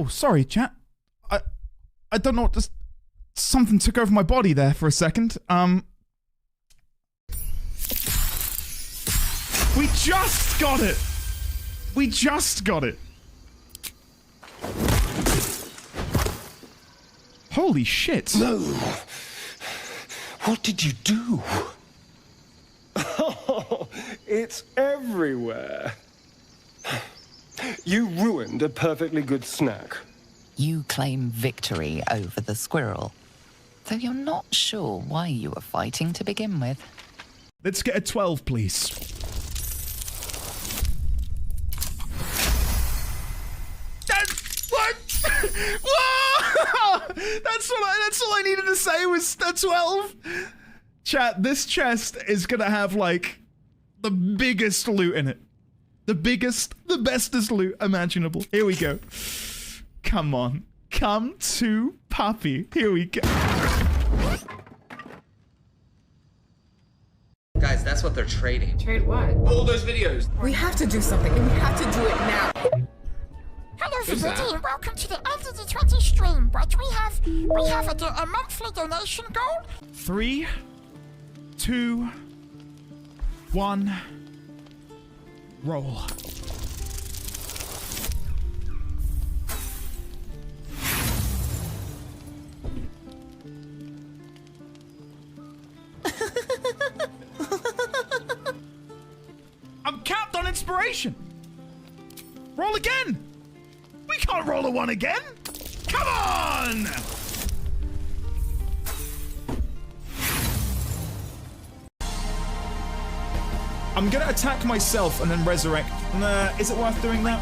Oh, sorry, chat. I don't know what just something took over my body there for a second. We just got it. We just got it. Holy shit. No. What did you do? Oh, it's everywhere. You ruined a perfectly good snack. You claim victory over the squirrel, though you're not sure why you were fighting to begin with. Let's get a 12, please. What? Whoa! That's all I needed to say was a 12. Chat, this chest is gonna have, like, the biggest loot in it. The biggest, the bestest loot imaginable. Here we go. Come on. Come to Puppy. Here we go. Guys, that's what they're trading. Trade what? All those videos. We have to do something, and we have to do it now. Hello everybody and welcome to the LDD20 stream. What we have a monthly donation goal. 3, 2, 1, roll. I'm capped on inspiration. Roll again. We can't roll a 1 again. Come on. I'm gonna attack myself and then resurrect. Nah, is it worth doing that?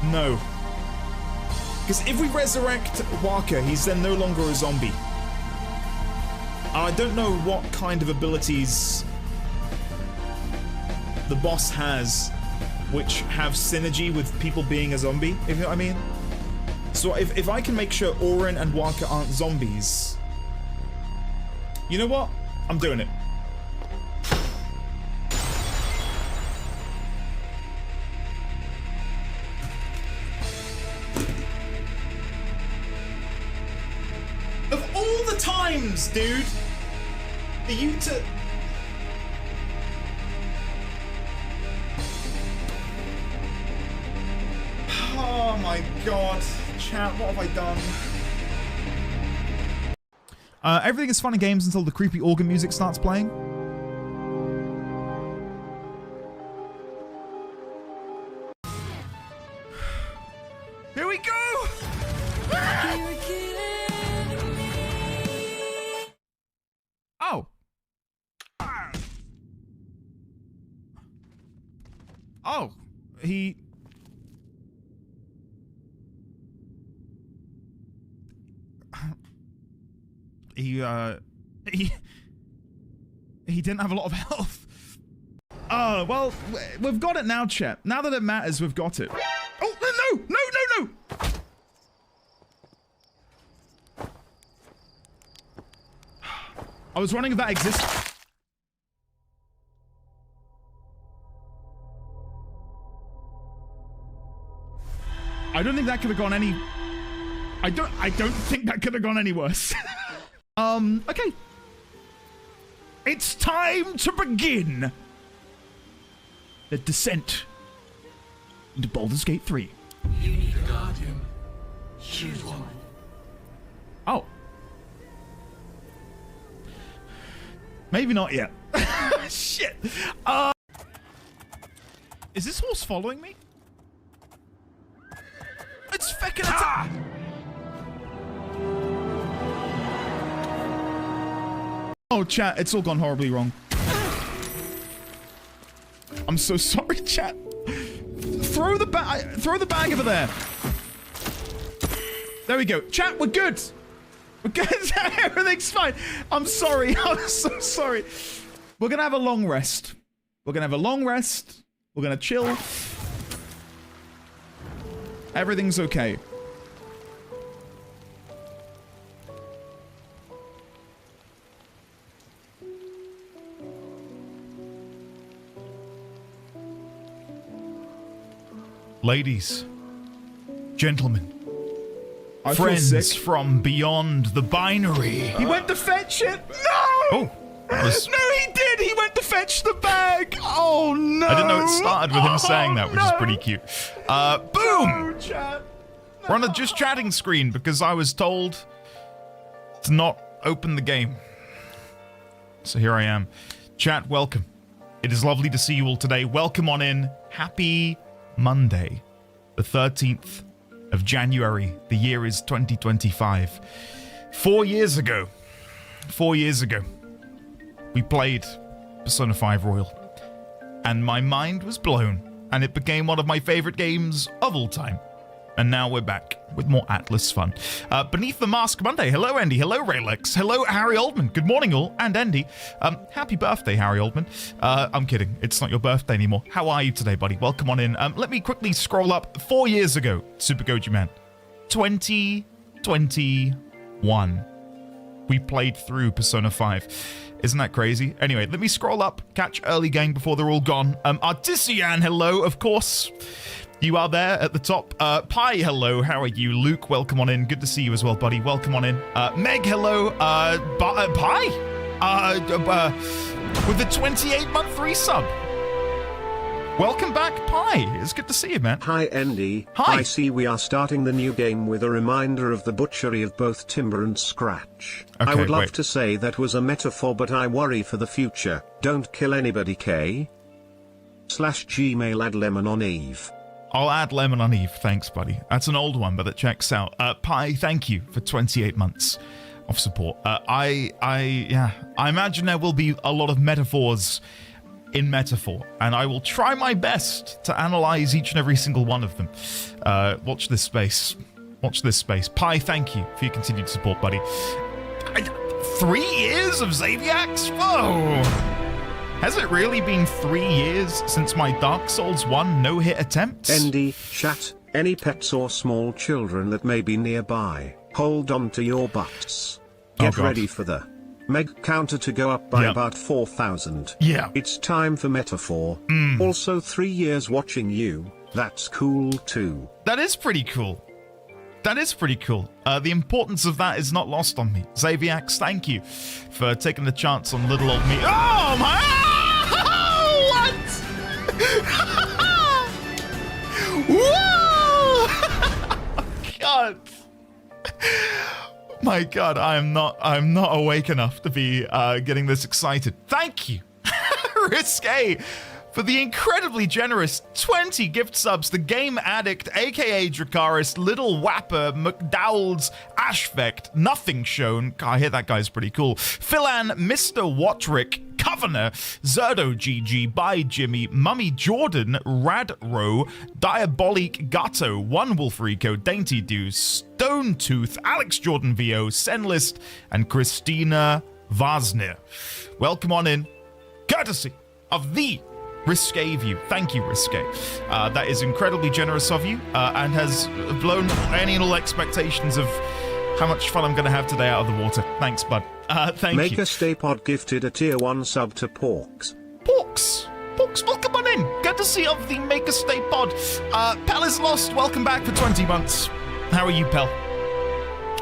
No. Because if we resurrect Walker, he's then no longer a zombie. I don't know what kind of abilities the boss has which have synergy with people being a zombie, if you know what I mean. So if I can make sure Orin and Walker aren't zombies, you know what? I'm doing it. Of all the times, dude, for you to... Oh my god. Chat, what have I done? Everything is fun and games until the creepy organ music starts playing. Here we go! Oh. Oh. He didn't have a lot of health. Oh, well, we've got it now, chat. Now that it matters, we've got it. Oh, no, no, no, no! I was running that exist. I don't think that could have gone any... I don't think that could have gone any worse. Okay. It's time to begin the descent into Baldur's Gate 3. You need a guardian. Choose one. Oh. Maybe not yet. Shit. Is this horse following me? It's feckin' attack. Oh, chat, it's all gone horribly wrong. I'm so sorry, chat. Throw the bag over there. There we go. Chat, we're good. We're good. Everything's fine. I'm sorry. I'm so sorry. We're gonna have a long rest. We're gonna have a long rest. We're gonna chill. Everything's okay. ladies, gentlemen, I feel friends sick. from beyond the binary. He went to fetch it. No! Oh, that was- No, he did. He went to fetch the bag. Oh no! I didn't know it started with him saying that, which is no. pretty cute. Boom! Oh, chat. We're on a just chatting screen because I was told to not open the game. So here I am. Chat, welcome. It is lovely to see you all today. Welcome on in. Happy Monday, the 13th of January. The year is 2025. 4 years ago, we played Persona 5 Royal. And my mind was blown. And it became one of my favorite games of all time. And now we're back with more Atlas fun. Beneath the Mask Monday. Hello, Andy. Hello, Raylex. Hello, Harry Oldman. Good morning, all. And Andy. Happy birthday, Harry Oldman. I'm kidding. It's not your birthday anymore. How are you today, buddy? Welcome on in. Let me quickly scroll up. 4 years ago, Super Goji Man. 2021. We played through Persona 5. Isn't that crazy? Anyway, let me scroll up. Catch early gang before they're all gone. Artisian, hello, of course. You are there at the top. Pi, hello. How are you? Luke, welcome on in. Good to see you as well, buddy. Welcome on in. Meg, hello. Pi. With the 28-month resub. Welcome back, Pi. It's good to see you, man. Hi, Andy. Hi. I see we are starting the new game with a reminder of the butchery of both Timber and Scratch. I Okay, would love wait. to say that was a metaphor, but I worry for the future. Don't kill anybody, K/Gmail add lemon on Eve. I'll add lemon on Eve. Thanks, buddy. That's an old one, but it checks out. Pi, thank you for 28 months of support. I imagine there will be a lot of metaphors in Metaphor, and I will try my best to analyze each and every single one of them. Watch this space. Watch this space. Pi, thank you for your continued support, buddy. 3 years of Xaviax? Whoa! Has it really been 3 years since my Dark Souls 1 no-hit attempts? Andy, chat, any pets or small children that may be nearby, hold on to your butts. Get God. ready for the Meg counter to go up by Yep. about 4,000. Yeah. It's time for Metaphor. Also 3 years watching you, that's cool too. That is pretty cool. That is pretty cool. The importance of that is not lost on me. Xaviax, thank you for taking the chance on little old me. Oh my! What? Whoa! God. My God, I'm not awake enough to be getting this excited. Thank you, Risque, for the incredibly generous 20 gift subs. The Game Addict, aka Dracaris, Little Wapper, McDowell's, Ashvect, Nothing Shown. God, I hear that guy's pretty cool. Philan, Mr. Watrick, Covener, Zerdo GG, By Jimmy, Mummy Jordan, Radro, Diabolic Gatto, One Wolf Rico, Dainty Dew, Stone Tooth, Alex Jordan VO, Senlist, and Christina Vazner. Welcome on in, courtesy of the Risque View. Thank you, Risque. That is incredibly generous of you and has blown any and all expectations of how much fun I'm going to have today out of the water. Thanks, bud. Thank Make you. a Stay Pod gifted a tier 1 sub to Porks. Porks, welcome on in. Good to see you of the Make a Stay Pod. Pell is lost. Welcome back for 20 months. How are you, Pell?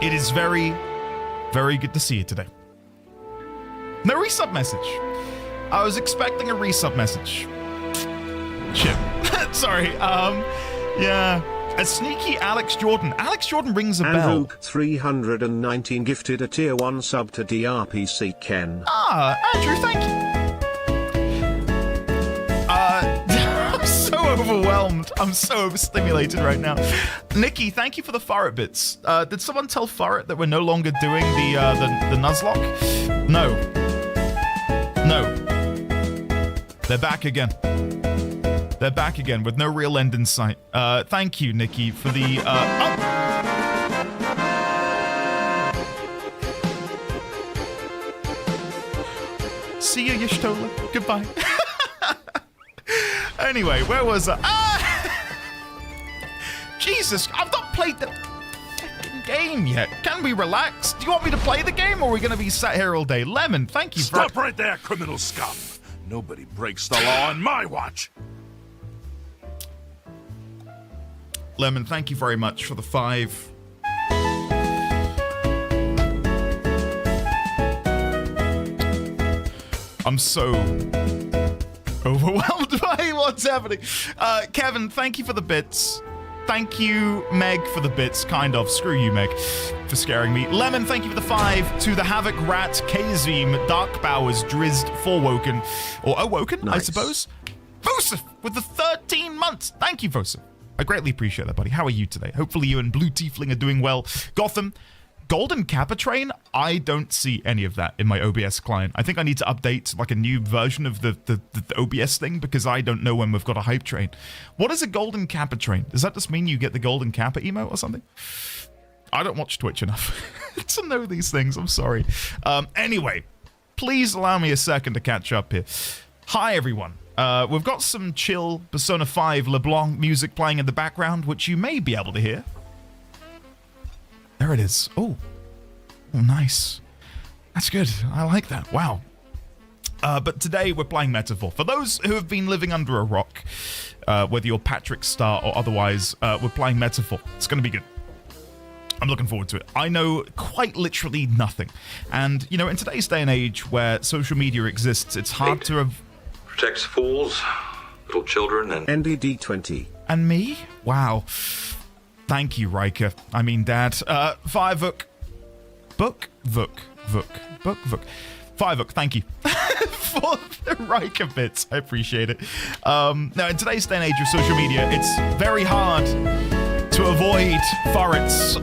It is very, very good to see you today. No resub message. I was expecting a resub message. Shit. Sorry. Yeah. A sneaky Alex Jordan. Alex Jordan rings a bell. Andrew 319 gifted a tier 1 sub to DRPC Ken. Andrew, thank you. I'm so overwhelmed. I'm so overstimulated right now. Nikki, thank you for the Furret bits. Did someone tell Furret that we're no longer doing the Nuzlocke? No. They're back again. They're back again with no real end in sight. Thank you, Nikki, for the... See you, Yishtola. Goodbye. Anyway, where was I? Jesus, I've not played the fucking game yet. Can we relax? Do you want me to play the game, or are we going to be sat here all day? Lemon, thank you for... Stop right there, criminal scum. Nobody breaks the law on my watch. Lemon, thank you very much for the 5. I'm so overwhelmed by what's happening. Kevin, thank you for the bits. Thank you, Meg, for the bits. Kind of. Screw you, Meg, for scaring me. Lemon, thank you for the 5. To the Havoc Rat, Kazim, Dark Bowers, Drizzed, Forwoken, or Awoken, nice. I suppose. Vosif with the 13 months. Thank you, Vosif. I greatly appreciate that, buddy. How are you today? Hopefully you and Blue Tiefling are doing well. Gotham, Golden Kappa Train? I don't see any of that in my OBS client. I think I need to update like a new version of the OBS thing because I don't know when we've got a hype train. What is a Golden Kappa Train? Does that just mean you get the Golden Kappa emote or something? I don't watch Twitch enough to know these things. I'm sorry. Anyway, please allow me a second to catch up here. Hi, everyone. We've got some chill Persona 5 LeBlanc music playing in the background, which you may be able to hear. There it is. Oh, nice. That's good. I like that. Wow. But today we're playing Metaphor. For those who have been living under a rock, whether you're Patrick Star or otherwise, we're playing Metaphor. It's going to be good. I'm looking forward to it. I know quite literally nothing. And, you know, in today's day and age where social media exists, it's hard to have... Protects fools, little children, and... NDD20. And me? Wow. Thank you, Riker. I mean, Dad. 5-Vuk. Vuk. 5-Vuk, thank you. For the Riker bits. I appreciate it. Now, in today's day and age of social media, it's very hard to avoid turrets.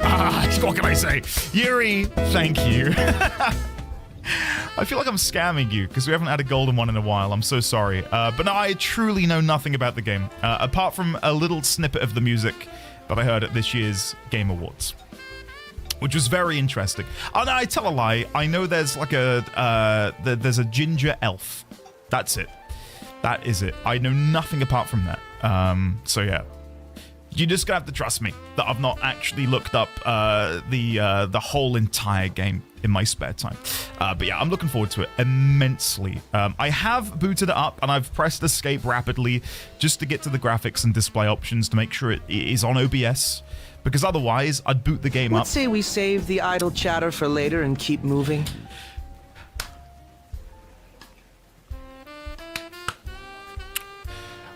What can I say? Yuri, thank you. I feel like I'm scamming you because we haven't had a golden one in a while. I'm so sorry. But no, I truly know nothing about the game, apart from a little snippet of the music that I heard at this year's Game Awards, which was very interesting. Oh, no, I tell a lie. I know there's like there's a ginger elf. That's it. That is it. I know nothing apart from that. So yeah. You just gonna have to trust me that I've not actually looked up the whole entire game in my spare time. But yeah, I'm looking forward to it immensely. I have booted it up and I've pressed escape rapidly just to get to the graphics and display options to make sure it is on OBS, because otherwise I'd boot the game up. Let's say we save the idle chatter for later and keep moving.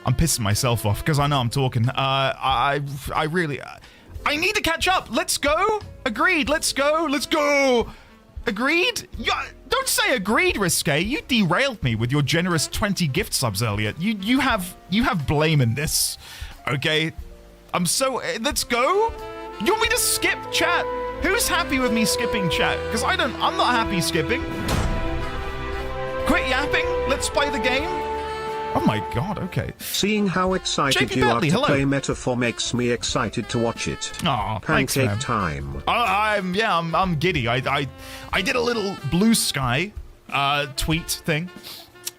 I'm pissing myself off because I know I'm talking. I really... I need to catch up. Let's go. Agreed. Let's go. Let's go. Agreed? Don't say agreed, Risque. You derailed me with your generous 20 gift subs earlier. You have blame in this. Okay? I'm so... Let's go. You want me to skip chat? Who's happy with me skipping chat? Because I'm not happy skipping. Quit yapping. Let's play the game. Oh my god, okay. Seeing how excited JP you Bentley, are to hello. play Metaphor makes me excited to watch it. Aw, thanks, Pancake man. time. I'm giddy. I did a little Blue Sky tweet thing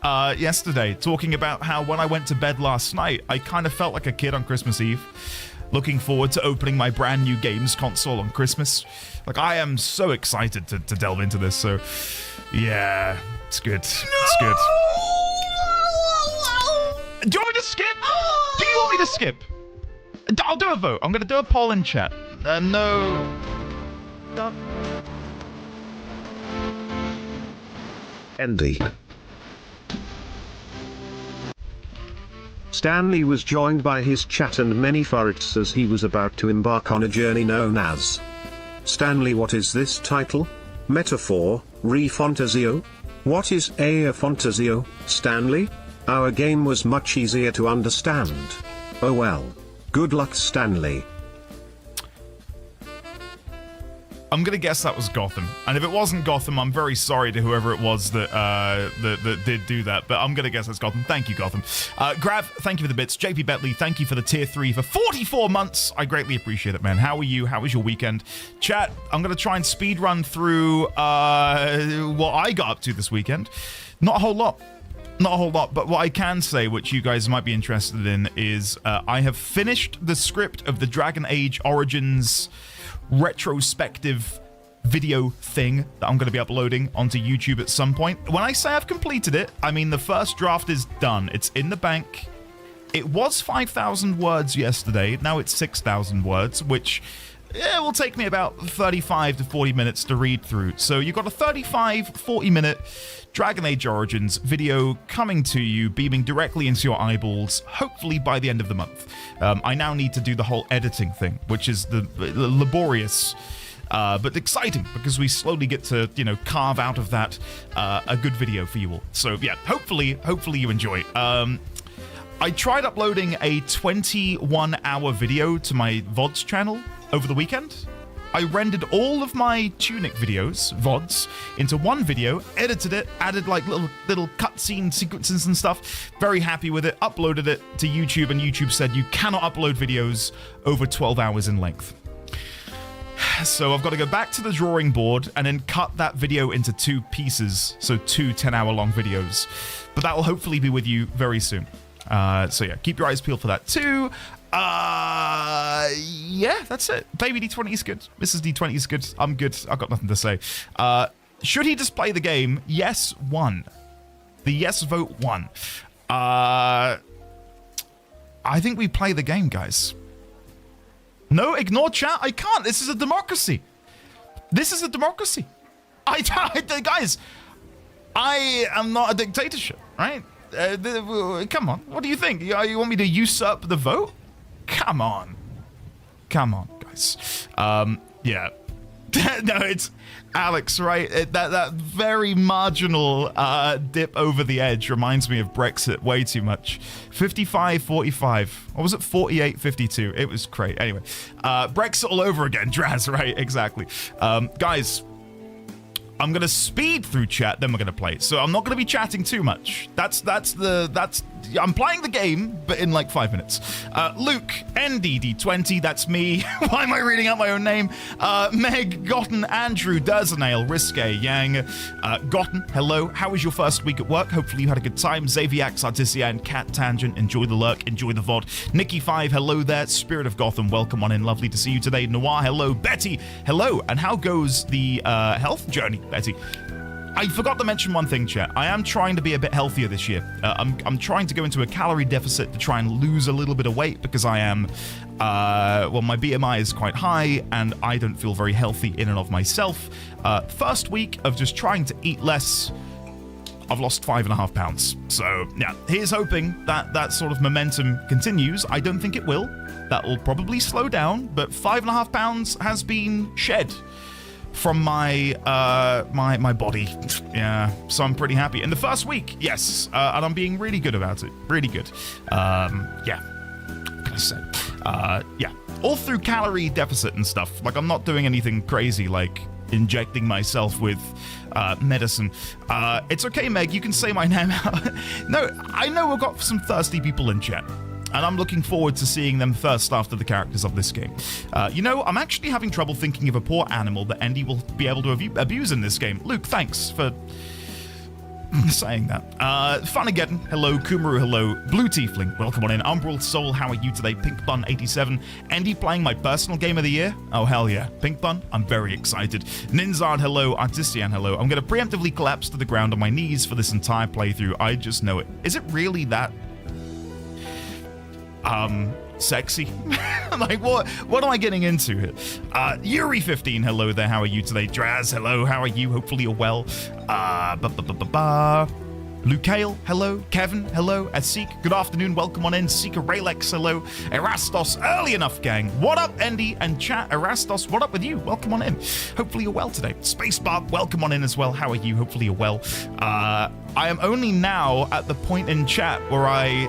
yesterday, talking about how when I went to bed last night, I kind of felt like a kid on Christmas Eve, looking forward to opening my brand new games console on Christmas. Like, I am so excited to delve into this, so yeah, it's good. It's good. Do you want me to skip? Do you want me to skip? I'll do a vote. I'm going to do a poll in chat. No. Andy. Stanley was joined by his chat and many furrets as he was about to embark on a journey known as... Stanley, what is this title? Metaphor, ReFantazio? What is a Fantasio, Stanley? Our game was much easier to understand. Oh well. Good luck, Stanley. I'm gonna guess that was Gotham, and if it wasn't Gotham, I'm very sorry to whoever it was that did do that, but I'm gonna guess that's Gotham. Thank you, Gotham. Grav, thank you for the bits. JP Bentley, thank you for the tier 3 for 44 months. I greatly appreciate it, man. How are you? How was your weekend? Chat, I'm gonna try and speed run through what I got up to this weekend. Not a whole lot. Not a whole lot, but what I can say, which you guys might be interested in, is I have finished the script of the Dragon Age Origins retrospective video thing that I'm going to be uploading onto YouTube at some point. When I say I've completed it, I mean the first draft is done. It's in the bank. It was 5,000 words yesterday. Now it's 6,000 words, which will take me about 35 to 40 minutes to read through. So you've got a 35, 40-minute Dragon Age Origins video coming to you, beaming directly into your eyeballs, hopefully by the end of the month. I now need to do the whole editing thing, which is the laborious but exciting, because we slowly get to, carve out of that a good video for you all. So yeah, hopefully you enjoy. I tried uploading a 21-hour video to my VODs channel over the weekend. I rendered all of my Tunic videos, VODs, into one video, edited it, added like little cutscene sequences and stuff. Very happy with it, uploaded it to YouTube, and YouTube said you cannot upload videos over 12 hours in length. So I've got to go back to the drawing board and then cut that video into 2 pieces, so 2 10-hour-long videos. But that will hopefully be with you very soon. So yeah, keep your eyes peeled for that too. Yeah, that's it. Baby D20 is good. Mrs. D20 is good. I'm good. I've got nothing to say. Should he just play the game? Yes, 1. The yes vote 1. I think we play the game, guys. No, ignore chat. I can't. This is a democracy. This is a democracy. Guys, I am not a dictatorship, right? Come on. What do you think? You want me to usurp the vote? Come on. Come on, guys. Yeah. No, it's Alex, right? That very marginal dip over the edge reminds me of Brexit way too much. 55-45. Or was it 48-52? It was great. Anyway, Brexit all over again. Draz, right? Exactly. Guys, I'm going to speed through chat, then we're going to play. So I'm not going to be chatting too much. I'm playing the game, but in like 5 minutes. Luke, NDD20, that's me. Why am I reading out my own name? Meg, Gotten, Andrew, Derzanail, Risque, Yang, Gotten, hello. How was your first week at work? Hopefully you had a good time. Xaviax, Artisia, Cat Tangent, enjoy the lurk, enjoy the VOD. Nikki5, hello there. Spirit of Gotham, welcome on in. Lovely to see you today. Noir, hello. Betty, hello. And how goes the health journey, Betty? I forgot to mention one thing, chat. I am trying to be a bit healthier this year. I'm trying to go into a calorie deficit to try and lose a little bit of weight because I am, my BMI is quite high and I don't feel very healthy in and of myself. First week of just trying to eat less, I've lost 5.5 pounds. So yeah, here's hoping that sort of momentum continues. I don't think it will. That will probably slow down, but 5.5 pounds has been shed from my my body. Yeah, so I'm pretty happy. In the first week, yes, and I'm being really good about it. Really good. Yeah, what can I say? Yeah, all through calorie deficit and stuff. Like, I'm not doing anything crazy like injecting myself with medicine. It's okay, Meg, you can say my name out. No, I know we've got some thirsty people in chat, and I'm looking forward to seeing them thirst after the characters of this game. I'm actually having trouble thinking of a poor animal that Andy will be able to abuse in this game. Luke, thanks for saying that. Funageddon, hello. Kumaru, hello. Blue Tiefling, welcome on in. Umbral Soul, how are you today? Pink Bun 87. Andy playing my personal game of the year? Oh, hell yeah. Pink Bun, I'm very excited. Ninzard, hello. Artisian, hello. I'm going to preemptively collapse to the ground on my knees for this entire playthrough. I just know it. Is it really that sexy? Like, what am I getting into here? Yuri15, hello there, how are you today? Draz, hello, how are you? Hopefully you're well. Lucail, hello. Kevin, hello. Asik, good afternoon, welcome on in. Seeker Ralex, hello. Erastos, early enough, gang. What up, Andy and chat? Erastos, what up with you? Welcome on in. Hopefully you're well today. Spacebar, welcome on in as well. How are you? Hopefully you're well. I am only now at the point in chat where I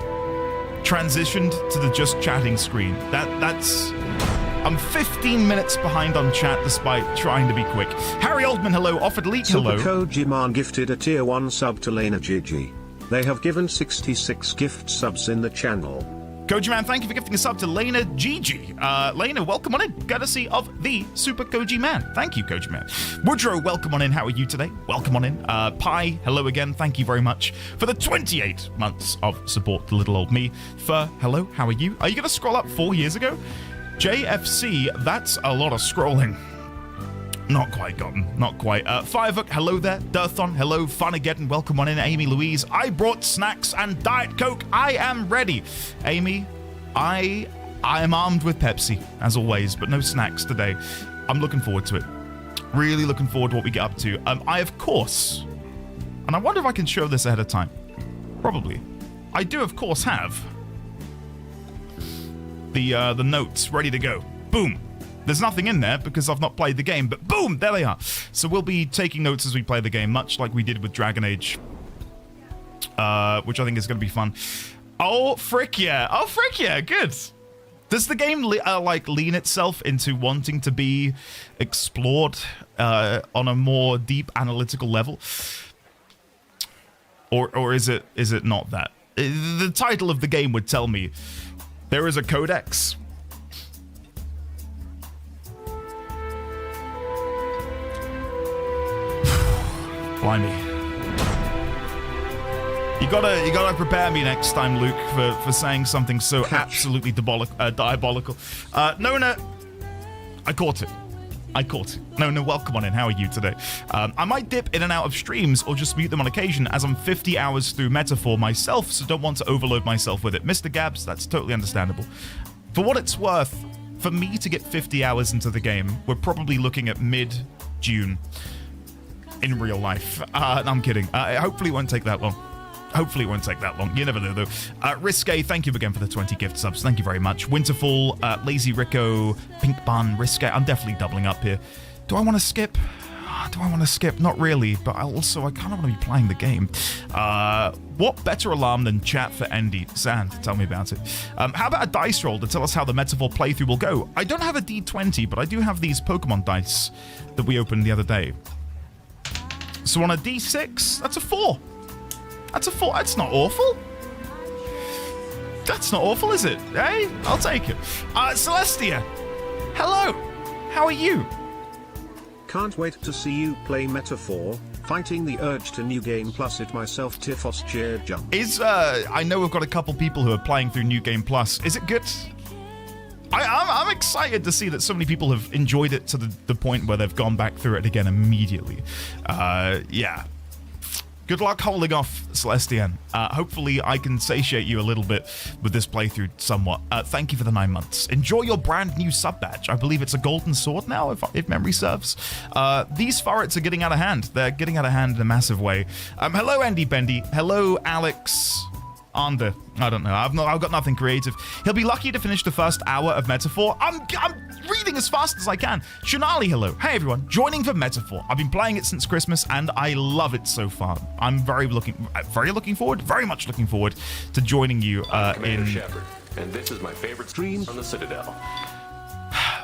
transitioned to the just chatting screen. I'm 15 minutes behind on chat despite trying to be quick. Harry Oldman, hello. Offered Leak, hello. Super Kojiman gifted a tier 1 sub to Lena Gigi. They have given 66 gift subs in the channel. Kojiman, thank you for gifting a sub to Lena Gigi. Lena, welcome on in. Courtesy of the Super Koji Man. Thank you, Kojiman. Woodrow, welcome on in. How are you today? Welcome on in. Pi, hello again. Thank you very much for the 28 months of support to little old me. Fur, hello. How are you? Are you going to scroll up 4 years ago? JFC, that's a lot of scrolling. Not quite gotten. Not quite. Firevook, hello there. Dirthon, hello. Funageddon, welcome on in. Amy Louise, I brought snacks and Diet Coke. I am ready. Amy, I am armed with Pepsi, as always, but no snacks today. I'm looking forward to it. Really looking forward to what we get up to. I, of course, and I wonder if I can show this ahead of time. Probably. I do, of course, have the notes ready to go. Boom. There's nothing in there because I've not played the game, but boom, there they are. So we'll be taking notes as we play the game, much like we did with Dragon Age, which I think is going to be fun. Oh, frick yeah. Oh, frick yeah. Good. Does the game like lean itself into wanting to be explored on a more deep analytical level? Or is it not that? The title of the game would tell me there is a codex. Blimey. You gotta prepare me next time, Luke, for saying something so absolutely diabolical. Nona, I caught it. Nona, welcome on in. How are you today? I might dip in and out of streams or just mute them on occasion, as I'm 50 hours through Metaphor myself, so don't want to overload myself with it. Mr. Gabs, that's totally understandable. For what it's worth, for me to get 50 hours into the game, we're probably looking at mid-June. In real life. I'm kidding. Hopefully it won't take that long. You never know, though. Risque, thank you again for the 20 gift subs. Thank you very much. Winterfall, Lazy Rico, Pink Bun, Risque. I'm definitely doubling up here. Do I want to skip? Not really, but I kind of want to be playing the game. What better alarm than chat for Endy? Sand, tell me about it. How about a dice roll to tell us how the Metaphor playthrough will go? I don't have a D20, but I do have these Pokemon dice that we opened the other day. So on a D6, that's a 4. That's not awful. That's not awful, is it? Hey, I'll take it. Celestia, hello. How are you? Can't wait to see you play Metaphor, fighting the urge to New Game Plus it myself Tiffos chair jump. I know we've got a couple people who are playing through New Game Plus. Is it good? I'm excited to see that so many people have enjoyed it to the point where they've gone back through it again immediately. Yeah. Good luck holding off, Celestian. Hopefully I can satiate you a little bit with this playthrough somewhat. Thank you for the 9 months. Enjoy your brand new sub badge. I believe it's a golden sword now, if memory serves. These Furrets are getting out of hand. They're getting out of hand in a massive way. Hello, Andy Bendy. Hello, Alex. Ander. I don't know. I've got nothing creative. He'll be lucky to finish the first hour of Metaphor. I'm reading as fast as I can. Shonali, hello. Hey everyone, joining for Metaphor. I've been playing it since Christmas and I love it so far. I'm very much looking forward to joining you Commander Shepard, and this is my favorite stream on the Citadel.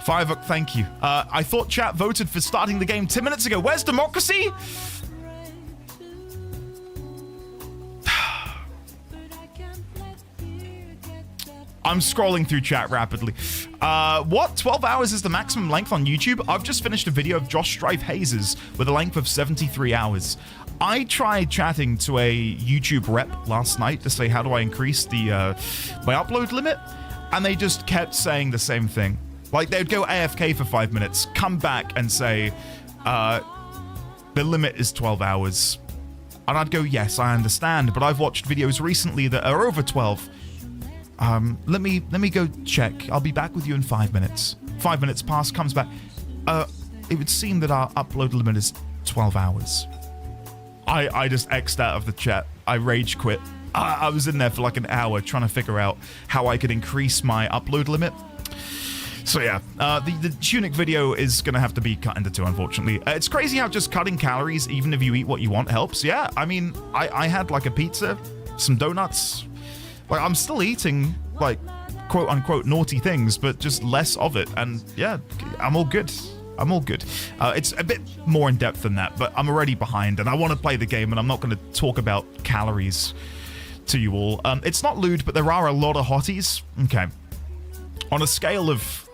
Firevook, thank you. I thought chat voted for starting the game 10 minutes ago. Where's democracy? I'm scrolling through chat rapidly. What? 12 hours is the maximum length on YouTube? I've just finished a video of Josh Strife Hazes with a length of 73 hours. I tried chatting to a YouTube rep last night to say how do I increase the my upload limit, and they just kept saying the same thing. Like, they would go AFK for 5 minutes, come back and say, the limit is 12 hours. And I'd go, yes, I understand, but I've watched videos recently that are over 12. Let me go check. I'll be back with you in 5 minutes. 5 minutes pass, comes back. It would seem that our upload limit is 12 hours. I just X'd out of the chat. I rage quit. I was in there for like an hour trying to figure out how I could increase my upload limit. So yeah, the Tunic video is going to have to be cut into 2, unfortunately. It's crazy how just cutting calories, even if you eat what you want, helps. Yeah, I mean, I had like a pizza, some donuts. Like, I'm still eating, like, quote-unquote naughty things, but just less of it. And, yeah, I'm all good. It's a bit more in-depth than that, but I'm already behind, and I want to play the game, and I'm not going to talk about calories to you all. It's not lewd, but there are a lot of hotties. Okay. On a scale of...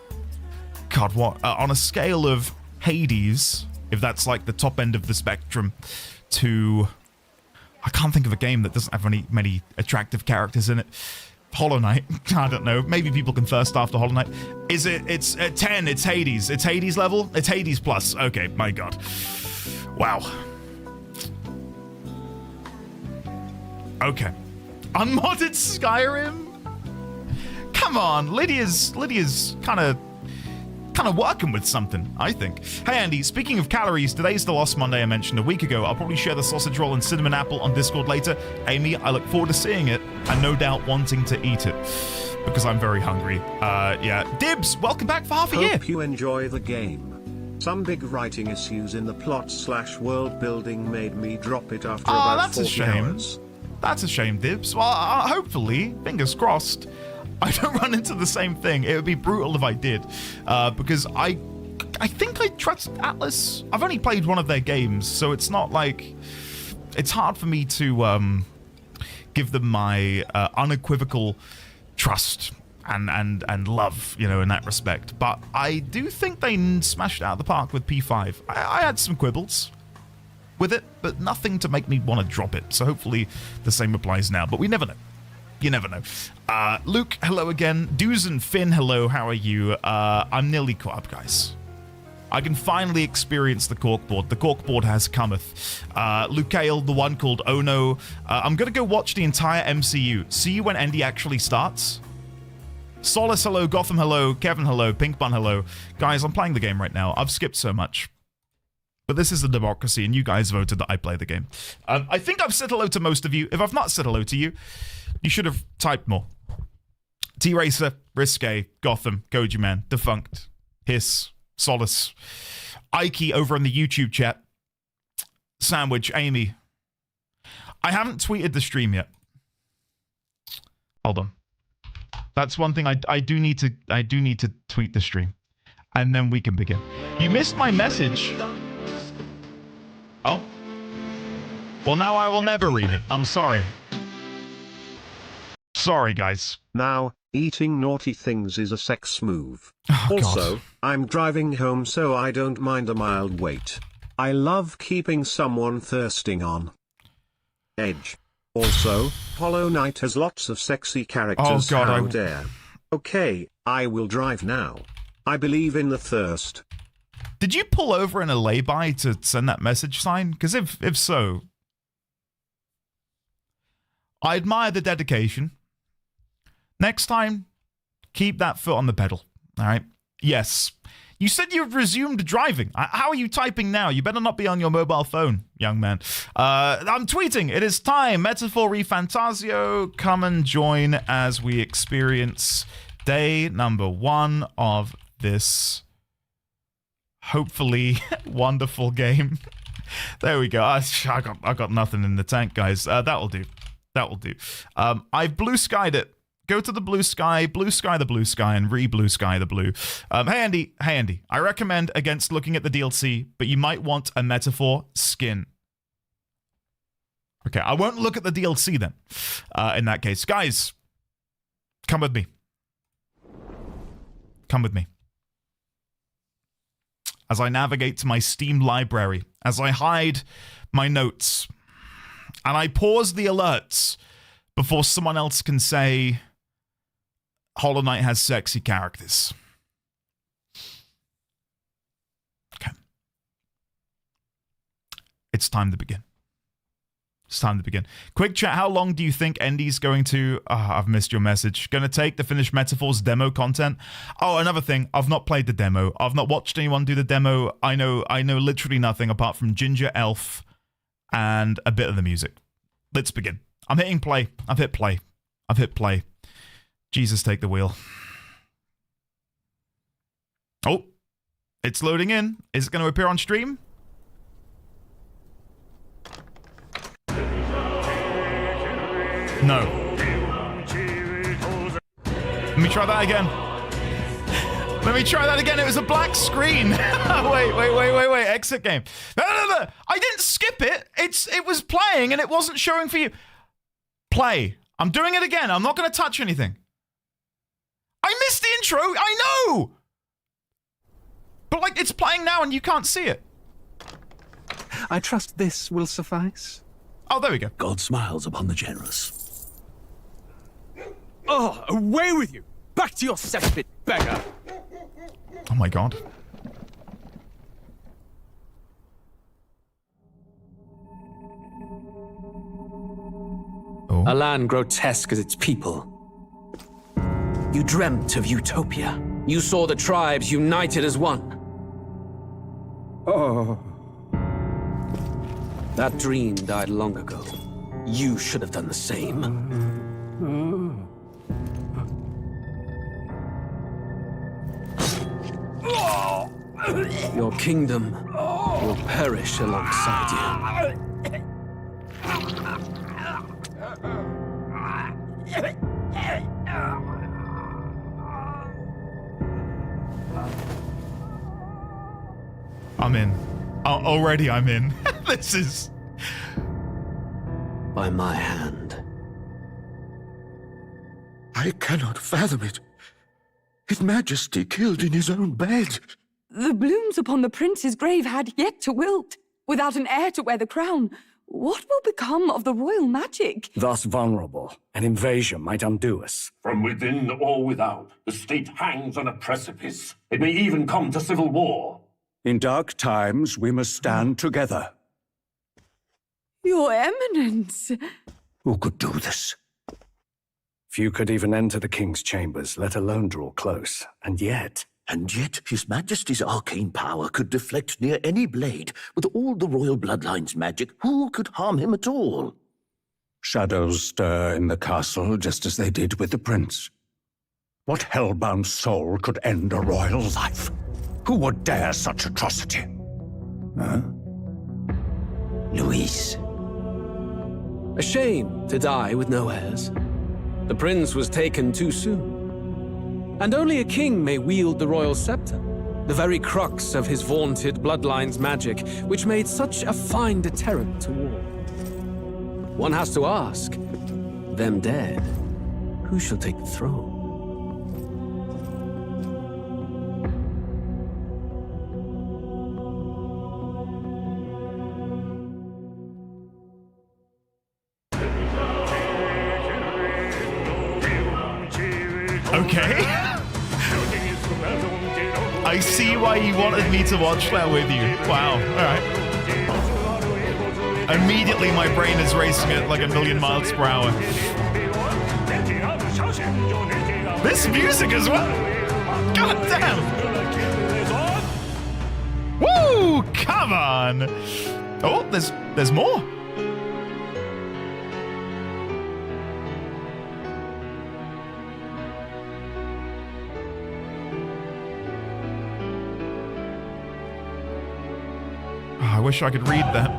God, what? On a scale of Hades, if that's, like, the top end of the spectrum, to... I can't think of a game that doesn't have many attractive characters in it. Hollow Knight. I don't know. Maybe people can thirst after Hollow Knight. Is it? It's 10. It's Hades. It's Hades level. It's Hades plus. Okay, my God. Wow. Okay. Unmodded Skyrim? Come on, Lydia's kind of working with something, I think. Hey Andy, speaking of calories, today's the Lost Monday I mentioned a week ago. I'll probably share the sausage roll and cinnamon apple on Discord later. Amy, I look forward to seeing it and no doubt wanting to eat it because I'm very hungry. Yeah. Dibs, welcome back for half a year. Hope you enjoy the game. Some big writing issues in the plot/world building made me drop it after about 40 hours. That's a shame, Dibs. Well, hopefully, fingers crossed, I don't run into the same thing. It would be brutal if I did, because I think I trust Atlas. I've only played one of their games, so it's not like it's hard for me to give them my unequivocal trust and love, you know, in that respect. But I do think they smashed it out of the park with P5. I had some quibbles with it, but nothing to make me want to drop it. So hopefully the same applies now, but we never know. You never know. Luke, hello again. Doos and Finn, hello. How are you? I'm nearly caught up, guys. I can finally experience the corkboard. The corkboard has cometh. Luke Kale, the one called Oh No. I'm going to go watch the entire MCU. See you when Endy actually starts. Solace, hello. Gotham, hello. Kevin, hello. Pink Bun, hello. Guys, I'm playing the game right now. I've skipped so much. But this is a democracy, and you guys voted that I play the game. I think I've said hello to most of you. If I've not said hello to you, you should have typed more. T-Racer, Risque, Gotham, Goji Man, Defunct, Hiss, Solace, Ike over in the YouTube chat, Sandwich, Amy. I haven't tweeted the stream yet. Hold on. That's one thing I do need to tweet the stream, and then we can begin. You missed my message. Oh. Well, now I will never read it. I'm sorry. Sorry, guys. Now, eating naughty things is a sex move. Oh, also, God. I'm driving home so I don't mind a mild wait. I love keeping someone thirsting on edge. Also, Hollow Knight has lots of sexy characters. Oh, God, How dare. Okay, I will drive now. I believe in the thirst. Did you pull over in a lay-by to send that message sign? Because if so, I admire the dedication. Next time, keep that foot on the pedal. All right? Yes. You said you've resumed driving. How are you typing now? You better not be on your mobile phone, young man. I'm tweeting. It is time. Metaphor ReFantazio. Come and join as we experience day number 1 of this hopefully wonderful game. There we go. I got nothing in the tank, guys. That'll do. That'll do. I've blue skied it. Go to the blue sky the blue sky, and re-blue sky the blue. Hey Andy, I recommend against looking at the DLC, but you might want a metaphor skin. Okay, I won't look at the DLC then, in that case. Guys, come with me. Come with me. As I navigate to my Steam library, as I hide my notes, and I pause the alerts before someone else can say, Hollow Knight has sexy characters. Okay. It's time to begin. It's time to begin. Quick chat, how long do you think Endy's going to... I've missed your message. Going to take to finish Metaphor's demo content? Oh, another thing. I've not played the demo. I've not watched anyone do the demo. I know literally nothing apart from Ginger Elf and a bit of the music. Let's begin. I'm hitting play. I've hit play. I've hit play. Jesus, take the wheel. Oh, it's loading in. Is it going to appear on stream? No. Let me try that again. Let me try that again. It was a black screen. Wait. Exit game. No. I didn't skip it. It was playing and it wasn't showing for you. Play. I'm doing it again. I'm not going to touch anything. I missed the intro. I know. But like it's playing now and you can't see it. I trust this will suffice. Oh, there we go. God smiles upon the generous. Oh, away with you! Back to your cesspit, beggar! Oh my god. A land grotesque as its people. You dreamt of utopia. You saw the tribes united as one. Oh. That dream died long ago. You should have done the same. Your kingdom will perish alongside you. I'm in. Already I'm in. This is... By my hand. I cannot fathom it. His Majesty killed in his own bed. The blooms upon the prince's grave had yet to wilt. Without an heir to wear the crown, what will become of the royal magic? Thus vulnerable, an invasion might undo us. From within or without, the state hangs on a precipice. It may even come to civil war. In dark times, we must stand together. Your Eminence. Who could do this? Few could even enter the king's chambers, let alone draw close. And yet His Majesty's arcane power could deflect near any blade. With all the royal bloodline's magic, who could harm him at all? shadows stir in the castle just as they did with the prince. What hellbound soul could end a royal life? Who would dare such atrocity? Huh? Luis. A shame to die with no heirs. The prince was taken too soon. And only a king may wield the royal scepter, the very crux of his vaunted bloodline's magic, which made such a fine deterrent to war. One has to ask, them dead, who shall take the throne? Okay. I see why you wanted me to watch that with you. Wow. Alright. Immediately my brain is racing at like 1,000,000 miles per hour. This music as well. God damn. Woo! Come on. Oh, there's more. I wish I could read that.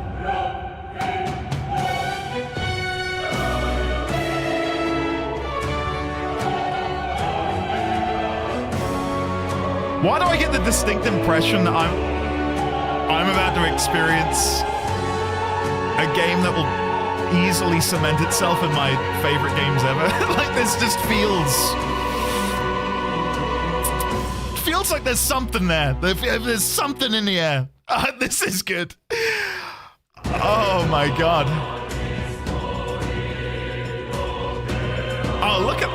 Why do I get the distinct impression that I'm about to experience a game that will easily cement itself in my favorite games ever? Like this just feels like there's something there. There's something in the air. This is good. Oh my god. Oh, look at...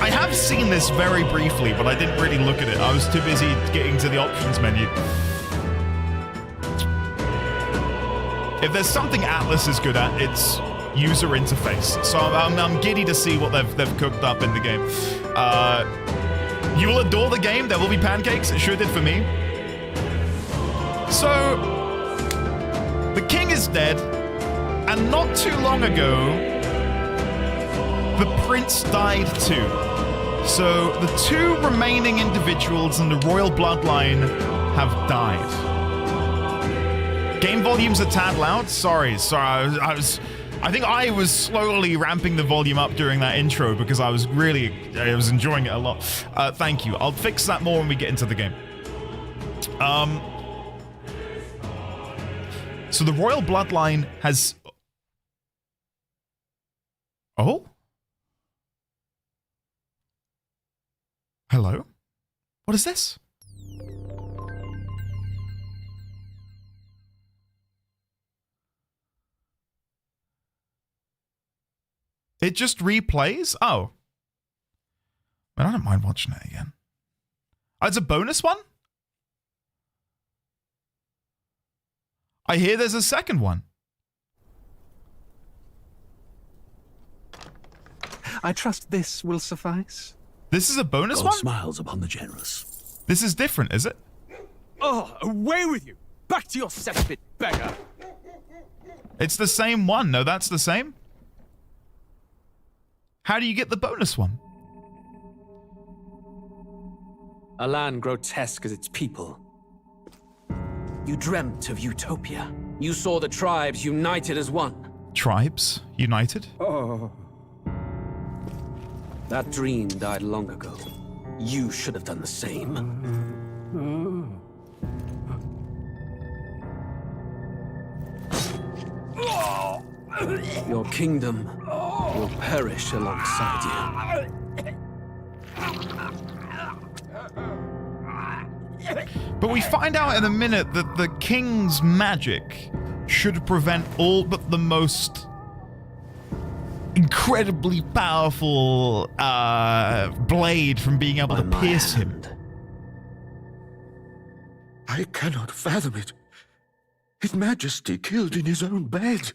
I have seen this very briefly, but I didn't really look at it. I was too busy getting to the options menu. If there's something Atlas is good at, it's user interface. So I'm giddy to see what they've cooked up in the game. You will adore the game. There will be pancakes. It sure did for me. So, the king is dead, and not too long ago, the prince died too. So, the two remaining individuals in the royal bloodline have died. Game volume's a tad loud? Sorry. I think I was slowly ramping the volume up during that intro because I was enjoying it a lot. Thank you. I'll fix that more when we get into the game. So the royal bloodline has... Oh? Hello? What is this? It just replays? Oh. But I don't mind watching it again. Oh, it's a bonus one? I hear there's a second one. I trust this will suffice. This is a bonus God one? smiles upon the generous. This is different, is it? Oh, away with you! Back to your cesspit, beggar! It's the same one. No, that's the same. How do you get the bonus one? A land grotesque as its people. You dreamt of utopia. You saw the tribes united as one. Tribes united? Oh. That dream died long ago. You should have done the same. Your kingdom will perish alongside you. But we find out in a minute that the king's magic should prevent all but the most incredibly powerful blade from being able to pierce him. I cannot fathom it. His Majesty killed in his own bed.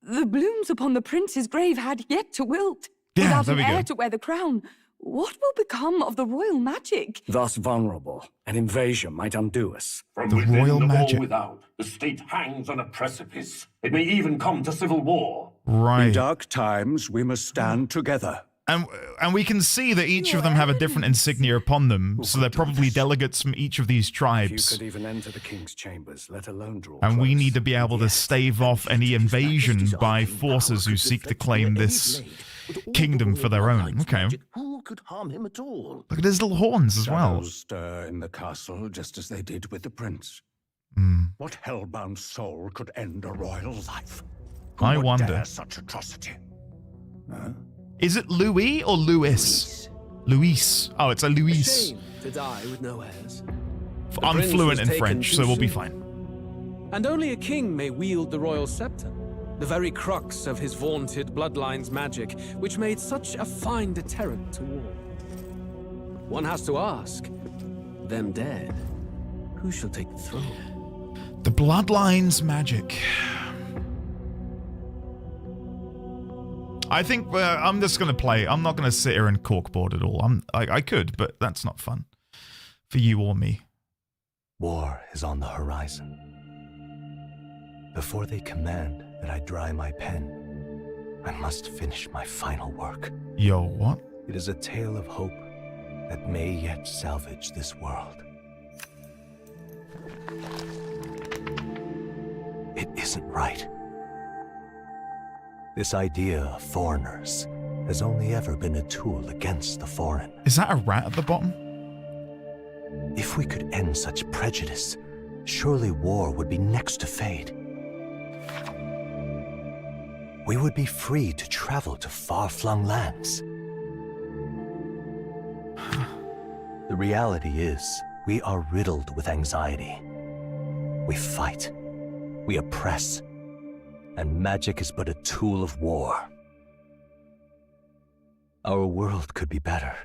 The blooms upon the prince's grave had yet to wilt. Yeah, Without there an we go. heir to wear the crown, what will become of the royal magic? Thus vulnerable, an invasion might undo us. From The within royal the magic. war without, the state hangs on a precipice. It may even come to civil war. Right. In dark times, we must stand together. And we can see that each of them have a different insignia upon them, so they're probably delegates from each of these Few tribes. could even enter the king's chambers, let alone draw And we close. need to be able to stave off any invasion by forces who seek to claim this kingdom for their own. Okay. Who could harm him at all? Look at his little horns as well. Shadows stir in the castle just as they did with the prince. What hellbound soul could end a royal life? Who I would wonder. dare such atrocity? Is it Louis or Louis? Luis. Oh, it's a Luis. Shame to die with no heirs. The I'm prince fluent was in taken French, too so we'll be soon. fine. And only a king may wield the royal scepter, the very crux of his vaunted bloodline's magic, which made such a fine deterrent to war. One has to ask, them dead, who shall take the throne? The Bloodline's magic. I think I'm just going to play. I'm not going to sit here and corkboard it all. I could, but that's not fun for you or me. War is on the horizon. Before they command that I dry my pen, I must finish my final work. Yo, what? It is a tale of hope that may yet salvage this world. It isn't right. This idea of foreigners has only ever been a tool against the foreign. Is that a rat at the bottom? If we could end such prejudice, surely war would be next to fade. We would be free to travel to far-flung lands. The reality is, we are riddled with anxiety. We fight, we oppress, and magic is but a tool of war. Our world could be better.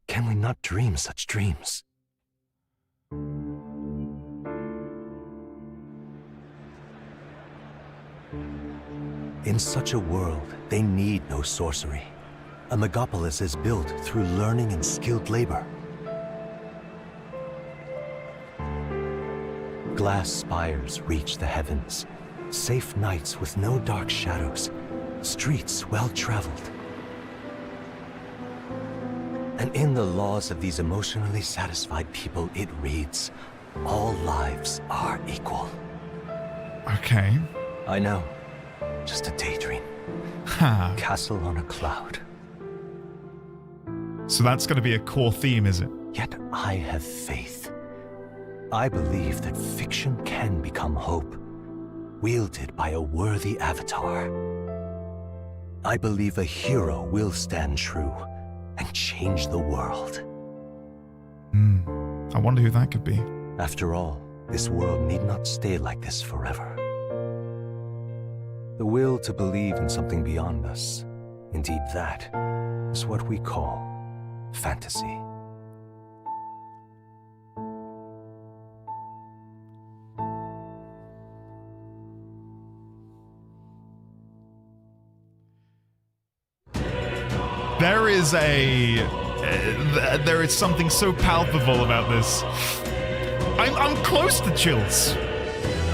Can we not dream such dreams? In such a world, they need no sorcery. A megapolis is built through learning and skilled labor. Glass spires reach the heavens, safe nights with no dark shadows, streets well-traveled. And in the laws of these emotionally satisfied people, it reads, all lives are equal. Okay. I know. Just a daydream. Ha. Castle on a cloud. So that's going to be a core theme, is it? Yet I have faith. I believe that fiction can become hope, wielded by a worthy avatar. I believe a hero will stand true and change the world. I wonder who that could be. After all, this world need not stay like this forever. The will to believe in something beyond us, indeed that, is what we call fantasy. There is something so palpable about this. I'm close to chills.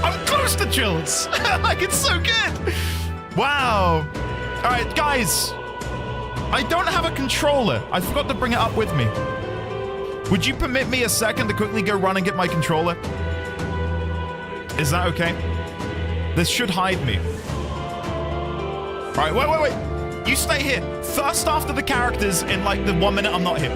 I'm close to chills. Like, it's so good. Wow. All right, guys. I don't have a controller. I forgot to bring it up with me. Would you permit me a second to quickly go run and get my controller? Is that okay? This should hide me. All right, wait. You stay here. First after the characters in like the 1 minute I'm not here.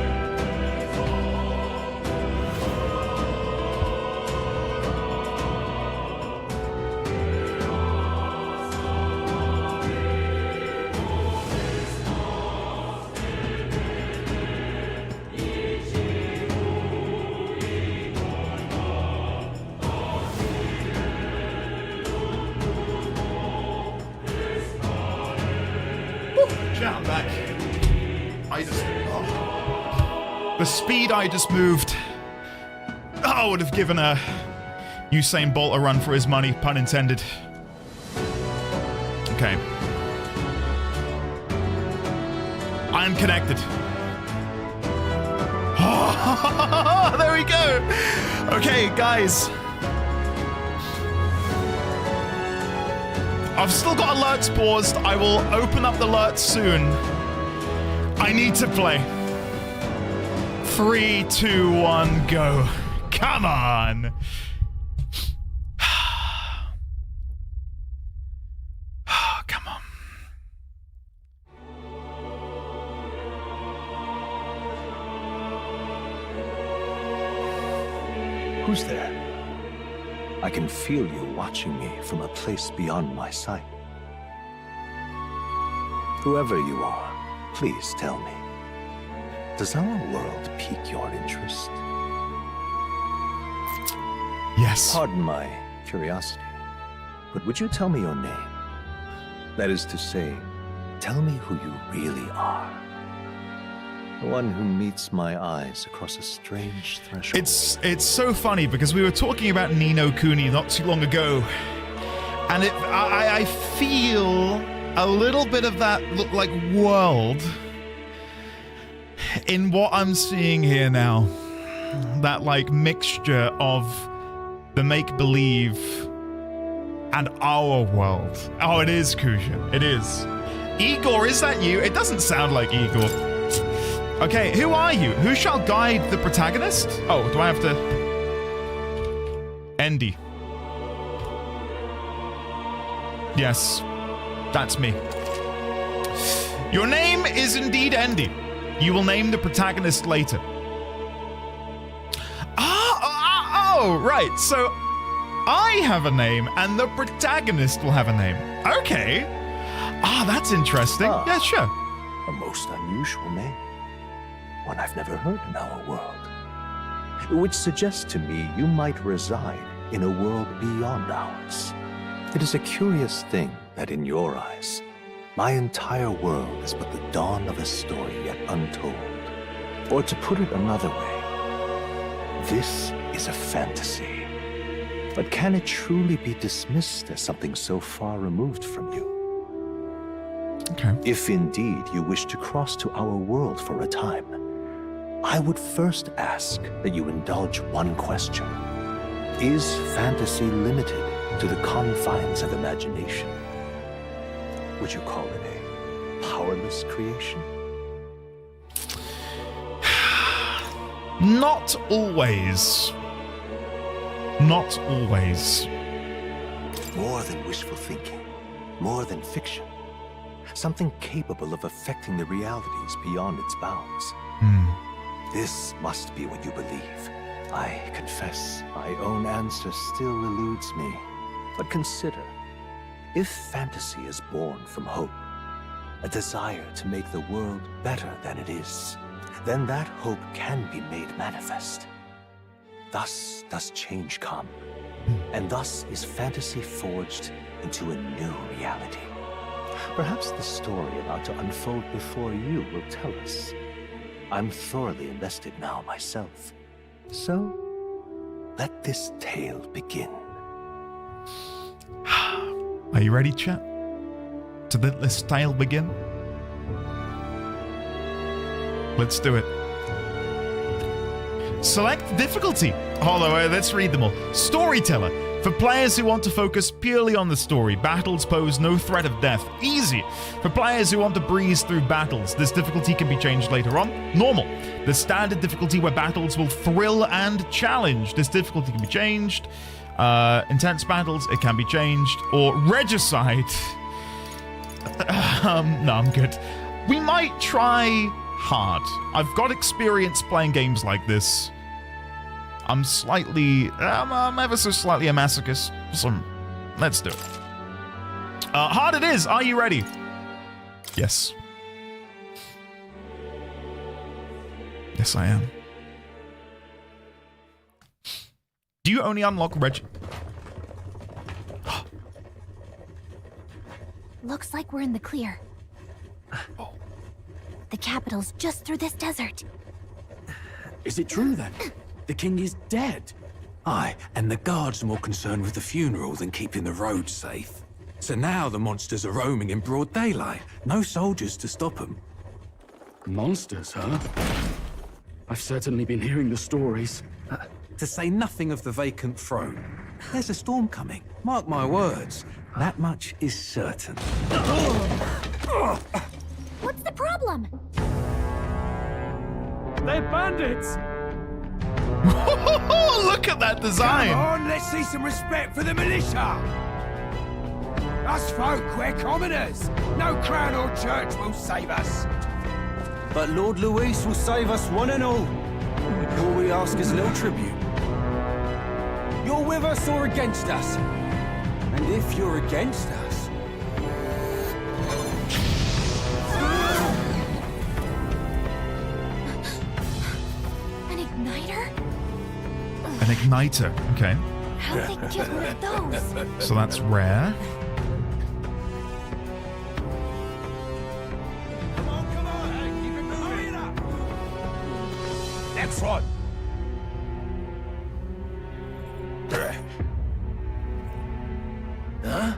I'm back. The speed I just moved. I would have given a Usain Bolt a run for his money, pun intended. Okay. I am connected. Oh, there we go. Okay, guys. I've still got alerts paused. I will open up the alerts soon. I need to play. 3, 2, 1, go. Come on. Come on. Who's there? I can feel you watching me from a place beyond my sight. Whoever you are, please tell me. Does our world pique your interest? Yes. Pardon my curiosity, but would you tell me your name? That is to say, tell me who you really are. The one who meets my eyes across a strange threshold. It's so funny because we were talking about Ni no Kuni not too long ago, and I feel a little bit of that like world in what I'm seeing here now. That like mixture of the make-believe and our world. Oh, it is, Kushan. It is. Igor, is that you? It doesn't sound like Igor. Okay, who are you? Who shall guide the protagonist? Oh, do I have to... Endy. Yes, that's me. Your name is indeed Endy. You will name the protagonist later. Oh, right. So I have a name and the protagonist will have a name. Okay. That's interesting. Yeah, sure. A most unusual name. One I've never heard in our world. Which suggests to me you might reside in a world beyond ours. It is a curious thing that in your eyes, my entire world is but the dawn of a story yet untold. Or to put it another way, this is a fantasy. But can it truly be dismissed as something so far removed from you? Okay. If indeed you wish to cross to our world for a time, I would first ask that you indulge one question. Is fantasy limited to the confines of imagination? Would you call it a powerless creation? Not always. Not always. More than wishful thinking, more than fiction. Something capable of affecting the realities beyond its bounds. This must be what you believe. I confess, my own answer still eludes me. But consider, if fantasy is born from hope, a desire to make the world better than it is, then that hope can be made manifest. Thus does change come, and thus is fantasy forged into a new reality. Perhaps the story about to unfold before you will tell us. I'm thoroughly invested now myself. So, let this tale begin. Are you ready, chat? To let this tale begin? Let's do it. Select difficulty. Hold on, let's read them all. Storyteller. For players who want to focus purely on the story, battles pose no threat of death. Easy. For players who want to breeze through battles, this difficulty can be changed later on. Normal. The standard difficulty where battles will thrill and challenge. This difficulty can be changed. Intense battles, it can be changed. Or regicide. No, I'm good. We might try hard. I've got experience playing games like this. I'm ever so slightly a masochist. So let's do it. Hard it is. Are you ready? Yes. Yes, I am. Do you only unlock Looks like we're in the clear. The capital's just through this desert. Is it true then? The king is dead? Aye, and the guards are more concerned with the funeral than keeping the roads safe. So now the monsters are roaming in broad daylight. No soldiers to stop them. Monsters, huh? I've certainly been hearing the stories. To say nothing of the vacant throne. There's a storm coming. Mark my words. That much is certain. What's the problem? They're bandits! Look at that design! Come on, let's see some respect for the militia! Us folk, we're commoners. No crown or church will save us. But Lord Luis will save us one and all. All we ask is a little tribute. You're with us or against us? And if you're against us... An igniter? An igniter, okay. How'd they get one of those? So that's rare. Next one. Huh?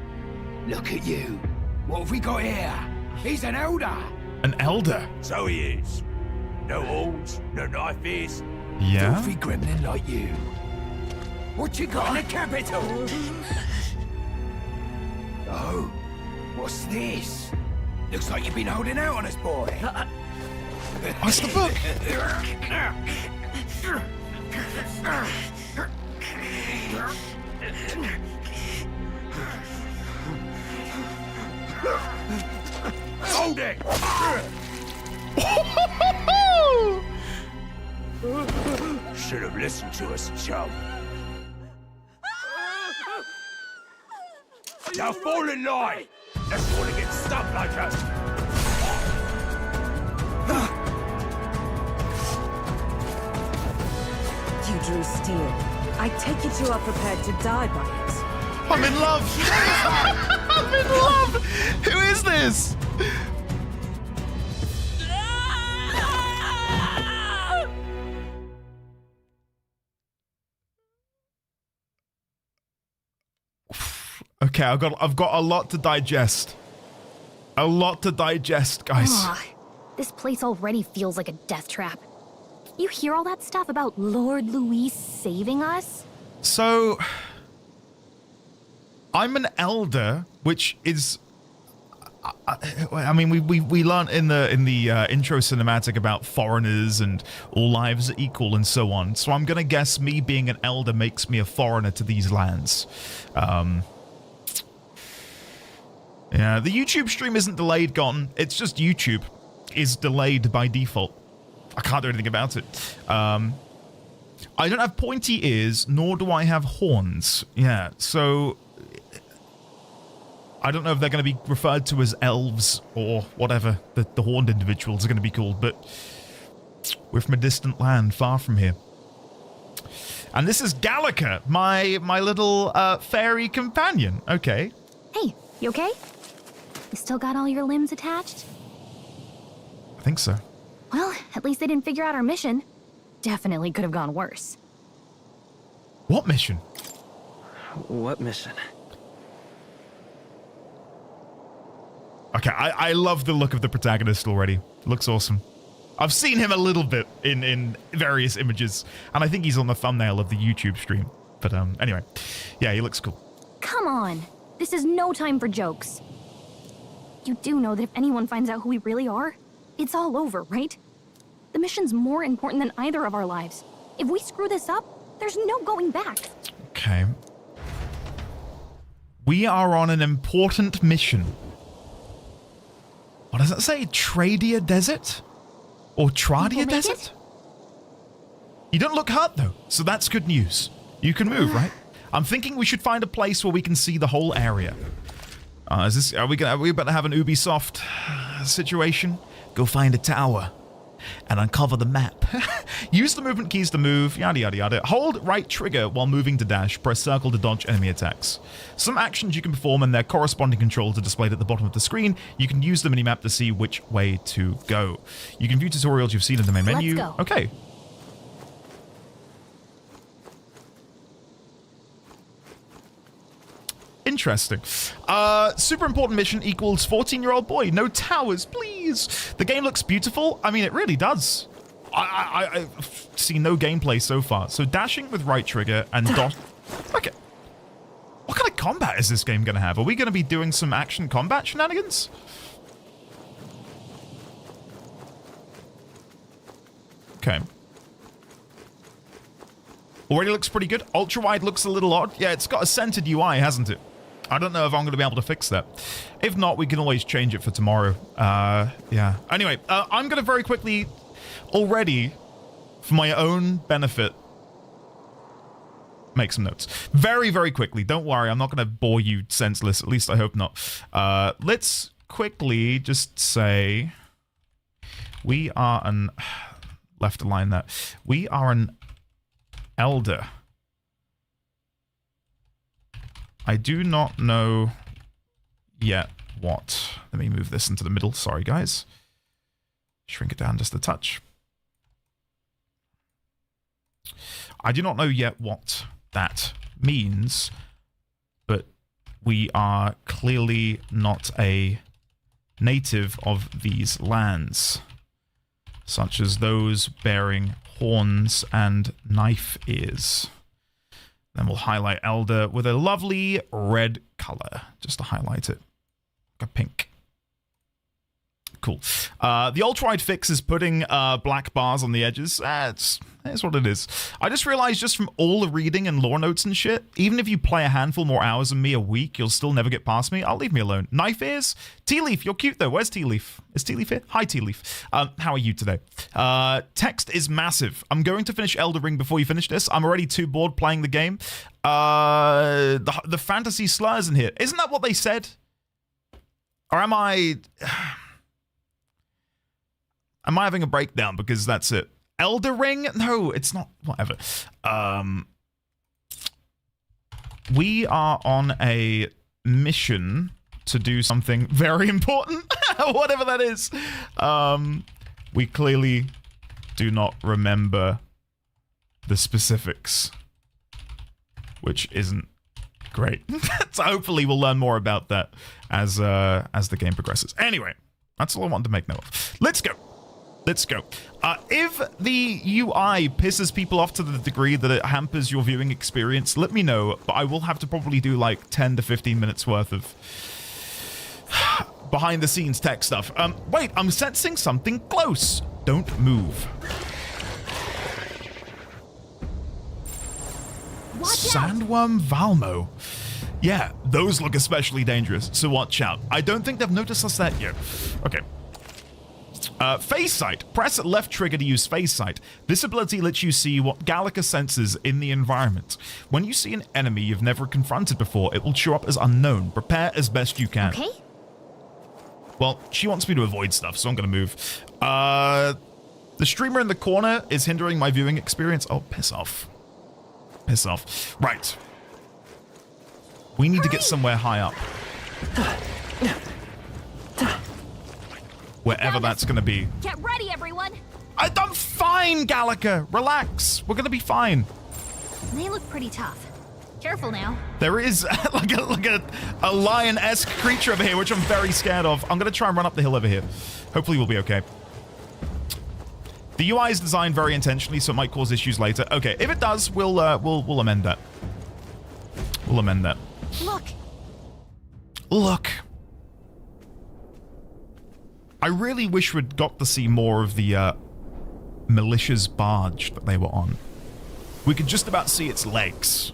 Look at you. What have we got here? He's an elder. An elder? So he is. No horns, no knife ears. Yeah? Filthy gremlin like you. What you got in the capital? Oh, what's this? Looks like you've been holding out on us, boy. What's the book? Hold it! Should have listened to us, chum. Now fall in line! Let's want to get stuck like us! You drew steel. I take it you are prepared to die by it. I'm in love! I'm in love! Who is this? Okay, I've got a lot to digest. A lot to digest, guys. This place already feels like a death trap. You hear all that stuff about Lord Luis saving us? So, I'm an elder, which is, I mean, we learned in the intro cinematic about foreigners and all lives are equal and so on. So I'm gonna guess me being an elder makes me a foreigner to these lands. Yeah, the YouTube stream isn't delayed, Gone. It's just YouTube is delayed by default. I can't do anything about it. I don't have pointy ears, nor do I have horns. Yeah, so I don't know if they're going to be referred to as elves or whatever the horned individuals are going to be called, but we're from a distant land, far from here. And this is Gallica, my little fairy companion. Okay. Hey, you okay? You still got all your limbs attached? I think so. Well, at least they didn't figure out our mission. Definitely could have gone worse. What mission? What mission? Okay, I love the look of the protagonist already. Looks awesome. I've seen him a little bit in various images, and I think he's on the thumbnail of the YouTube stream. But anyway, yeah, he looks cool. Come on. This is no time for jokes. You do know that if anyone finds out who we really are, it's all over, right? The mission's more important than either of our lives. If we screw this up, there's no going back. Okay. We are on an important mission. What does it say? Tradia Desert? Or Tradia Desert? You don't look hurt though, so that's good news. You can move, right? I'm thinking we should find a place where we can see the whole area. Are we about to have an Ubisoft situation? Go find a tower and uncover the map. Use the movement keys to move, yada yada yada. Hold right trigger while moving to dash. Press circle to dodge enemy attacks. Some actions you can perform and their corresponding controls are displayed at the bottom of the screen. You can use the minimap to see which way to go. You can view tutorials you've seen in the main menu. Let's go. Okay. Interesting. Super important mission equals 14-year-old boy. No towers, please. The game looks beautiful. I mean, it really does. I've seen no gameplay so far. So dashing with right trigger and dot. Okay. What kind of combat is this game going to have? Are we going to be doing some action combat shenanigans? Okay. Already looks pretty good. Ultra wide looks a little odd. Yeah, it's got a centered UI, hasn't it? I don't know if I'm going to be able to fix that. If not, we can always change it for tomorrow. Yeah. Anyway, I'm going to very quickly, already, for my own benefit, make some notes. Very, very quickly. Don't worry, I'm not going to bore you senseless. At least I hope not. Let's quickly just say we are an... Left align that. We are an elder. I do not know yet what. Let me move this into the middle. Sorry, guys. Shrink it down just a touch. I do not know yet what that means, but we are clearly not a native of these lands, such as those bearing horns and knife ears. Then we'll highlight Elder with a lovely red color, just to highlight it. Like a pink. Cool. The ultra-wide fix is putting black bars on the edges. It's what it is. I just realized just from all the reading and lore notes and shit, even if you play a handful more hours than me a week, you'll still never get past me. I'll leave me alone. Knife ears? Tea Leaf, you're cute though. Where's Tea Leaf? Is Tea Leaf here? Hi, Tea Leaf. How are you today? Text is massive. I'm going to finish Elder Ring before you finish this. I'm already too bored playing the game. The fantasy slurs in here. Isn't that what they said? Or am I having a breakdown because that's it? Elder Ring? No, it's not. Whatever. We are on a mission to do something very important. Whatever that is. We clearly do not remember the specifics, which isn't great. So hopefully we'll learn more about that as the game progresses. Anyway, that's all I wanted to make note of. Let's go. Let's go. If the UI pisses people off to the degree that it hampers your viewing experience, let me know, but I will have to probably do like 10 to 15 minutes worth of behind the scenes tech stuff. Wait, I'm sensing something close. Don't move. Sandworm Valmo. Yeah, those look especially dangerous, so watch out. I don't think they've noticed us that yet. Okay. Phase Sight. Press left trigger to use Phase Sight. This ability lets you see what Gallica senses in the environment. When you see an enemy you've never confronted before, it will show up as unknown. Prepare as best you can. Okay. Well, she wants me to avoid stuff, so I'm going to move. The streamer in the corner is hindering my viewing experience. Oh, piss off. Piss off. Right. We need to get somewhere high up. Wherever that's going to be. Get ready, everyone! I'm fine, Gallica. Relax. We're going to be fine. They look pretty tough. Careful now. There is like a lion-esque creature over here, which I'm very scared of. I'm going to try and run up the hill over here. Hopefully we'll be okay. The UI is designed very intentionally, so it might cause issues later. Okay, if it does, we'll amend that. We'll amend that. Look. I really wish we'd got to see more of the militia's barge that they were on. We could just about see its legs.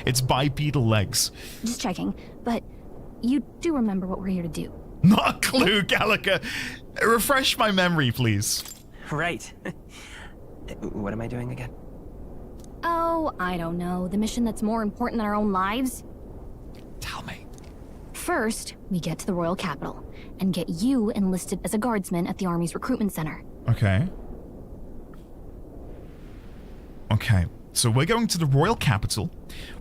Its bipedal legs. Just checking, but you do remember what we're here to do. Not a clue, Gallica. Refresh my memory, please. Right. What am I doing again? Oh, I don't know. The mission that's more important than our own lives? Tell me. First, we get to the royal capital and get you enlisted as a guardsman at the army's recruitment center. Okay. Okay. So we're going to the royal capital,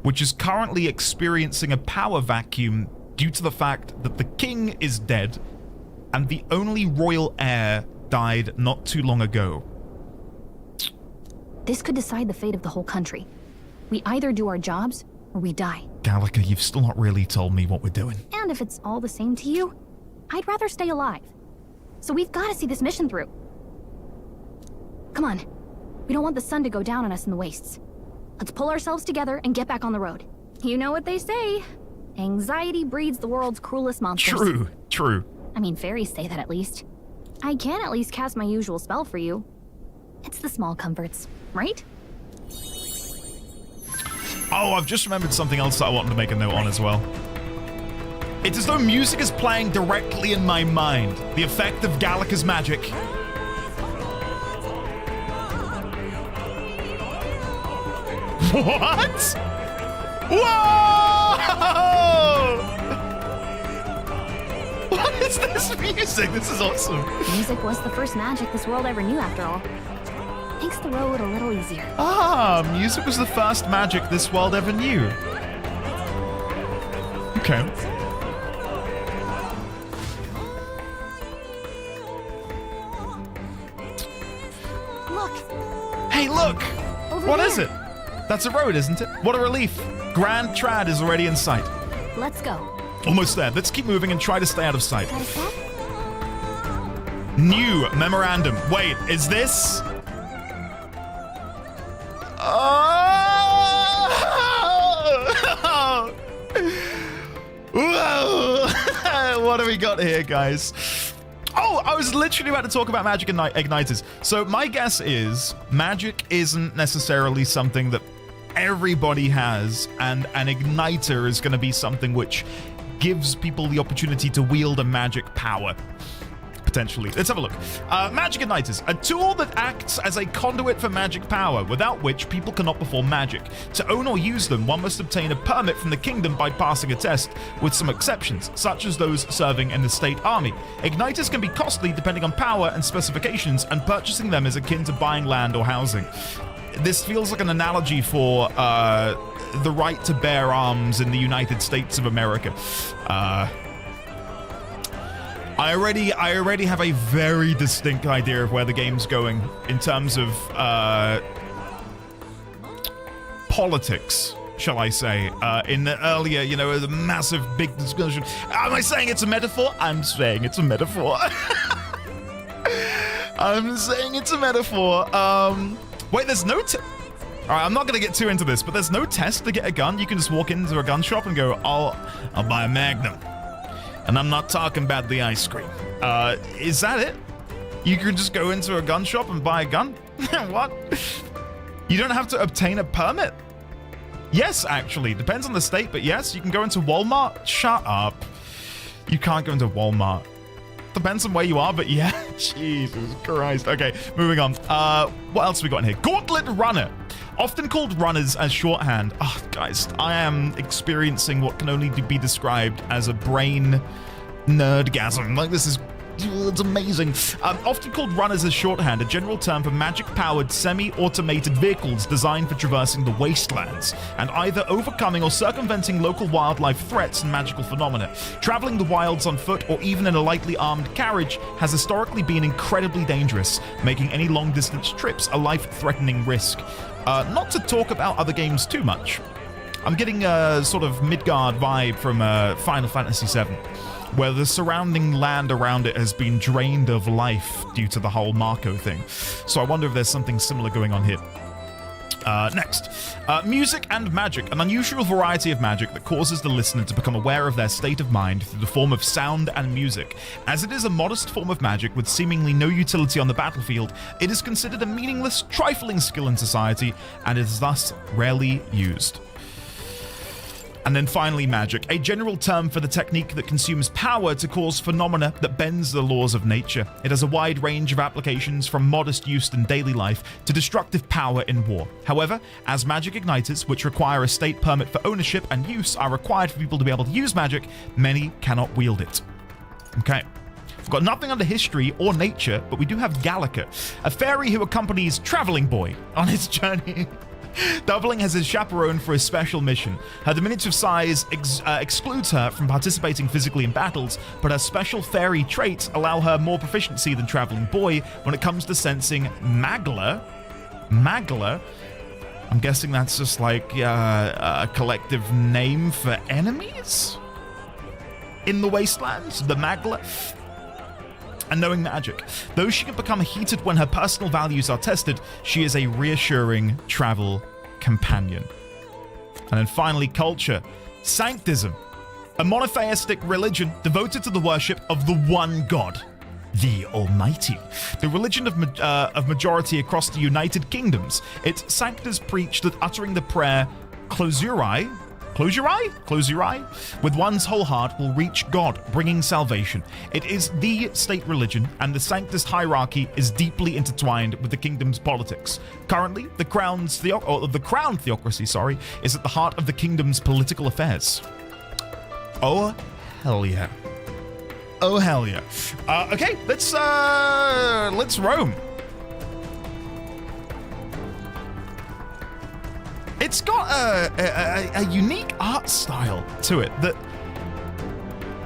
which is currently experiencing a power vacuum due to the fact that the king is dead and the only royal heir died not too long ago. This could decide the fate of the whole country. We either do our jobs or we die. Gallica, you've still not really told me what we're doing. And if it's all the same to you, I'd rather stay alive. So we've got to see this mission through. Come on. We don't want the sun to go down on us in the wastes. Let's pull ourselves together and get back on the road. You know what they say. Anxiety breeds the world's cruelest monsters. True. I mean, fairies say that at least. I can at least cast my usual spell for you. It's the small comforts, right? Oh, I've just remembered something else that I wanted to make a note on as well. It's as though music is playing directly in my mind. The effect of Gallica's magic. What? Whoa! What is this music? This is awesome. Music was the first magic this world ever knew, after all. Makes the road a little easier. Ah, music was the first magic this world ever knew. Okay. Look. Hey, look! What there. is it? That's a road, isn't it? What a relief. Grand Trad is already in sight. Let's go. Almost there. Let's keep moving and try to stay out of sight. New memorandum. Wait, is this? Oh! Whoa! What do we got here, guys? Oh, I was literally about to talk about magic igniters. So my guess is magic isn't necessarily something that everybody has, and an igniter is going to be something which gives people the opportunity to wield a magic power. Potentially. Let's have a look. Magic igniters. A tool that acts as a conduit for magic power, without which people cannot perform magic. To own or use them, one must obtain a permit from the kingdom by passing a test, with some exceptions, such as those serving in the state army. Igniters can be costly depending on power and specifications, and purchasing them is akin to buying land or housing. This feels like an analogy for the right to bear arms in the United States of America. I already have a very distinct idea of where the game's going in terms of politics, shall I say. In the earlier, the massive big discussion. Am I saying it's a metaphor? I'm saying it's a metaphor. I'm saying it's a metaphor. Wait, there's no... Alright, I'm not going to get too into this, but there's no test to get a gun. You can just walk into a gun shop and go, I'll buy a Magnum. And I'm not talking about the ice cream. Is that it? You can just go into a gun shop and buy a gun? What? You don't have to obtain a permit? Yes, actually. Depends on the state, but yes, you can go into Walmart. Shut up. You can't go into Walmart. Depends on where you are, but yeah. Jesus Christ. Okay, moving on. What else have we got in here? Gauntlet Runner. Often called runners as shorthand. Oh, guys, I am experiencing what can only be described as a brain nerdgasm. Like, this is It's amazing. Often called runners as shorthand, a general term for magic-powered, semi-automated vehicles designed for traversing the wastelands and either overcoming or circumventing local wildlife threats and magical phenomena. Traveling the wilds on foot or even in a lightly armed carriage has historically been incredibly dangerous, making any long-distance trips a life-threatening risk. Not to talk about other games too much. I'm getting a sort of Midgard vibe from Final Fantasy VII, where the surrounding land around it has been drained of life due to the whole Marco thing. So I wonder if there's something similar going on here. Next, music and magic, an unusual variety of magic that causes the listener to become aware of their state of mind through the form of sound and music. As it is a modest form of magic with seemingly no utility on the battlefield, it is considered a meaningless, trifling skill in society and is thus rarely used. And then finally, magic, a general term for the technique that consumes power to cause phenomena that bends the laws of nature. It has a wide range of applications from modest use in daily life to destructive power in war. However, as magic igniters, which require a state permit for ownership and use, are required for people to be able to use magic, many cannot wield it. Okay. We've got nothing under history or nature, but we do have Gallica, a fairy who accompanies Traveling Boy on his journey. Doubling as his chaperone for his special mission. Her diminutive size excludes her from participating physically in battles, but her special fairy traits allow her more proficiency than Traveling Boy when it comes to sensing Magla. Magla? I'm guessing that's just like a collective name for enemies? In the Wastelands? The Magla? And knowing magic. Though she can become heated when her personal values are tested, she is a reassuring travel companion. And then finally, culture. Sanctism. A monotheistic religion devoted to the worship of the one God, the Almighty. The religion of majority across the United Kingdoms. Its sanctors preach that uttering the prayer, close your eye, with one's whole heart will reach God, bringing salvation. It is the state religion, and the Sanctus hierarchy is deeply intertwined with the kingdom's politics. Currently, the crown theocracy, is at the heart of the kingdom's political affairs. Oh, hell yeah. Oh, hell yeah. Okay, let's roam. It's got a unique art style to it that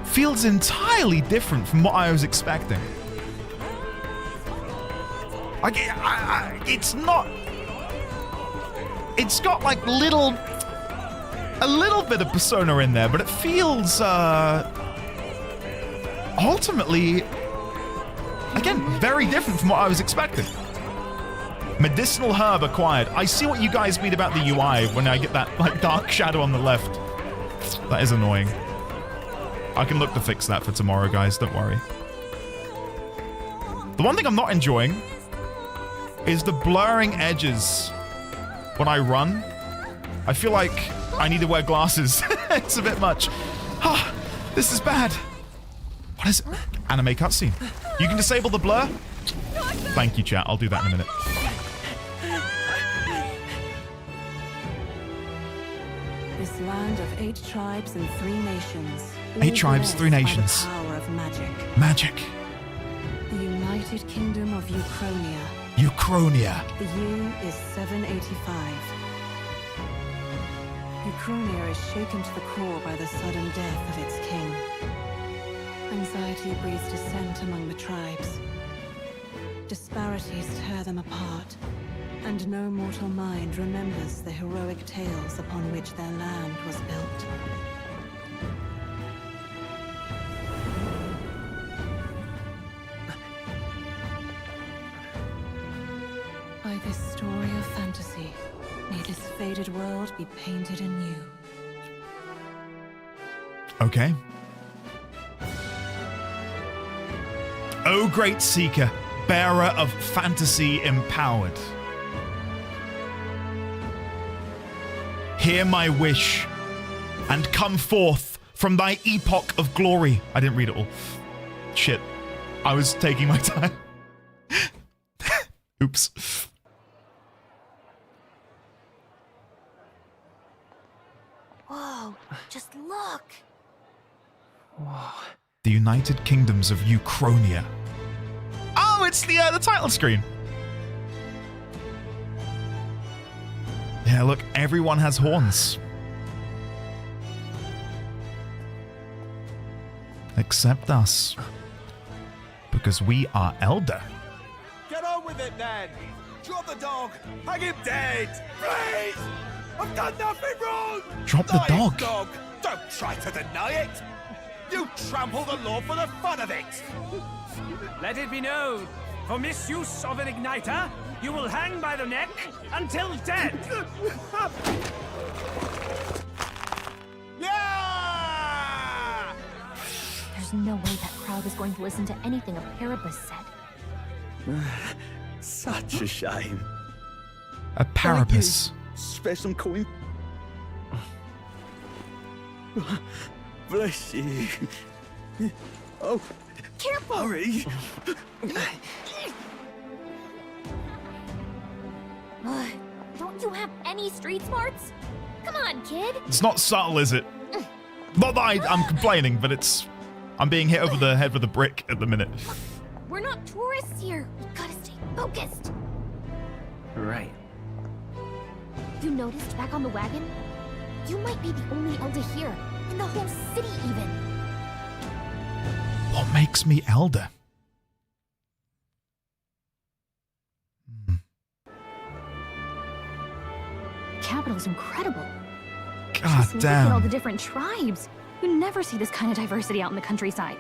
feels entirely different from what I was expecting. Like, it's not... It's got like a little bit of Persona in there, but it feels ultimately, again, very different from what I was expecting. Medicinal herb acquired. I see what you guys mean about the UI when I get that like dark shadow on the left. That is annoying. I can look to fix that for tomorrow, guys. Don't worry. The one thing I'm not enjoying is the blurring edges when I run. I feel like I need to wear glasses. It's a bit much. Ah, this is bad. What is it? Anime cutscene. You can disable the blur? Thank you, chat. I'll do that in a minute. This land of 8 tribes and 3 nations. 8 tribes, 3 nations. The power of magic. Magic. The United Kingdom of Uchronia. Uchronia. The year is 785. Uchronia is shaken to the core by the sudden death of its king. Anxiety breeds dissent among the tribes. Disparities tear them apart, and no mortal mind remembers the heroic tales upon which their land was built. By this story of fantasy, may this faded world be painted anew. Okay. O great seeker, bearer of fantasy empowered. Hear my wish, and come forth from thy epoch of glory. I didn't read it all. Shit. I was taking my time. Oops. Whoa, just look. Do you United Kingdoms of Uchronia. Oh, it's the title screen. Yeah, look, everyone has horns. Except us. Because we are elder. Get on with it then! Drop the dog! Hang him dead! Please! I've done nothing wrong! Drop the dog. Don't try to deny it! You trample the law for the fun of it! Let it be known, for misuse of an igniter, you will hang by the neck until dead! Yeah! There's no way that crowd is going to listen to anything a parapus said. Such a shame. A parapus. Spare some coin. Bless you. Oh, careful! Hurry. Don't you have any street smarts? Come on, kid. It's not subtle, is it? Not that I'm complaining, but it's... I'm being hit over the head with a brick at the minute. We're not tourists here. We gotta stay focused. Right. You noticed back on the wagon? You might be the only elder here, in the whole city even. What makes me elder? Capital's incredible. God Just look at all damn. the different tribes. You never see this kind of diversity out in the countryside.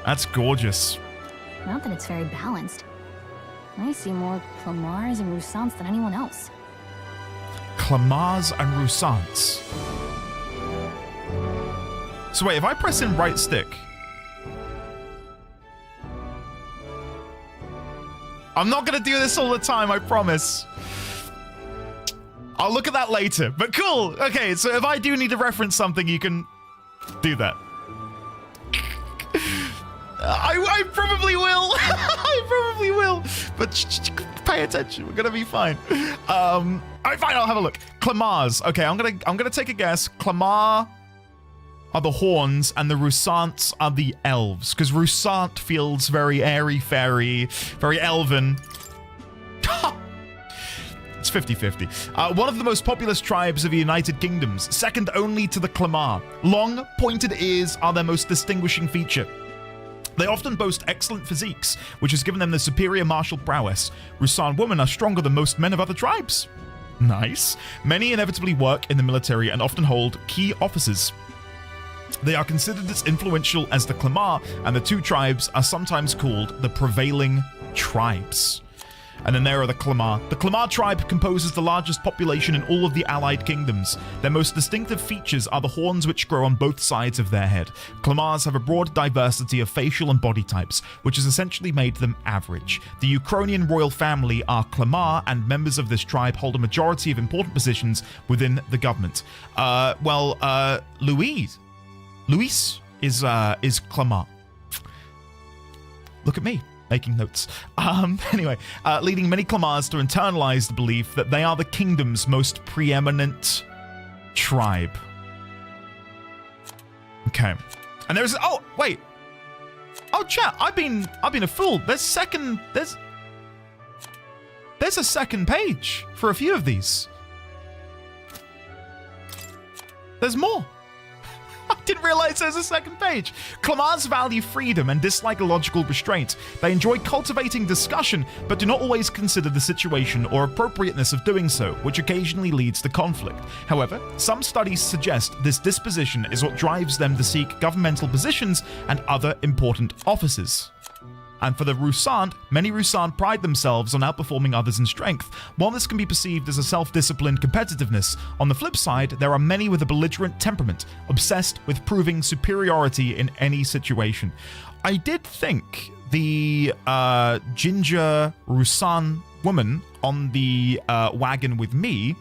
That's gorgeous. Not that it's very balanced. I see more Clamars and Roussants than anyone else. Clamars and Roussants. So wait, if I press in right stick... I'm not gonna do this all the time, I promise. I'll look at that later, but cool. Okay, so if I do need to reference something, you can do that. I probably will. I probably will. But pay attention. We're gonna be fine. All right, fine. I'll have a look. Clamars. Okay, I'm gonna take a guess. Clamar are the horns, and the Roussants are the elves. Because Roussant feels very airy-fairy, very elven. It's 50-50. One of the most populous tribes of the United Kingdoms, second only to the Clamar. Long, pointed ears are their most distinguishing feature. They often boast excellent physiques, which has given them the superior martial prowess. Roussant women are stronger than most men of other tribes. Nice. Many inevitably work in the military and often hold key offices. They are considered as influential as the Clamar, and the two tribes are sometimes called the prevailing tribes. And then there are the Clamar. The Clamar tribe composes the largest population in all of the allied kingdoms. Their most distinctive features are the horns which grow on both sides of their head. Clamars have a broad diversity of facial and body types, which has essentially made them average. The Uchronian royal family are Clamar, and members of this tribe hold a majority of important positions within the government. Luis is Clamar. Look at me, making notes. Anyway, leading many Clamars to internalize the belief that they are the kingdom's most preeminent tribe. Okay. And there's... Oh, wait. Oh, chat, I've been a fool. There's a second page for a few of these. There's more. I didn't realize there's a second page. Clamars value freedom and dislike illogical restraint. They enjoy cultivating discussion, but do not always consider the situation or appropriateness of doing so, which occasionally leads to conflict. However, some studies suggest this disposition is what drives them to seek governmental positions and other important offices. And for the Roussant, many Roussant pride themselves on outperforming others in strength. While this can be perceived as a self-disciplined competitiveness, on the flip side, there are many with a belligerent temperament, obsessed with proving superiority in any situation. I did think the ginger Roussant woman on the wagon with me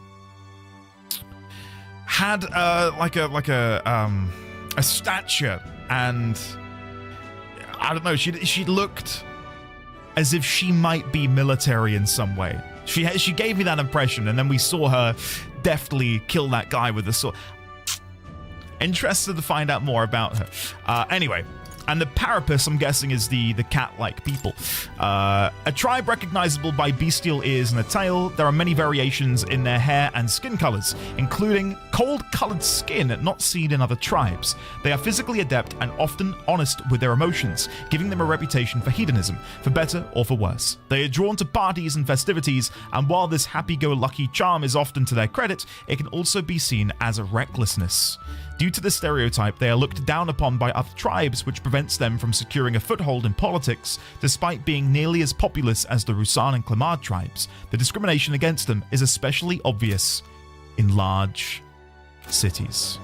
had a stature, and I don't know, she looked as if she might be military in some way. She gave me that impression, and then we saw her deftly kill that guy with the sword. Interested to find out more about her. Anyway, and the Parapus, I'm guessing, is the cat-like people. A tribe recognizable by bestial ears and a tail. There are many variations in their hair and skin colors, including cold-colored skin not seen in other tribes. They are physically adept and often honest with their emotions, giving them a reputation for hedonism, for better or for worse. They are drawn to parties and festivities, and while this happy-go-lucky charm is often to their credit, it can also be seen as a recklessness. Due to this stereotype, they are looked down upon by other tribes, which prevents them from securing a foothold in politics, despite being nearly as populous as the Rusan and Clamard tribes. The discrimination against them is especially obvious in large cities.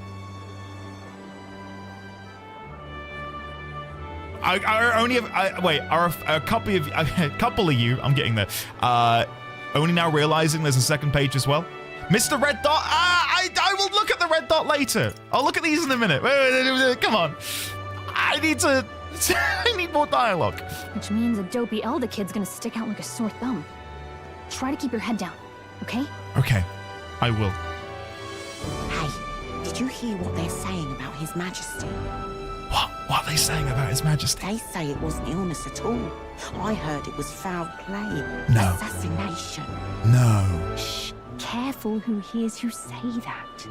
I only have... wait, are a couple of you... I'm getting there. Only now realizing there's a second page as well? Mr. Red Dot, I will look at the red dot later. I'll look at these in a minute. Wait, come on. I need more dialogue. Which means a dopey elder kid's gonna stick out like a sore thumb. Try to keep your head down, okay? Okay, I will. Hey, did you hear what they're saying about His Majesty? What are they saying about His Majesty? They say it wasn't illness at all. I heard it was foul play. No. Assassination. No. Shh. Careful who hears you say that.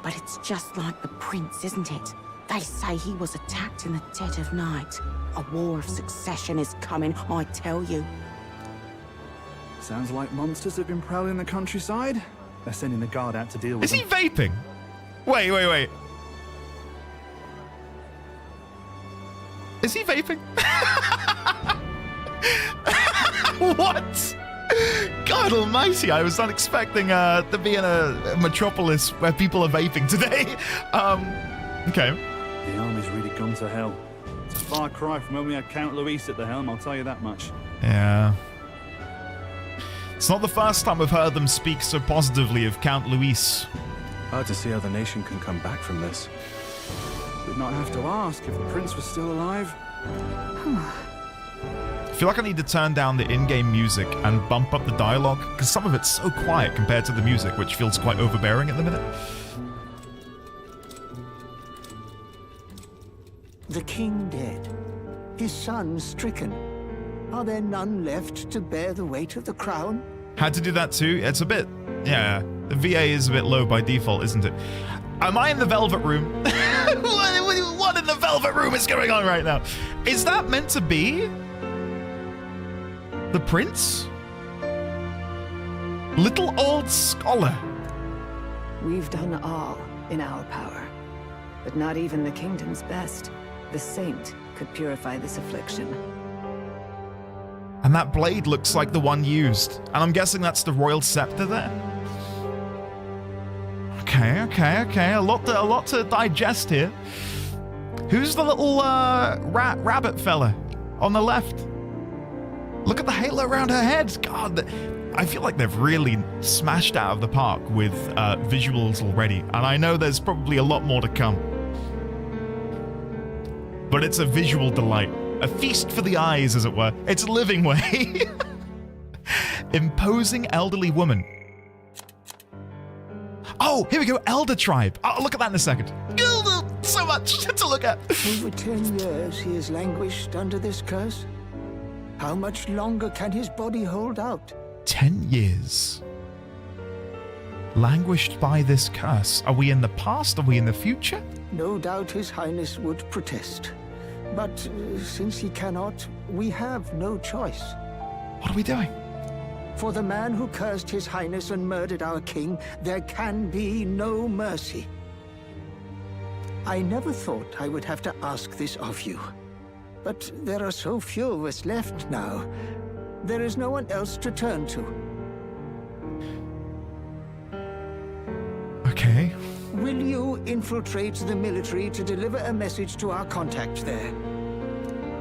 But it's just like the prince, isn't it? They say he was attacked in the dead of night. A war of succession is coming, I tell you. Sounds like monsters have been prowling the countryside. They're sending the guard out to deal with them. Is he vaping? Wait. Is he vaping? What? God almighty, I was not expecting to be in a metropolis where people are vaping today. Okay. The army's really gone to hell. It's a far cry from when we had Count Luis at the helm, I'll tell you that much. Yeah. It's not the first time I've heard them speak so positively of Count Luis. Hard to see how the nation can come back from this. We'd not have to ask if the prince was still alive. I feel like I need to turn down the in-game music and bump up the dialogue, because some of it's so quiet compared to the music, which feels quite overbearing at the minute. The king dead, his son stricken. Are there none left to bear the weight of the crown? Had to do that too. It's a bit... yeah, the VA is a bit low by default, isn't it? Am I in the Velvet Room? What in the Velvet Room is going on right now? Is that meant to be the prince? Little old scholar. We've done all in our power, but not even the kingdom's best. The saint could purify this affliction. And that blade looks like the one used. And I'm guessing that's the royal scepter there. Okay. A lot to digest here. Who's the little rabbit fella on the left? Look at the halo around her head. God, I feel like they've really smashed out of the park with visuals already. And I know there's probably a lot more to come. But it's a visual delight. A feast for the eyes, as it were. It's a living way. Imposing elderly woman. Oh, here we go. Elder tribe. I'll look at that in a second. So much to look at. Over 10 years he has languished under this curse. How much longer can his body hold out? 10 years. Languished by this curse. Are we in the past? Are we in the future? No doubt His Highness would protest. But since he cannot, we have no choice. What are we doing? For the man who cursed His Highness and murdered our king, there can be no mercy. I never thought I would have to ask this of you. But there are so few of us left now. There is no one else to turn to. Okay. Will you infiltrate the military to deliver a message to our contact there?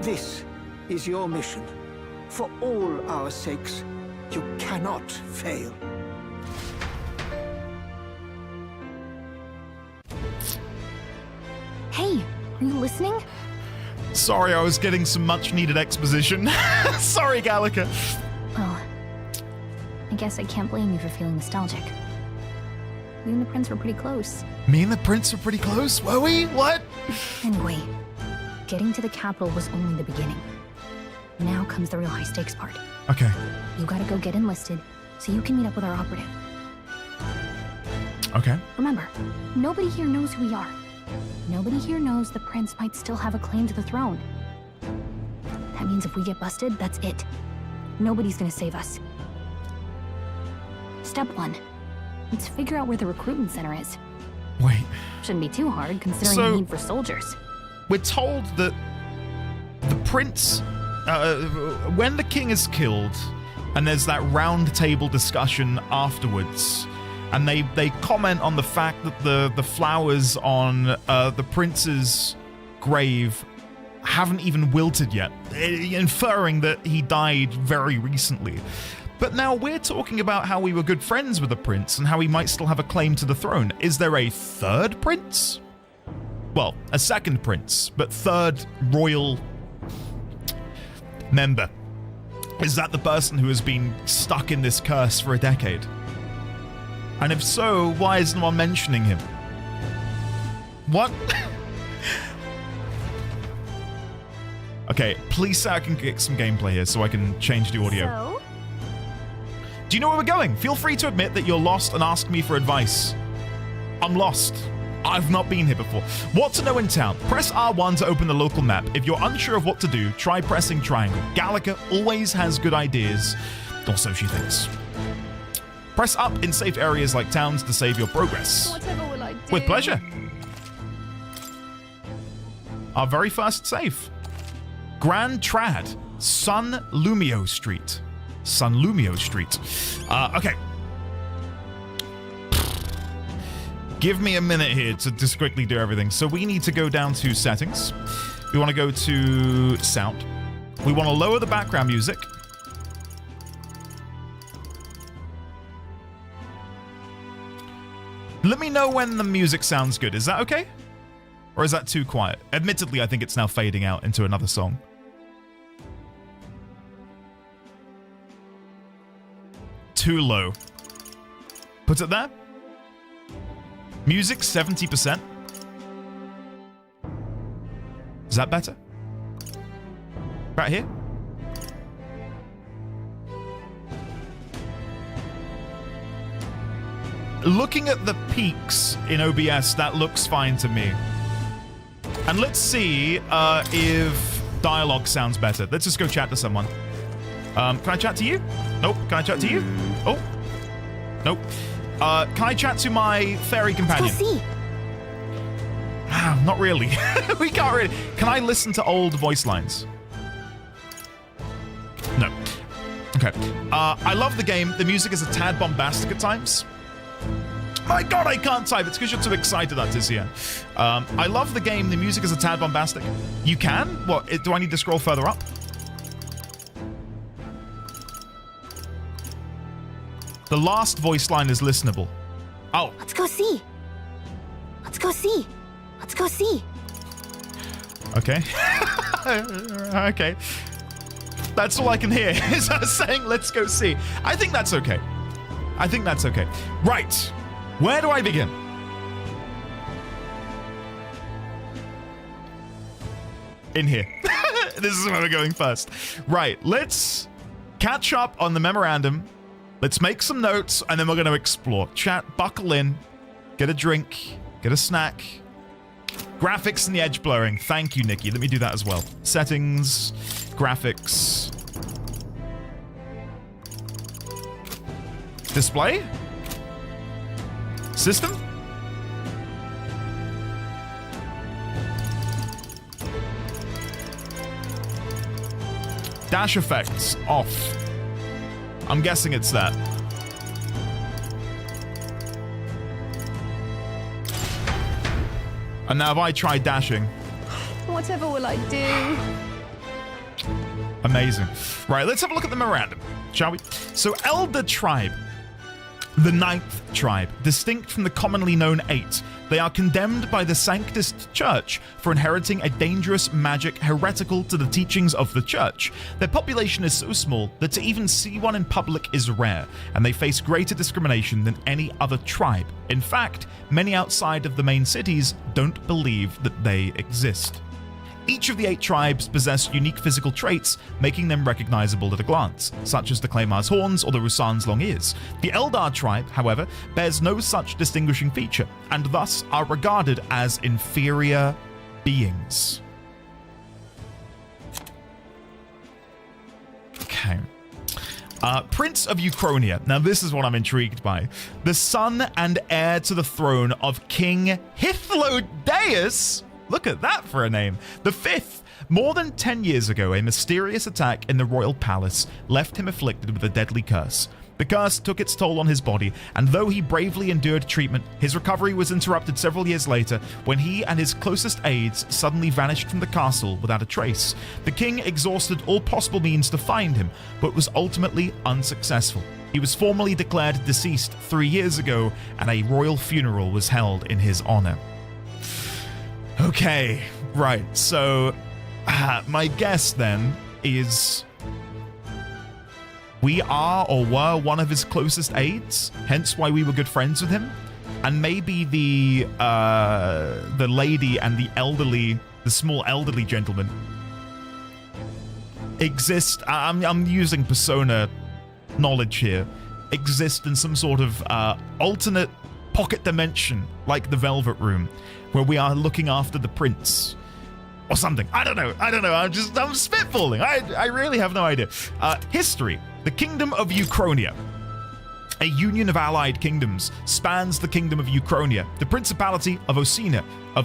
This is your mission. For all our sakes, you cannot fail. Hey, are you listening? Sorry, I was getting some much-needed exposition. Sorry, Gallica. Well, I guess I can't blame you for feeling nostalgic. We and the prince were pretty close. Me and the prince were pretty close, were we? What? Anyway, getting to the capital was only the beginning. Now comes the real high-stakes part. Okay. You gotta go get enlisted, so you can meet up with our operative. Okay. Remember, nobody here knows who we are. Nobody here knows the prince might still have a claim to the throne. That means if we get busted, that's it. Nobody's gonna save us. Step 1. Let's figure out where the recruitment center is. Wait. Shouldn't be too hard, considering the need for soldiers. We're told that the prince, when the king is killed, and there's that round table discussion afterwards, and they comment on the fact that the flowers on the prince's grave haven't even wilted yet, inferring that he died very recently. But now we're talking about how we were good friends with the prince and how he might still have a claim to the throne. Is there a third prince? Well, a second prince, but third royal member. Is that the person who has been stuck in this curse for a decade? And if so, why is no one mentioning him? What? Okay, please say I can get some gameplay here so I can change the audio. So? Do you know where we're going? Feel free to admit that you're lost and ask me for advice. I'm lost. I've not been here before. What to know in town? Press R1 to open the local map. If you're unsure of what to do, try pressing triangle. Gallica always has good ideas, or so she thinks. Press up in safe areas like towns to save your progress. Whatever will I do? With pleasure. Our very first save. Grand Trad, Sun Lumio Street. Sun Lumio Street. Okay. Give me a minute here to just quickly do everything. So we need to go down to settings. We want to go to sound. We want to lower the background music. Let me know when the music sounds good. Is that okay? Or is that too quiet? Admittedly, I think it's now fading out into another song. Too low. Put it there. Music 70%. Is that better? Right here. Looking at the peaks in OBS, that looks fine to me. And let's see if dialogue sounds better. Let's just go chat to someone. Can I chat to you? Nope. Can I chat to you? Oh. Nope. Can I chat to my fairy companion? Let's go see. Not really. We can't really. Can I listen to old voice lines? No. Okay. I love the game. The music is a tad bombastic at times. My god, I can't type. It's because you're too excited, Artisia. I love the game. The music is a tad bombastic. You can? What? Do I need to scroll further up? The last voice line is listenable. Oh. Let's go see. Let's go see. Let's go see. Okay. Okay. That's all I can hear is her saying, let's go see. I think that's okay. I think that's okay. Right. Where do I begin? In here. This is where we're going first. Right. Let's catch up on the memorandum. Let's make some notes, and then we're going to explore. Chat, buckle in, get a drink, get a snack. Graphics and the edge blurring. Thank you, Nikki. Let me do that as well. Settings, graphics. Display? System? Dash effects, off. I'm guessing it's that. And now if I try dashing. Whatever will I do? Amazing. Right, let's have a look at the memorandum, shall we? So, Elder Tribe. The 9th tribe, distinct from the commonly known 8, they are condemned by the Sanctist Church for inheriting a dangerous magic heretical to the teachings of the Church. Their population is so small that to even see one in public is rare, and they face greater discrimination than any other tribe. In fact, many outside of the main cities don't believe that they exist. Each of the 8 tribes possess unique physical traits, making them recognizable at a glance, such as the Claymar's horns or the Rusan's long ears. The Eldar tribe, however, bears no such distinguishing feature, and thus are regarded as inferior beings. Okay. Prince of Uchronia. Now this is what I'm intrigued by. The son and heir to the throne of King Hythlodaeus. Look at that for a name. The 5th. More than 10 years ago, a mysterious attack in the royal palace left him afflicted with a deadly curse. The curse took its toll on his body, and though he bravely endured treatment, his recovery was interrupted several years later when he and his closest aides suddenly vanished from the castle without a trace. The king exhausted all possible means to find him, but was ultimately unsuccessful. He was formally declared deceased 3 years ago, and a royal funeral was held in his honor. Okay, right, so my guess then is we are or were one of his closest aides, hence why we were good friends with him, and maybe the lady and the small elderly gentleman exist. I'm using persona knowledge here. Exist in some sort of alternate pocket dimension, like the Velvet Room, where we are looking after the prince or something. I don't know. I'm spitballing. I really have no idea. History. The Kingdom of Uchronia, a union of allied kingdoms, spans the Kingdom of Uchronia, the Principality of Oceania, and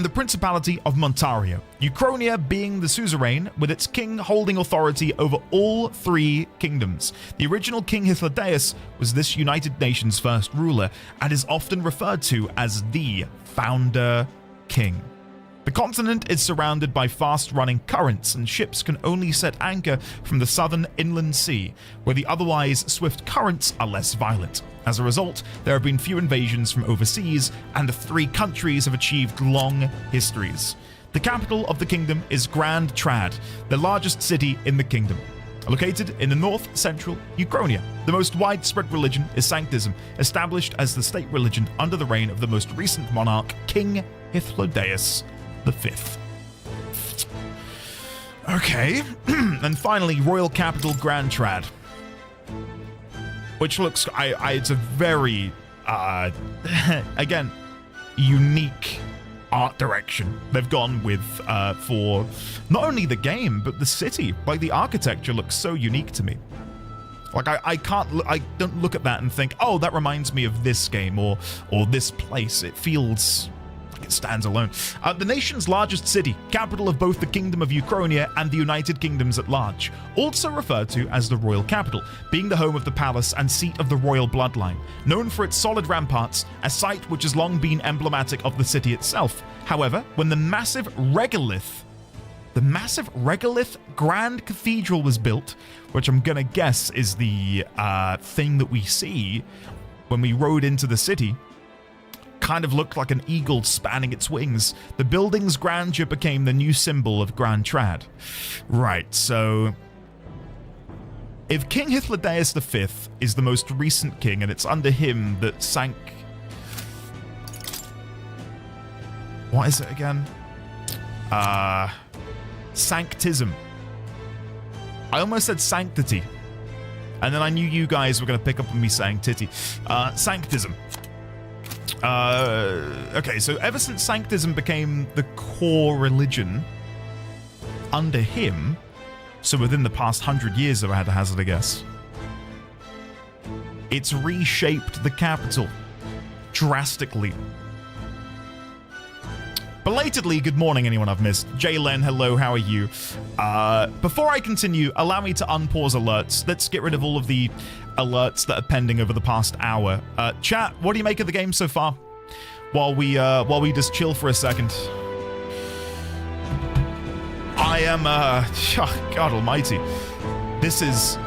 the Principality of Montario. Uchronia being the suzerain, with its king holding authority over all 3 kingdoms. The original King Hythlodaeus was this United Nations' first ruler, and is often referred to as the Founder King. The continent is surrounded by fast-running currents, and ships can only set anchor from the southern inland sea, where the otherwise swift currents are less violent. As a result, there have been few invasions from overseas, and the 3 countries have achieved long histories. The capital of the kingdom is Grand Trad, the largest city in the kingdom. Located in the north-central Uchronia, the most widespread religion is Sanctism, established as the state religion under the reign of the most recent monarch, King Hythlodaeus V. Okay, and finally, royal capital Grand Trad, which looks, it's a very, again, unique art direction they've gone with for not only the game but the city. Like, the architecture looks so unique to me. Like, I don't look at that and think, oh, that reminds me of this game or this place. It feels like it stands alone. The nation's largest city, capital of both the Kingdom of Uchronia and the United Kingdoms at large, also referred to as the royal capital, being the home of the palace and seat of the royal bloodline, known for its solid ramparts, a site which has long been emblematic of the city itself. However, when the massive regolith Grand Cathedral was built, which I'm gonna guess is the thing that we see when we rode into the city, kind of looked like an eagle spanning its wings. The building's grandeur became the new symbol of Grand Trad. Right, so if King Hythlodaeus V is the most recent king, and it's under him that sank... What is it again? Sanctism. I almost said sanctity, and then I knew you guys were going to pick up on me saying titty. Sanctism. Okay, so ever since Sanctism became the core religion under him, so within the past 100 years, if I had to hazard a guess, it's reshaped the capital drastically. Belatedly, good morning, anyone I've missed. Jaylen, hello, how are you? Before I continue, allow me to unpause alerts. Let's get rid of all of the alerts that are pending over the past hour. Chat, what do you make of the game so far? While we just chill for a second. I am, God almighty. This is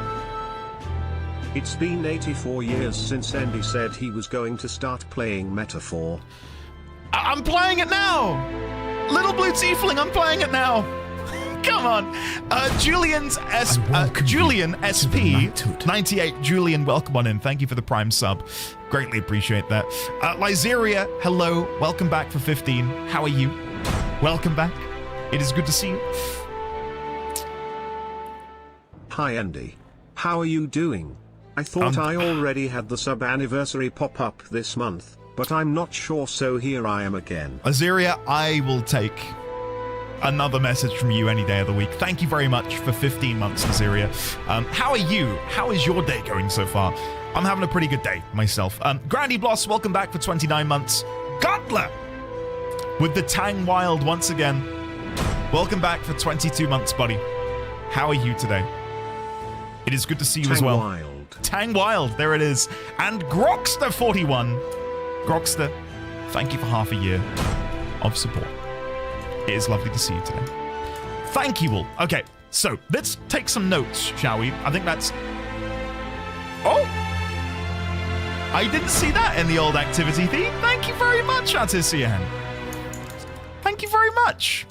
It's been 84 years since Andy said he was going to start playing Metaphor. I'm playing it now! Little Blue Tiefling, I'm playing it now! Come on! Julian SP 98. Julian, welcome on in. Thank you for the Prime sub. Greatly appreciate that. Lyzeria, hello. Welcome back for 15. How are you? Welcome back. It is good to see you. Hi Andy. How are you doing? I thought I already had the sub anniversary pop up this month, but I'm not sure, so here I am again. Lyzeria, I will take another message from you any day of the week. Thank you very much for 15 months, Lyzeria. How are you? How is your day going so far? I'm having a pretty good day myself. Grandy Bloss, welcome back for 29 months. Gutler with the Tang Wild once again. Welcome back for 22 months, buddy. How are you today? It is good to see you as well. Tang Wild, there it is. And Grokster41. Grokster, thank you for half a year of support. It is lovely to see you today. Thank you all. Okay, so let's take some notes, shall we? I think that's... Oh! I didn't see that in the old activity theme. Thank you very much, Artisian. Thank you very much.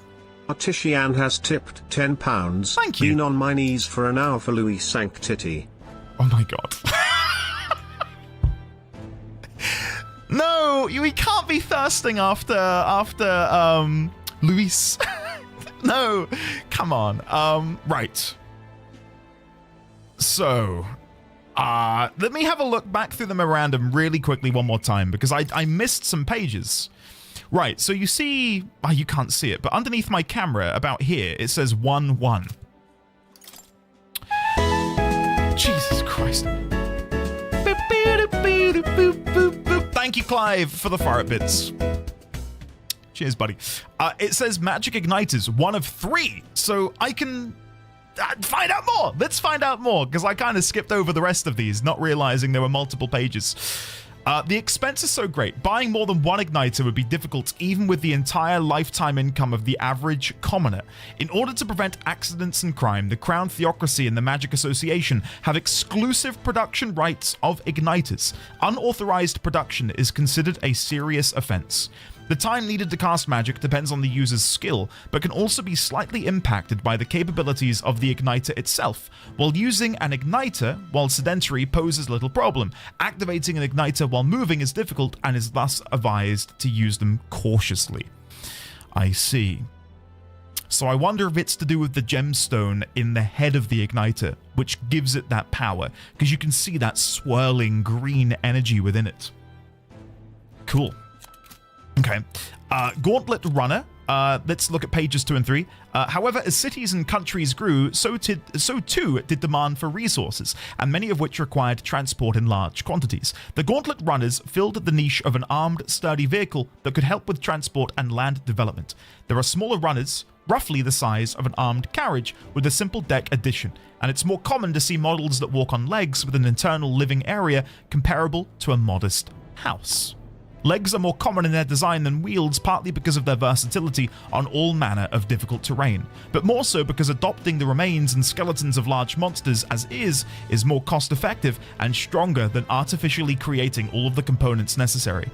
Artisian has tipped £10. Thank you. Been on my knees for an hour for Louis Sanctity. Oh my god. No, we can't be thirsting after Luis. No, come on. Right. So, let me have a look back through the memorandum really quickly one more time, because I missed some pages. Right, so you see, you can't see it, but underneath my camera, about here, it says 1-1. Jesus Christ. Thank you, Clive, for the fire bits. Cheers, buddy. It says magic igniters, 1 of 3. So I can find out more. Let's find out more, because I kind of skipped over the rest of these, not realizing there were multiple pages. The expense is so great. Buying more than 1 igniter would be difficult even with the entire lifetime income of the average commoner. In order to prevent accidents and crime, the Crown Theocracy and the Magic Association have exclusive production rights of igniters. Unauthorized production is considered a serious offense. The time needed to cast magic depends on the user's skill, but can also be slightly impacted by the capabilities of the igniter itself. While using an igniter while sedentary poses little problem, activating an igniter while moving is difficult and is thus advised to use them cautiously. I see. So I wonder if it's to do with the gemstone in the head of the igniter, which gives it that power, because you can see that swirling green energy within it. Cool. Okay, Gauntlet Runner. Let's look at pages 2 and 3. However, as cities and countries grew, so too did demand for resources, and many of which required transport in large quantities. The Gauntlet Runners filled the niche of an armed, sturdy vehicle that could help with transport and land development. There are smaller runners, roughly the size of an armed carriage, with a simple deck addition, and it's more common to see models that walk on legs with an internal living area comparable to a modest house. Legs are more common in their design than wheels, partly because of their versatility on all manner of difficult terrain, but more so because adopting the remains and skeletons of large monsters as is more cost effective and stronger than artificially creating all of the components necessary.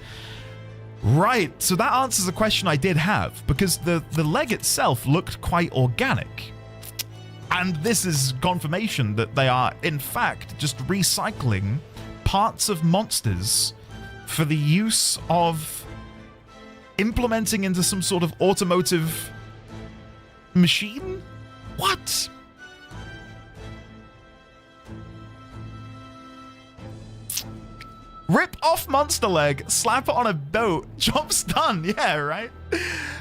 Right, so that answers a question I did have, because the leg itself looked quite organic. And this is confirmation that they are, in fact, just recycling parts of monsters for the use of implementing into some sort of automotive machine? What? Rip off monster leg, slap it on a boat, job's done. Yeah, right?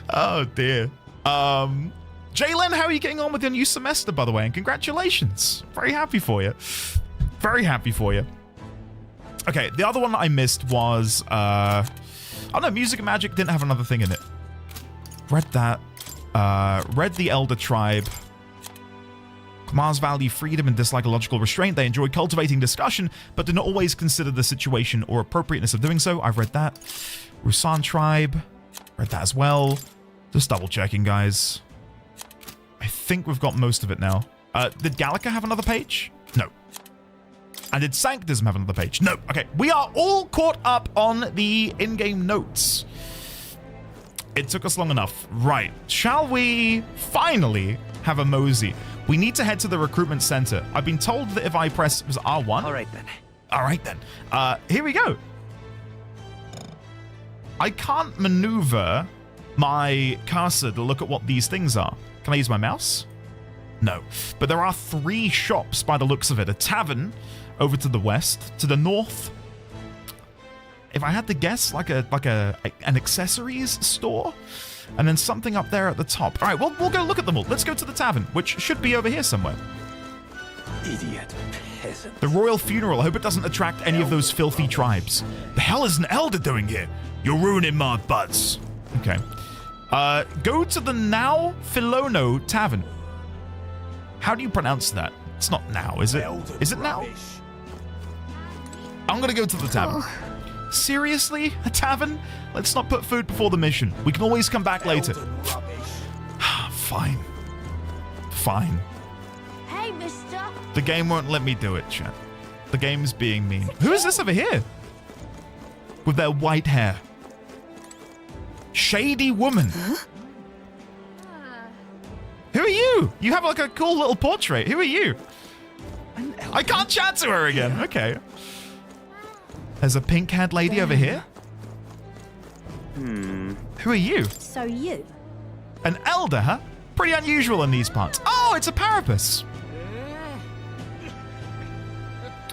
Oh dear. Jalen, how are you getting on with your new semester, by the way? And congratulations. Very happy for you. Very happy for you. Okay, the other one that I missed was, oh no, Music and Magic didn't have another thing in it. Read that. Read the Elder Tribe. Commands value freedom and dislike logical restraint. They enjoy cultivating discussion, but do not always consider the situation or appropriateness of doing so. I've read that. Rusan Tribe. Read that as well. Just double checking, guys. I think we've got most of it now. Did Gallica have another page? No. And did Sanctism have another page? No. Okay, we are all caught up on the in-game notes. It took us long enough. Right. Shall we finally have a mosey? We need to head to the recruitment center. I've been told that if I press R1. All right, then. All right, then. Here we go. I can't maneuver my cursor to look at what these things are. Can I use my mouse? No. But there are 3 shops by the looks of it. A tavern over to the west. To the north, if I had to guess, like an accessories store. And then something up there at the top. All right, we'll go look at them all. Let's go to the tavern, which should be over here somewhere. Idiot peasant. The royal funeral. I hope it doesn't attract any of those filthy tribes. The hell is an elder doing here? You're ruining my buzz. Okay. Go to the Now Filono Tavern. How do you pronounce that? It's not now, is it? Is it now? I'm gonna go to the tavern. Seriously? A tavern? Let's not put food before the mission. We can always come back later. Fine. Fine. Hey, mister. The game won't let me do it, chat. The game's being mean. Who is this over here? With their white hair. Shady woman. Huh? Who are you? You have like a cool little portrait. Who are you? I can't chat to her again. Okay. There's a pink-haired lady over here. Who are you? So you? An elder, huh? Pretty unusual in these parts. Oh, it's a Parapus.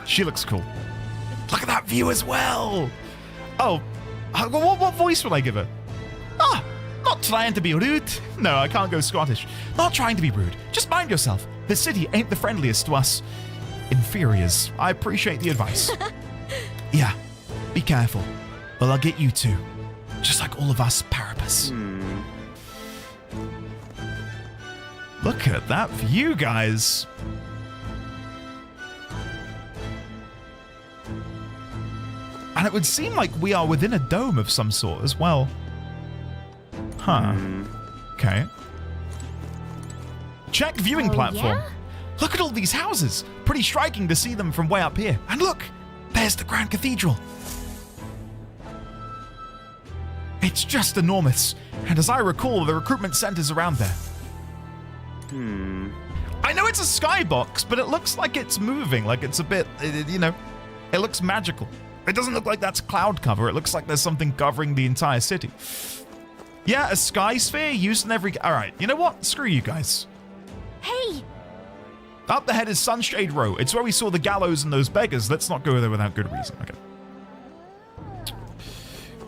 She looks cool. Look at that view as well. Oh, what voice would I give her? Ah, not trying to be rude. No, I can't go Scottish. Not trying to be rude. Just mind yourself. The city ain't the friendliest to us inferiors. I appreciate the advice. Yeah, be careful. Well, I'll get you too. Just like all of us Parapus. Look at that view, guys. And it would seem like we are within a dome of some sort as well. Huh. Okay. Check viewing platform. Yeah? Look at all these houses. Pretty striking to see them from way up here. And look, there's the Grand Cathedral. It's just enormous. And as I recall, the recruitment center's around there. I know it's a skybox, but it looks like it's moving. Like it's a bit, you know, it looks magical. It doesn't look like that's cloud cover. It looks like there's something covering the entire city. Yeah, a sky sphere used in every... All right, you know what? Screw you guys. Hey! Up the head is Sunshade Row. It's where we saw the gallows and those beggars. Let's not go there without good reason. Okay.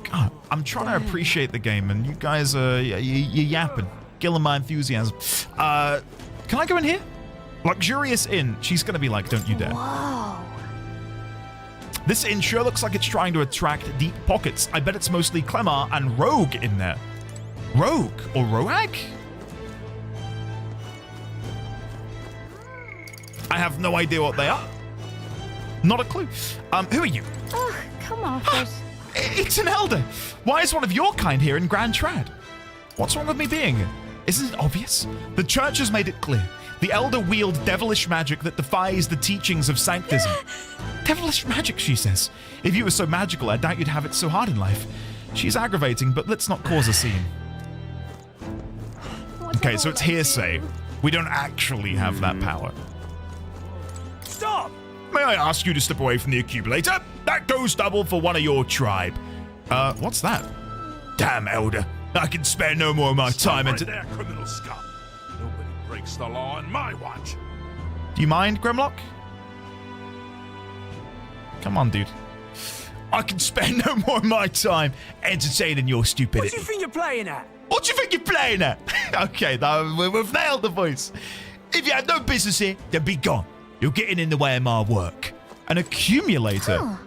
God, I'm trying to appreciate the game, and you guys are you're yapping, killing my enthusiasm. Can I go in here? Luxurious Inn. She's gonna be like, don't you dare. Whoa. This inn sure looks like it's trying to attract deep pockets. I bet it's mostly Clemar and Rogue in there. Rogue or Roag? I have no idea what they are. Not a clue. Who are you? Oh, come off it. It's an elder. Why is one of your kind here in Grand Trad? What's wrong with me being here? Isn't it obvious? The church has made it clear. The elder wield devilish magic that defies the teachings of sanctism. Devilish magic, she says. If you were so magical, I doubt you'd have it so hard in life. She's aggravating, but let's not cause a scene. Okay, so it's hearsay. We don't actually have that power. Stop! May I ask you to step away from the accumulator? That goes double for one of your tribe. What's that? Damn, elder. I can spare no more of my time Right there, criminal scum. Nobody breaks the law on my watch. Do you mind, Grimlock? Come on, dude. I can spare no more of my time entertaining your stupidity. What do you think you're playing at? What do you think you're playing at? Okay, we've nailed the voice. If you had no business here, then be gone. You're getting in the way of my work. An accumulator? Huh.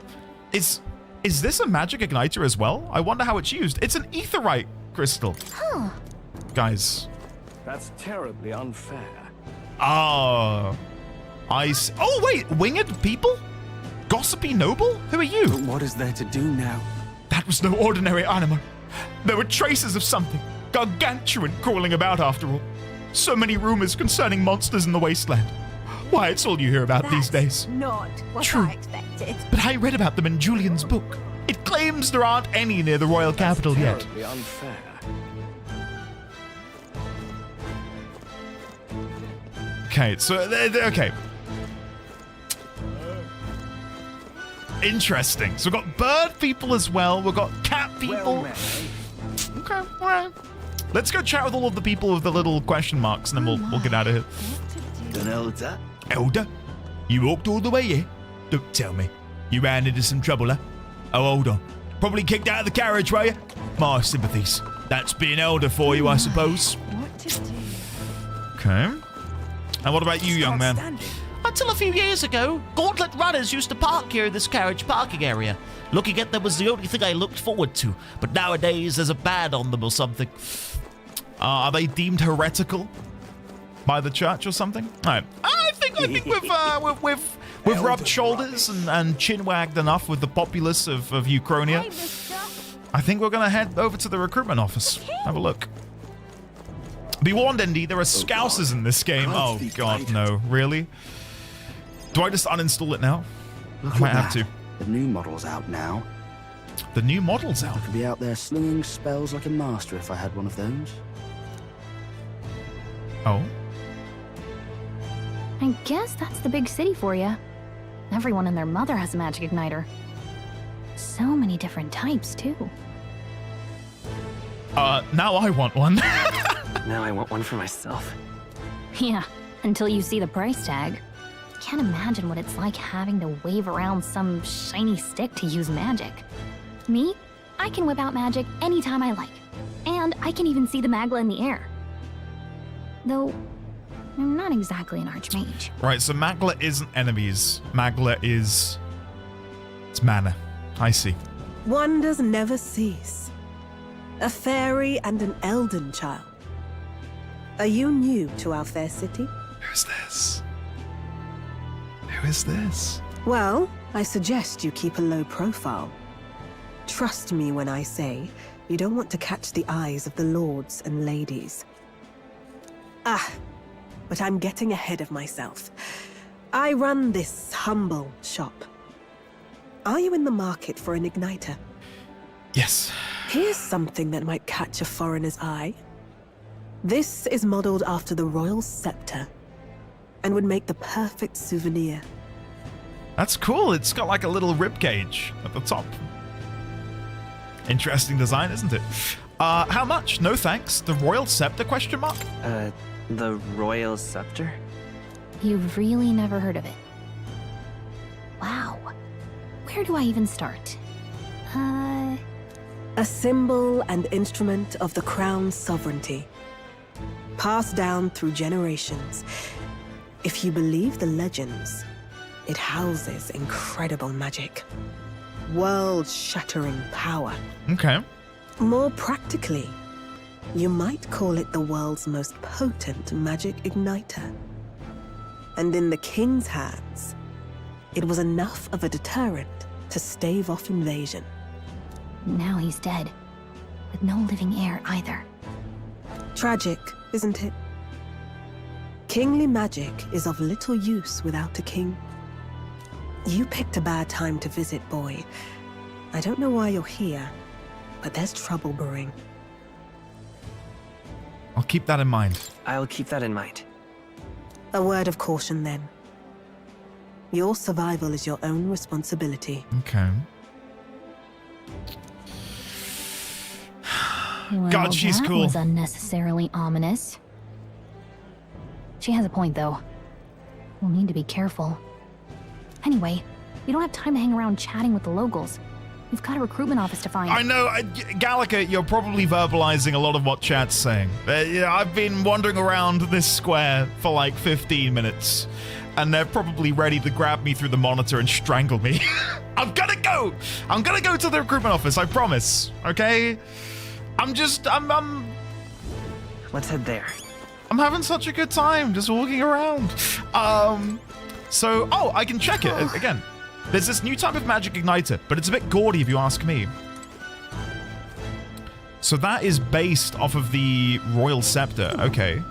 Is this a magic igniter as well? I wonder how it's used. It's an aetherite crystal. Huh. Guys. That's terribly unfair. Oh. Oh, wait. Winged people? Gossipy noble? Who are you? But what is there to do now? That was no ordinary animal. There were traces of something gargantuan crawling about after all. So many rumors concerning monsters in the wasteland. Why, it's all you hear about these days. Not what True. I expected. But I read about them in Julian's book. It claims there aren't any near the royal capital yet. Terribly unfair. Okay, so, okay. Interesting. So we've got bird people as well. We've got cat people. Okay, all right. Let's go chat with all of the people with the little question marks, and then we'll get out of here. An elder? Elder? You walked all the way here? Don't tell me. You ran into some trouble, huh? Oh, hold on. Probably kicked out of the carriage, were you? My sympathies. That's being elder for you, I suppose. What to do? Okay. And what about you, young man? Until a few years ago, gauntlet runners used to park here in this carriage parking area. Looking at them was the only thing I looked forward to. But nowadays, there's a ban on them or something. Are they deemed heretical by the church or something? All right. I think we've rubbed shoulders and chin wagged enough with the populace of Uchronia. I think we're going to head over to the recruitment office. Have a look. Be warned, Indy, there are scousers in this game. Oh, God, no. Really? Do I just uninstall it now? Look I might at have to. The new model's out now. The new model's out? I could be out there slinging spells like a master if I had one of those. Oh? I guess that's the big city for you. Everyone and their mother has a magic igniter. So many different types, too. Now I want one. Now I want one for myself. Yeah, until you see the price tag. Can't imagine what it's like having to wave around some shiny stick to use magic. Me? I can whip out magic anytime I like. And I can even see the Magla in the air. Though, I'm not exactly an archmage. Right, so Magla isn't enemies. Magla is... it's mana. I see. Wonders never cease. A fairy and an elden child. Are you new to our fair city? Who's this? Who is this? Well, I suggest you keep a low profile. Trust me when I say you don't want to catch the eyes of the lords and ladies. But I'm getting ahead of myself. I run this humble shop. Are you in the market for an igniter? Yes. Here's something that might catch a foreigner's eye. This is modeled after the royal scepter and would make the perfect souvenir. That's cool. It's got like a little ribcage at the top. Interesting design, isn't it? How much? No thanks. The royal scepter, question mark? The royal scepter? You've really never heard of it. Wow. Where do I even start? A symbol and instrument of the crown's sovereignty. Passed down through generations. If you believe the legends, it houses incredible magic. World-shattering power. Okay. More practically, you might call it the world's most potent magic igniter. And in the king's hands, it was enough of a deterrent to stave off invasion. Now he's dead, with no living heir either. Tragic, isn't it? Kingly magic is of little use without a king. You picked a bad time to visit, boy. I don't know why you're here, but there's trouble brewing. I'll keep that in mind. I'll keep that in mind. A word of caution, then. Your survival is your own responsibility. Okay. Well, God, she's that cool. was unnecessarily ominous. She has a point, though. We'll need to be careful. Anyway, we don't have time to hang around chatting with the locals. We've got a recruitment office to find. I know, Gallica, you're probably verbalizing a lot of what chat's saying. I've been wandering around this square for like 15 minutes, and they're probably ready to grab me through the monitor and strangle me. I'm gonna go! I'm gonna go to the recruitment office, I promise, okay? Let's head there. I'm having such a good time just walking around. So, I can check it again. There's this new type of magic igniter, but it's a bit gaudy if you ask me. So that is based off of the royal scepter. Okay.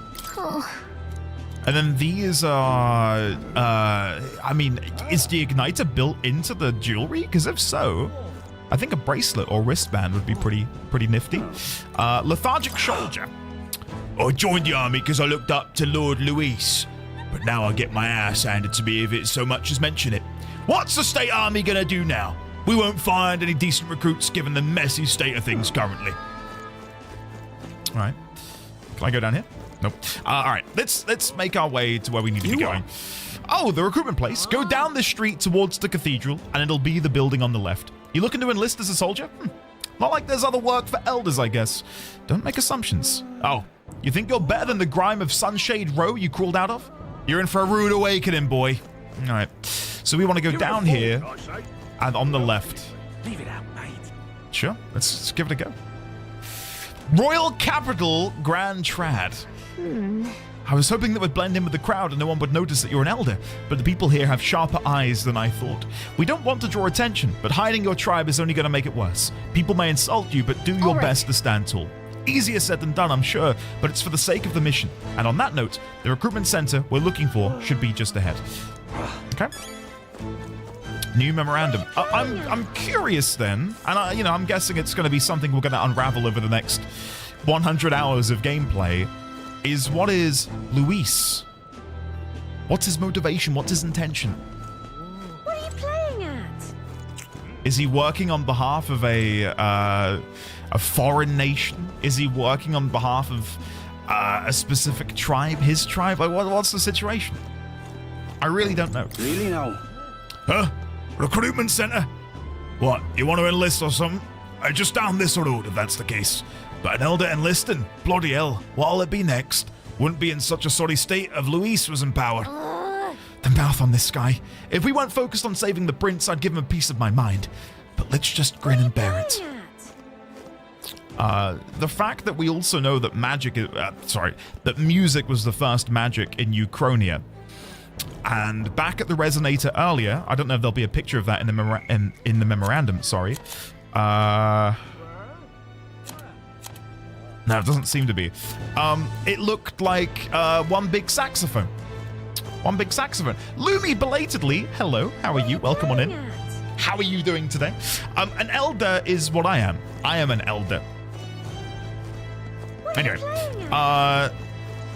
And then these are, I mean, is the igniter built into the jewelry? Because if so, I think a bracelet or wristband would be pretty nifty. Lethargic soldier. I joined the army because I looked up to Lord Luis, but now I get my ass handed to me if it so much as mention it. What's the state army gonna do now? We won't find any decent recruits given the messy state of things currently. All right, can I go down here? Nope. All right, let's make our way to where we need to be going. Oh, the recruitment place. Go down this street towards the cathedral, and it'll be the building on the left. You looking to enlist as a soldier? Not like there's other work for elders, I guess. Don't make assumptions. Oh, you think you're better than the grime of Sunshade Row you crawled out of? You're in for a rude awakening, boy. All right, so we want to go down here, and on the left. Leave it out, mate. Sure, let's give it a go. Royal Capital Grand Trad. I was hoping that would blend in with the crowd and no one would notice that you're an elder, but the people here have sharper eyes than I thought. We don't want to draw attention, but hiding your tribe is only going to make it worse. People may insult you, but do your best to stand tall. Easier said than done, I'm sure, but it's for the sake of the mission. And on that note, the recruitment center we're looking for should be just ahead. Okay. New memorandum. I'm curious then, and I'm guessing it's going to be something we're going to unravel over the next 100 hours of gameplay. What is Luis? What's his motivation? What's his intention? What are you playing at? Is he working on behalf of a foreign nation? Is he working on behalf of a specific tribe? His tribe? Like, what's the situation? I really don't know. Really now? Huh? Recruitment center? What, you want to enlist or something? Just down this road if that's the case. But an elder enlisting? Bloody hell, what'll it be next? Wouldn't be in such a sorry state if Luis was in power. The mouth on this guy. If we weren't focused on saving the prince, I'd give him a piece of my mind. But let's just grin and bear it. The fact that we also know that that music was the first magic in Uchronia. And back at the resonator earlier, I don't know if there'll be a picture of that in the memorandum, sorry. No, it doesn't seem to be. It looked like one big saxophone. One big saxophone. Lumi, belatedly, hello, how are you? Welcome on in. How are you doing today? An elder is what I am. I am an elder. Anyway,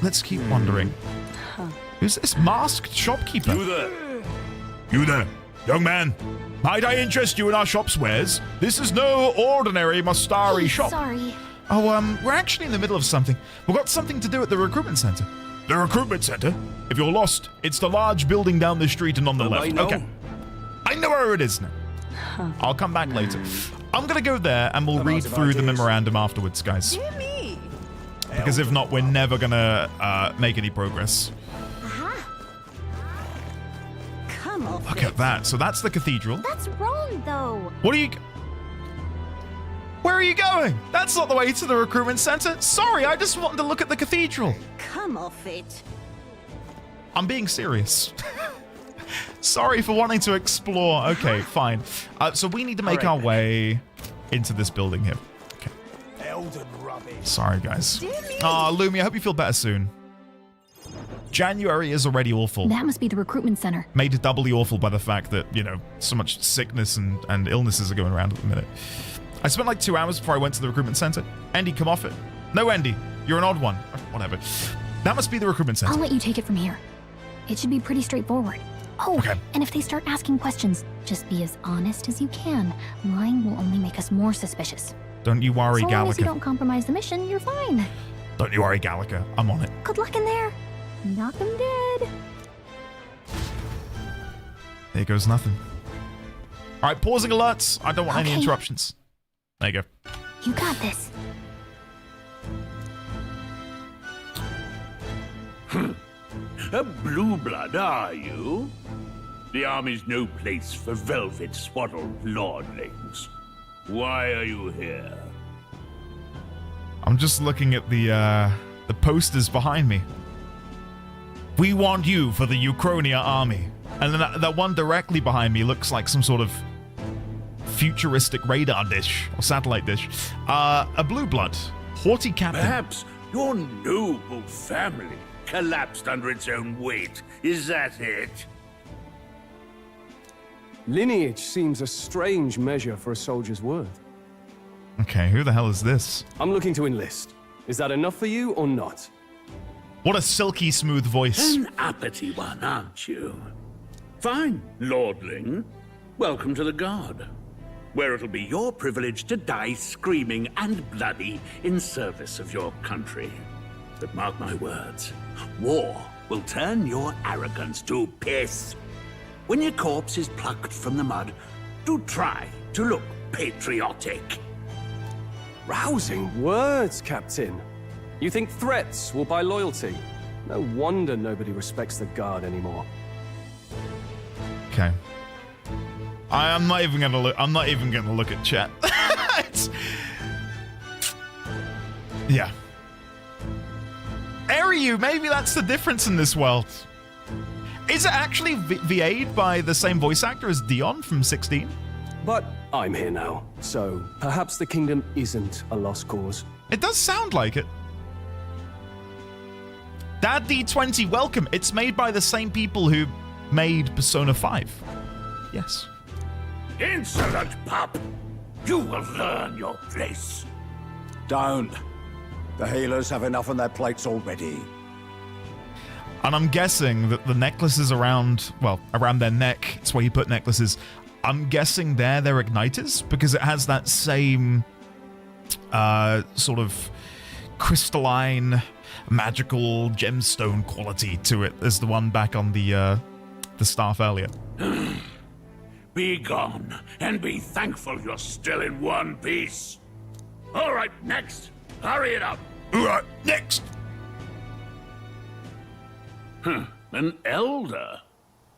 let's keep wondering. Who's this masked shopkeeper? You there. You there, young man. Might I interest you in our shop's wares? This is no ordinary Mastari shop. Sorry. Oh, we're actually in the middle of something. We've got something to do at the recruitment center. The recruitment center? If you're lost, it's the large building down the street and on the left. Okay. I know where it is now. I'll come back later. I'm gonna go there and we'll read through the memorandum afterwards, guys. Because if not, we're never gonna make any progress. Come on. Look at that. So that's the cathedral. That's wrong, though. What are you... Where are you going? That's not the way to the recruitment center. Sorry, I just wanted to look at the cathedral. Come off it. I'm being serious. Sorry for wanting to explore. Okay, fine. So we need to make our way into this building here. Okay. Sorry, guys. Aw, Lumi, I hope you feel better soon. January is already awful. That must be the recruitment center. Made doubly awful by the fact that, so much sickness and illnesses are going around at the minute. I spent like 2 hours before I went to the recruitment center. Andy, come off it. No, Andy, you're an odd one. Whatever. That must be the recruitment center. I'll let you take it from here. It should be pretty straightforward. Oh, okay. And if they start asking questions, just be as honest as you can. Lying will only make us more suspicious. Don't you worry, As long as you Gallica. don't compromise the mission, you're fine. Don't you worry, Gallica. I'm on it. Good luck in there. Knock him dead. There goes nothing. All right, pausing alerts. I don't want any interruptions. There you go. You got this. A blue blood, are you? The army's no place for velvet swaddled lordlings. Why are you here? I'm just looking at the posters behind me. We want you for the Uchronia army. And then that one directly behind me looks like some sort of futuristic radar dish or satellite dish. A blue blood, haughty captain. Perhaps your noble family collapsed under its own weight. Is that it? Lineage seems a strange measure for a soldier's worth. Okay, who the hell is this? I'm looking to enlist. Is that enough for you or not? What a silky smooth voice. An uppity one, aren't you? Fine, lordling. Welcome to the Guard, where it'll be your privilege to die screaming and bloody in service of your country. But mark my words, war will turn your arrogance to piss. When your corpse is plucked from the mud, do try to look patriotic. Rousing words, Captain. You think threats will buy loyalty? No wonder nobody respects the Guard anymore. Okay. I'm not even gonna look. I'm not even gonna look at chat. Yeah. Ryu, maybe that's the difference in this world. Is it actually VA'd by the same voice actor as Dion from 16? But I'm here now, so perhaps the kingdom isn't a lost cause. It does sound like it. Dad D20, welcome. It's made by the same people who made Persona 5. Yes. Insolent pup! You will learn your place. Don't. The healers have enough on their plates already. And I'm guessing that the necklaces around their neck, it's where you put necklaces, I'm guessing they're their igniters, because it has that same sort of crystalline, magical gemstone quality to it as the one back on the staff earlier. Be gone, and be thankful you're still in one piece. All right, next. Hurry it up. All right, next. An elder?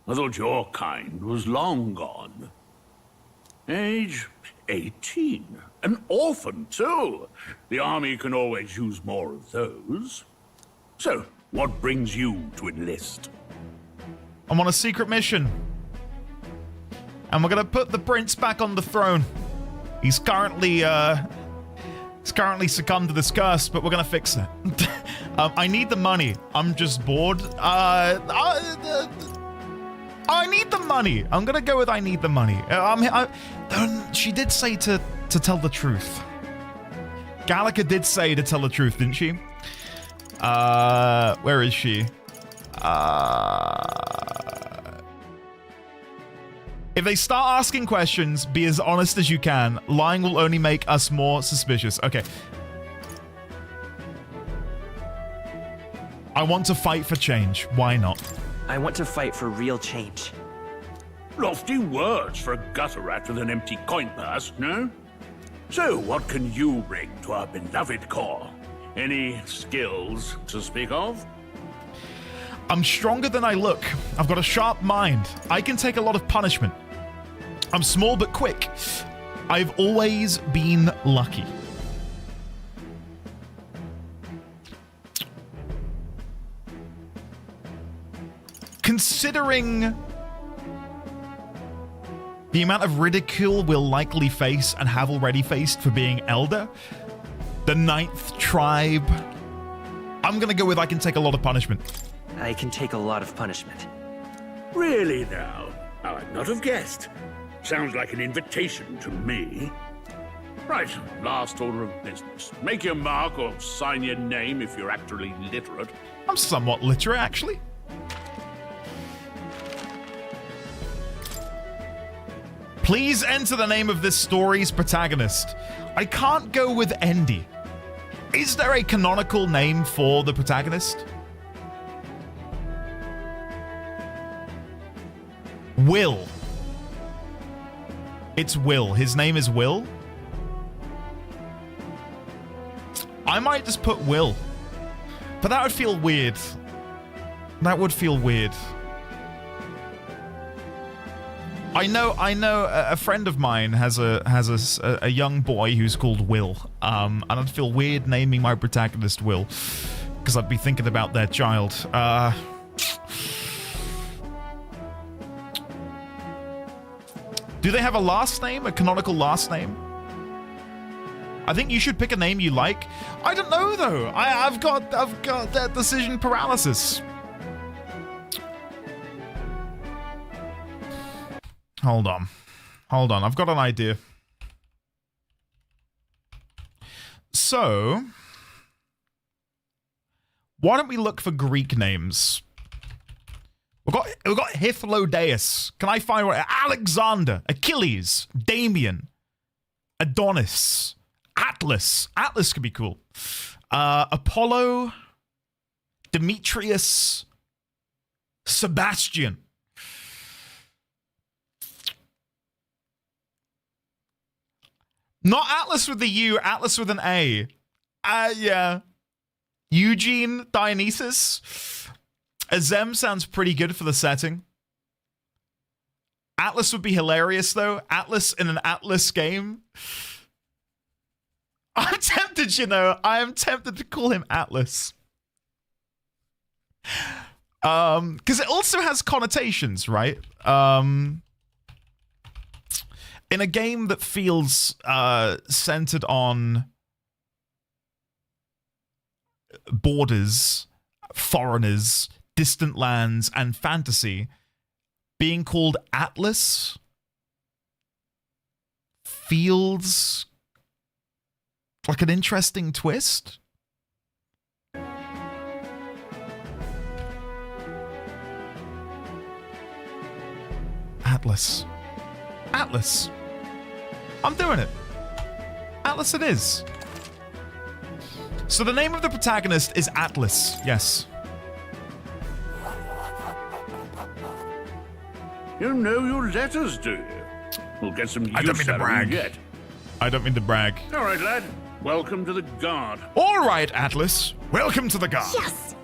I thought your kind was long gone. Age 18. An orphan, too. The army can always use more of those. So, what brings you to enlist? I'm on a secret mission. And we're gonna put the prince back on the throne. He's currently succumbed to this curse, but we're gonna fix it. I need the money. I'm just bored. I need the money. I'm gonna go with I need the money. She did say to tell the truth. Gallica did say to tell the truth, didn't she? Where is she? If they start asking questions, be as honest as you can. Lying will only make us more suspicious. Okay. I want to fight for change. Why not? I want to fight for real change. Lofty words for a gutter rat with an empty coin purse, no? So, what can you bring to our beloved corps? Any skills to speak of? I'm stronger than I look. I've got a sharp mind. I can take a lot of punishment. I'm small but quick. I've always been lucky. Considering the amount of ridicule we'll likely face and have already faced for being elder, the 9th tribe, I'm gonna go with I can take a lot of punishment. I can take a lot of punishment. Really now? I'd not have guessed. Sounds like an invitation to me. Right, last order of business. Make your mark or sign your name if you're actually literate. I'm somewhat literate, actually. Please enter the name of this story's protagonist. I can't go with Endy. Is there a canonical name for the protagonist? Will. It's Will. His name is Will. I might just put Will. But that would feel weird. That would feel weird. I know a friend of mine has a young boy who's called Will. And I'd feel weird naming my protagonist Will, because I'd be thinking about their child. Do they have a last name? A canonical last name? I think you should pick a name you like. I don't know though. I've got that decision paralysis. Hold on. I've got an idea. So, why don't we look for Greek names? We've got Hythlodaeus. Can I find one? Alexander, Achilles, Damien, Adonis, Atlas. Atlas could be cool. Apollo, Demetrius, Sebastian. Not Atlas with the U, Atlas with an A. Yeah. Eugene, Dionysus. Azem sounds pretty good for the setting. Atlas would be hilarious, though. Atlas in an Atlas game. I'm tempted, you know. I am tempted to call him Atlas. Because it also has connotations, right? In a game that feels centered on borders, foreigners, distant lands, and fantasy, being called Atlas feels like an interesting twist. Atlas. Atlas. I'm doing it. Atlas it is. So the name of the protagonist is Atlas. Yes. You know your letters, do you? We'll get some use I don't mean to out of brag. you yet. I don't mean to brag. All right, lad. Welcome to the Guard. All right, Atlas. Welcome to the Guard. Yes!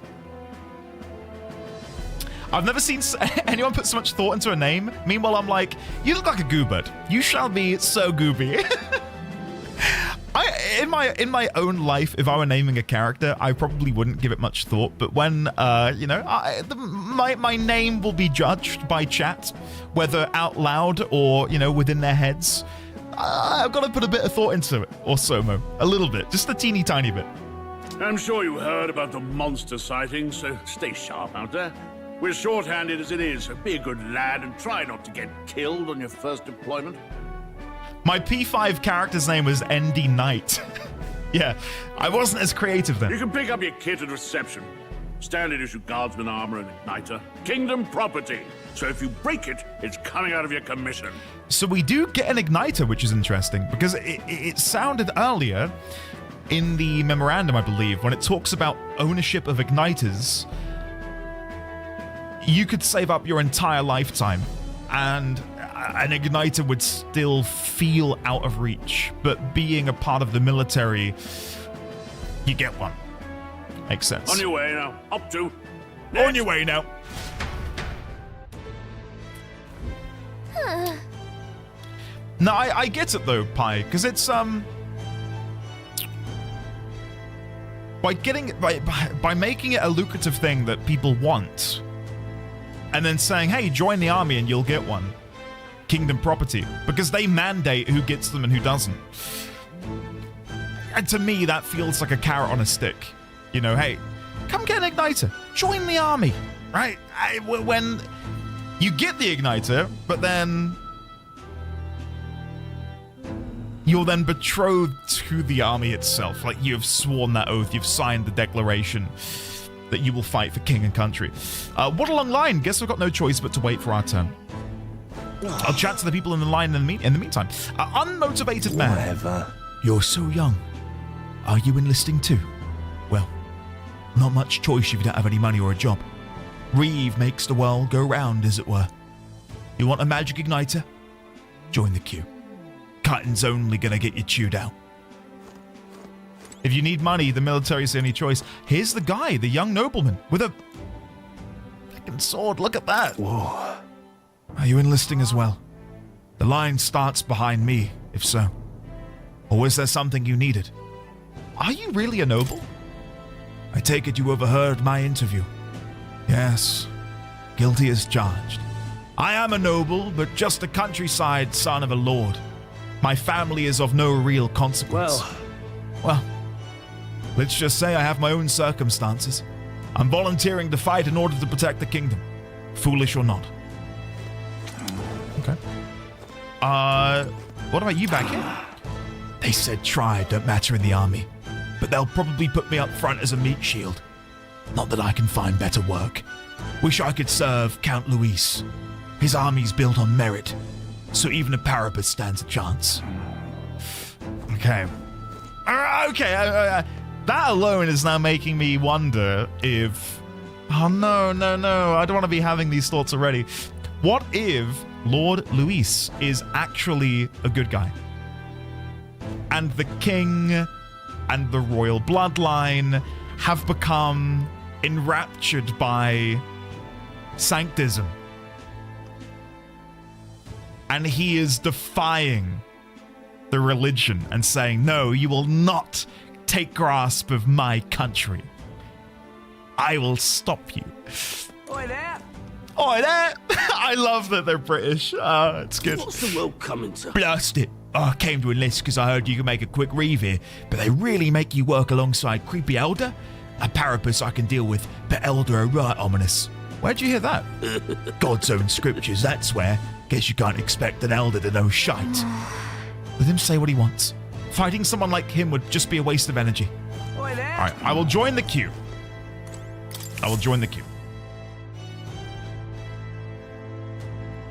I've never seen anyone put so much thought into a name. Meanwhile, I'm like, you look like a goobert. You shall be so gooby. In my own life, if I were naming a character, I probably wouldn't give it much thought. But when, you know, my name will be judged by chat, whether out loud or, you know, within their heads. I've got to put a bit of thought into it. Or Somo. A little bit. Just a teeny tiny bit. I'm sure you heard about the monster sightings, so stay sharp out there. We're short-handed as it is, so be a good lad and try not to get killed on your first deployment. My P5 character's name was ND Knight. Yeah, I wasn't as creative then. You can pick up your kit at reception. Standard issue guardsman armor and igniter. Kingdom property. So if you break it, it's coming out of your commission. So we do get an igniter, which is interesting, because it sounded earlier in the memorandum, I believe, when it talks about ownership of igniters, you could save up your entire lifetime, and an igniter would still feel out of reach. But being a part of the military, you get one. Makes sense. On your way now. Up to. On your way now. No, I get it though, Pi, because it's by making it a lucrative thing that people want, and then saying, hey, join the army and you'll get one. Kingdom property, because they mandate who gets them and who doesn't. And to me, that feels like a carrot on a stick. You know, hey, come get an igniter, join the army, right? When you get the igniter, but then you're then betrothed to the army itself. Like, you've sworn that oath, you've signed the declaration that you will fight for king and country. What a long line. Guess we've got no choice but to wait for our turn. I'll chat to the people in the line in the meantime. Unmotivated man. Whatever. You're so young. Are you enlisting too? Well, not much choice if you don't have any money or a job. Reeve makes the world go round, as it were. You want a magic igniter? Join the queue. Cutting's only gonna get you chewed out. If you need money, the military's the only choice. Here's the guy, the young nobleman, with a fucking sword. Look at that. Whoa. Are you enlisting as well? The line starts behind me, if so. Or was there something you needed? Are you really a noble? I take it you overheard my interview. Yes, guilty as charged. I am a noble, but just a countryside son of a lord. My family is of no real consequence. Well, Well, let's just say I have my own circumstances. I'm volunteering to fight in order to protect the kingdom. Foolish or not. Okay. What about you back here? They said tribe don't matter in the army, but they'll probably put me up front as a meat shield. Not that I can find better work. Wish I could serve Count Luis. His army's built on merit, so even a parapet stands a chance. Okay. That alone is now making me wonder if... Oh, no. I don't want to be having these thoughts already. What if Lord Luis is actually a good guy? And the king and the royal bloodline have become enraptured by sanctism. And he is defying the religion and saying, no, you will not take grasp of my country. I will stop you. Oi there! Oi there! I love that they're British. It's good. What's the world coming to? Blast it. I came to enlist because I heard you could make a quick reeve here, but they really make you work alongside creepy elder? A parapus I can deal with, but elder are right ominous. Where'd you hear that? God's own scriptures, that's where. Guess you can't expect an elder to know shite. Let him say what he wants. Fighting someone like him would just be a waste of energy. Oi there! All right, I will join the queue.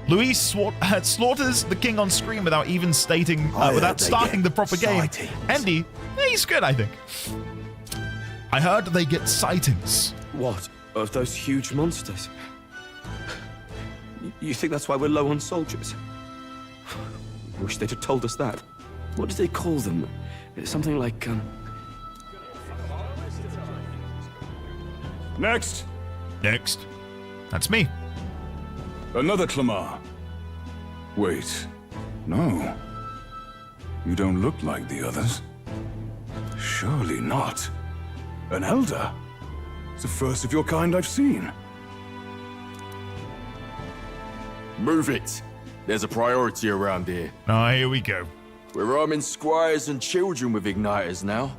Luis slaughters the king on screen without even stating, without starting the proper game. Andy, he's good, I think. I heard they get sightings. What? Of those huge monsters? You think that's why we're low on soldiers? Wish they'd have told us that. What do they call them? It's something like, Next. That's me. Another Clamar. Wait. No. You don't look like the others. Surely not. An elder? It's the first of your kind I've seen. Move it. There's a priority around here. Oh, here we go. We're arming squires and children with igniters now.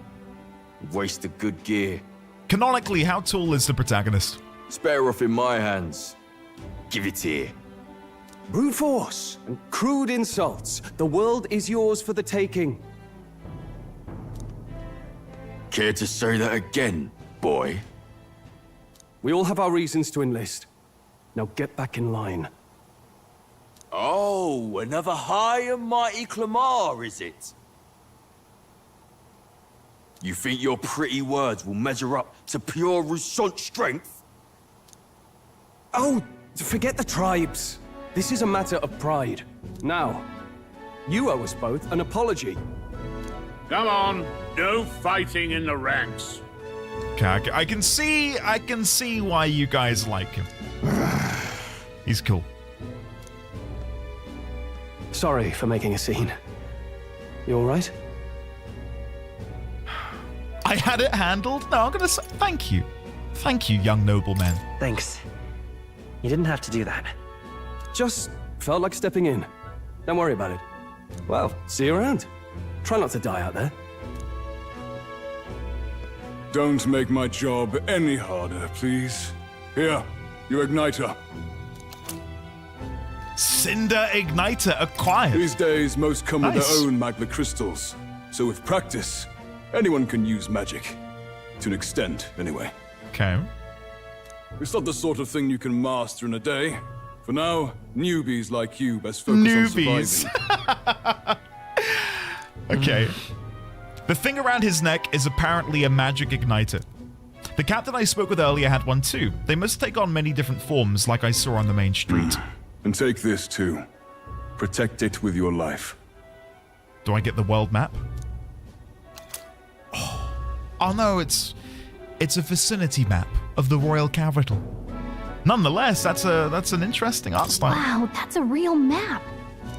Waste of good gear. Canonically, how tall is the protagonist? It's better off in my hands. Give it here. brute force and crude insults. The world is yours for the taking. Care to say that again, boy? We all have our reasons to enlist. Now get back in line. Oh, another high and mighty Clamar, is it? You think your pretty words will measure up to pure Roussant strength? Oh, forget the tribes. This is a matter of pride. Now, you owe us both an apology. Come on, no fighting in the ranks. Okay, I can see why you guys like him. He's cool. Sorry for making a scene. You all right? I had it handled. No, I'm gonna say thank you. Thank you, young nobleman. Thanks. You didn't have to do that. Just felt like stepping in. Don't worry about it. Well, see you around. Try not to die out there. Don't make my job any harder, please. Here, your igniter. Cinder igniter acquired. These days, most come with Nice. their own magma crystals. So with practice, anyone can use magic. To an extent, anyway. Okay. It's not the sort of thing you can master in a day. For now, newbies like you best focus on surviving. Okay. The thing around his neck is apparently a magic igniter. The captain I spoke with earlier had one too. They must take on many different forms like I saw on the main street. And take this too. Protect it with your life. Do I get the world map? Oh no, it's a vicinity map of the royal capital. Nonetheless, that's an interesting art style. Wow, that's a real map.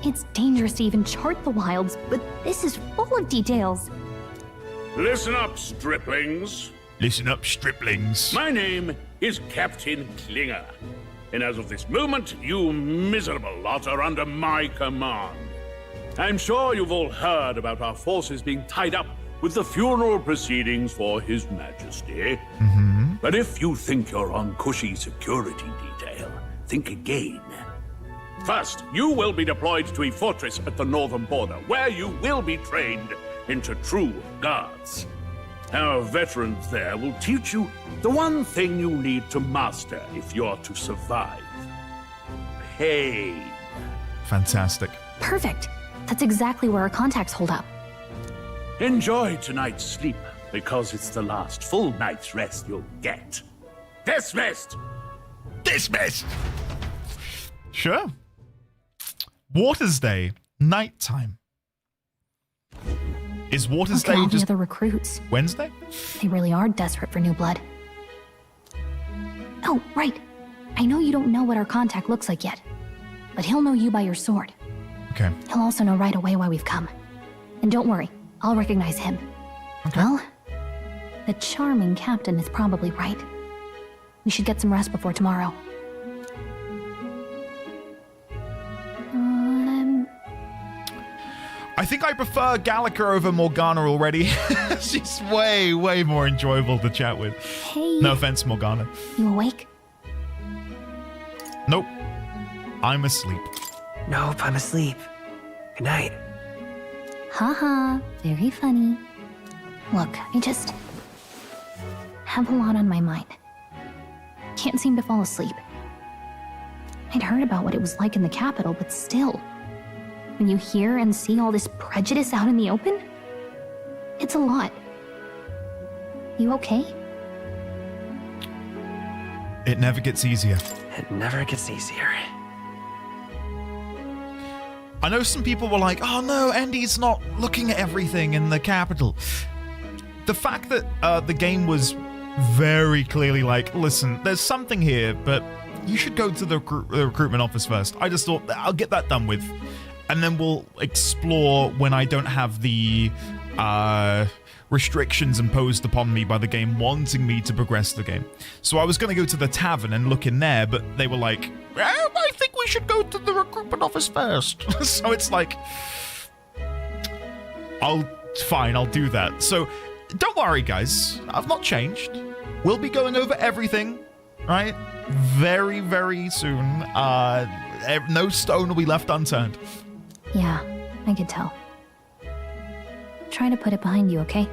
It's dangerous to even chart the wilds, but this is full of details. Listen up, striplings. Listen up, striplings. My name is Captain Klinger, and as of this moment, you miserable lot are under my command. I'm sure you've all heard about our forces being tied up with the funeral proceedings for His Majesty. But if you think you're on cushy security detail, think again. First, you will be deployed to a fortress at the northern border, where you will be trained into true guards. Our veterans there will teach you the one thing you need to master if you're to survive. Pain. Fantastic. Perfect. That's exactly where our contacts hold up. Enjoy tonight's sleep, because it's the last full night's rest you'll get. Dismissed! Dismissed! Sure. Waters Day, nighttime. Is Waters Look at Day all just the other recruits. Wednesday? They really are desperate for new blood. Oh, right. I know you don't know what our contact looks like yet, but he'll know you by your sword. Okay. He'll also know right away why we've come. And don't worry, I'll recognize him. Okay. Well, the charming captain is probably right. We should get some rest before tomorrow. I think I prefer Gallica over Morgana already. She's way, way more enjoyable to chat with. Hey. No offense, Morgana. You awake? Nope. I'm asleep. Nope, I'm asleep. Good night. Haha, very funny. Look, I just have a lot on my mind. Can't seem to fall asleep. I'd heard about what it was like in the capital, but still, when you hear and see all this prejudice out in the open, it's a lot. You okay? It never gets easier. It never gets easier. I know some people were like, oh no, Andy's not looking at everything in the capital. The fact that the game was very clearly like, listen, there's something here, but you should go to the recruitment office first. I just thought, I'll get that done with. And then we'll explore when I don't have the restrictions imposed upon me by the game wanting me to progress the game. So I was going to go to the tavern and look in there, but they were like, I think we should go to the recruitment office first. So it's like, fine, I'll do that. So don't worry, guys. I've not changed. We'll be going over everything, right? Very, very soon. No stone will be left unturned. Yeah, I could tell. Try to put it behind you, okay?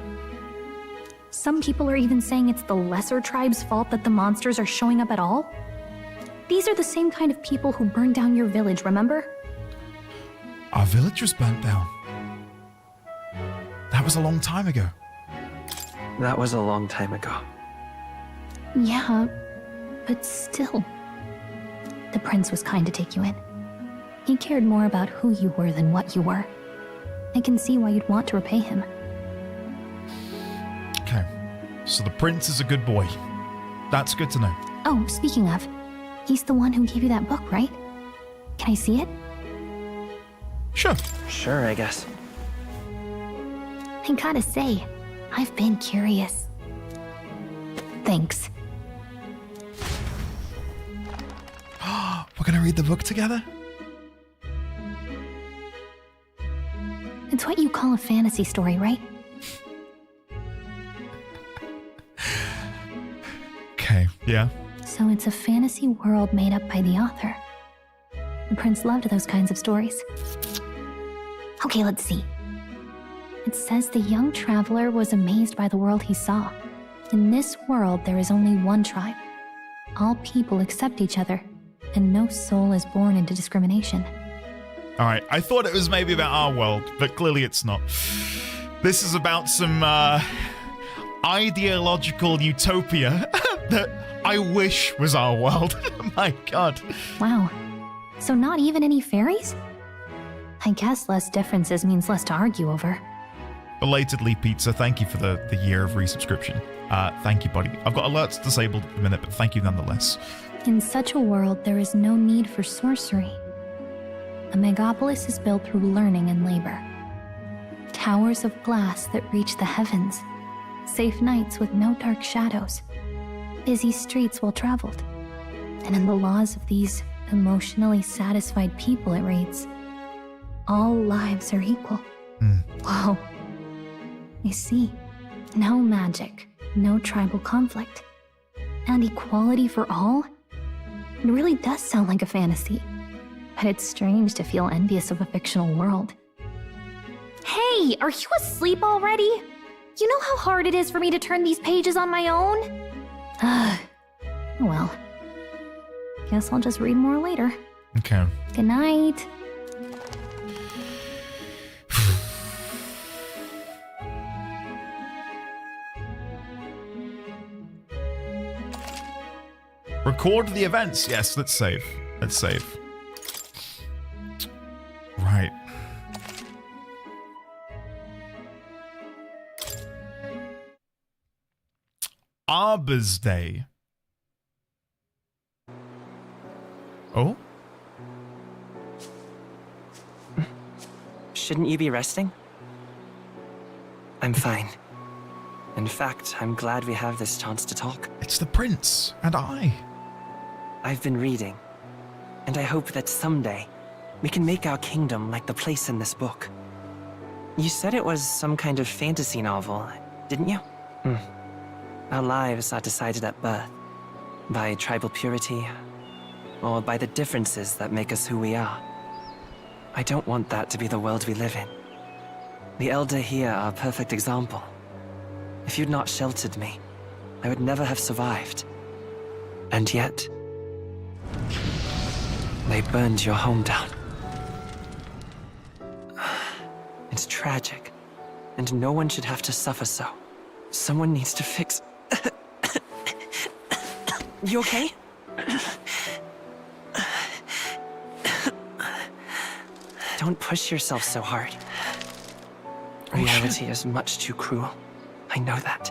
Some people are even saying it's the lesser tribe's fault that the monsters are showing up at all. These are the same kind of people who burned down your village, remember? Our village was burnt down. That was a long time ago. That was a long time ago. Yeah, but still. The prince was kind to take you in. He cared more about who you were than what you were. I can see why you'd want to repay him. Okay, so the prince is a good boy. That's good to know. Oh, speaking of, he's the one who gave you that book, right? Can I see it? Sure. Sure, I guess. I gotta say, I've been curious. Thanks. We're gonna read the book together? It's what you call a fantasy story, right? Okay, yeah. So it's a fantasy world made up by the author. The prince loved those kinds of stories. Okay, let's see. It says the young traveler was amazed by the world he saw. In this world, there is only one tribe. All people accept each other, and no soul is born into discrimination. All right, I thought it was maybe about our world, but clearly it's not. This is about some ideological utopia that I wish was our world. My God. Wow. So not even any fairies? I guess less differences means less to argue over. Belatedly, Pizza, thank you for the year of resubscription. Thank you, buddy. I've got alerts disabled at the minute, but thank you nonetheless. In such a world, there is no need for sorcery. A megapolis is built through learning and labor. Towers of glass that reach the heavens. Safe nights with no dark shadows. Busy streets well traveled. And in the laws of these emotionally satisfied people, it reads, all lives are equal. Wow. I see. No magic, no tribal conflict, and equality for all? It really does sound like a fantasy. But it's strange to feel envious of a fictional world. Hey, are you asleep already? You know how hard it is for me to turn these pages on my own? Well, guess I'll just read more later. Okay. Good night. Record the events. Yes, let's save. Let's save. Right. Arbor's Day. Oh? Shouldn't you be resting? I'm fine. In fact, I'm glad we have this chance to talk. It's the prince and I. I've been reading, and I hope that someday we can make our kingdom like the place in this book. You said it was some kind of fantasy novel, didn't you? Our lives are decided at birth, by tribal purity, or by the differences that make us who we are. I don't want that to be the world we live in. The Elder here are a perfect example. If you'd not sheltered me, I would never have survived. And yet, they burned your home down. It's tragic, and no one should have to suffer so. Someone needs to fix... You okay? Don't push yourself so hard. Reality is much too cruel. I know that.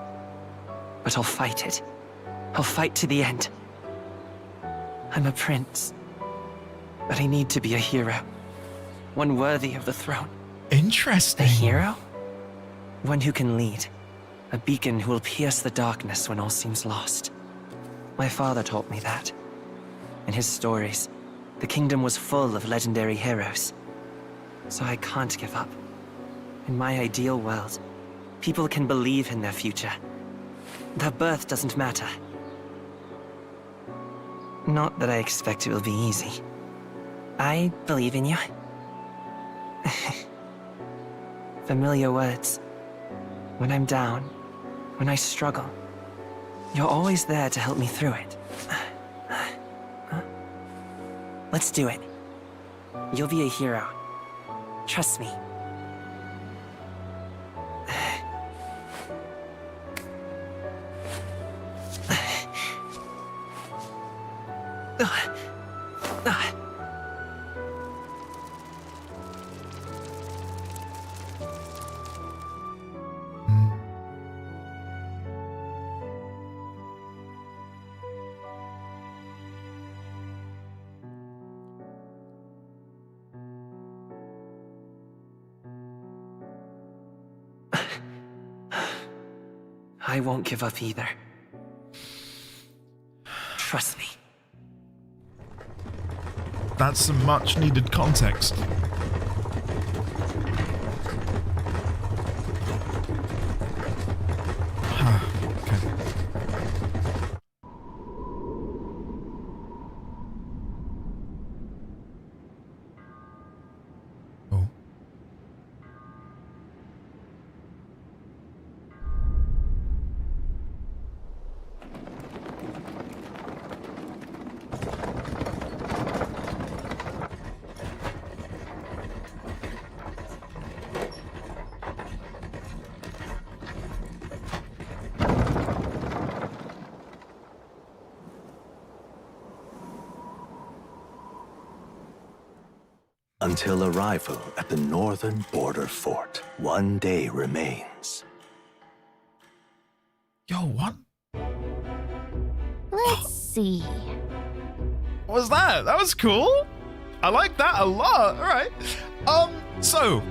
But I'll fight it. I'll fight to the end. I'm a prince. But I need to be a hero. One worthy of the throne. Interesting. A hero? One who can lead. A beacon who will pierce the darkness when all seems lost. My father taught me that. In his stories, the kingdom was full of legendary heroes. So I can't give up. In my ideal world, people can believe in their future. Their birth doesn't matter. Not that I expect it will be easy. I believe in you. Familiar words. When I'm down, when I struggle, you're always there to help me through it. Let's do it. You'll be a hero. Trust me. I won't give up either. Trust me. That's some much needed context. Okay. Oh. Until arrival at the northern border fort, one day remains. Yo, what? Let's see. What was that? That was cool. I like that a lot. All right. So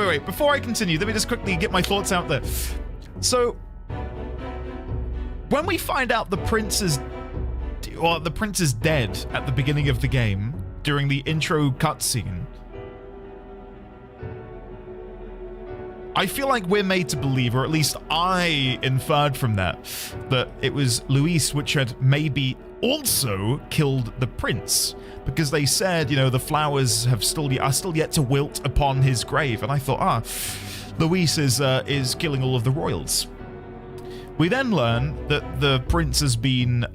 wait. Before I continue, let me just quickly get my thoughts out there. So, when we find out the prince is dead at the beginning of the game during the intro cutscene, I feel like we're made to believe, or at least I inferred from that it was Luis which had maybe also killed the prince, because they said, you know, the flowers are still yet to wilt upon his grave, and I thought, Luis is killing all of the royals. We then learn that the prince has been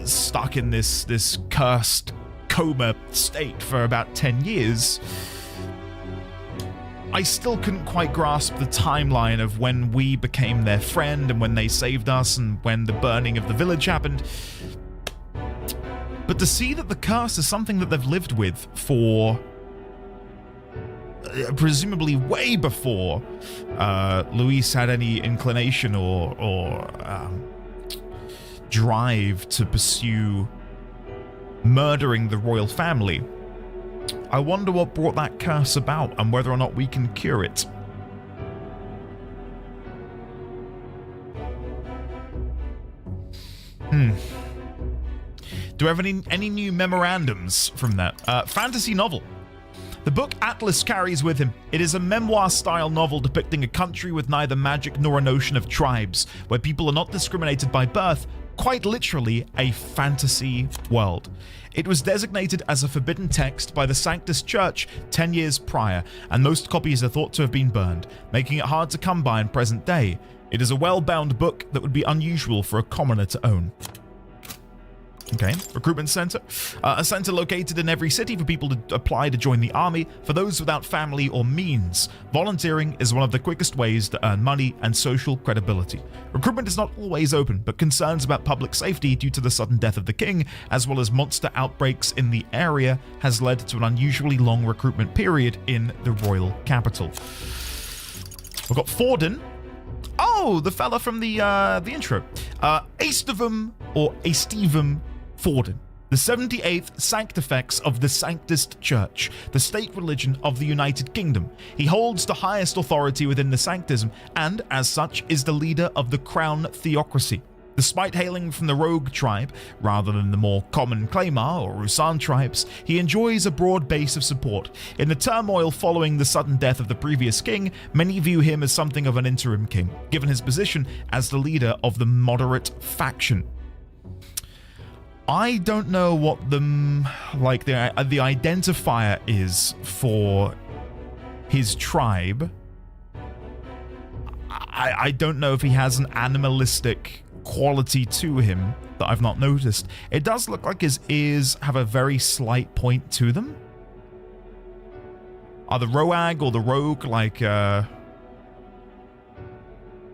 stuck in this cursed coma state for about 10 years. I still couldn't quite grasp the timeline of when we became their friend and when they saved us and when the burning of the village happened. But to see that the curse is something that they've lived with for presumably way before Luis had any inclination or drive to pursue murdering the royal family, I wonder what brought that curse about and whether or not we can cure it. Do I have any new memorandums from that? Fantasy novel. The book Atlas carries with him. It is a memoir-style novel depicting a country with neither magic nor a notion of tribes, where people are not discriminated by birth, quite literally a fantasy world. It was designated as a forbidden text by the Sanctus Church 10 years prior, and most copies are thought to have been burned, making it hard to come by in present day. It is a well-bound book that would be unusual for a commoner to own. Okay, recruitment center. A center located in every city for people to apply to join the army. For those without family or means, volunteering is one of the quickest ways to earn money and social credibility. Recruitment is not always open, but concerns about public safety due to the sudden death of the king, as well as monster outbreaks in the area, has led to an unusually long recruitment period in the royal capital. We've got Forden. Oh, the fella from the intro. Aestivum or Aestivum Forden, the 78th Sanctifex of the Sanctist Church, the state religion of the United Kingdom. He holds the highest authority within the Sanctism and, as such, is the leader of the Crown Theocracy. Despite hailing from the Rogue tribe, rather than the more common Claymar or Rusan tribes, he enjoys a broad base of support. In the turmoil following the sudden death of the previous king, many view him as something of an interim king, given his position as the leader of the moderate faction. I don't know what the identifier is for his tribe. I don't know if he has an animalistic quality to him that I've not noticed. It does look like his ears have a very slight point to them. Are the Roag or the Rogue like the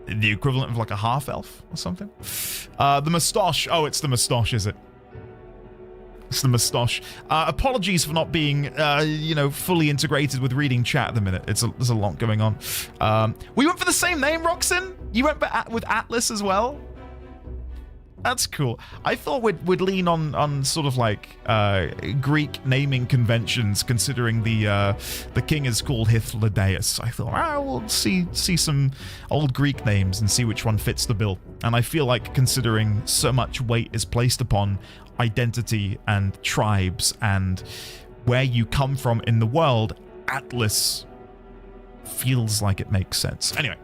equivalent of like a half-elf or something? The moustache. Oh, it's the moustache, is it? It's the moustache. Apologies for not being, fully integrated with reading chat at the minute. There's a lot going on. We went for the same name, Roxanne? You went with Atlas as well? That's cool. I thought we'd lean on sort of like Greek naming conventions, considering the king is called Hythlodaeus. I thought, we'll see some old Greek names and see which one fits the bill. And I feel like, considering so much weight is placed upon identity and tribes and where you come from in the world, Atlas feels like it makes sense. Anyway.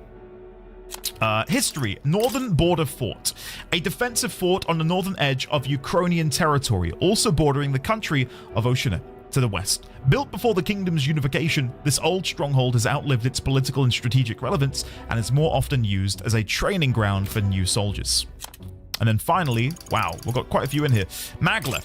History. Northern Border Fort. A defensive fort on the northern edge of Ukrainian territory, also bordering the country of Oceania to the west. Built before the kingdom's unification, this old stronghold has outlived its political and strategic relevance and is more often used as a training ground for new soldiers. And then finally, wow, we've got quite a few in here. Magla.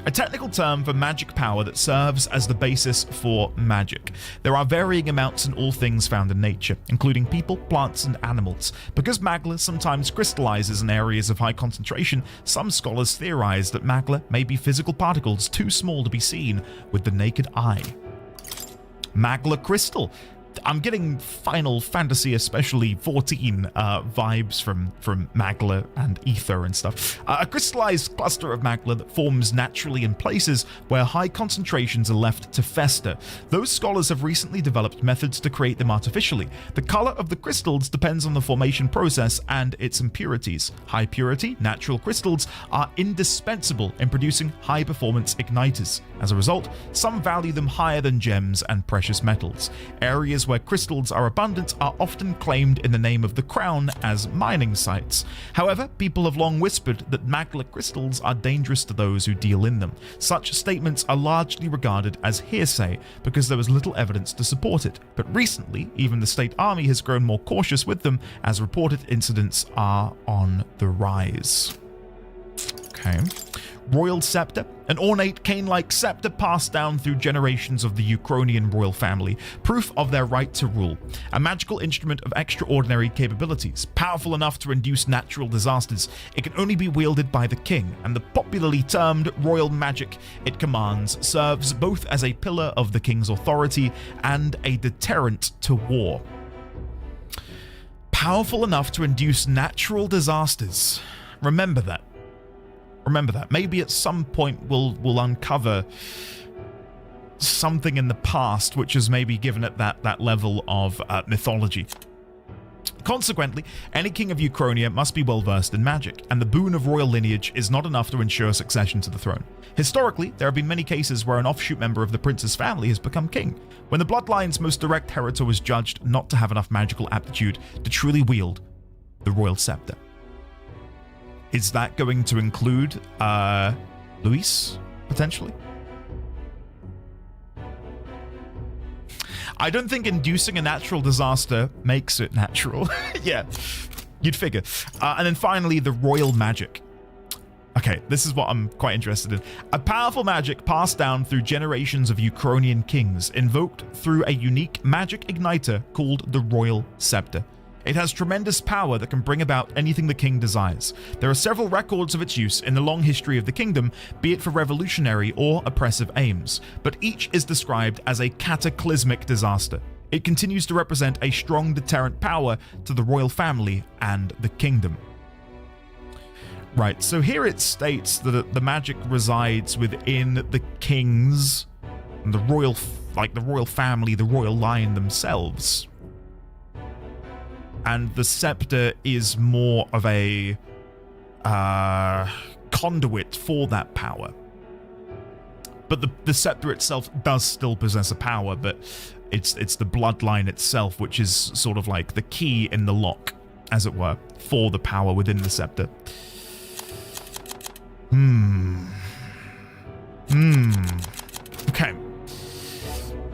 A technical term for magic power that serves as the basis for magic. There are varying amounts in all things found in nature, including people, plants, and animals. Because magla sometimes crystallizes in areas of high concentration, some scholars theorize that magla may be physical particles too small to be seen with the naked eye. Magla crystal. I'm getting Final Fantasy, especially 14 vibes from magla and ether and stuff. A crystallized cluster of magla that forms naturally in places where high concentrations are left to fester. Those scholars have recently developed methods to create them artificially. The color of the crystals depends on the formation process and its impurities. High purity, natural crystals are indispensable in producing high performance igniters. As a result, some value them higher than gems and precious metals. Areas areas where crystals are abundant are often claimed in the name of the crown as mining sites. However, people have long whispered that magla crystals are dangerous to those who deal in them. Such statements are largely regarded as hearsay because there was little evidence to support it, but recently even the state army has grown more cautious with them as reported incidents are on the rise. Okay. Royal Scepter, an ornate cane-like scepter passed down through generations of the Ukrainian royal family, proof of their right to rule. A magical instrument of extraordinary capabilities, powerful enough to induce natural disasters. It can only be wielded by the king, and the popularly termed royal magic it commands serves both as a pillar of the king's authority and a deterrent to war. Powerful enough to induce natural disasters. Remember that. Remember that. Maybe at some point we'll uncover something in the past which has maybe given it that level of mythology. Consequently, any king of Ukrainia must be well versed in magic, and the boon of royal lineage is not enough to ensure succession to the throne. Historically, there have been many cases where an offshoot member of the prince's family has become king, when the bloodline's most direct heritor was judged not to have enough magical aptitude to truly wield the royal scepter. Is that going to include Luis, potentially? I don't think inducing a natural disaster makes it natural. Yeah, you'd figure. And then finally, the royal magic. Okay, this is what I'm quite interested in. A powerful magic passed down through generations of Ukrainian kings, invoked through a unique magic igniter called the Royal Scepter. It has tremendous power that can bring about anything the king desires. There are several records of its use in the long history of the kingdom, be it for revolutionary or oppressive aims, but each is described as a cataclysmic disaster. It continues to represent a strong deterrent power to the royal family and the kingdom. Right, so here it states that the magic resides within the kings and the royal family, the royal line themselves. And the scepter is more of a conduit for that power. But the scepter itself does still possess a power, but it's the bloodline itself which is sort of like the key in the lock, as it were, for the power within the scepter. Okay.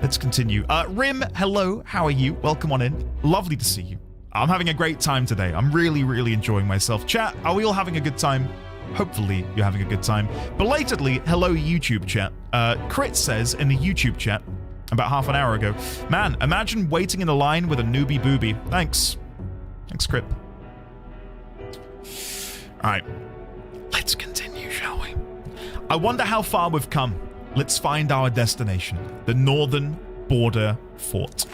Let's continue. Rim, hello, how are you? Welcome on in. Lovely to see you. I'm having a great time today. I'm really, really enjoying myself. Chat, are we all having a good time? Hopefully you're having a good time. Belatedly, hello YouTube chat. Crit says in the YouTube chat about half an hour ago, man, imagine waiting in a line with a newbie booby. Thanks. Thanks, Crit. All right, let's continue, shall we? I wonder how far we've come. Let's find our destination, the Northern Border Fort.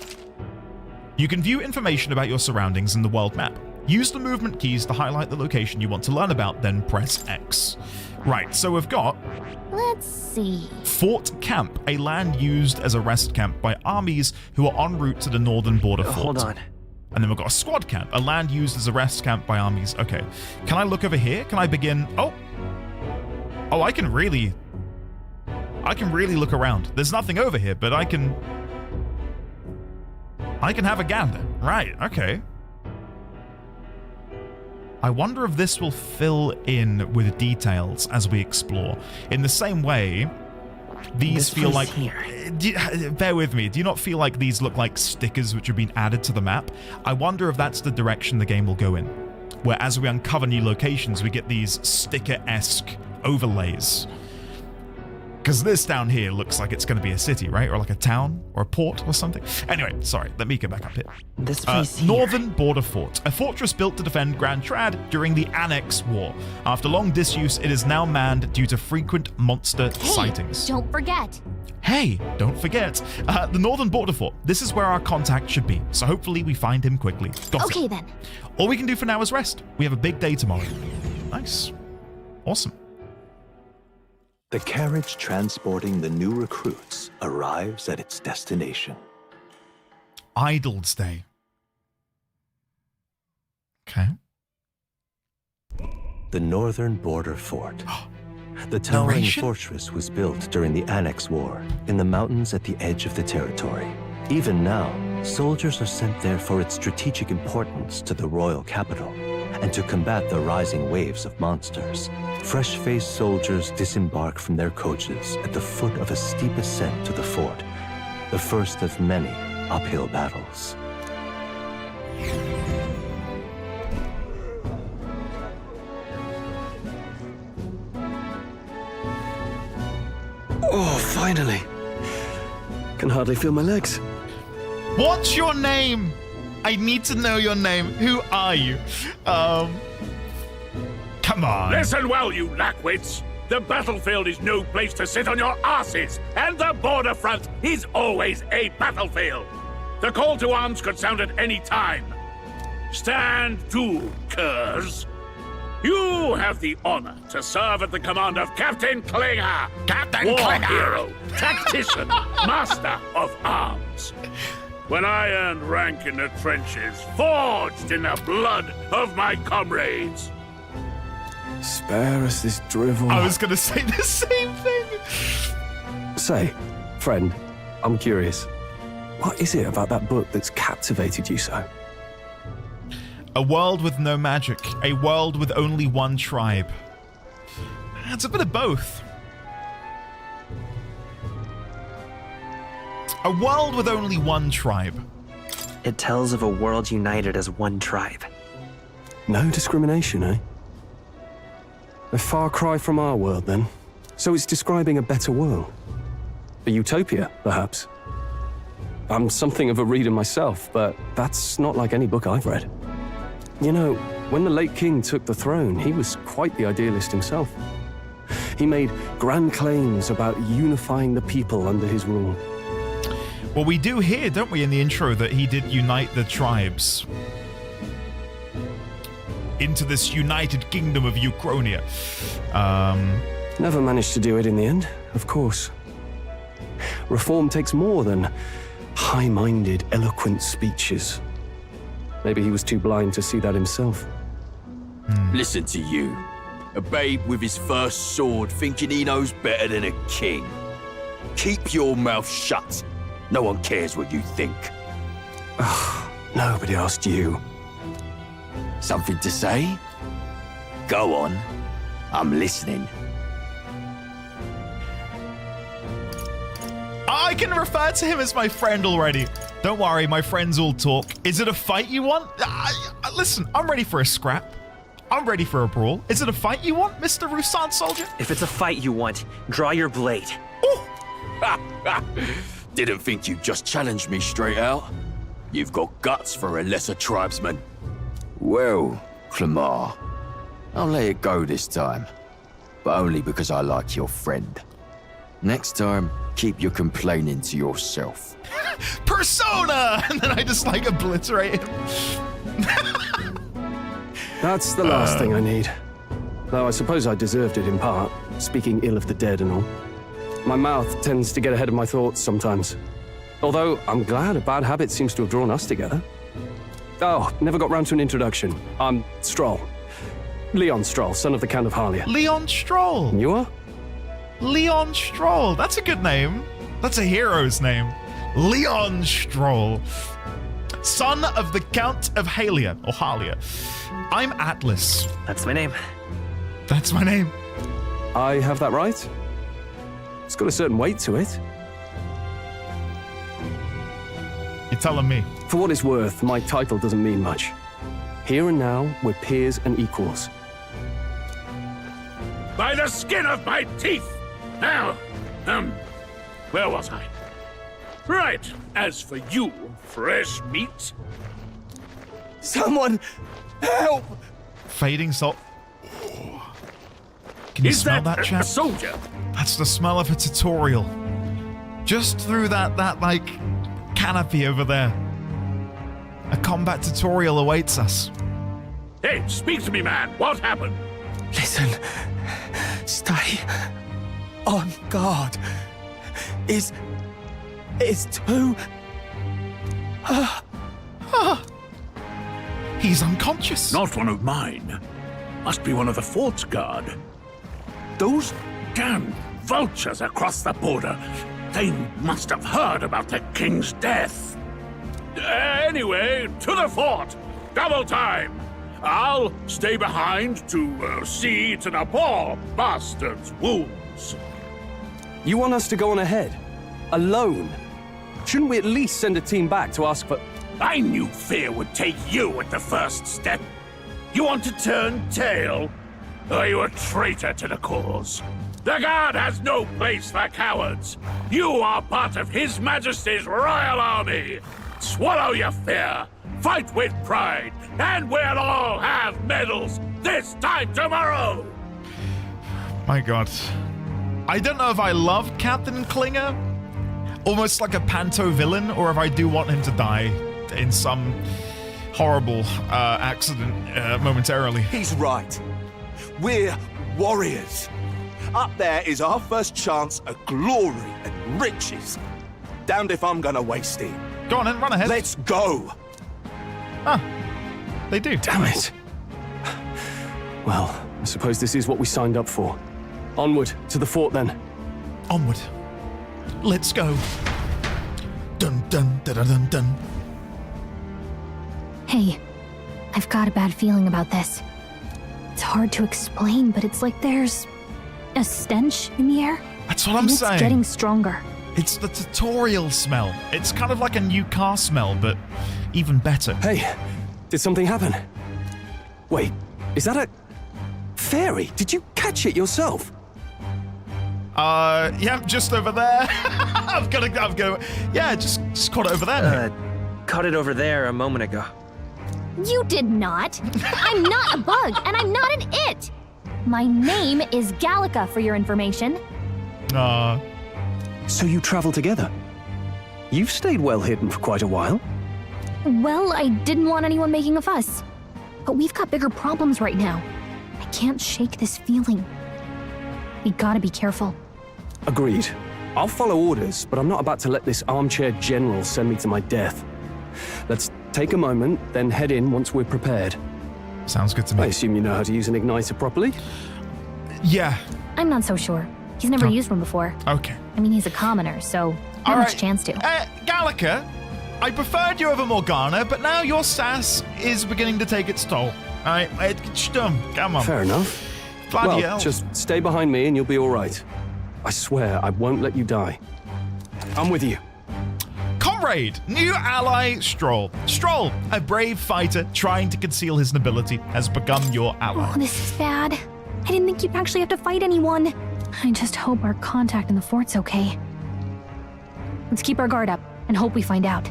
You can view information about your surroundings in the world map. Use the movement keys to highlight the location you want to learn about, then press X. Right, so we've got... Let's see. Fort Camp, a land used as a rest camp by armies who are en route to the Northern Border Fort. Hold on. And then we've got a Squad Camp, a land used as a rest camp by armies. Okay, can I look over here? Can I begin... Oh, I can really look around. There's nothing over here, but I can have a gander. Right, okay. I wonder if this will fill in with details as we explore. In the same way, these feel like... bear with me. Do you not feel like these look like stickers which have been added to the map? I wonder if that's the direction the game will go in. Where as we uncover new locations, we get these sticker-esque overlays. Because this down here looks like it's going to be a city, right? Or like a town or a port or something. Anyway, sorry, let me get back up here. This place here. Northern Border Fort, a fortress built to defend Grand Trad during the Annex War. After long disuse, it is now manned due to frequent monster sightings. Don't forget. Hey, don't forget. The Northern Border Fort. This is where our contact should be, so hopefully we find him quickly. Okay then. All we can do for now is rest. We have a big day tomorrow. Nice. Awesome. The carriage transporting the new recruits arrives at its destination. Idle's Day. Okay. The Northern Border Fort. The towering fortress was built during the Annex War in the mountains at the edge of the territory. Even now, Soldiers are sent there for its strategic importance to the royal capital and to combat the rising waves of monsters. Fresh-faced soldiers disembark from their coaches at the foot of a steep ascent to the fort, the first of many uphill battles. Oh, finally. Can hardly feel my legs. What's your name? I need to know your name. Who are you? Come on. Listen well, you lackwits. The battlefield is no place to sit on your asses, and the border front is always a battlefield. The call to arms could sound at any time. Stand to, curs. You have the honor to serve at the command of Captain Klinger. Captain War Klinger! hero, tactician, master of arms. When I earned rank in the trenches, forged in the blood of my comrades. Spare us this drivel. I was gonna say the same thing. Say, friend, I'm curious. What is it about that book that's captivated you so? A world with no magic. A world with only one tribe. It's a bit of both. A world with only one tribe. It tells of a world united as one tribe. No discrimination, eh? A far cry from our world, then. So it's describing a better world. A utopia, perhaps. I'm something of a reader myself, but that's not like any book I've read. You know, when the late king took the throne, he was quite the idealist himself. He made grand claims about unifying the people under his rule. Well, we do hear, don't we, in the intro, that he did unite the tribes into this united kingdom of Ukrainia. Never managed to do it in the end, of course. Reform takes more than high-minded, eloquent speeches. Maybe he was too blind to see that himself. Listen to you. A babe with his first sword thinking he knows better than a king. Keep your mouth shut. No one cares what you think. Nobody asked you. Something to say? Go on. I'm listening. I can refer to him as my friend already. Don't worry, my friends all talk. Is it a fight you want? Listen, I'm ready for a scrap. I'm ready for a brawl. Is it a fight you want, Mr. Rusan soldier? If it's a fight you want, draw your blade. Didn't think you'd just challenge me straight out. You've got guts for a lesser tribesman. Well, Clemar, I'll let it go this time. But only because I like your friend. Next time, keep your complaining to yourself. Persona! And then I just like obliterate him. That's the last thing I need. Though I suppose I deserved it in part, speaking ill of the dead and all. My mouth tends to get ahead of my thoughts sometimes. Although, I'm glad a bad habit seems to have drawn us together. Oh, never got round to an introduction. I'm Stroll. Leon Stroll, son of the Count of Harlia. Leon Stroll. And you are? Leon Stroll. That's a good name. That's a hero's name. Leon Stroll. Son of the Count of Halia, or Harlia. I'm Atlas. That's my name. That's my name. I have that right? It's got a certain weight to it. You're telling me. For what it's worth, my title doesn't mean much. Here and now, we're peers and equals. By the skin of my teeth! Now, where was I? Right, as for you, fresh meat. Someone help! Fading salt. Can you smell that, chap? A soldier? That's the smell of a tutorial. Just through that like canopy over there. A combat tutorial awaits us. Hey, speak to me, man. What happened? Listen. Stay on guard. It's too... He's unconscious. Not one of mine. Must be one of the fort's guard. Those damn vultures across the border. They must have heard about the king's death. Anyway, to the fort! Double time! I'll stay behind to see to the poor bastard's wounds. You want us to go on ahead? Alone? Shouldn't we at least send a team back to ask for... I knew fear would take you at the first step. You want to turn tail? Are you a traitor to the cause? The Guard has no place for cowards. You are part of His Majesty's Royal Army. Swallow your fear. Fight with pride, and we'll all have medals this time tomorrow! My god. I don't know if I love Captain Klinger, almost like a panto villain, or if I do want him to die in some horrible accident momentarily. He's right. We're warriors. Up there is our first chance at glory and riches. Damned if I'm gonna waste it. Go on then, run ahead. Let's go! Ah, they do. Damn it. Well, I suppose this is what we signed up for. Onward, to the fort then. Onward. Let's go. Dun dun dun dun dun dun. Hey, I've got a bad feeling about this. It's hard to explain, but it's like there's a stench in the air. That's what I'm saying. It's getting stronger. It's the tutorial smell. It's kind of like a new car smell, but even better. Hey, did something happen? Wait, is that a fairy? Did you catch it yourself? Yeah, just over there. I've got to, yeah, just caught it over there. Caught it over there a moment ago. You did not. I'm not a bug, and I'm not an it. My name is Gallica, for your information. So you travel together? You've stayed well hidden for quite a while. Well, I didn't want anyone making a fuss. But we've got bigger problems right now. I can't shake this feeling. We gotta be careful. Agreed. I'll follow orders, but I'm not about to let this armchair general send me to my death. Let's take a moment, then head in once we're prepared. Sounds good to me. I assume you know how to use an igniter properly? Yeah. I'm not so sure. He's never used one before. Okay. I mean, he's a commoner, so not much chance to. Gallica, I preferred you over Morgana, but now your sass is beginning to take its toll. Alright, come on. Fair enough. Bloody well, hell. just stay behind me and you'll be all right. I swear I won't let you die. I'm with you. Comrade, new ally Stroll. Stroll, a brave fighter trying to conceal his nobility, has become your ally. Oh, this is bad. I didn't think you'd actually have to fight anyone. I just hope our contact in the fort's okay. Let's keep our guard up and hope we find out.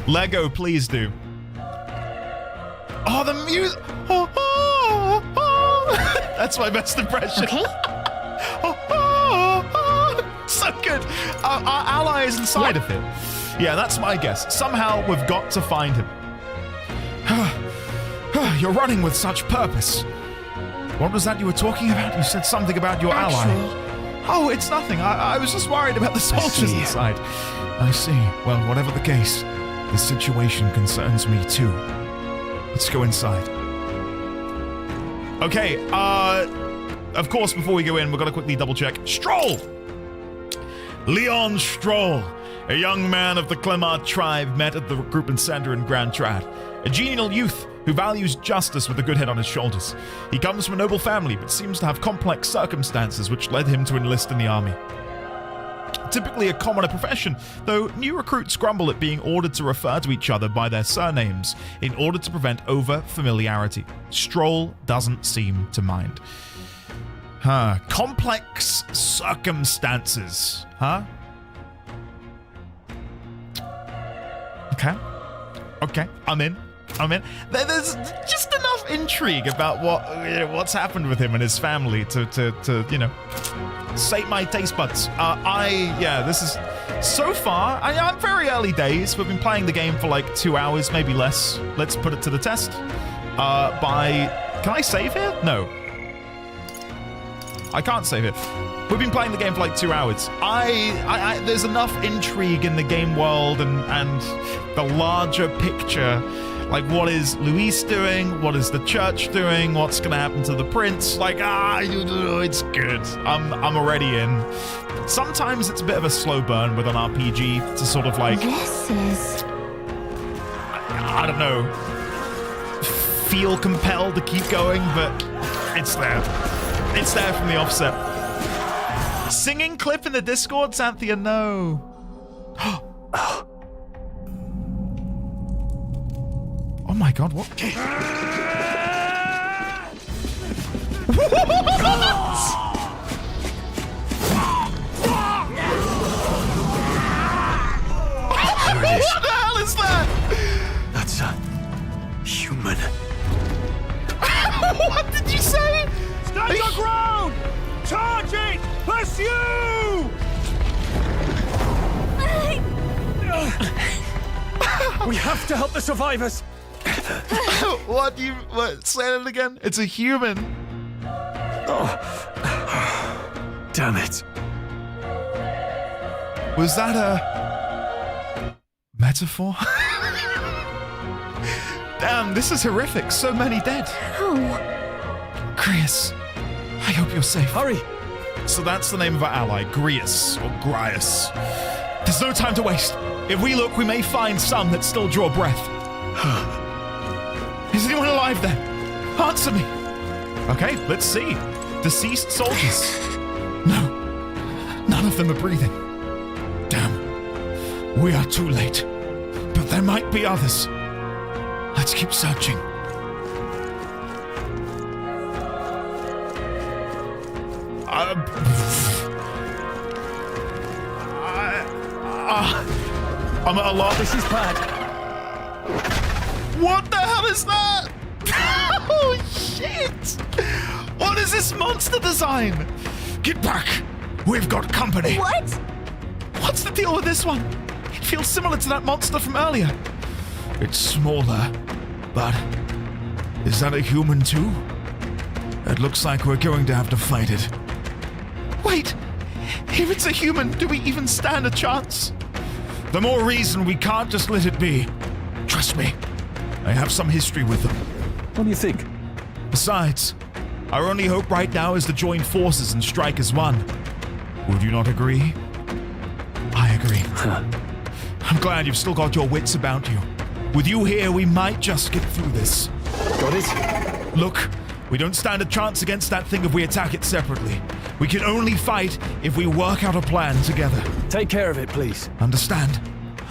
Lego, please do. Oh, the music. Oh, oh, oh. That's my best impression. Okay. So good. Our ally is inside of him. Yeah, that's my guess. Somehow we've got to find him. You're running with such purpose. What was that you were talking about? You said something about your ally. Oh, it's nothing. I was just worried about the soldiers inside. I see. Well, whatever the case, the situation concerns me too. Let's go inside. Okay, of course, before we go in, we've got to quickly double check. Stroll! Leon Stroll, a young man of the Clemart tribe, met at the recruitment center in Grand Trad. A genial youth who values justice with a good head on his shoulders. He comes from a noble family, but seems to have complex circumstances which led him to enlist in the army. Typically a commoner profession, though new recruits grumble at being ordered to refer to each other by their surnames in order to prevent over-familiarity. Stroll doesn't seem to mind. Complex circumstances. Okay, I'm in. There's just enough intrigue about what's happened with him and his family to sate my taste buds. This is so far. I'm very early days. We've been playing the game for like 2 hours, maybe less. Let's put it to the test. Can I save here? No. I can't save it. We've been playing the game for like 2 hours. There's enough intrigue in the game world and the larger picture. Like, what is Luis doing? What is the church doing? What's going to happen to the prince? Like, it's good. I'm already in. Sometimes it's a bit of a slow burn with an RPG to sort of like... This is... I don't know, feel compelled to keep going, but it's there. It's there from the offset. Singing clip in the Discord, Xanthia, no. Oh my god, what? What the hell is that? That's a human. What did you say? Stand your ground! Charging! Pursue! We have to help the survivors. What? Say it again? It's a human. Oh. Damn it. Was that a metaphor? Damn, this is horrific. So many dead. Oh. Grius, I hope you're safe. Hurry. So that's the name of our ally, Grius, or Grius. There's no time to waste. If we look, we may find some that still draw breath. Is anyone alive there? Answer me. Okay, let's see. Deceased soldiers. No, none of them are breathing. Damn, we are too late. But there might be others. Let's keep searching. I'm at a loss. This is bad. What the hell is that? Oh shit! What is this monster design? Get back! We've got company. What? What's the deal with this one? It feels similar to that monster from earlier. It's smaller, but is that a human too? It looks like we're going to have to fight it. Wait, if it's a human, do we even stand a chance? The more reason we can't just let it be. Trust me, I have some history with them. What do you think? Besides, our only hope right now is to join forces and strike as one. Would you not agree? I agree. I'm glad you've still got your wits about you. With you here, we might just get through this. Got it? Look, we don't stand a chance against that thing if we attack it separately. We can only fight if we work out a plan together. Take care of it, please. Understand?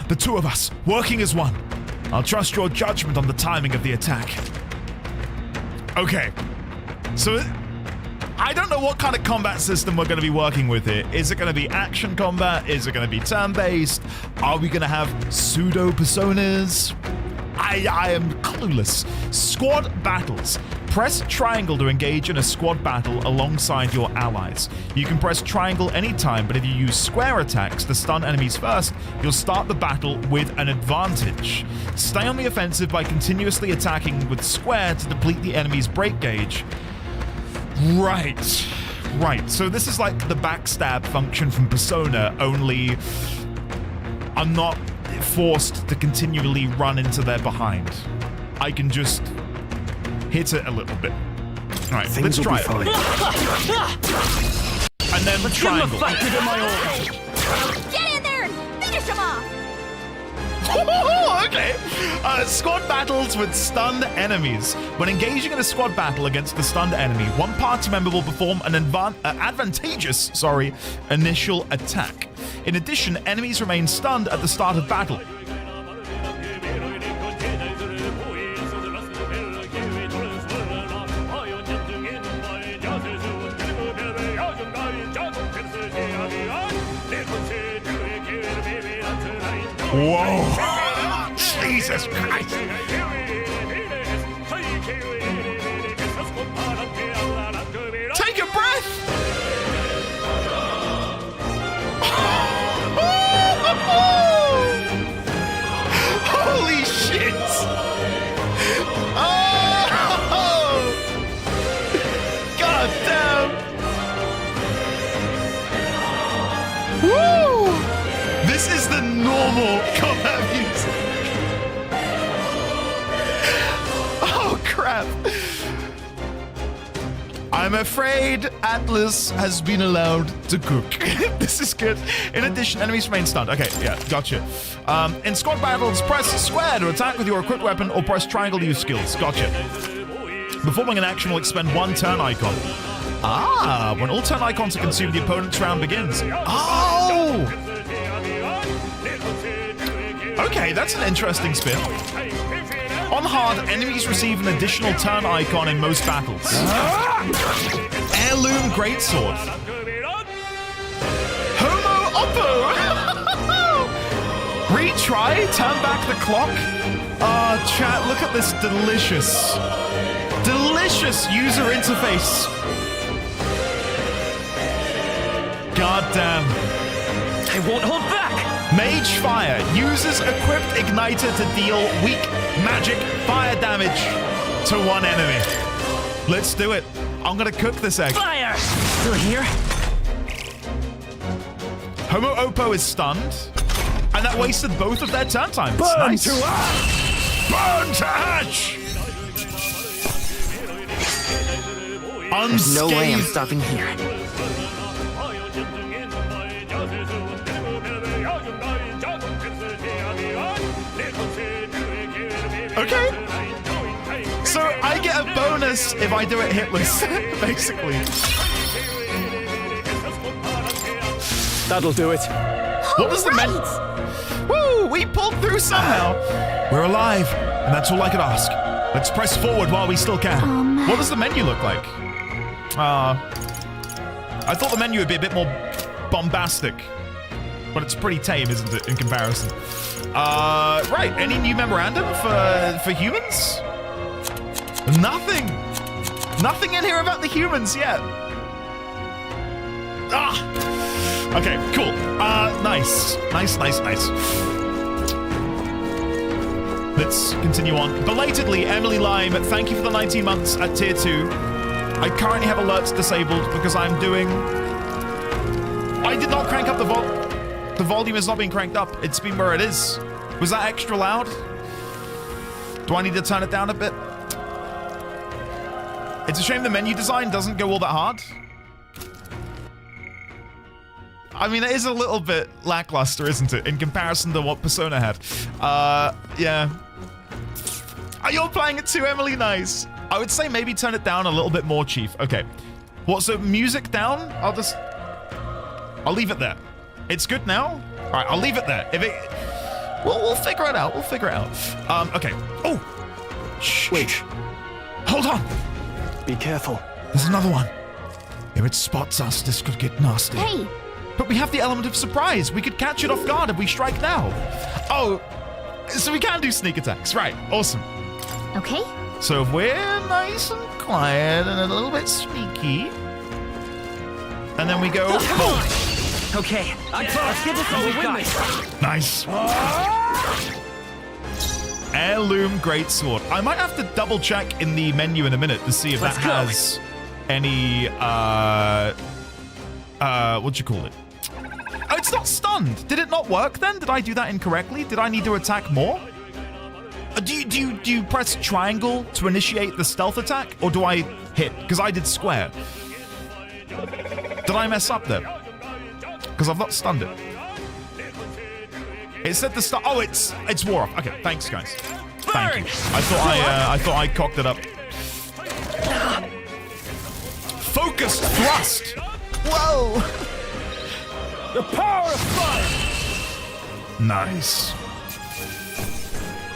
The two of us, working as one. I'll trust your judgment on the timing of the attack. Okay. So, I don't know what kind of combat system we're going to be working with here. Is it going to be action combat? Is it going to be turn-based? Are we going to have pseudo-personas? I am clueless. Squad battles. Press triangle to engage in a squad battle alongside your allies. You can press triangle anytime, but if you use square attacks to stun enemies first, you'll start the battle with an advantage. Stay on the offensive by continuously attacking with square to deplete the enemy's break gauge. Right. So this is like the backstab function from Persona, only I'm not forced to continually run into their behind. I can just hit it a little bit. All right, let's try it. And then the triangle. Give it my all. Get in there and finish him off! Okay. Squad battles with stunned enemies. When engaging in a squad battle against the stunned enemy, one party member will perform an advantageous initial attack. In addition, enemies remain stunned at the start of battle. Whoa! Jesus Christ! Take a breath! Holy shit! Oh! God damn! Woo! This is the normal combat music. Oh crap! I I'm afraid Atlas has been allowed to cook. This is good. In addition, enemies remain stunned. Okay, yeah, gotcha. In squad battles, press square to attack with your equipped weapon or press triangle to use skills. Gotcha. Performing an action will expend 1 turn icon. Ah, when all turn icons are consumed, the opponent's round begins. Oh! Okay, that's an interesting spin. On hard, enemies receive an additional turn icon in most battles. Heirloom Greatsword. Homo Oppo! Retry, turn back the clock. Chat, look at this delicious user interface. God damn. I won't hold back! Mage Fire uses equipped igniter to deal weak magic fire damage to one enemy. Let's do it. I'm gonna cook this egg. Fire! Still here? Homo Oppo is stunned, and that wasted both of their turn times. Burn nice. to ash! Burn to ash! There's no way I'm Unscathed. stopping here. Okay. So I get a bonus if I do it hitless, basically. That'll do it. What does the menu? Woo! We pulled through somehow. We're alive, and that's all I could ask. Let's press forward while we still can. What does the menu look like? I thought the menu would be a bit more bombastic, but it's pretty tame, isn't it, in comparison? Right. Any new memorandum for humans? Nothing. Nothing in here about the humans yet. Ah. Okay. Cool. Nice. Let's continue on. Belatedly, Emily Lime, thank you for the 19 months at tier 2. I currently have alerts disabled because I did not crank up the volume is not being cranked up. It's been where it is. Was that extra loud? Do I need to turn it down a bit? It's a shame the menu design doesn't go all that hard. I mean, it is a little bit lackluster, isn't it, in comparison to what Persona had? Yeah. Are you playing it too, Emily? Nice. I would say maybe turn it down a little bit more, Chief. Okay. What, so music down? I'll leave it there. It's good now? All right, I'll leave it there. If it... We'll figure it out. We'll figure it out. Okay. Oh! Shh. Wait. Hold on. Be careful. There's another one. If it spots us, this could get nasty. Hey! But we have the element of surprise. We could catch it off guard if we strike now. Oh, so we can do sneak attacks. Right, awesome. Okay. So if we're nice and quiet and a little bit sneaky, and then we go... Okay, let's get this over with. Nice. Heirloom Greatsword. I might have to double check in the menu in a minute to see if that has any, what'd you call it? Oh, it's not stunned. Did it not work then? Did I do that incorrectly? Did I need to attack more? Do you press triangle to initiate the stealth attack, or do I hit? Because I did square. Did I mess up there? Because I've not stunned it. It said the start. Oh, it's wore off. Okay, thanks, guys. Thank you. I thought I cocked it up. Focused thrust. Whoa. The power of fire. Nice.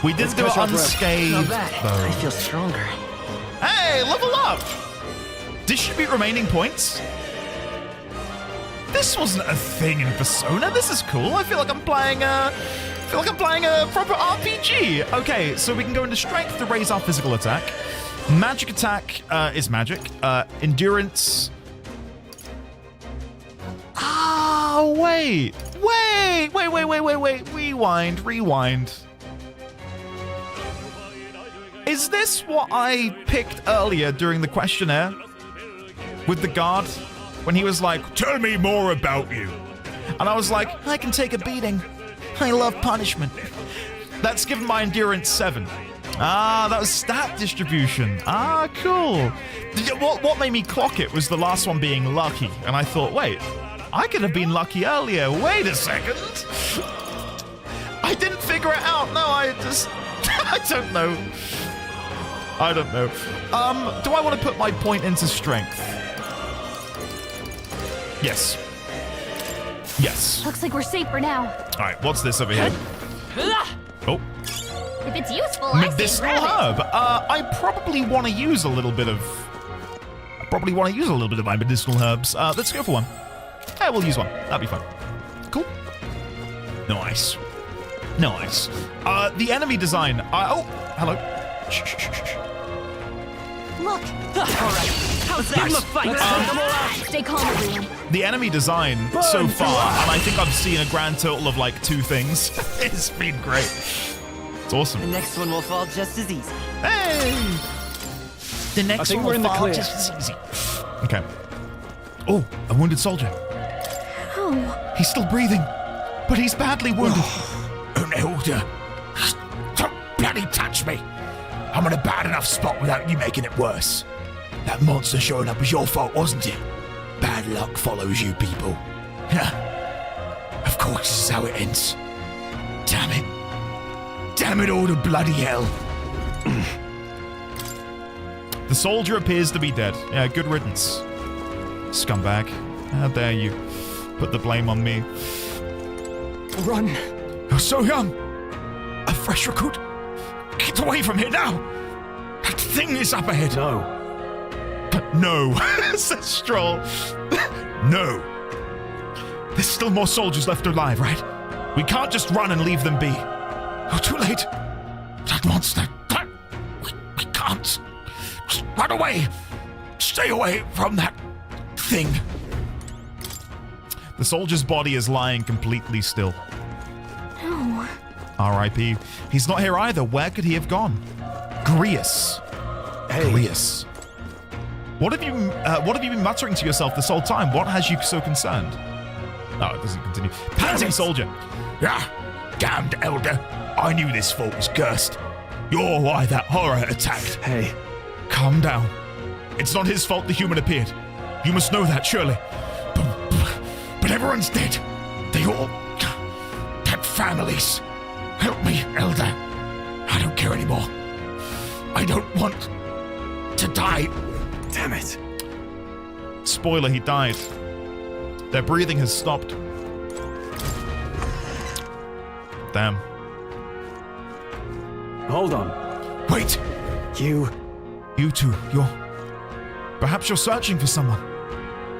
We did do it unscathed, Not bad. though. I feel stronger. Hey, level up! Distribute remaining points. This wasn't a thing in Persona. This is cool. I feel like I'm playing a proper RPG. Okay, so we can go into strength to raise our physical attack. Magic attack is magic. Endurance. Oh, wait. Rewind. Is this what I picked earlier during the questionnaire? With the guard? When he was like, tell me more about you. And I was like, I can take a beating. I love punishment. That's given my endurance 7. Ah, that was stat distribution. Ah, cool. What made me clock it was the last one being lucky. And I thought, wait, I could have been lucky earlier. Wait a second. I didn't figure it out. No, I don't know. I don't know. Do I want to put my point into strength? Yes. Yes. Looks like we're safe for now. All right, what's this over here? Oh. If it's useful, I say Medicinal grab it. herb. I probably want to use a little bit of... my medicinal herbs. Let's go for one. Yeah, we'll use one. That'll be fun. Cool. Nice. Nice. The enemy design. Oh, hello. Shh, shh, shh, shh. Look. All right. How's that? Give him a fight. Stay calm, everyone. The enemy design so far, and I think I've seen a grand total of like 2 things. It's been great. It's awesome. The next one will fall just as easy. Hey! The next think one we're in will the fall clear. just as easy. Okay. Oh, a wounded soldier. Oh. He's still breathing, but he's badly wounded. An elder. Don't bloody touch me. I'm in a bad enough spot without you making it worse. That monster showing up was your fault, wasn't it? Bad luck follows you people. Of course, this is how it ends. Damn it. Damn it all to bloody hell. The soldier appears to be dead. Yeah, good riddance. Scumbag. How dare you put the blame on me. Run. You're so young. A fresh recruit. Get away from here now. That thing is up ahead. No. No, says Stroll. No. There's still more soldiers left alive, right? We can't just run and leave them be. Oh, too late. That monster. We can't. Just run away. Stay away from that thing. The soldier's body is lying completely still. No. R.I.P. He's not here either. Where could he have gone? Grius. Hey. Grius. What have you been muttering to yourself this whole time? What has you so concerned? Oh, it doesn't continue. Panting soldier. Ah, damned elder. I knew this fault was cursed. You're why that horror attacked. Hey. Calm down. It's not his fault the human appeared. You must know that, surely. But everyone's dead. They all had families. Help me, elder. I don't care anymore. I don't want to die. Damn it. Spoiler, he died. Their breathing has stopped. Damn. Hold on. Wait. You two, perhaps you're searching for someone.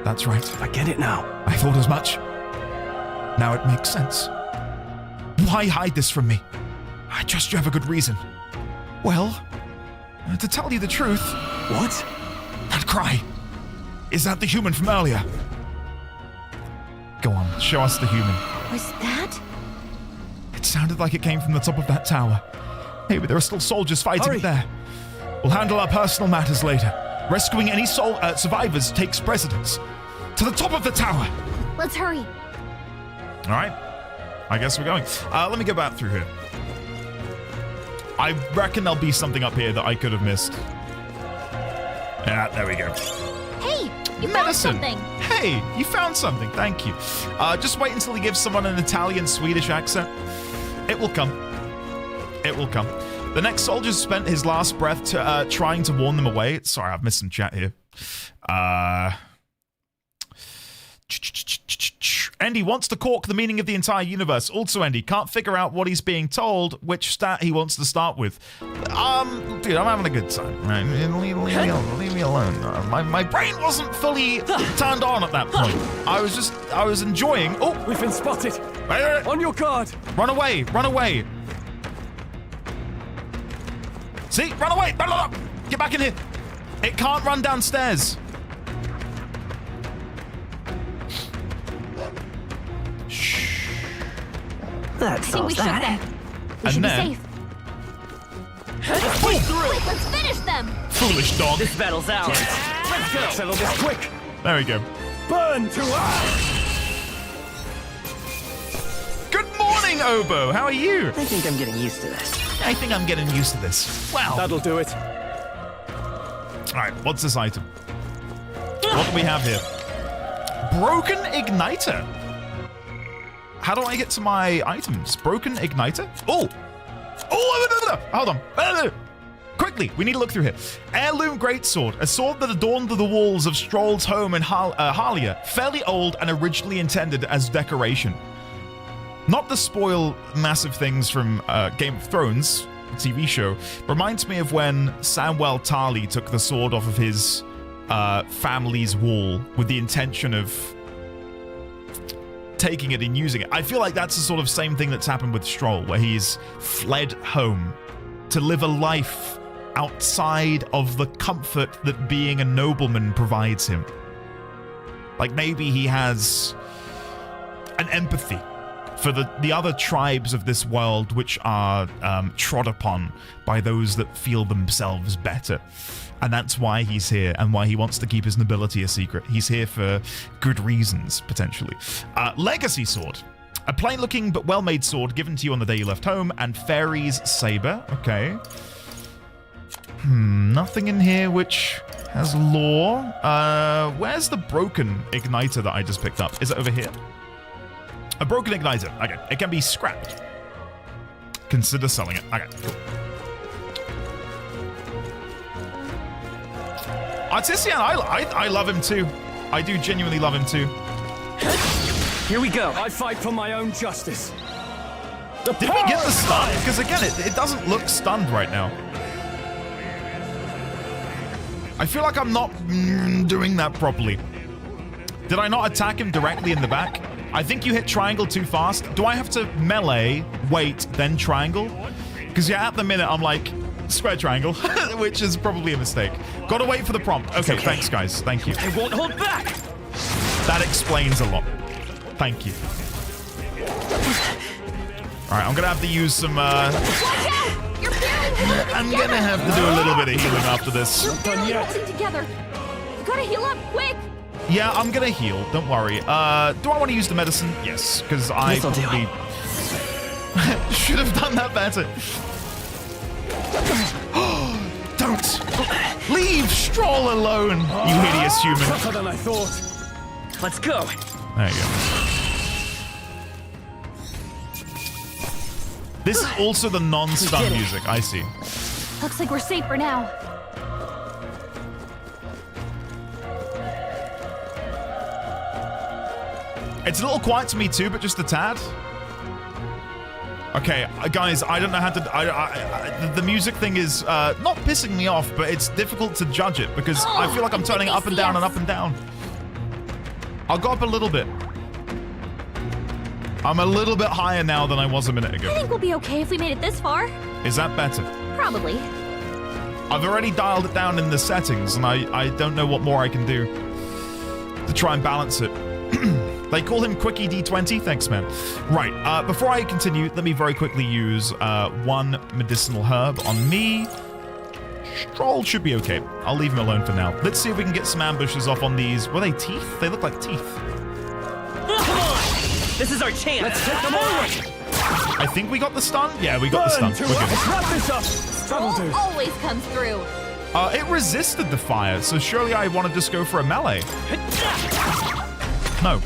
That's right. I get it now. I thought as much. Now it makes sense. Why hide this from me? I trust you have a good reason. Well, to tell you the truth... What? That cry. Is that the human from earlier? Go on, show us the human. Was that? It sounded like it came from the top of that tower. Maybe there are still soldiers fighting there. We'll handle our personal matters later. Rescuing any survivors takes precedence. To the top of the tower! Let's hurry. All right. I guess we're going. Let me go back through here. I reckon there'll be something up here that I could have missed. Yeah, there we go. Hey, you found something. Hey, you found something. Thank you. Just wait until he gives someone an Italian-Swedish accent. It will come. It will come. The next soldier spent his last breath trying to warn them away. Sorry, I've missed some chat here. Andy wants to cork the meaning of the entire universe. Also, Andy can't figure out what he's being told, which stat he wants to start with. Dude, I'm having a good time. Right? Leave me alone. My brain wasn't fully turned on at that point. I was enjoying. Oh, we've been spotted. Wait. On your guard. Run away. Run away. See, run away. Get back in here. It can't run downstairs. I think we should then. We should be safe. Let's push through. Wait, let's finish them. Foolish dog. This battle's ours. Let's go. Settle this quick. There we go. Burn to us. Good morning, Obo. How are you? I think I'm getting used to this. I think I'm getting used to this. Wow. That'll do it. Alright, what's this item? What do we have here? Broken Igniter. How do I get to my items? Broken Igniter? Oh! Oh, hold on. Quickly, we need to look through here. Heirloom Greatsword, a sword that adorned the walls of Stroll's home in Halia, fairly old and originally intended as decoration. Not to spoil massive things from Game of Thrones, TV show, reminds me of when Samwell Tarly took the sword off of his family's wall with the intention of taking it and using it. I feel like that's the sort of same thing that's happened with Stroll, where he's fled home to live a life outside of the comfort that being a nobleman provides him. Like maybe he has an empathy for the other tribes of this world which are trod upon by those that feel themselves better. And that's why he's here and why he wants to keep his nobility a secret. He's here for good reasons, potentially. Legacy Sword. A plain-looking but well-made sword given to you on the day you left home, and Fairy's Saber. Okay. Nothing in here which has lore. Where's the broken igniter that I just picked up? Is it over here? A broken igniter. Okay. It can be scrapped. Consider selling it. Okay, cool. Artisan, I love him too. I do genuinely love him too. Here we go. I fight for my own justice. Did we get the stun? Because again, it doesn't look stunned right now. I feel like I'm not doing that properly. Did I not attack him directly in the back? I think you hit triangle too fast. Do I have to melee, wait, then triangle? Because yeah, at the minute I'm like, square triangle, which is probably a mistake. Gotta wait for the prompt. Okay, thanks guys, thank you. I won't hold back. That explains a lot. Thank you. Alright, I'm gonna have to use some Watch out! You're barely holding I'm together. gonna have to do a little bit of healing after this. You're barely holding together. You gotta heal up quick. Yeah, I'm gonna heal, don't worry. Do I want to use the medicine? Yes, because I probably should have done that better. Don't leave Stroll alone, you hideous human. Tougher than I thought. Let's go. There you go. This is also the non-stun music, I see. Looks like we're safe for now. It's a little quiet to me too, but just a tad. Okay, guys, I don't know how to... the music thing is not pissing me off, but it's difficult to judge it because I feel like I'm turning it up and down and up and down. I'll go up a little bit. I'm a little bit higher now than I was a minute ago. I think we'll be okay if we made it this far. Is that better? Probably. I've already dialed it down in the settings, and I don't know what more I can do to try and balance it. They call him Quickie D20. Thanks, man. Right, before I continue, let me very quickly use one medicinal herb on me. Stroll should be okay. I'll leave him alone for now. Let's see if we can get some ambushes off on these. Were they teeth? They look like teeth. Come on! This is our chance. Let's take them all. I think we got the stun. Yeah, we got the stun. We're good. Let's wrap this up. Stroll always comes through. It resisted the fire, so surely I want to just go for a melee. No,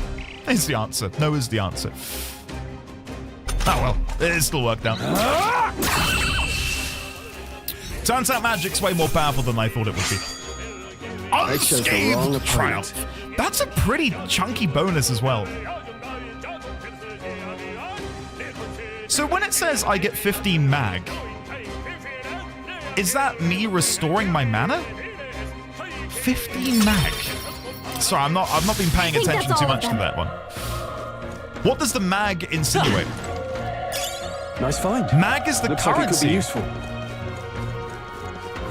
is the answer. No is the answer. Oh well, it still worked out. Turns out magic's way more powerful than I thought it would be. Unscathed triumph. That's a pretty chunky bonus as well. So when it says I get 15 mag, is that me restoring my mana? 15 mag. Sorry, I've not been paying attention too much to that one. What does the mag insinuate? Nice find. Mag is the Looks currency. Like it could be useful.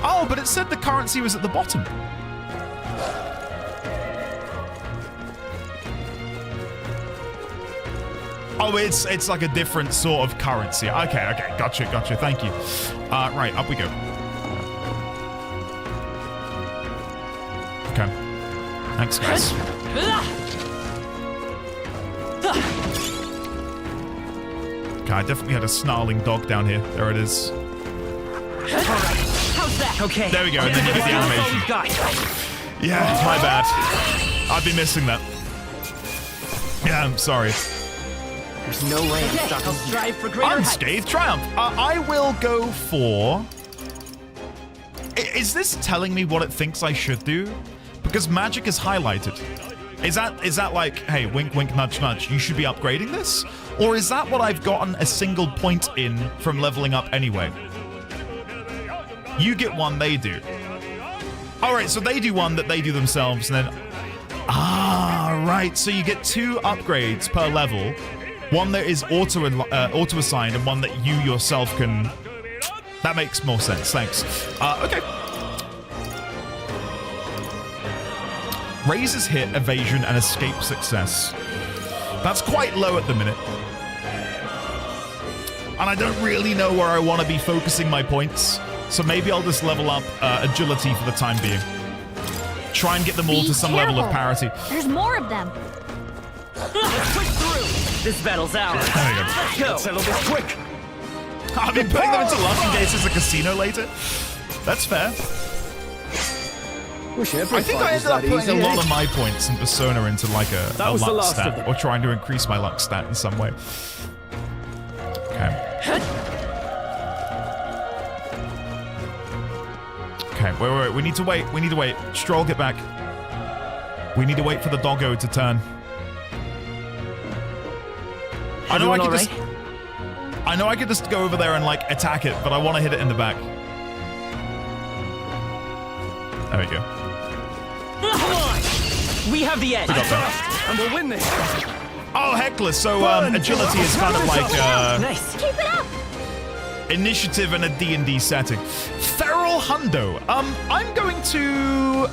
Oh, but it said the currency was at the bottom. Oh, it's like a different sort of currency. Okay, gotcha. Thank you. Right, up we go. Okay. Thanks, guys. Okay, I definitely had a snarling dog down here. There it is. How's that? Okay. There we go, and then you get the animation. Yeah, my bad. I've been missing that. Yeah, I'm sorry. There's no way I'll strive for greater Unscathed Triumph. I will go for... Is this telling me what it thinks I should do? Because magic is highlighted. Is that like, hey, wink, wink, nudge, nudge, you should be upgrading this? Or is that what I've gotten a single point in from leveling up anyway? You get one, they do. Alright, so they do one that they do themselves, and then... Ah, right, so you get 2 upgrades per level. One that is auto-assigned and one that you yourself can... That makes more sense, thanks. Okay. Raises hit, evasion, and escape success. That's quite low at the minute. And I don't really know where I want to be focusing my points, so maybe I'll just level up agility for the time being. Try and get them all to some level of parity. There's more of them. Push through. This battle's ours. There we go. Let's go. Settle this quick. I've been putting them into luck in case there's a casino later. That's fair. Wish every I think fight I was ended up that putting easy, a lot eh? of my points in Persona into like a was the luck last of stat, them. or trying to increase my luck stat in some way. Okay. Okay, wait. We need to wait. We need to wait. Stroll, get back. We need to wait for the doggo to turn. I know I could just go over there and like attack it, but I want to hit it in the back. There we go. Come on! We have the edge. We got that. And we'll win this. Oh, heckler. So agility is kind of like Nice. Keep it up. initiative in a D&D setting. Feral Hundo. I'm going to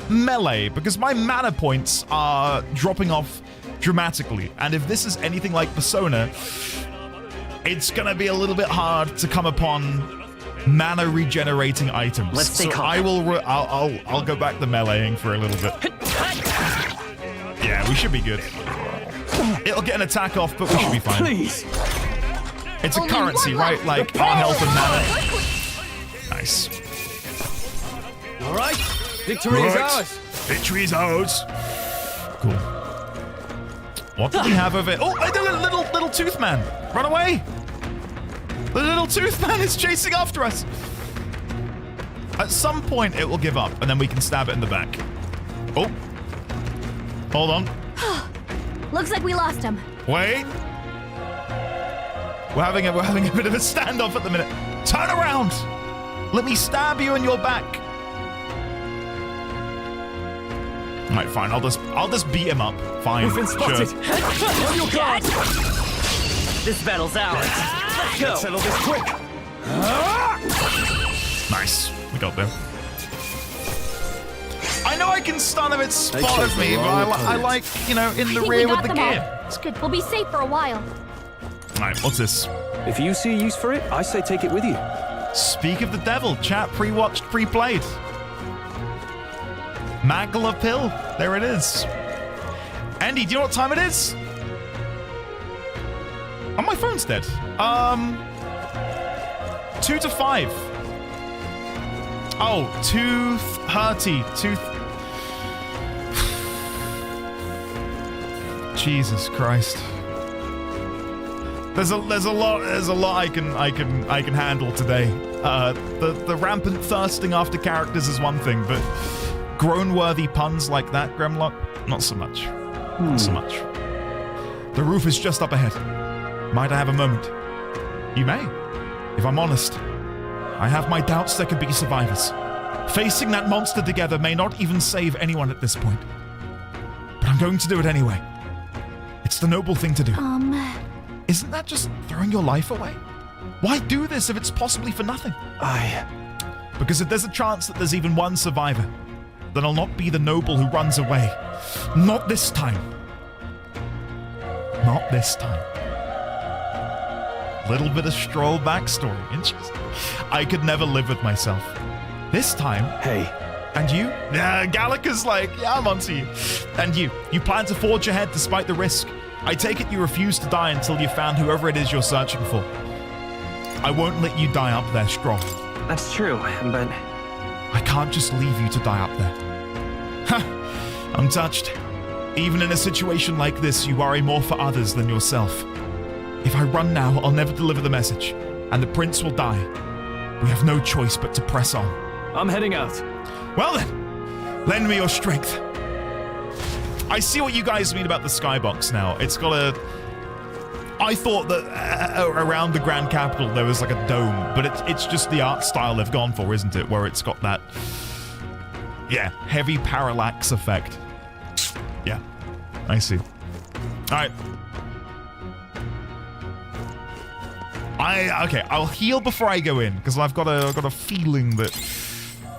melee because my mana points are dropping off dramatically, and if this is anything like Persona, it's gonna be a little bit hard to come upon mana regenerating items. Let's stay so calm. I'll go back to meleeing for a little bit. Yeah, we should be good. It'll get an attack off, but we should be fine. Please. It's a currency, right? Like our health and mana. Nice. All right. Victory is ours. Victory is ours. Cool. What do we have over here? Oh, the little tooth man. Run away. The little tooth man is chasing after us. At some point, it will give up, and then we can stab it in the back. Oh. Hold on. Looks like we lost him. Wait. We're having a bit of a standoff at the minute. Turn around. Let me stab you in your back. All right, fine. I'll just beat him up. Fine. We've been spotted. Sure. On your guard. This battle's ours. Let's go. Let's settle this quick. Nice. We got there. I know I can stun him. It's They spot chose of the me, but wrong I like, you know, in I the think rear we with got the them all. gear. It's good. We'll be safe for a while. All right, what's this? If you see a use for it, I say take it with you. Speak of the devil. Chat pre-watched, pre-played. Magla pill. There it is. Andy, do you know what time it is? Oh, my phone's dead. 2 to 5. Oh, 2:30. Jesus Christ. There's a lot I can handle today. The rampant thirsting after characters is one thing, but groan-worthy puns like that, Gremlock, not so much. Not so much. The roof is just up ahead. Might I have a moment? You may. If I'm honest, I have my doubts there could be survivors. Facing that monster together may not even save anyone at this point. But I'm going to do it anyway. It's the noble thing to do. Isn't that just throwing your life away? Why do this if it's possibly for nothing? Because if there's a chance that there's even one survivor, then I'll not be the noble who runs away. Not this time. Not this time. Little bit of Stroll backstory. Interesting. I could never live with myself. This time. Hey. And you? Yeah, Gallica's like, yeah, I'm onto you. And you plan to forge ahead despite the risk. I take it you refuse to die until you've found whoever it is you're searching for. I won't let you die up there, Stroll. That's true, but... I can't just leave you to die up there. Ha! I'm touched. Even in a situation like this, you worry more for others than yourself. If I run now, I'll never deliver the message, and the prince will die. We have no choice but to press on. I'm heading out. Well then, lend me your strength. I see what you guys mean about the skybox now. It's got a... I thought that around the Grand Capital there was like a dome, but it's just the art style they've gone for, isn't it? Where it's got that, yeah, heavy parallax effect. Yeah, I see. All right. Okay, I'll heal before I go in because I've got a feeling that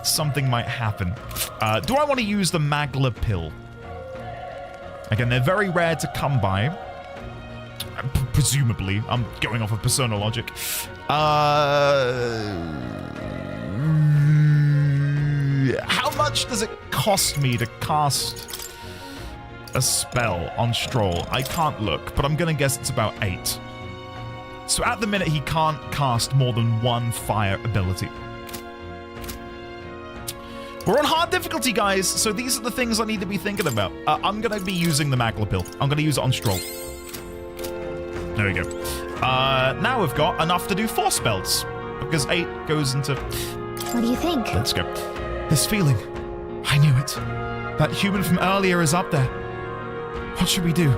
something might happen. Do I want to use the Magla pill? Again, they're very rare to come by. Presumably, I'm going off of Persona logic. How much does it cost me to cast a spell on Stroll? I can't look, but I'm gonna guess it's about 8. So at the minute, he can't cast more than 1 fire ability. We're on hard difficulty, guys, so these are the things I need to be thinking about. I'm going to be using the Magla pill. I'm going to use it on Stroll. There we go. Now we've got enough to do 4 spells, because 8 goes into... What do you think? Let's go. This feeling. I knew it. That human from earlier is up there. What should we do?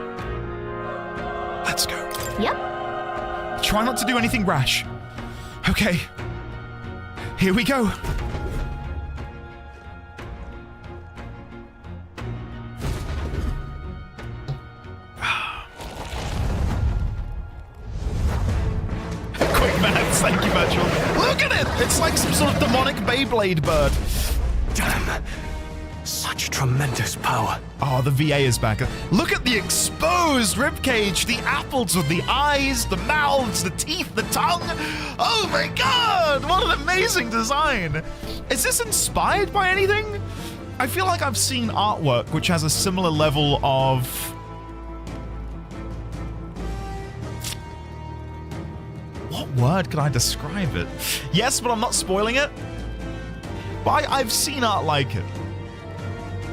Let's go. Yep. Try not to do anything rash. Okay. Here we go. Thank you, Virtual. Look at it! It's like some sort of demonic Beyblade bird. Damn. Such tremendous power. Oh, the VA is back. Look at the exposed ribcage, the apples with the eyes, the mouths, the teeth, the tongue. Oh my god! What an amazing design. Is this inspired by anything? I feel like I've seen artwork which has a similar level of... What word can I describe it? Yes, but I'm not spoiling it. But I've seen art like it.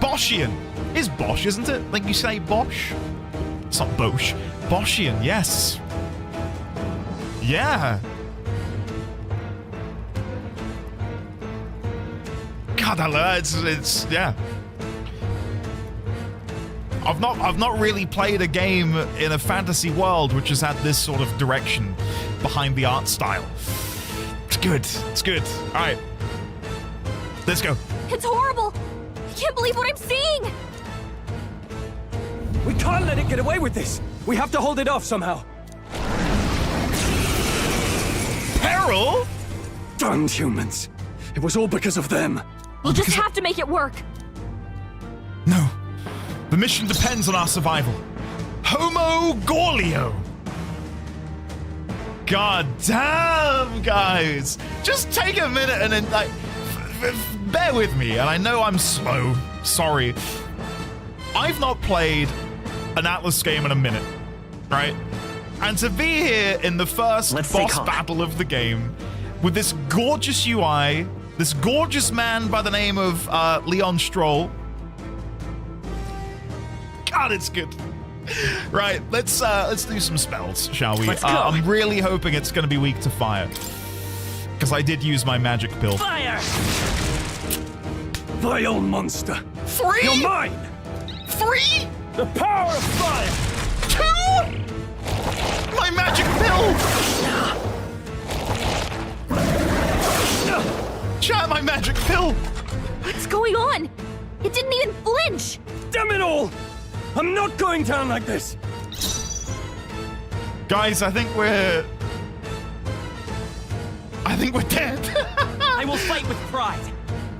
Boschian. Is Bosch, isn't it? Like you say Bosch? It's not Bosch. Boschian, yes. Yeah. God, I love it. It's yeah. I've not really played a game in a fantasy world which has had this sort of direction behind the art style. It's good. It's good. All right. Let's go. It's horrible. I can't believe what I'm seeing. We can't let it get away with this. We have to hold it off somehow. Peril? Damned humans. It was all because of them. We'll just have to make it work. No. The mission depends on our survival. Homo Gorlio. God damn, guys. Just take a minute and then, like, bear with me. And I know I'm slow. Sorry. I've not played an Atlas game in a minute, right? And to be here in the first boss battle of the game with this gorgeous UI, this gorgeous man by the name of Leon Stroll. God, it's good. Right, let's do some spells, shall we? Let's go. I'm really hoping it's going to be weak to fire, because I did use my magic pill. Fire! Vile monster. 3? You're mine! 3? The power of fire! 2? My magic pill! Chat, my magic pill! What's going on? It didn't even flinch! Damn it all! I'm not going down like this! Guys, I think we're dead. I will fight with pride.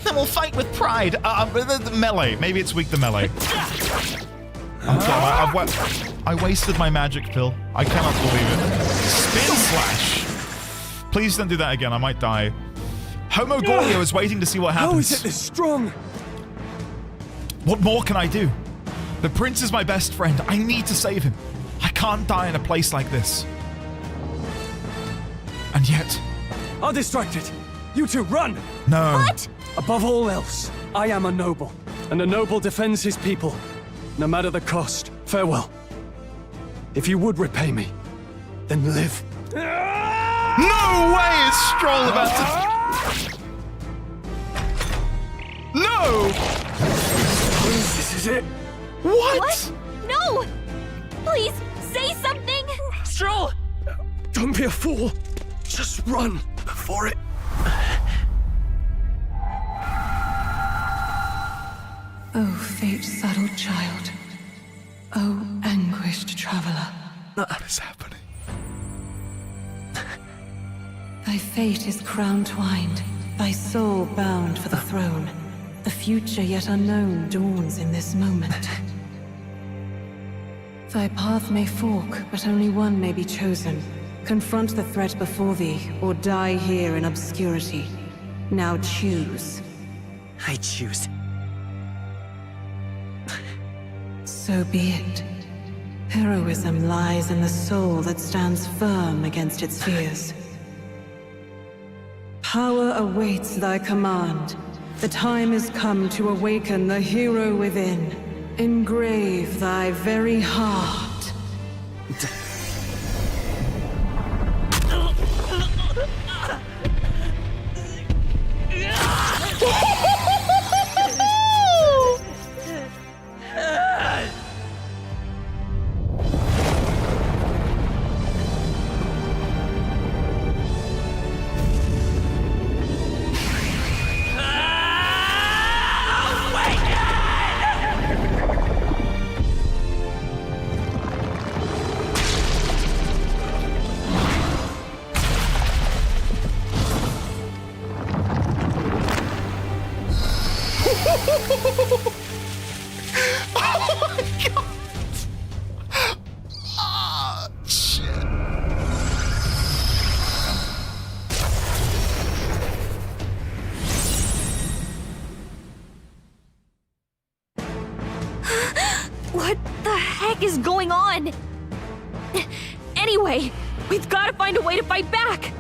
Then we'll fight with pride. The melee. Maybe it's weak to melee. I wasted my magic pill. I cannot believe it. Spin slash. Please don't do that again. I might die. Homo Gorlio is waiting to see what happens. How is it this strong? What more can I do? The prince is my best friend. I need to save him. I can't die in a place like this. And yet... I'll distract it. You two, run! No. What? Above all else, I am a noble, and a noble defends his people, no matter the cost. Farewell. If you would repay me, then live. No way is Stroll about to... No! This is it. What? No! Please, say something! Stroll! Don't be a fool. Just run before it... Oh, fate-saddled child. Oh, anguished traveler. What is happening? Thy fate is crown-twined, thy soul bound for the throne. The future yet unknown dawns in this moment. Thy path may fork, but only one may be chosen. Confront the threat before thee, or die here in obscurity. Now choose. I choose. So be it. Heroism lies in the soul that stands firm against its fears. Power awaits thy command. The time is come to awaken the hero within. Engrave thy very heart. What the heck is going on? Anyway, we've got to find a way to fight back.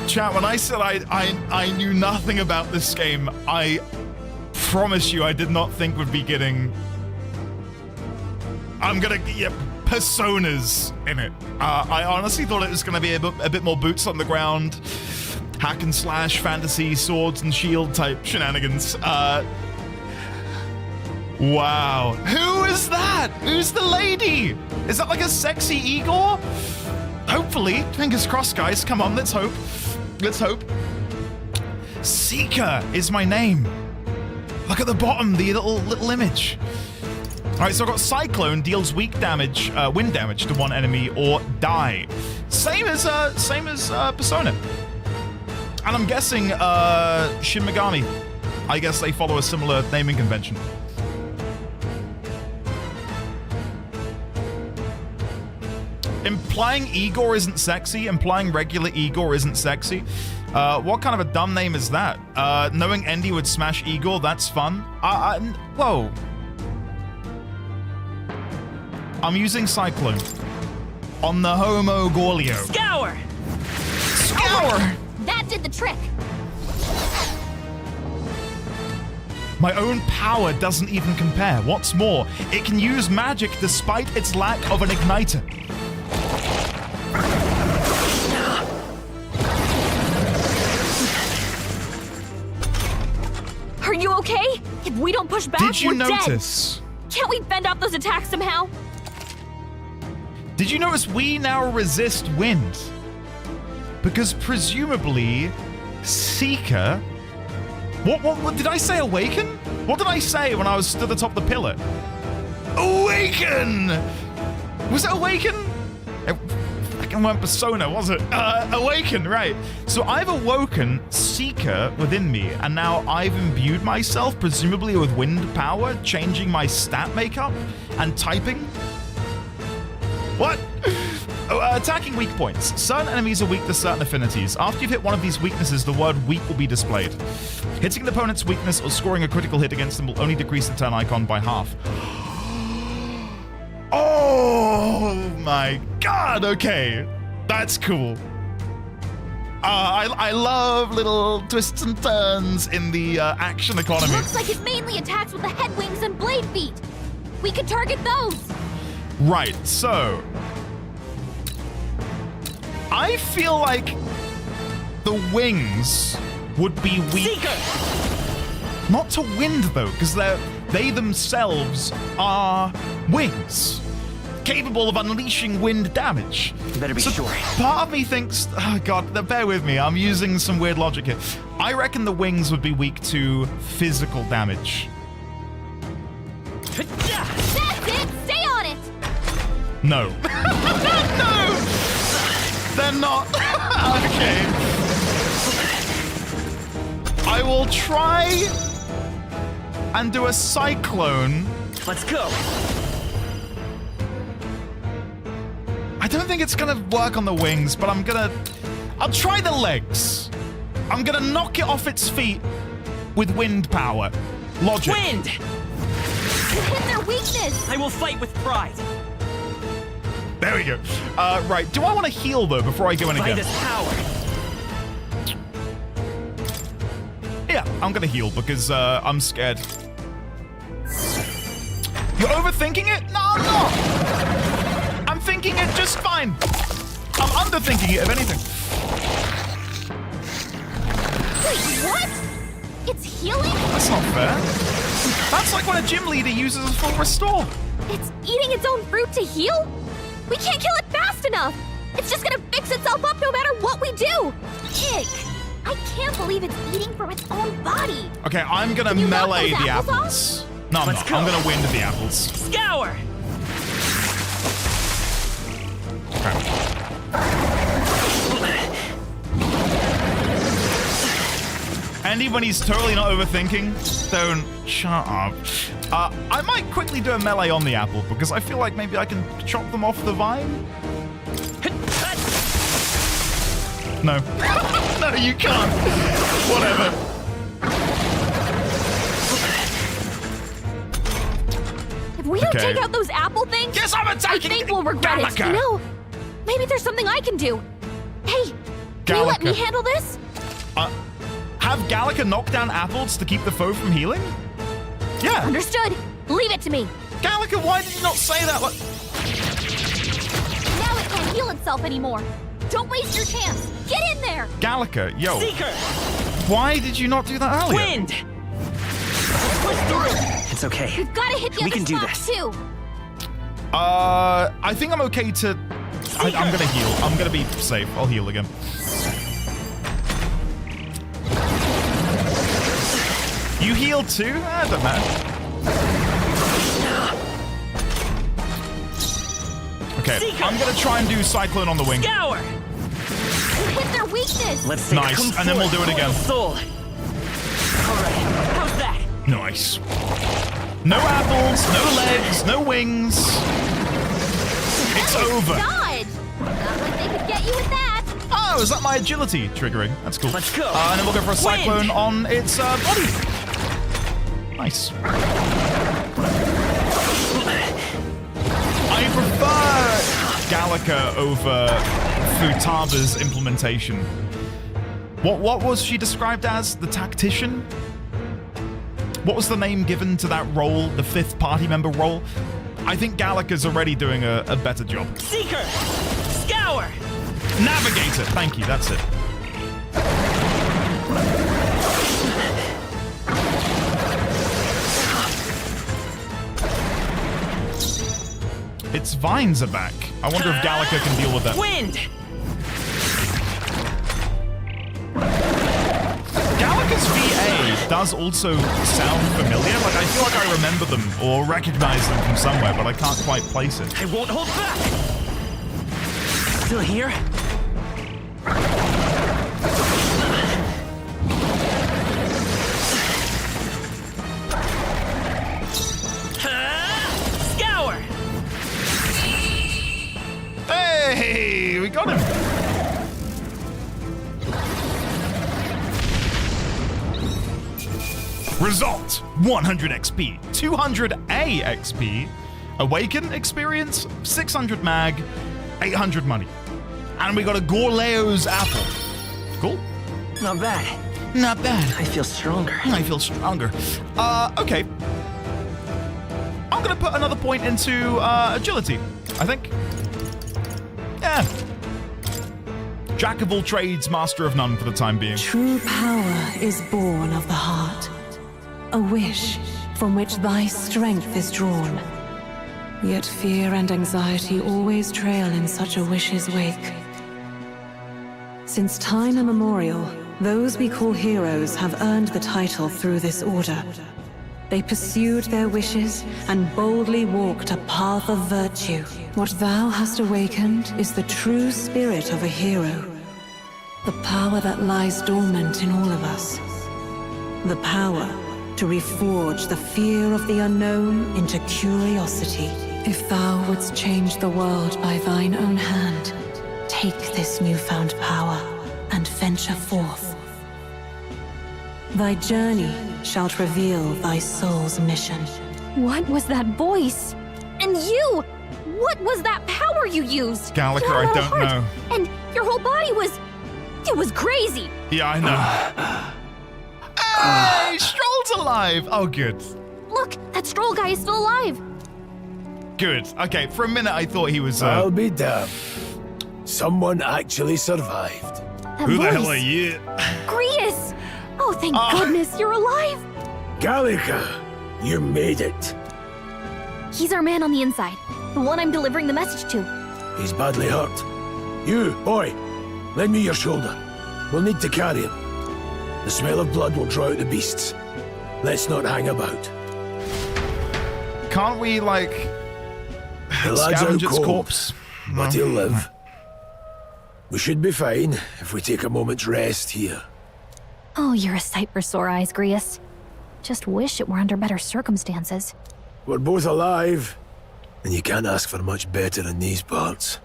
Chat, when I said I knew nothing about this game, I promise you I did not think we'd be getting... personas in it. I honestly thought it was going to be a bit more boots on the ground, hack and slash, fantasy, swords and shield type shenanigans. Wow. Who is that? Who's the lady? Is that like a sexy Igor? Hopefully. Fingers crossed, guys. Come on, let's hope. Let's hope. Seeker is my name. Look at the bottom, the little image. All right, so I've got Cyclone, deals weak damage, wind damage to one enemy or die. Same as Persona. And I'm guessing Shin Megami. I guess they follow a similar naming convention. Implying Igor isn't sexy, implying regular Igor isn't sexy. What kind of a dumb name is that? Knowing Endy would smash Igor, that's fun. Whoa. I'm using Cyclone on the Homo Gorlio. Scour! Scour! That did the trick. My own power doesn't even compare. What's more, it can use magic despite its lack of an igniter. Are you okay? If we don't push back, Did you we're notice? dead. Can't we fend off those attacks somehow? Did you notice we now resist wind? Because presumably, Seeker... What did I say awaken? What did I say when I was stood atop the pillar? Awaken! Was it awaken? It fucking went Persona, was it? Awaken, right. So I've awoken Seeker within me, and now I've imbued myself, presumably with wind power, changing my stat makeup and typing. What? Attacking weak points. Certain enemies are weak to certain affinities. After you've hit one of these weaknesses, the word weak will be displayed. Hitting an opponent's weakness or scoring a critical hit against them will only decrease the turn icon by half. Oh! Oh my god, okay. That's cool. I love little twists and turns in the action economy. Looks like it mainly attacks with the head wings and blade feet. We could target those. Right, so I feel like the wings would be weak. Seeker! Not to wind though, because they themselves are wings, capable of unleashing wind damage. You better be sure. Part of me thinks, oh god, bear with me, I'm using some weird logic here. I reckon the wings would be weak to physical damage. That's it! Stay on it! No. No! They're not. Okay. I will try and do a cyclone. Let's go. I don't think it's gonna work on the wings, but I'll try the legs. I'm gonna knock it off its feet with wind power. Logic. Wind! You hit their weakness! I will fight with pride. There we go. Right, do I want to heal though before I go in again? Find us power. Yeah, I'm gonna heal because I'm scared. You're overthinking it? No, I'm not. I'm thinking it just fine. I'm underthinking it, if anything. Wait, what? It's healing? That's not fair. That's like when a gym leader uses a full restore. It's eating its own fruit to heal? We can't kill it fast enough! It's just gonna fix itself up no matter what we do! Ick! I can't believe it's eating from its own body! Okay, I'm gonna melee the apples. No, I'm not. I'm gonna wind the apples. Scour! Okay. Andy, when he's totally not overthinking, don't shut up. I might quickly do a melee on the apple because I feel like maybe I can chop them off the vine. No. No, you can't. Whatever. If we don't take out those apple things, yes, I'm attacking. I think we'll regret it. Gallica. You know, maybe there's something I can do. Hey, can you let me handle this? Have Gallica knock down apples to keep the foe from healing? Yeah. Understood. Leave it to me. Gallica, why did you not say that? Now it can't heal itself anymore. Don't waste your chance. Get in there. Gallica, yo. Seeker. Why did you not do that earlier? Wind. Push through. It's okay. We've got to hit the other spots too. I think I'm okay to. I'm gonna heal. I'm gonna be safe. I'll heal again. You heal too? I don't matter. Okay, Seeker. I'm gonna try and do Cyclone on the wing. Scour. Hit their weakness. Let's take nice, and then we'll do it again. Soul. Alright, how's that? Nice. No apples, no legs, no wings. It's over. Dodge. Not like they could get you with that. Oh, is that my agility triggering? That's cool. Let's go. And then we'll go for a Cyclone on its body. Nice. I prefer Gallica over Futaba's implementation. What was she described as? The tactician? What was the name given to that role, the fifth party member role? I think Gallica's already doing a better job. Seeker! Scour! Navigator! Thank you, that's it. Its vines are back. I wonder if Gallica can deal with that. Wind! Gallica's VA does also sound familiar. Like, I feel like I remember them or recognize them from somewhere, but I can't quite place it. I won't hold back! Still here? Scour! Hey, we got him. Result, 100 XP, 200 A XP, Awaken experience, 600 mag, 800 money. And we got a Gorleo's apple. Cool. Not bad. Not bad. I feel stronger. I feel stronger. Okay. I'm gonna put another point into agility, I think. Yeah. Jack of all trades, master of none for the time being. True power is born of the heart, a wish from which thy strength is drawn. Yet fear and anxiety always trail in such a wish's wake. Since time immemorial, those we call heroes have earned the title through this order. They pursued their wishes and boldly walked a path of virtue. What thou hast awakened is the true spirit of a hero. The power that lies dormant in all of us. The power to reforge the fear of the unknown into curiosity. If thou wouldst change the world by thine own hand, take this newfound power and venture forth. Thy journey shalt reveal thy soul's mission. What was that voice? And you! What was that power you used? Gallagher, You had I a don't heart, know. And your whole body was... It was crazy! Yeah, I know. Hey, Stroll's alive! Oh, good. Look, that Stroll guy is still alive! Good. Okay, for a minute I thought he was... I'll be damned. Someone actually survived. That Who the voice. hell are you? Grius! Oh, thank goodness you're alive! Gallica, you made it. He's our man on the inside. The one I'm delivering the message to. He's badly hurt. You, boy, lend me your shoulder. We'll need to carry him. The smell of blood will draw out the beasts. Let's not hang about. Can't we, like... The lad's out scavenge its cold, corpse? but he'll live. We should be fine if we take a moment's rest here. Oh, you're a sight for sore eyes, Grius. Just wish it were under better circumstances. We're both alive, and you can't ask for much better in these parts.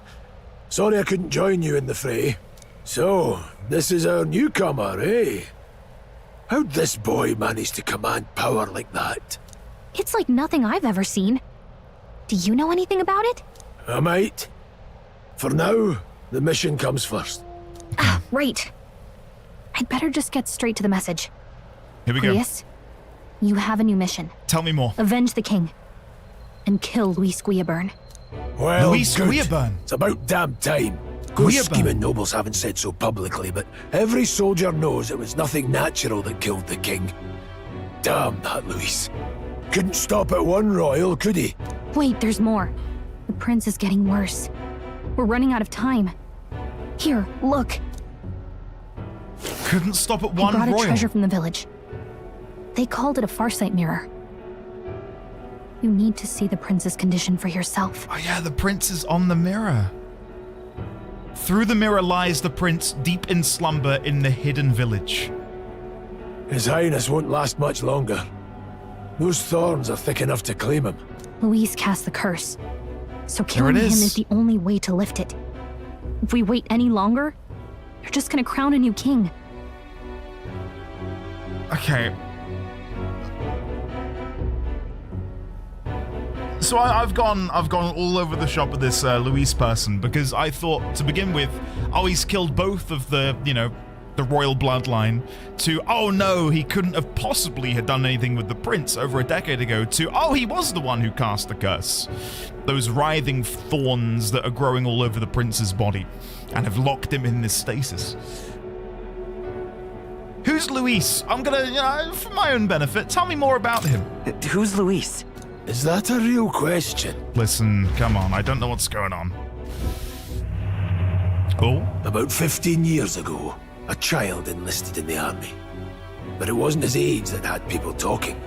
Sorry I couldn't join you in the fray. So, this is our newcomer, eh? How'd this boy manage to command power like that? It's like nothing I've ever seen. Do you know anything about it? I might. For now, the mission comes first. Right. I'd better just get straight to the message. Here we Grius, you have a new mission. Tell me more. Avenge the king. And kill Louis Squiaburn. Well, Louis good. Squiaburn. It's about damn time. Those scheming nobles haven't said so publicly, but every soldier knows it was nothing natural that killed the king. Damn that Louis. Couldn't stop at one royal, could he? Wait, there's more. The prince is getting worse. We're running out of time. Here, look. Couldn't stop at I one brought royal. a treasure from the village. They called it a farsight mirror. You need to see the prince's condition for yourself. Oh yeah, the prince is on the mirror. Through the mirror lies the prince, deep in slumber in the hidden village. His Highness won't last much longer. Those thorns are thick enough to claim him. Louise cast the curse. So There killing it him is. is the only way to lift it. If we wait any longer, you're just gonna crown a new king. Okay. So I've gone all over the shop with this Luis person because I thought to begin with, oh, he's killed both of the, the royal bloodline, to, oh no, he couldn't have possibly had done anything with the prince over a decade ago, to, oh, he was the one who cast the curse. Those writhing thorns that are growing all over the prince's body and have locked him in this stasis. Who's Luis? I'm gonna, for my own benefit, tell me more about him. Who's Luis? Is that a real question? Listen, come on, I don't know what's going on. Cool. About 15 years ago, a child enlisted in the army. But it wasn't his age that had people talking.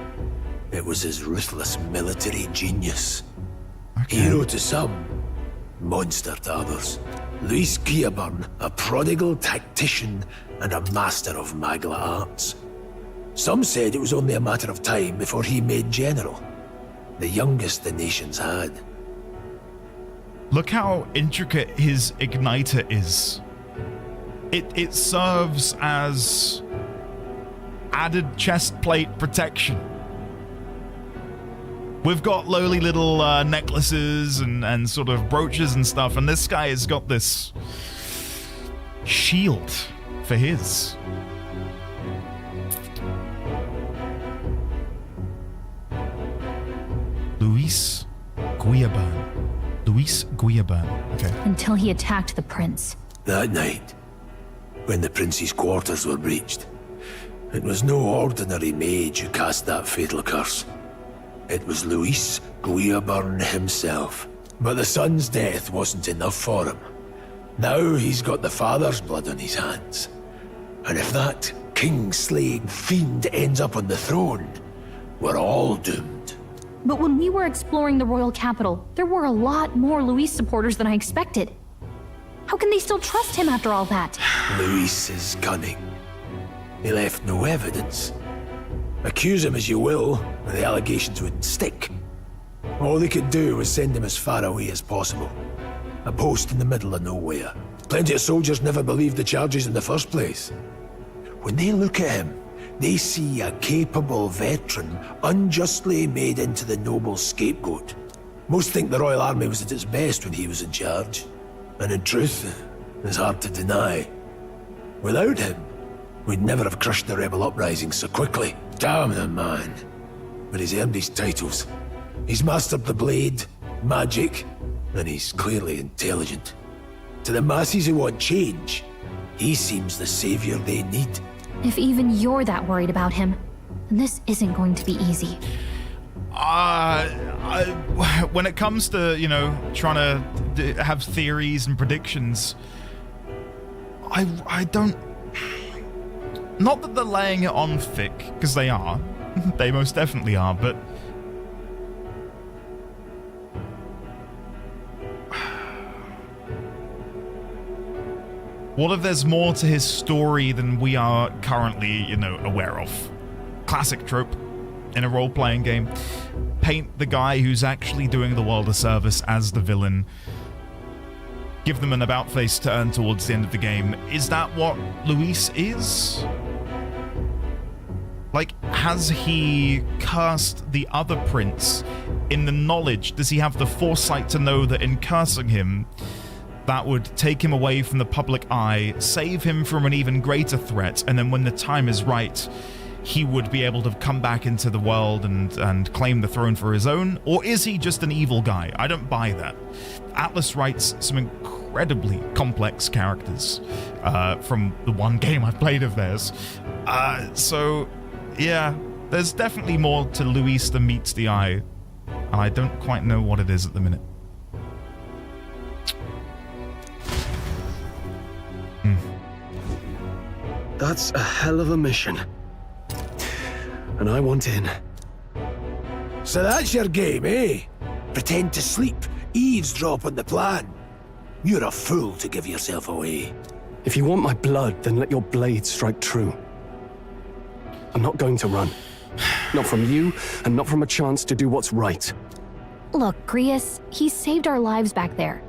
It was his ruthless military genius. Hero to some, monster to others. Louis Squiaburn, a prodigal tactician and a master of Magla arts. Some said it was only a matter of time before he made general. The youngest the nation's had. Look how intricate his igniter is. It serves as added chest plate protection. We've got lowly little necklaces and sort of brooches and stuff, and this guy has got this shield for his. Luis Guillaban. Okay. Until he attacked the prince. That night, when the prince's quarters were breached, it was no ordinary mage who cast that fatal curse. It was Luis Guillaban himself. But the son's death wasn't enough for him. Now he's got the father's blood on his hands. And if that king-slaying fiend ends up on the throne, we're all doomed. But when we were exploring the royal capital, there were a lot more Luis supporters than I expected. How can they still trust him after all that? Luis is cunning. He left no evidence. Accuse him as you will, the allegations wouldn't stick. All they could do was send him as far away as possible. A post in the middle of nowhere. Plenty of soldiers never believed the charges in the first place. When they look at him, they see a capable veteran unjustly made into the noble scapegoat. Most think the Royal Army was at its best when he was in charge. And in truth, it's hard to deny. Without him, we'd never have crushed the rebel uprising so quickly. Damn the man. But he's earned his titles. He's mastered the blade, magic, and he's clearly intelligent. To the masses who want change, he seems the savior they need. If even you're that worried about him, then this isn't going to be easy. When it comes to, trying to have theories and predictions, I don't... Not that they're laying it on thick, because they are. They most definitely are, but... What if there's more to his story than we are currently, aware of? Classic trope in a role-playing game. Paint the guy who's actually doing the world a service as the villain. Give them an about-face turn towards the end of the game. Is that what Luis is? Like, has he cursed the other prince in the knowledge? Does he have the foresight to know that in cursing him, that would take him away from the public eye, save him from an even greater threat, and then when the time is right, he would be able to come back into the world and claim the throne for his own? Or is he just an evil guy? I don't buy that. Atlas writes some incredibly complex characters from the one game I've played of theirs. So, yeah, there's definitely more to Luis than meets the eye, and I don't quite know what it is at the minute. That's a hell of a mission. And I want in. So that's your game, eh? Pretend to sleep, eavesdrop on the plan. You're a fool to give yourself away. If you want my blood, then let your blade strike true. I'm not going to run. Not from you, and not from a chance to do what's right. Look, Grius, he saved our lives back there.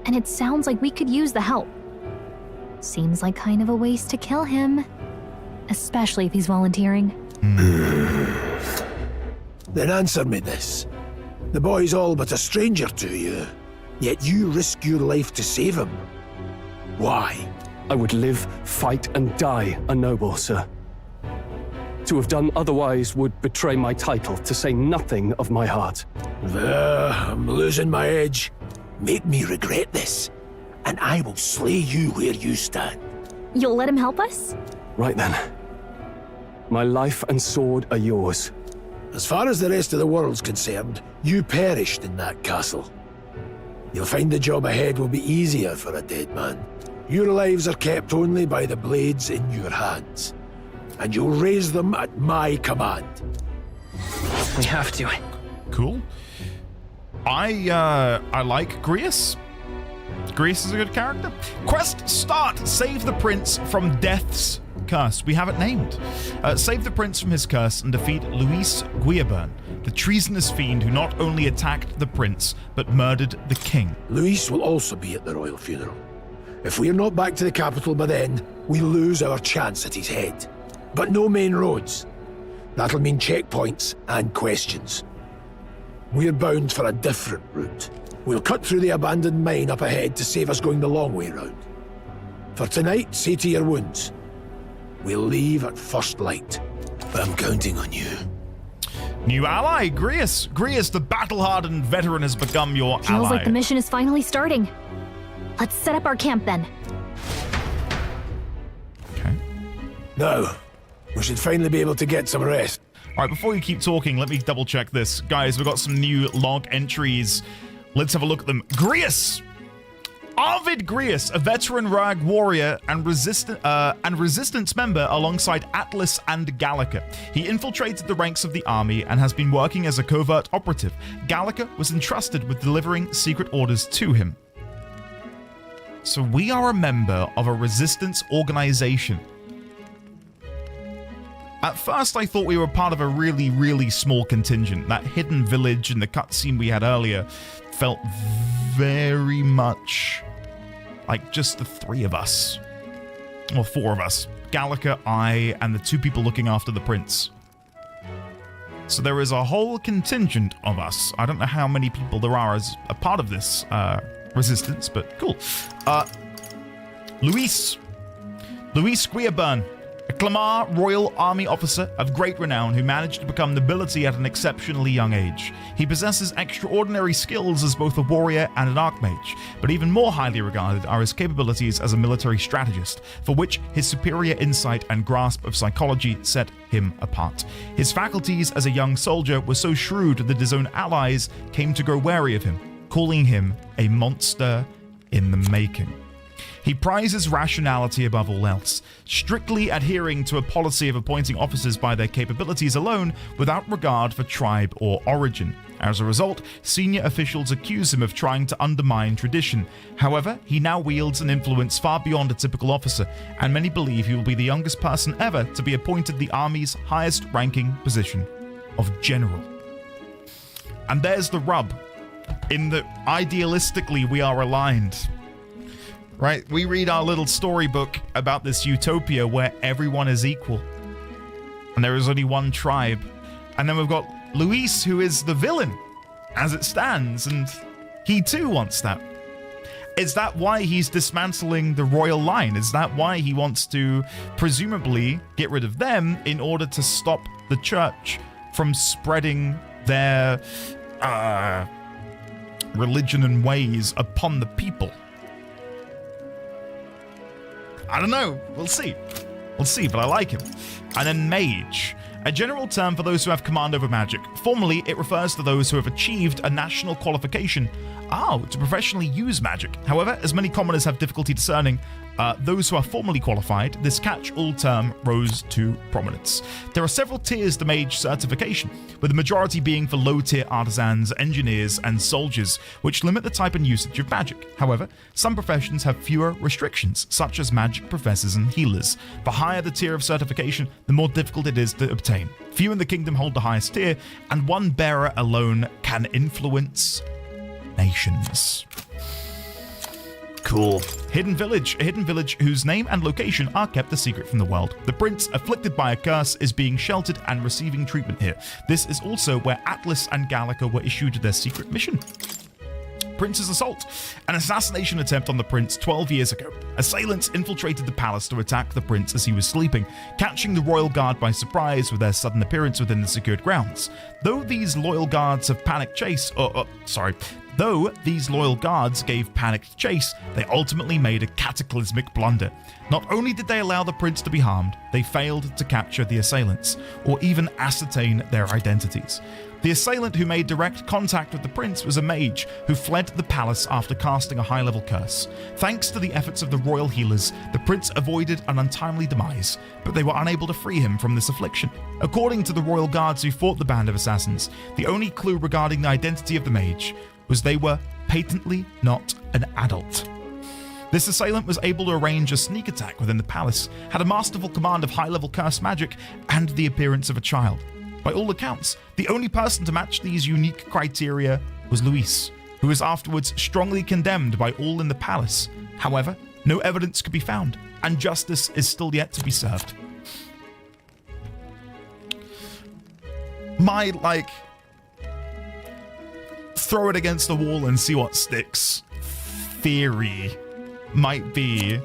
And it sounds like we could use the help. Seems like kind of a waste to kill him. Especially if he's volunteering. Then answer me this. The boy's all but a stranger to you, yet you risk your life to save him. Why? I would live, fight, and die a noble, sir. To have done otherwise would betray my title, to say nothing of my heart. I'm losing my edge. Make me regret this, and I will slay you where you stand. You'll let him help us? Right then. My life and sword are yours. As far as the rest of the world's concerned, you perished in that castle. You'll find the job ahead will be easier for a dead man. Your lives are kept only by the blades in your hands, and you'll raise them at my command. We have to. Cool. I like Grius. Grius is a good character. Quest start. Save the prince from death's curse. We have it named. Save the prince from his curse and defeat Luis Guillaban, the treasonous fiend who not only attacked the prince, but murdered the king. Luis will also be at the royal funeral. If we're not back to the capital by then, we lose our chance at his head. But no main roads. That'll mean checkpoints and questions. We're bound for a different route. We'll cut through the abandoned mine up ahead to save us going the long way round. For tonight, see to your wounds. We'll leave at first light. I'm counting on you. New ally, Grius. Grius, the battle-hardened veteran, has become your ally. Feels like the mission is finally starting. Let's set up our camp then. Now, we should finally be able to get some rest. All right, before you keep talking, let me double-check this. Guys, we've got some new log entries. Let's have a look at them. Grius! Arvid Grius, a veteran rogue warrior and resistance member alongside Atlas and Gallica. He infiltrated the ranks of the army and has been working as a covert operative. Gallica was entrusted with delivering secret orders to him. So we are a member of a resistance organization. At first, I thought we were part of a really, really small contingent. That hidden village in the cutscene we had earlier felt very much like just the three of us. Or four of us. Gallica, I, and the two people looking after the prince. So there is a whole contingent of us. I don't know how many people there are as a part of this resistance, but cool. Luis Guiaburn, a Clamar Royal Army officer of great renown who managed to become nobility at an exceptionally young age. He possesses extraordinary skills as both a warrior and an archmage, but even more highly regarded are his capabilities as a military strategist, for which his superior insight and grasp of psychology set him apart. His faculties as a young soldier were so shrewd that his own allies came to grow wary of him, calling him a monster in the making. He prizes rationality above all else, strictly adhering to a policy of appointing officers by their capabilities alone without regard for tribe or origin. As a result, senior officials accuse him of trying to undermine tradition. However, he now wields an influence far beyond a typical officer, and many believe he will be the youngest person ever to be appointed the Army's highest-ranking position of general. And there's the rub, in that idealistically we are aligned. Right, we read our little storybook about this utopia where everyone is equal. And there is only one tribe. And then we've got Luis, who is the villain, as it stands, and he too wants that. Is that why he's dismantling the royal line? Is that why he wants to presumably get rid of them in order to stop the church from spreading their religion and ways upon the people? I don't know. We'll see. We'll see, but I like him. And then mage, a general term for those who have command over magic. Formally, it refers to those who have achieved a national qualification to professionally use magic. However, as many commoners have difficulty discerning those who are formally qualified, this catch-all term rose to prominence. There are several tiers to mage certification, with the majority being for low-tier artisans, engineers, and soldiers, which limit the type and usage of magic. However, some professions have fewer restrictions, such as magic professors and healers. The higher the tier of certification, the more difficult it is to obtain. Few in the kingdom hold the highest tier, and one bearer alone can influence nations. Cool. A hidden village whose name and location are kept a secret from the world. The prince, afflicted by a curse, is being sheltered and receiving treatment here. This is also where Atlas and Gallica were issued their secret mission. Prince's assault. An assassination attempt on the prince 12 years ago. Assailants infiltrated the palace to attack the prince as he was sleeping, catching the royal guard by surprise with their sudden appearance within the secured grounds. Though these loyal guards gave panicked chase, they ultimately made a cataclysmic blunder. Not only did they allow the prince to be harmed, they failed to capture the assailants, or even ascertain their identities. The assailant who made direct contact with the prince was a mage who fled the palace after casting a high-level curse. Thanks to the efforts of the royal healers, the prince avoided an untimely demise, but they were unable to free him from this affliction. According to the royal guards who fought the band of assassins, the only clue regarding the identity of the mage was they were patently not an adult. This assailant was able to arrange a sneak attack within the palace, had a masterful command of high-level curse magic, and the appearance of a child. By all accounts, the only person to match these unique criteria was Luis, who was afterwards strongly condemned by all in the palace. However, no evidence could be found, and justice is still yet to be served. throw it against the wall and see what sticks theory might be,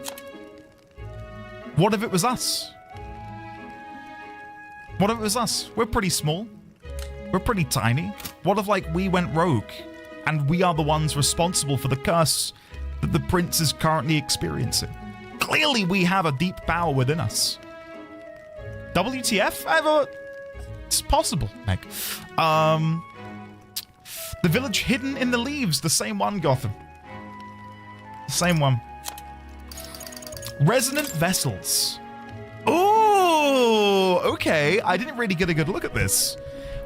what if it was us? What if it was us? We're pretty small. We're pretty tiny. What if, like, we went rogue and we are the ones responsible for the curse that the prince is currently experiencing? Clearly, we have a deep power within us. WTF? It's possible, Meg. The village hidden in the leaves. The same one, Gotham. The same one. Resonant vessels. Oh, okay. I didn't really get a good look at this.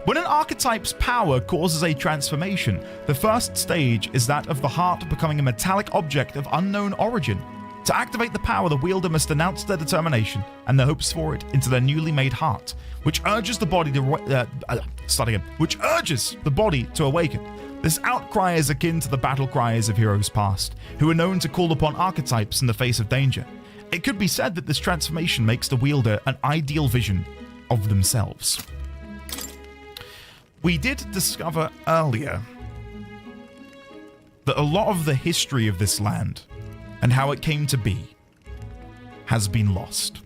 When an archetype's power causes a transformation, the first stage is that of the heart becoming a metallic object of unknown origin. To activate the power, the wielder must announce their determination and their hopes for it into their newly made heart, which urges the body to which urges the body to awaken. This outcry is akin to the battle cries of heroes past, who are known to call upon archetypes in the face of danger. It could be said that this transformation makes the wielder an ideal vision of themselves. We did discover earlier that a lot of the history of this land and how it came to be has been lost.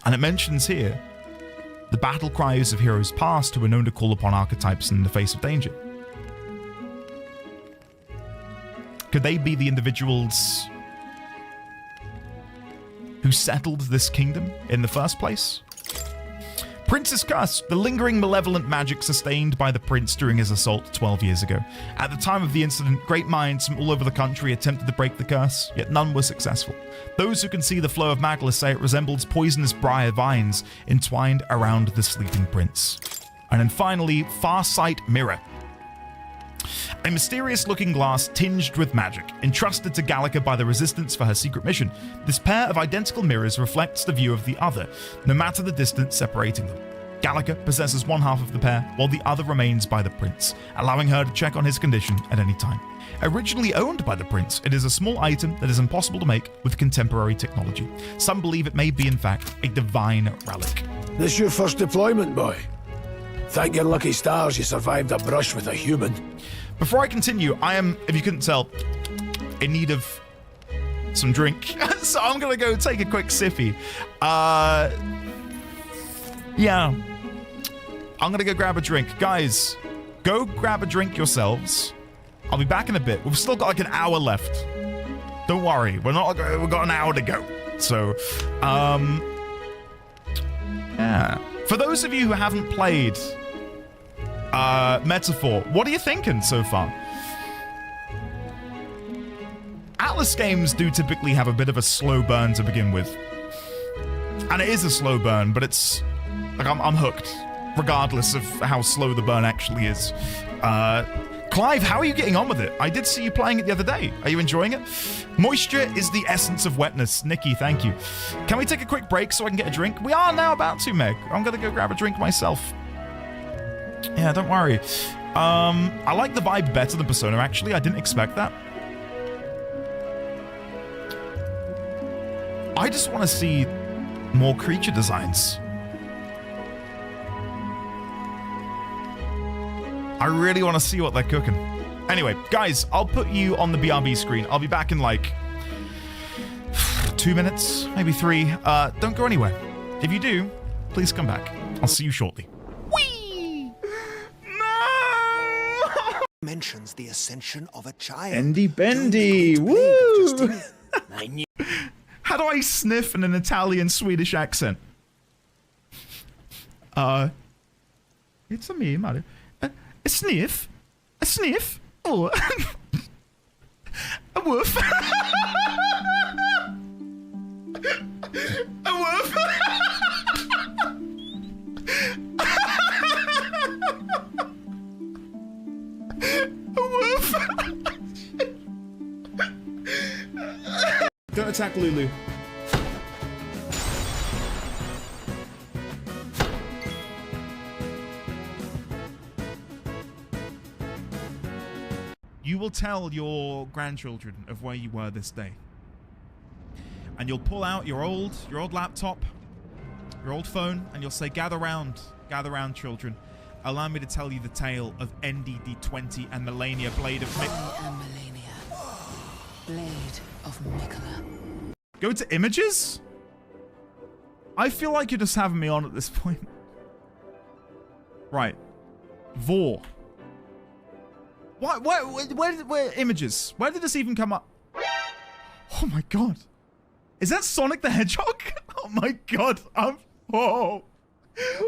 And it mentions here the battle cries of heroes past who are known to call upon archetypes in the face of danger. Could they be the individuals who settled this kingdom in the first place? Prince's Curse, the lingering malevolent magic sustained by the prince during his assault 12 years ago. At the time of the incident, great minds from all over the country attempted to break the curse, yet none were successful. Those who can see the flow of magla say it resembles poisonous briar vines entwined around the sleeping prince. And then finally, Farsight Mirror. A mysterious-looking glass tinged with magic, entrusted to Gallica by the Resistance for her secret mission. This pair of identical mirrors reflects the view of the other, no matter the distance separating them. Gallica possesses one half of the pair, while the other remains by the prince, allowing her to check on his condition at any time. Originally owned by the prince, it is a small item that is impossible to make with contemporary technology. Some believe it may be, in fact, a divine relic. This your first deployment, boy? Thank your lucky stars you survived a brush with a human. Before I continue, I am, if you couldn't tell, in need of some drink. So I'm going to go take a quick sippy. Yeah. I'm going to go grab a drink. Guys, go grab a drink yourselves. I'll be back in a bit. We've still got like an hour left. Don't worry. We've got an hour to go. So, yeah. For those of you who haven't played Metaphor, what are you thinking so far? Atlas games do typically have a bit of a slow burn to begin with. And it is a slow burn, but it's like I'm hooked, regardless of how slow the burn actually is. Clive, how are you getting on with it? I did see you playing it the other day. Are you enjoying it? Moisture is the essence of wetness. Nikki, thank you. Can we take a quick break so I can get a drink? We are now about to, Meg. I'm going to go grab a drink myself. Yeah, don't worry. I like the vibe better than Persona, actually. I didn't expect that. I just want to see more creature designs. I really want to see what they're cooking. Anyway, guys, I'll put you on the BRB screen. I'll be back in like 2 minutes, maybe 3. Don't go anywhere. If you do, please come back. I'll see you shortly. Mentions the ascension of a child. Bendy Bendy. Woo! How do I sniff in an Italian Swedish accent? It's a me, Mario. A sniff? A sniff? Oh. A woof. A woof. A woof. Don't attack Lulu. You will tell your grandchildren of where you were this day. And you'll pull out your old laptop, your old phone, and you'll say, gather round, children. allow me to tell you the tale of NDD20 and Melania, Blade of I am Melania, Blade of Mikola. Go to images? I feel like you're just having me on at this point. Right. Vor. Where images? Where did this even come up? Oh my god. Is that Sonic the Hedgehog? Oh my god. Whoa.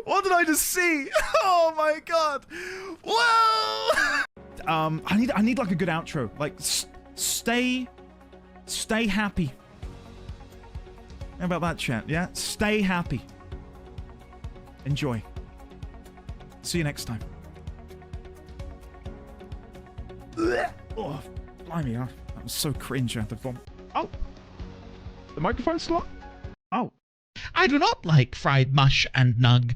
What did I just see? Oh my god. Whoa. I need like a good outro. Like stay happy. How about that, chat? Yeah? Stay happy. Enjoy. See you next time. Oh, blimey, that was so cringe at the bomb. Oh, the microphone's still on? Oh. I do not like fried mush and nug.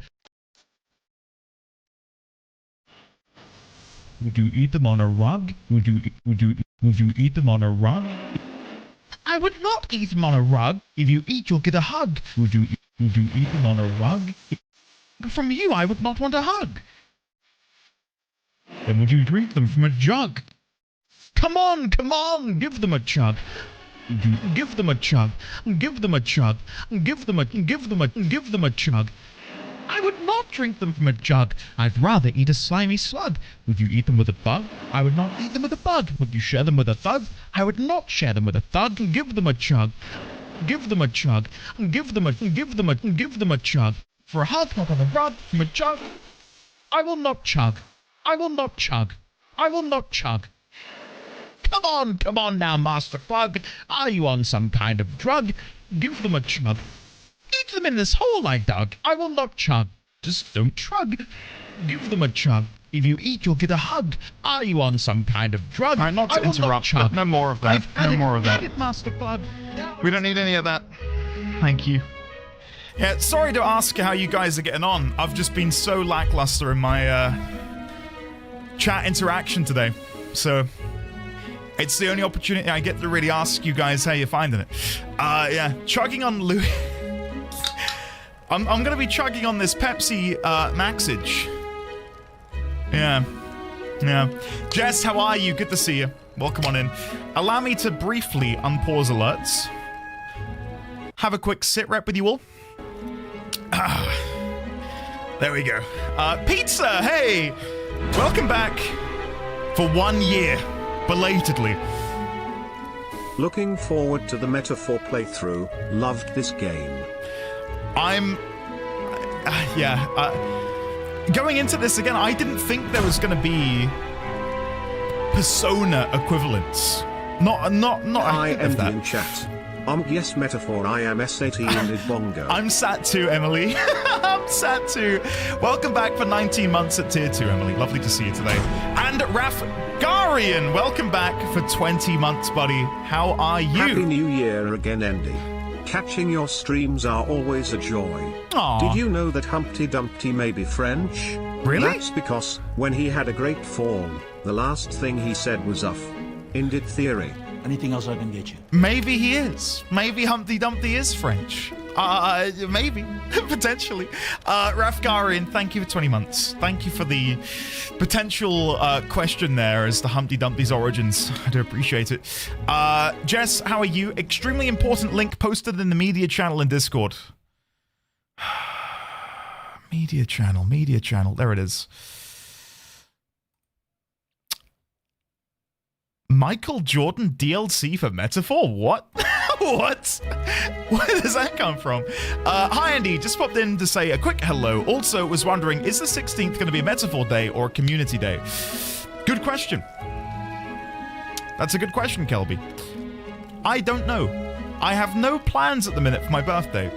Would you eat them on a rug? Would you eat them on a rug? I would not eat them on a rug. If you eat, you'll get a hug. Would you eat them on a rug? From you, I would not want a hug. Then would you drink them from a jug? Come on, give them a chug. Give them a chug. Give them a chug. Give them a chug. I would not drink them from a jug. I'd rather eat a slimy slug. Would you eat them with a bug? I would not eat them with a bug. Would you share them with a thug? I would not share them with a thug. Give them a chug. Give them a chug. Give them a chug. For a hug, not on a rug, from a jug. I will not chug. I will not chug. I will not chug. Come on now, Master Plug. Are you on some kind of drug? Give them a chug. Eat them in this hole I dug. I will not chug. Just don't shrug. Give them a chug. If you eat, you'll get a hug. Are you on some kind of drug? All right, not to interrupt, but no more of that. No more of that. Master Plug. We don't need any of that. Thank you. Yeah, sorry to ask how you guys are getting on. I've just been so lackluster in my chat interaction today. So it's the only opportunity I get to really ask you guys how you're finding it. Yeah, chugging on Louis. I'm gonna be chugging on this Pepsi Maxage. Yeah. Jess, how are you? Good to see you. Welcome on in. Allow me to briefly unpause alerts. Have a quick sit rep with you all. There we go. Pizza, hey! Welcome back for 1 year, belatedly. Looking forward to the Metaphor playthrough. Loved this game. Going into this again, I didn't think there was going to be Persona equivalents. Not I a hint am of that. in chat. Yes, Metaphor, I am S18 in Bongo. I'm sat too, Emily. I'm sat too. Welcome back for 19 months at tier 2, Emily. Lovely to see you today. And Rafgarian, welcome back for 20 months, buddy. How are you? Happy New Year again, Andy. Catching your streams are always a joy. Aww. Did you know that Humpty Dumpty may be French? Really? That's because, when he had a great fall, the last thing he said was uff. Ended theory. Anything else I can get you? Maybe he is. Maybe Humpty Dumpty is French. Maybe. Potentially. Rafgarian, thank you for 20 months. Thank you for the potential question there as to Humpty Dumpty's origins. I do appreciate it. Jess, how are you? Extremely important link posted in the media channel in Discord. Media channel. There it is. Michael Jordan DLC for Metaphor? What? What? Where does that come from? Hi, Andy. Just popped in to say a quick hello. Also, was wondering, is the 16th going to be a Metaphor Day or a Community Day? Good question. That's a good question, Kelby. I don't know. I have no plans at the minute for my birthday.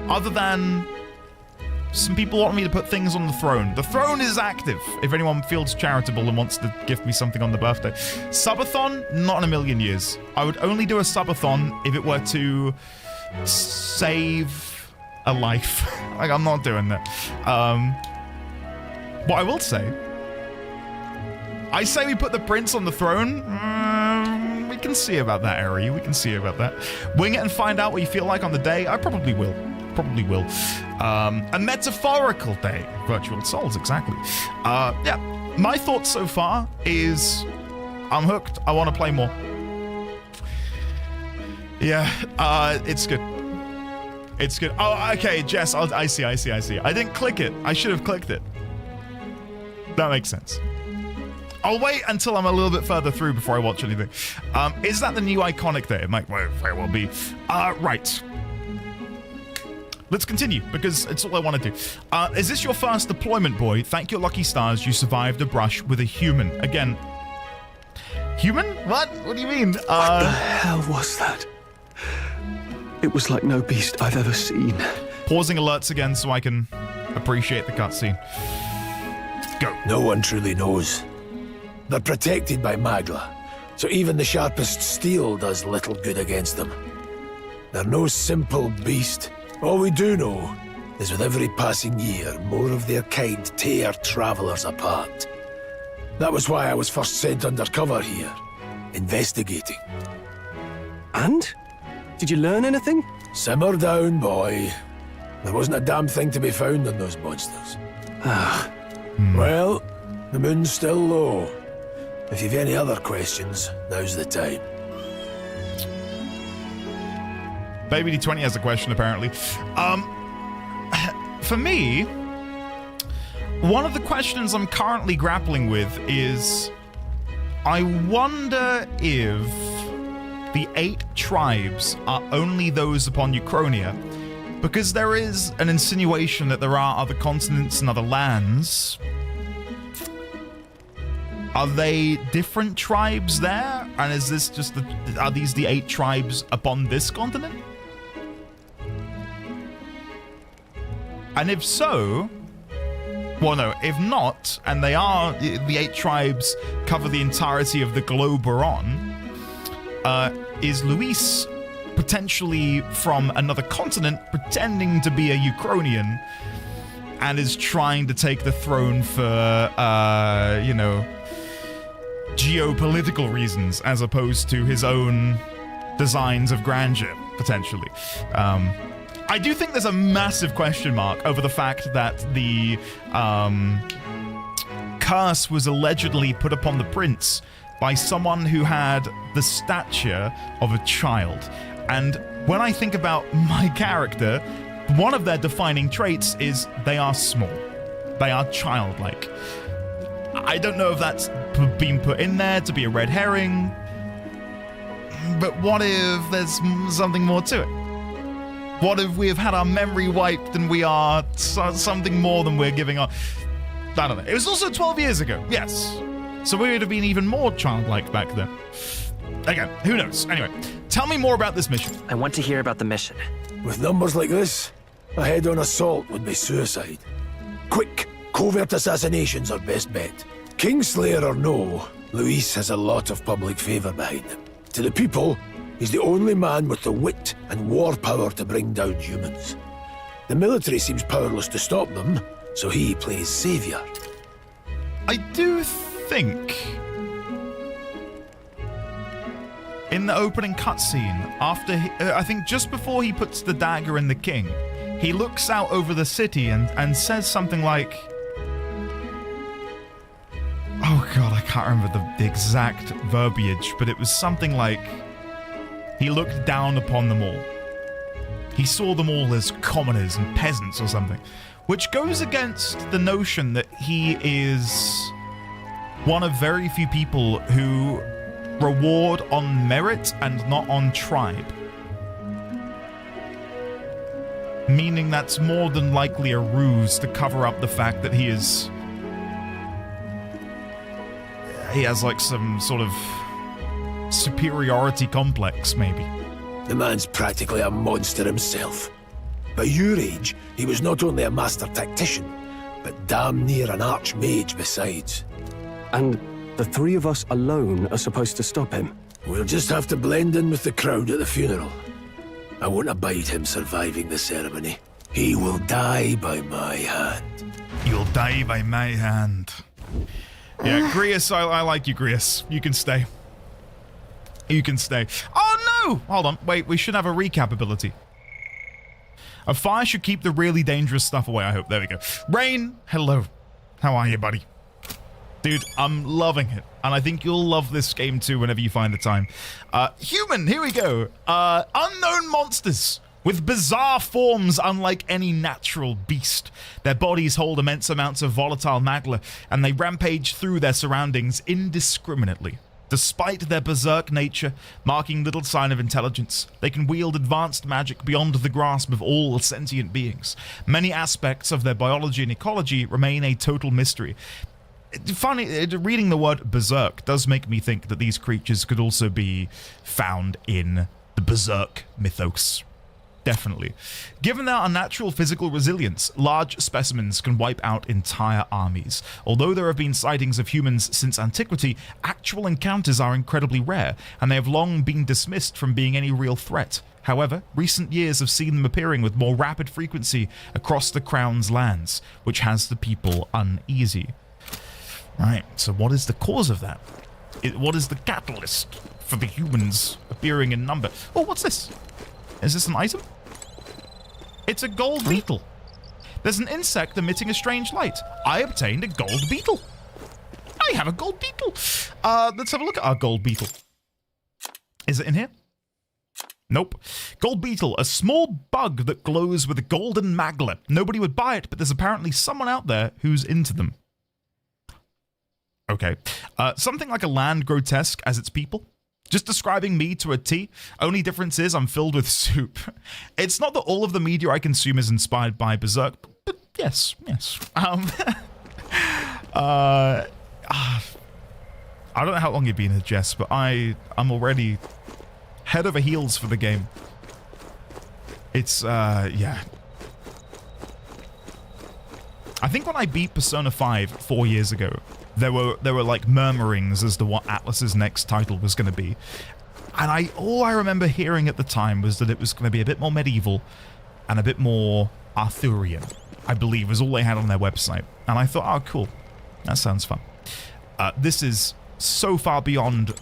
Other than some people want me to put things on the throne. The throne is active, if anyone feels charitable and wants to gift me something on the birthday. Subathon? Not in a million years. I would only do a subathon if it were to save a life. Like, I'm not doing that. What I will say, I say we put the prince on the throne. We can see about that, Ari. We can see about that. Wing it and find out what you feel like on the day. I probably will. probably will. A metaphorical day, Virtual Souls, exactly. Yeah, my thoughts so far is I'm hooked. I want to play more. Yeah, it's good. It's good. Oh, okay, Jess, I see. I didn't click it. I should have clicked it. That makes sense. I'll wait until I'm a little bit further through before I watch anything. Is that the new iconic day? It might very well be. Right. Let's continue, because it's all I want to do. Is this your first deployment, boy? Thank your lucky stars you survived a brush with a human. Again, human? What? What do you mean? What the hell was that? It was like no beast I've ever seen. Pausing alerts again so I can appreciate the cutscene. Go. No one truly knows. They're protected by Magla, so even the sharpest steel does little good against them. They're no simple beast. All we do know is with every passing year, more of their kind tear travelers apart. That was why I was first sent undercover here, investigating. And? Did you learn anything? Simmer down, boy. There wasn't a damn thing to be found on those monsters. Well, the moon's still low. If you've any other questions, now's the time. Baby D20 has a question, apparently. For me, one of the questions I'm currently grappling with is, I wonder if the 8 tribes are only those upon Uchronia, because there is an insinuation that there are other continents and other lands. Are they different tribes there? And is this just are these the 8 tribes upon this continent? And if so, well, no, if not, and they are, the 8 tribes cover the entirety of the globe we're on, is Luis potentially from another continent pretending to be a Uchronian and is trying to take the throne for, you know, geopolitical reasons as opposed to his own designs of grandeur, potentially. I do think there's a massive question mark over the fact that the curse was allegedly put upon the prince by someone who had the stature of a child. And when I think about my character, one of their defining traits is they are small. They are childlike. I don't know if that's been put in there to be a red herring, but what if there's something more to it? What if we have had our memory wiped and we are something more than we're giving on? I don't know. It was also 12 years ago, yes. So we would have been even more childlike back then. Again, who knows? Anyway, tell me more about this mission. I want to hear about the mission. With numbers like this, a head-on assault would be suicide. Quick, covert assassinations are best bet. Kingslayer or no, Luis has a lot of public favour behind him. To the people, he's the only man with the wit and war power to bring down humans. The military seems powerless to stop them, so he plays saviour. I do think in the opening cutscene, after I think just before he puts the dagger in the king, he looks out over the city and says something like, oh god, I can't remember the exact verbiage, but it was something like he looked down upon them all. He saw them all as commoners and peasants or something, which goes against the notion that he is one of very few people who reward on merit and not on tribe. Meaning that's more than likely a ruse to cover up the fact that he has like some sort of superiority complex, maybe. The man's practically a monster himself. By your age, he was not only a master tactician, but damn near an archmage besides. And the 3 of us alone are supposed to stop him? We'll just have to blend in with the crowd at the funeral. I won't abide him surviving the ceremony. He will die by my hand. You'll die by my hand. Yeah, Grius, I like you, Grius. You can stay. You can stay. Oh no! Hold on, wait, we should have a recap ability. A fire should keep the really dangerous stuff away, I hope. There we go. Rain, hello. How are you, buddy? Dude, I'm loving it. And I think you'll love this game too whenever you find the time. Human, here we go. Unknown monsters with bizarre forms unlike any natural beast. Their bodies hold immense amounts of volatile magma, and they rampage through their surroundings indiscriminately. Despite their berserk nature, marking little sign of intelligence, they can wield advanced magic beyond the grasp of all sentient beings. Many aspects of their biology and ecology remain a total mystery. Funny, reading the word berserk does make me think that these creatures could also be found in the berserk mythos. Definitely. Given their unnatural physical resilience, large specimens can wipe out entire armies. Although there have been sightings of humans since antiquity, actual encounters are incredibly rare, and they have long been dismissed from being any real threat. However, recent years have seen them appearing with more rapid frequency across the Crown's lands, which has the people uneasy. Right, so what is the cause of that? What is the catalyst for the humans appearing in number? Oh, what's this? Is this an item? It's a gold beetle. There's an insect emitting a strange light. I obtained a gold beetle. I have a gold beetle. Let's have a look at our gold beetle. Is it in here? Nope. Gold beetle, a small bug that glows with a golden magma. Nobody would buy it, but there's apparently someone out there who's into them. Okay. Something like a land grotesque as its people. Just describing me to a T. Only difference is I'm filled with soup. It's not that all of the media I consume is inspired by Berserk, but yes. I don't know how long you've been here, Jess, but I'm already head over heels for the game. It's, yeah. I think when I beat Persona 5 4 years ago, there were like murmurings as to what Atlas's next title was going to be. And all I remember hearing at the time was that it was going to be a bit more medieval and a bit more Arthurian, I believe, was all they had on their website. And I thought, oh, cool. That sounds fun. This is so far beyond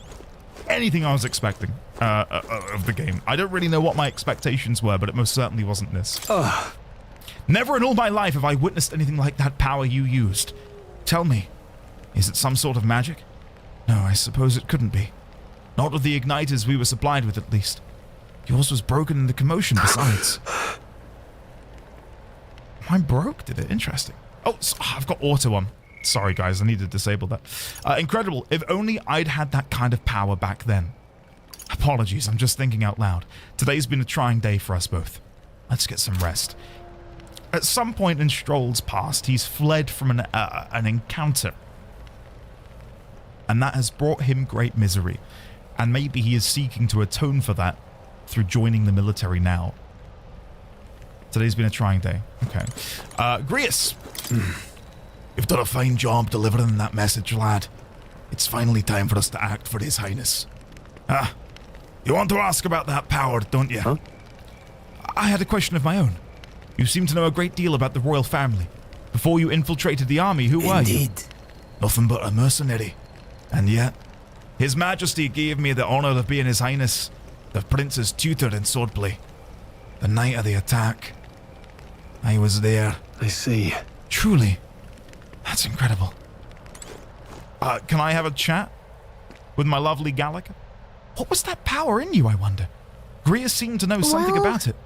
anything I was expecting of the game. I don't really know what my expectations were, but it most certainly wasn't this. Ugh. Never in all my life have I witnessed anything like that power you used. Tell me, is it some sort of magic? No, I suppose it couldn't be. Not with the igniters we were supplied with, at least. Yours was broken in the commotion, besides. Mine broke, did it? Interesting. Oh, I've got auto on. Sorry, guys, I need to disable that. Incredible. If only I'd had that kind of power back then. Apologies, I'm just thinking out loud. Today's been a trying day for us both. Let's get some rest. At some point in Stroll's past, he's fled from an encounter. And that has brought him great misery. And maybe he is seeking to atone for that through joining the military now. Today's been a trying day. Okay. Grius! You've done a fine job delivering that message, lad. It's finally time for us to act for His Highness. You want to ask about that power, don't you? Huh? I had a question of my own. You seem to know a great deal about the royal family. Before you infiltrated the army, who were you? Indeed. Nothing but a mercenary. And yet, His Majesty gave me the honor of being His Highness, the Prince's tutor in swordplay. The night of the attack, I was there. I see. Truly, that's incredible. Can I have a chat with my lovely Gallica? What was that power in you, I wonder? Grius seemed to know something about it.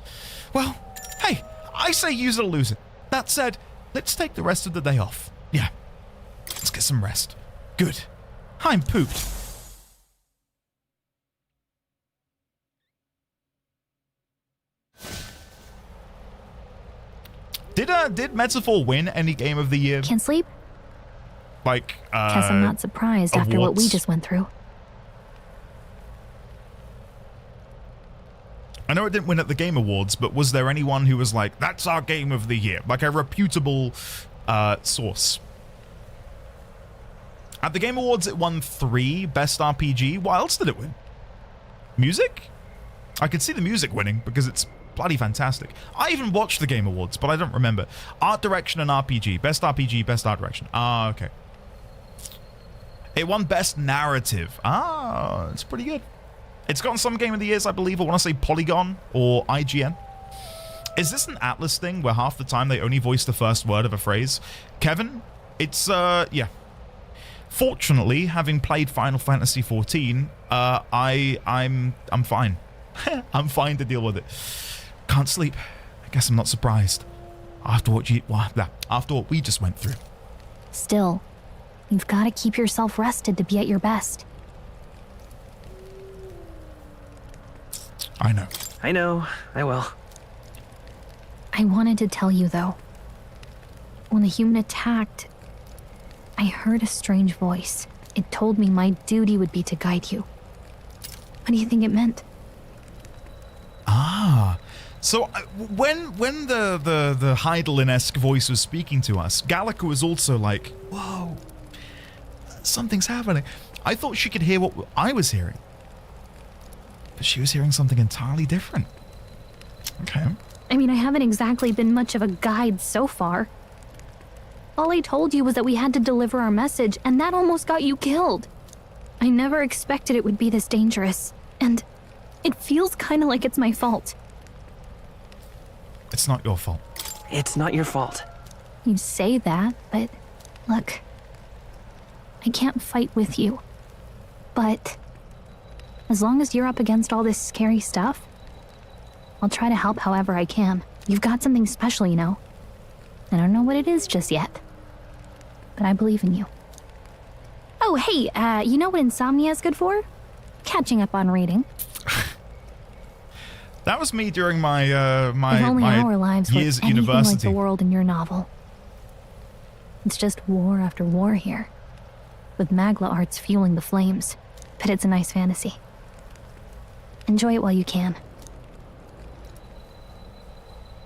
Well, hey, I say use it or lose it. That said, let's take the rest of the day off. Yeah, let's get some rest. Good. I'm pooped. Did Metaphor win any game of the year? Can't sleep? Like, Guess I'm not surprised after what we just went through. I know it didn't win at the Game Awards, but was there anyone who was like, that's our game of the year? Like a reputable source. At the Game Awards, it won 3 Best RPG. What else did it win? Music? I could see the music winning because it's bloody fantastic. I even watched the Game Awards, but I don't remember. Art Direction and RPG. Best RPG, Best Art Direction. Ah, okay. It won Best Narrative. Ah, it's pretty good. It's gotten some Game of the Years, I believe. I want to say Polygon or IGN. Is this an Atlas thing where half the time they only voice the first word of a phrase? Kevin, it's, yeah. Fortunately, having played Final Fantasy XIV, I'm fine. I'm fine to deal with it. Can't sleep. I guess I'm not surprised. After what we just went through. Still, you've got to keep yourself rested to be at your best. I know. I know. I will. I wanted to tell you, though. When the human attacked, I heard a strange voice. It told me my duty would be to guide you. What do you think it meant? Ah, so when the Heidelin-esque voice was speaking to us, Gallica was also like, whoa, something's happening. I thought she could hear what I was hearing. But she was hearing something entirely different. Okay. I mean, I haven't exactly been much of a guide so far. All I told you was that we had to deliver our message, and that almost got you killed. I never expected it would be this dangerous, and it feels kind of like it's my fault. It's not your fault. It's not your fault. You say that, but look, I can't fight with you. But as long as you're up against all this scary stuff, I'll try to help however I can. You've got something special, you know. I don't know what it is just yet, but I believe in you. Oh, hey, you know what insomnia is good for? Catching up on reading. That was me during my If only our lives were years at anything like university. the world in your novel. It's just war after war here, with Magla arts fueling the flames. But it's a nice fantasy. Enjoy it while you can.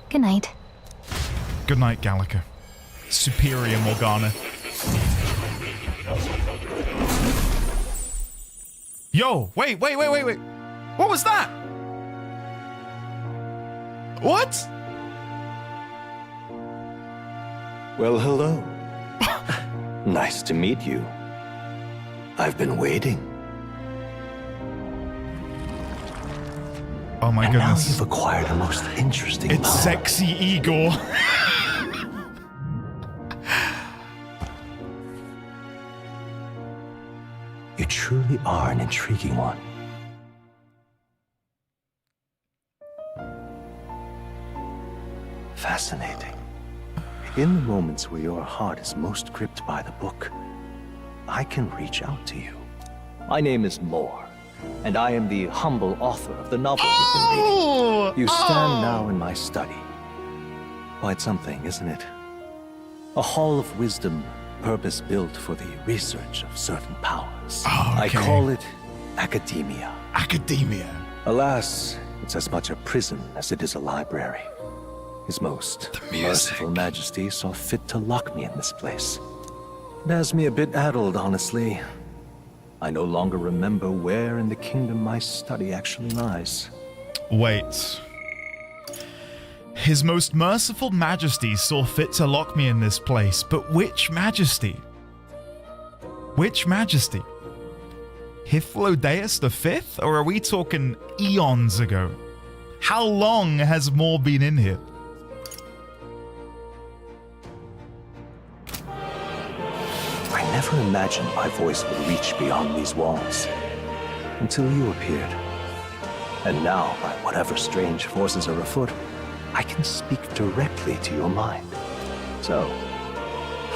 Good night. Good night, Gallica. Superior Morgana. Yo, wait. What was that? What? Well, hello. Nice to meet you. I've been waiting. Oh my and goodness. Now you've acquired a most interesting It's power. sexy Igor. You truly are an intriguing one. Fascinating. In the moments where your heart is most gripped by the book, I can reach out to you. My name is Moore, and I am the humble author of the novel you've been reading. You stand now in my study. Quite something, isn't it? A hall of wisdom, purpose-built for the research of certain powers. I call it academia. Academia. Alas, it's as much a prison as it is a library. His most merciful majesty saw fit to lock me in this place. It has me a bit addled, honestly. I no longer remember where in the kingdom my study actually lies. Wait. His most merciful majesty saw fit to lock me in this place, but which majesty? Which majesty? Hyphlodeus V? Or are we talking eons ago? How long has Moore been in here? I never imagined my voice would reach beyond these walls, until you appeared. And now, by whatever strange forces are afoot, I can speak directly to your mind. So,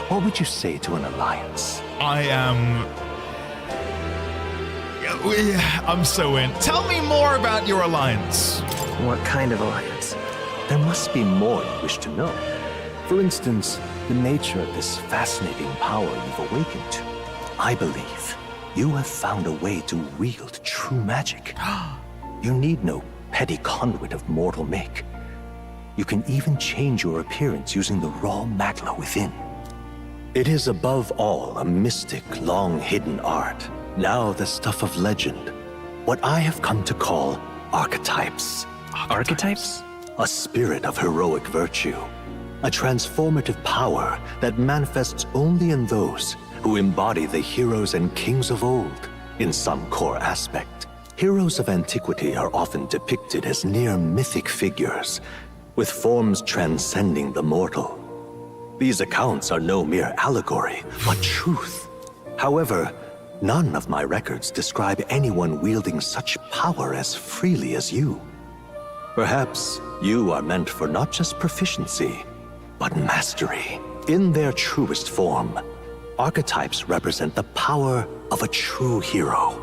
what would you say to an alliance? I'm so in. Tell me more about your alliance. What kind of alliance? There must be more you wish to know. For instance, the nature of this fascinating power you've awakened to. I believe you have found a way to wield true magic. You need no petty conduit of mortal make. You can even change your appearance using the raw magla within. It is above all a mystic, long-hidden art, now the stuff of legend. What I have come to call archetypes. Archetypes? A spirit of heroic virtue. A transformative power that manifests only in those who embody the heroes and kings of old in some core aspect. Heroes of antiquity are often depicted as near mythic figures, with forms transcending the mortal. These accounts are no mere allegory, but truth. However, none of my records describe anyone wielding such power as freely as you. Perhaps you are meant for not just proficiency, but mastery. In their truest form, archetypes represent the power of a true hero.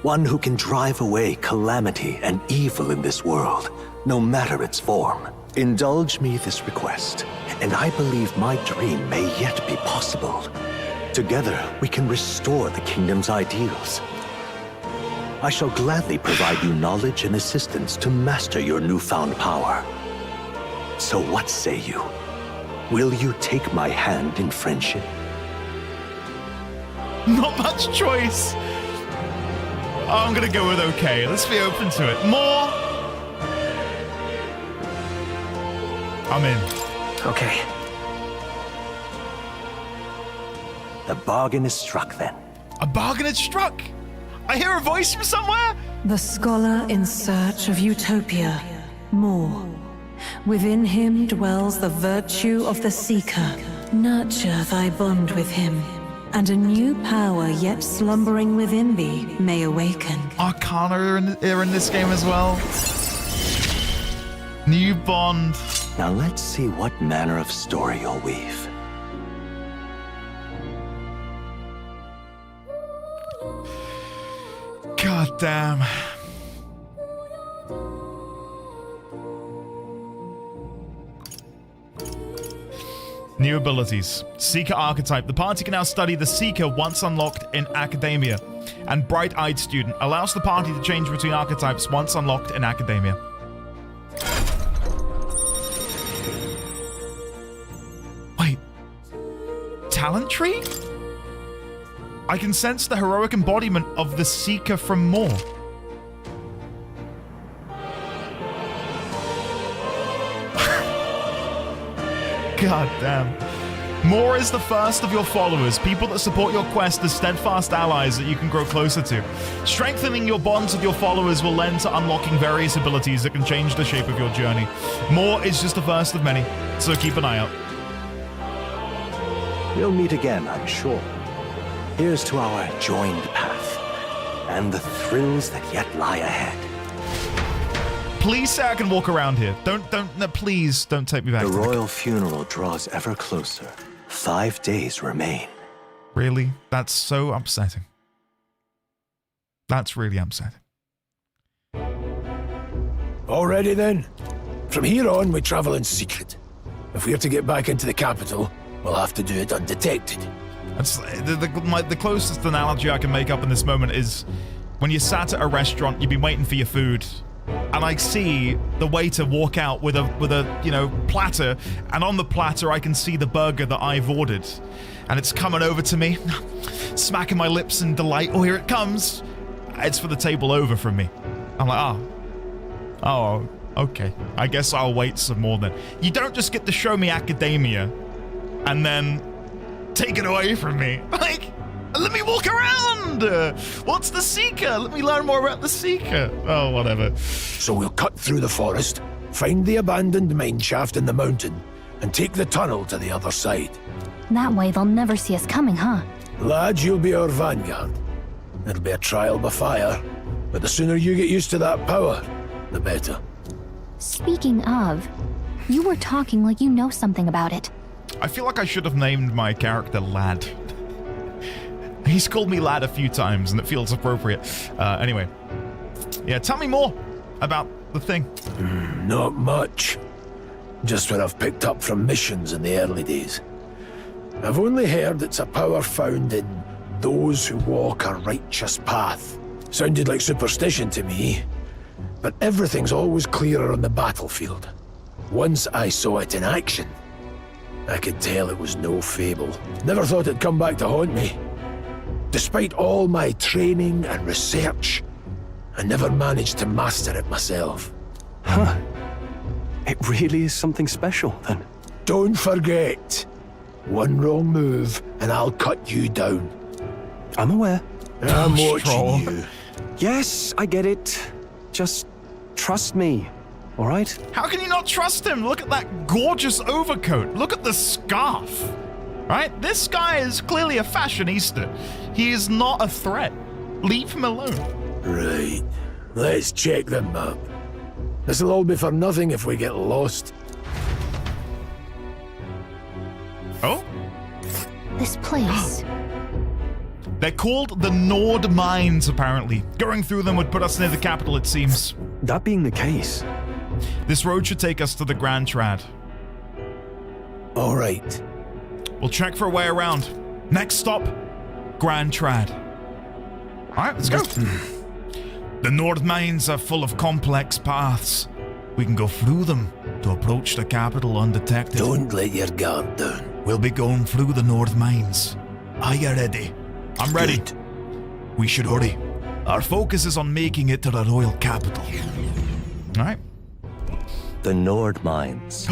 One who can drive away calamity and evil in this world, no matter its form. Indulge me this request, and I believe my dream may yet be possible. Together, we can restore the kingdom's ideals. I shall gladly provide you knowledge and assistance to master your newfound power. So what say you? Will you take my hand in friendship? Not much choice. I'm gonna go with okay. Let's be open to it. More. I'm in. Okay. The bargain is struck then. A bargain is struck. I hear a voice from somewhere. The scholar in search of utopia. More. Within him dwells the virtue of the seeker. Nurture thy bond with him, and a new power yet slumbering within thee may awaken. Arcana are in this game as well. New bond. Now let's see what manner of story you'll weave. God damn. New abilities. Seeker archetype. The party can now study the Seeker once unlocked in Academia. And Bright-Eyed Student allows the party to change between archetypes once unlocked in Academia. Wait. Talent tree? I can sense the heroic embodiment of the Seeker from More. God damn. More is the first of your followers, people that support your quest as steadfast allies that you can grow closer to. Strengthening your bonds with your followers will lend to unlocking various abilities that can change the shape of your journey. More is just the first of many, so keep an eye out. We'll meet again, I'm sure. Here's to our joined path, and the thrills that yet lie ahead. Please say I can walk around here. No, please don't take me back. The royal funeral draws ever closer. 5 days remain. Really? That's so upsetting. That's really upsetting. Already then? From here on, we travel in secret. If we're to get back into the capital, we'll have to do it undetected. That's the closest analogy I can make up in this moment is when you're sat at a restaurant, you've been waiting for your food, and I see the waiter walk out with a platter, and on the platter I can see the burger that I've ordered, and it's coming over to me, smacking my lips in delight. Oh, here it comes. It's for the table over from me. I'm like, oh, okay. I guess I'll wait some more then. You don't just get to show me Academia and then take it away from me. Like, let me walk around. What's the Seeker? Let me learn more about the Seeker. Oh, whatever. So we'll cut through the forest, find the abandoned mine shaft in the mountain, and take the tunnel to the other side. That way they'll never see us coming, huh? Lad, you'll be our vanguard. It'll be a trial by fire, but the sooner you get used to that power, the better. Speaking of, you were talking like you know something about it. I feel like I should have named my character Lad. He's called me Lad a few times, and it feels appropriate. Anyway. Yeah, tell me more about the thing. Not much. Just what I've picked up from missions in the early days. I've only heard it's a power found in those who walk a righteous path. Sounded like superstition to me, but everything's always clearer on the battlefield. Once I saw it in action, I could tell it was no fable. Never thought it'd come back to haunt me. Despite all my training and research, I never managed to master it myself. Huh. It really is something special, then. Don't forget. One wrong move, and I'll cut you down. I'm aware. I'm watching you. Yes, I get it. Just trust me. all right? How can you not trust him? Look at that gorgeous overcoat. Look at the scarf. Right? This guy is clearly a fashionista. He is not a threat. Leave him alone. Right. Let's check the map. This'll all be for nothing if we get lost. Oh? This place. They're called the Nord Mines, apparently. Going through them would put us near the capital, it seems. That being the case. This road should take us to the Grand Trad. All right. We'll check for a way around. Next stop, Grand Trad. All right, let's go. The Nord Mines are full of complex paths. We can go through them to approach the capital undetected. Don't let your guard down. We'll be going through the Nord Mines. Are you ready? I'm ready. Good. We should hurry. Our focus is on making it to the royal capital. All right. The Nord Mines,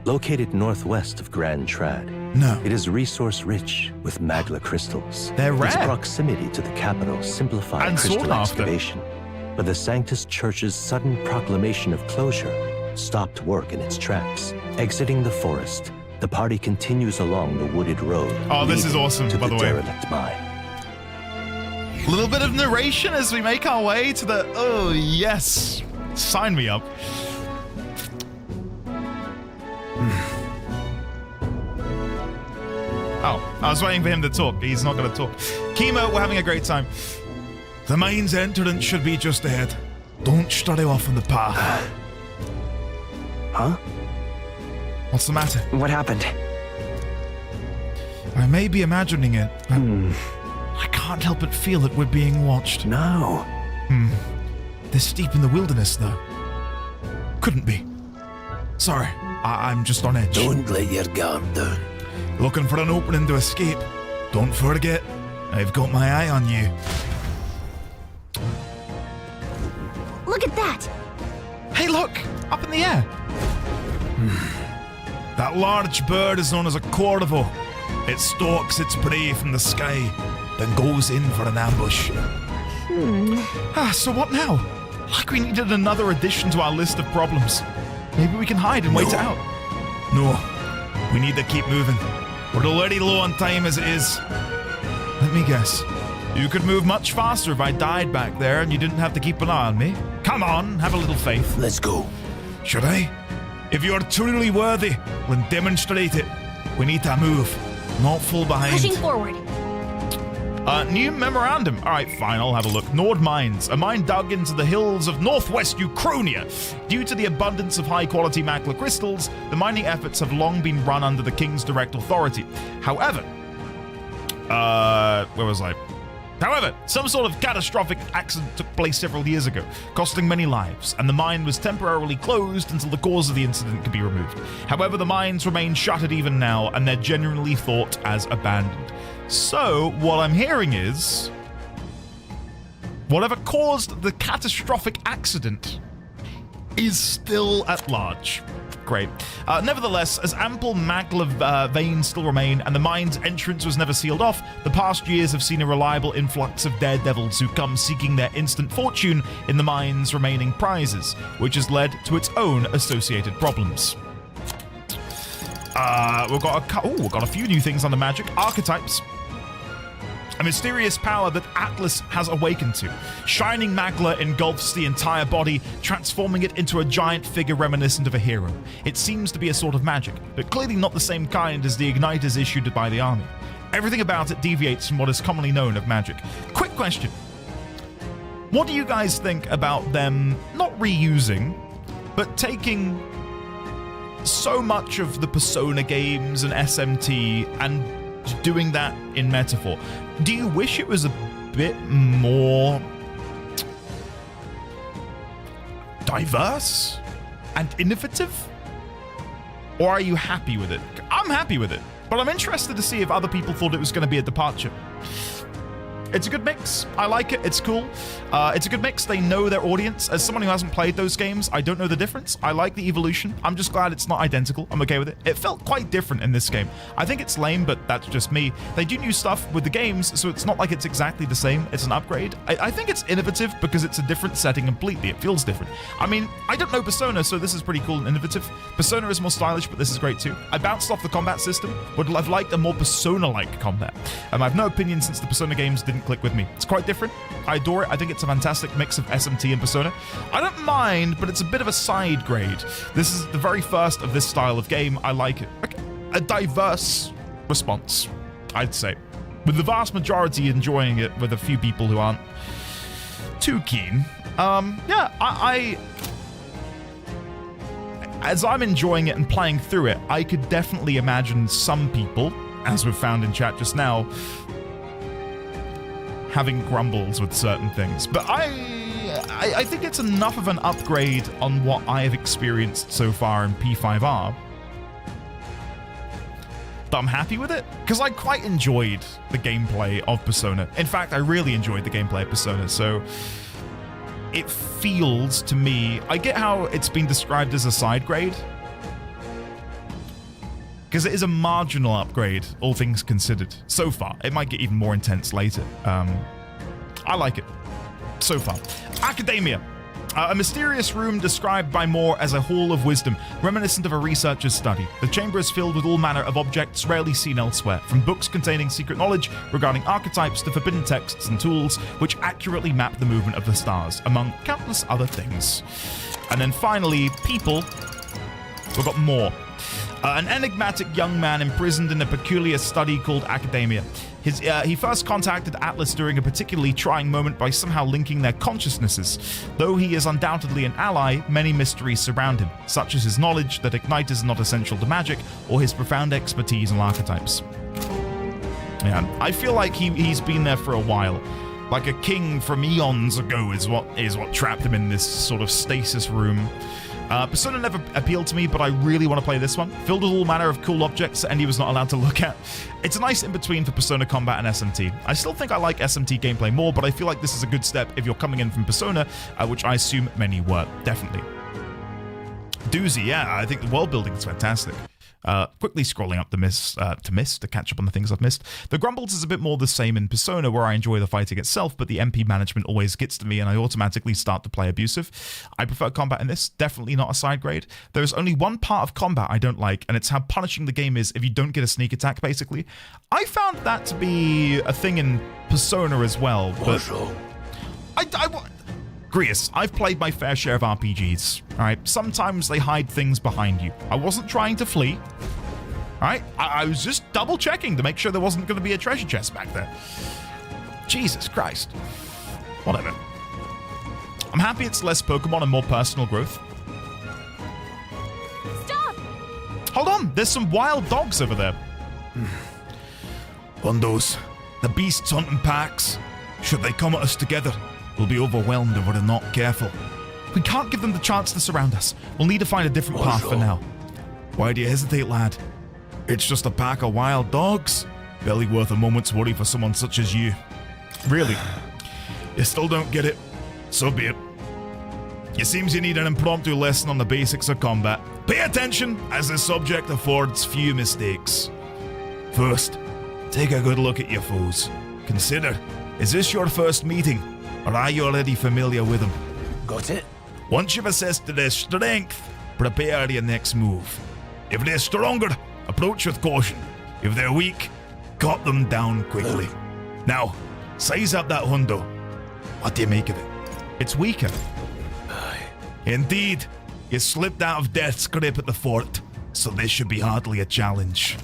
located northwest of Grand Trad. No. It is resource-rich with magla crystals. They're Its rare. proximity to the capital simplified And crystal sought after. excavation. But the Sanctus Church's sudden proclamation of closure stopped work in its tracks. Exiting the forest, the party continues along the wooded road. Oh, this is leading awesome, to by the way. derelict mine. A little bit of narration as we make our way to the... Oh, yes. Sign me up. Oh, I was waiting for him to talk. He's not going to talk. Chemo, we're having a great time. The mine's entrance should be just ahead. Don't stray off on the path. Huh? What's the matter? What happened? I may be imagining it, but I can't help but feel that we're being watched. No. This deep in the wilderness, though. Couldn't be. Sorry, I'm just on edge. Don't let your guard down. Looking for an opening to escape. Don't forget, I've got my eye on you. Look at that! Hey, look! Up in the air! That large bird is known as a corvo. It stalks its prey from the sky, then goes in for an ambush. So what now? Like we needed another addition to our list of problems. Maybe we can hide and wait it out. No, we need to keep moving. We're already low on time as it is. Let me guess. You could move much faster if I died back there and you didn't have to keep an eye on me. Come on, have a little faith. Let's go. Should I? If you're truly worthy, then demonstrate it. We need to move, not fall behind. Pushing forward. New memorandum. All right, fine, I'll have a look. Nord Mines, a mine dug into the hills of northwest Ukrainia. Due to the abundance of high-quality magla crystals, the mining efforts have long been run under the king's direct authority. However, where was I? However, some sort of catastrophic accident took place several years ago, costing many lives, and the mine was temporarily closed until the cause of the incident could be removed. However, the mines remain shuttered even now, and they're generally thought as abandoned. So, what I'm hearing is, whatever caused the catastrophic accident is still at large. Great. Nevertheless, as ample magla veins still remain and the mine's entrance was never sealed off, the past years have seen a reliable influx of daredevils who come seeking their instant fortune in the mine's remaining prizes, which has led to its own associated problems. We've got a few new things on the magic. Archetypes. A mysterious power that Atlas has awakened to. Shining magla engulfs the entire body, transforming it into a giant figure reminiscent of a hero. It seems to be a sort of magic, but clearly not the same kind as the igniters issued by the army. Everything about it deviates from what is commonly known of magic. Quick question. What do you guys think about them not reusing, but taking so much of the Persona games and SMT and doing that in metaphor? Do you wish it was a bit more diverse and innovative? Or are you happy with it? I'm happy with it, but I'm interested to see if other people thought it was going to be a departure. It's a good mix. I like it. It's cool. It's a good mix. They know their audience. As someone who hasn't played those games, I don't know the difference. I like the evolution. I'm just glad it's not identical. I'm okay with it. It felt quite different in this game. I think it's lame, but that's just me. They do new stuff with the games, so it's not like it's exactly the same. It's an upgrade. I think it's innovative because it's a different setting completely. It feels different. I mean, I don't know Persona, so this is pretty cool and innovative. Persona is more stylish, but this is great too. I bounced off the combat system. Would have liked a more Persona-like combat. I have no opinion since the Persona games didn't click with me. It's quite different. I adore it. I think it's a fantastic mix of SMT and Persona. I don't mind, but it's a bit of a side grade. This is the very first of this style of game. I like it. A diverse response, I'd say. With the vast majority enjoying it, with a few people who aren't too keen. Yeah, as I'm enjoying it and playing through it, I could definitely imagine some people, as we've found in chat just now, having grumbles with certain things. But I think it's enough of an upgrade on what I have experienced so far in P5R that I'm happy with it, because I quite enjoyed the gameplay of Persona. In fact, I really enjoyed the gameplay of Persona, so it feels to me, I get how it's been described as a side grade, because it is a marginal upgrade, all things considered, so far. It might get even more intense later. I like it, so far. Academia. A mysterious room described by Moore as a hall of wisdom, reminiscent of a researcher's study. The chamber is filled with all manner of objects rarely seen elsewhere, from books containing secret knowledge regarding archetypes to forbidden texts and tools which accurately map the movement of the stars, among countless other things. And then finally, people. We've got more. An enigmatic young man imprisoned in a peculiar study called Academia. He first contacted Atlas during a particularly trying moment by somehow linking their consciousnesses. Though he is undoubtedly an ally, many mysteries surround him, such as his knowledge that Ignite is not essential to magic, or his profound expertise in archetypes. Yeah, I feel like he's been there for a while. Like a king from eons ago is what trapped him in this sort of stasis room. Persona never appealed to me, but I really want to play this one. Filled with all manner of cool objects that Andy was not allowed to look at. It's a nice in-between for Persona combat and SMT. I still think I like SMT gameplay more, but I feel like this is a good step if you're coming in from Persona, which I assume many were. Definitely. Doozy, yeah, I think the world building is fantastic. Quickly scrolling up to catch up on the things I've missed. The grumbles is a bit more the same in Persona, where I enjoy the fighting itself, but the MP management always gets to me and I automatically start to play abusive. I prefer combat in this, definitely not a side grade. There's only one part of combat I don't like, and it's how punishing the game is if you don't get a sneak attack, basically. I found that to be a thing in Persona as well, but Grius, I've played my fair share of RPGs, alright? Sometimes they hide things behind you. I wasn't trying to flee, alright? I was just double checking to make sure there wasn't going to be a treasure chest back there. Jesus Christ. Whatever. I'm happy it's less Pokemon and more personal growth. Stop! Hold on, there's some wild dogs over there. Bundos, the beasts hunt in packs. Should they come at us together, we'll be overwhelmed if we're not careful. We can't give them the chance to surround us. We'll need to find a different path for now. Why do you hesitate, lad? It's just a pack of wild dogs. Barely worth a moment's worry for someone such as you. Really? You still don't get it? So be it. It seems you need an impromptu lesson on the basics of combat. Pay attention, as this subject affords few mistakes. First, take a good look at your foes. Consider, is this your first meeting? Or are you already familiar with them? Got it? Once you've assessed their strength, prepare your next move. If they're stronger, approach with caution. If they're weak, cut them down quickly. Now, size up that hundo. What do you make of it? It's weaker. Indeed. You slipped out of Death's grip at the fort, so this should be hardly a challenge.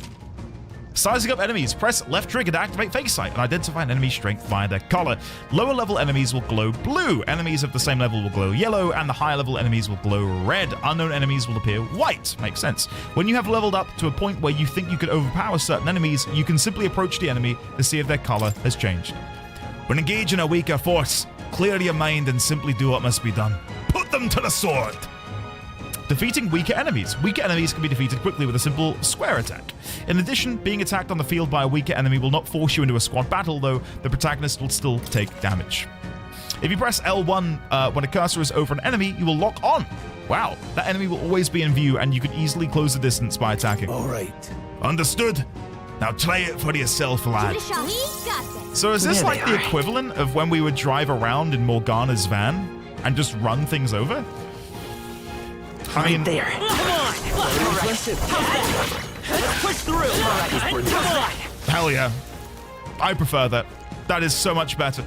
Sizing up enemies, press left trigger to activate face sight and identify an enemy's strength via their color. Lower level enemies will glow blue, enemies of the same level will glow yellow, and the higher level enemies will glow red. Unknown enemies will appear white. Makes sense. When you have leveled up to a point where you think you could overpower certain enemies, you can simply approach the enemy to see if their color has changed. When engaging a weaker force, clear your mind and simply do what must be done. Put them to the sword! Defeating weaker enemies. Weaker enemies can be defeated quickly with a simple square attack. In addition, being attacked on the field by a weaker enemy will not force you into a squad battle, though the protagonist will still take damage. If you press L1 when a cursor is over an enemy, you will lock on. Wow, that enemy will always be in view, and you can easily close the distance by attacking. All right. Understood. Now try it for yourself, lad. So is this like the equivalent of when we would drive around in Morgana's van and just run things over? I mean, there. Come on! Let's push through! Come on! Hell yeah. I prefer that. That is so much better.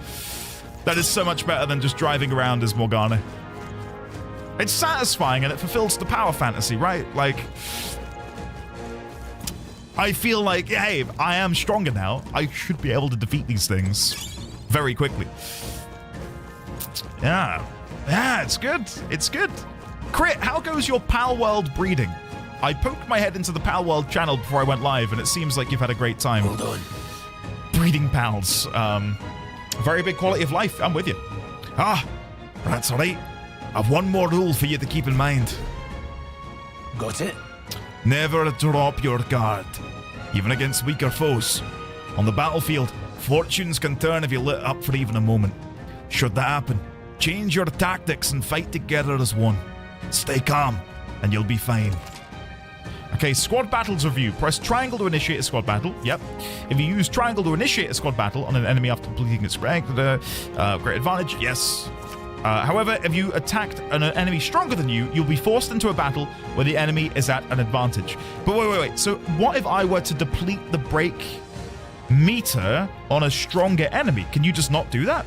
That is so much better than just driving around as Morgana. It's satisfying and it fulfills the power fantasy, right? Like, I feel like, hey, I am stronger now. I should be able to defeat these things very quickly. Yeah. Yeah, it's good. It's good. Crit, how goes your Pal World breeding? I poked my head into the Pal World channel before I went live, and it seems like you've had a great time. Hold on. Breeding pals. Very big quality of life. I'm with you. Ah, that's all right. I've one more rule for you to keep in mind. Got it? Never drop your guard, even against weaker foes. On the battlefield, fortunes can turn if you let up for even a moment. Should that happen, change your tactics and fight together as one. Stay calm, and you'll be fine. Okay, squad battles review. Press triangle to initiate a squad battle. Yep. If you use triangle to initiate a squad battle on an enemy after completing its rank, great advantage. Yes. However, if you attacked an enemy stronger than you, you'll be forced into a battle where the enemy is at an advantage. But wait. So what if I were to deplete the break meter on a stronger enemy? Can you just not do that?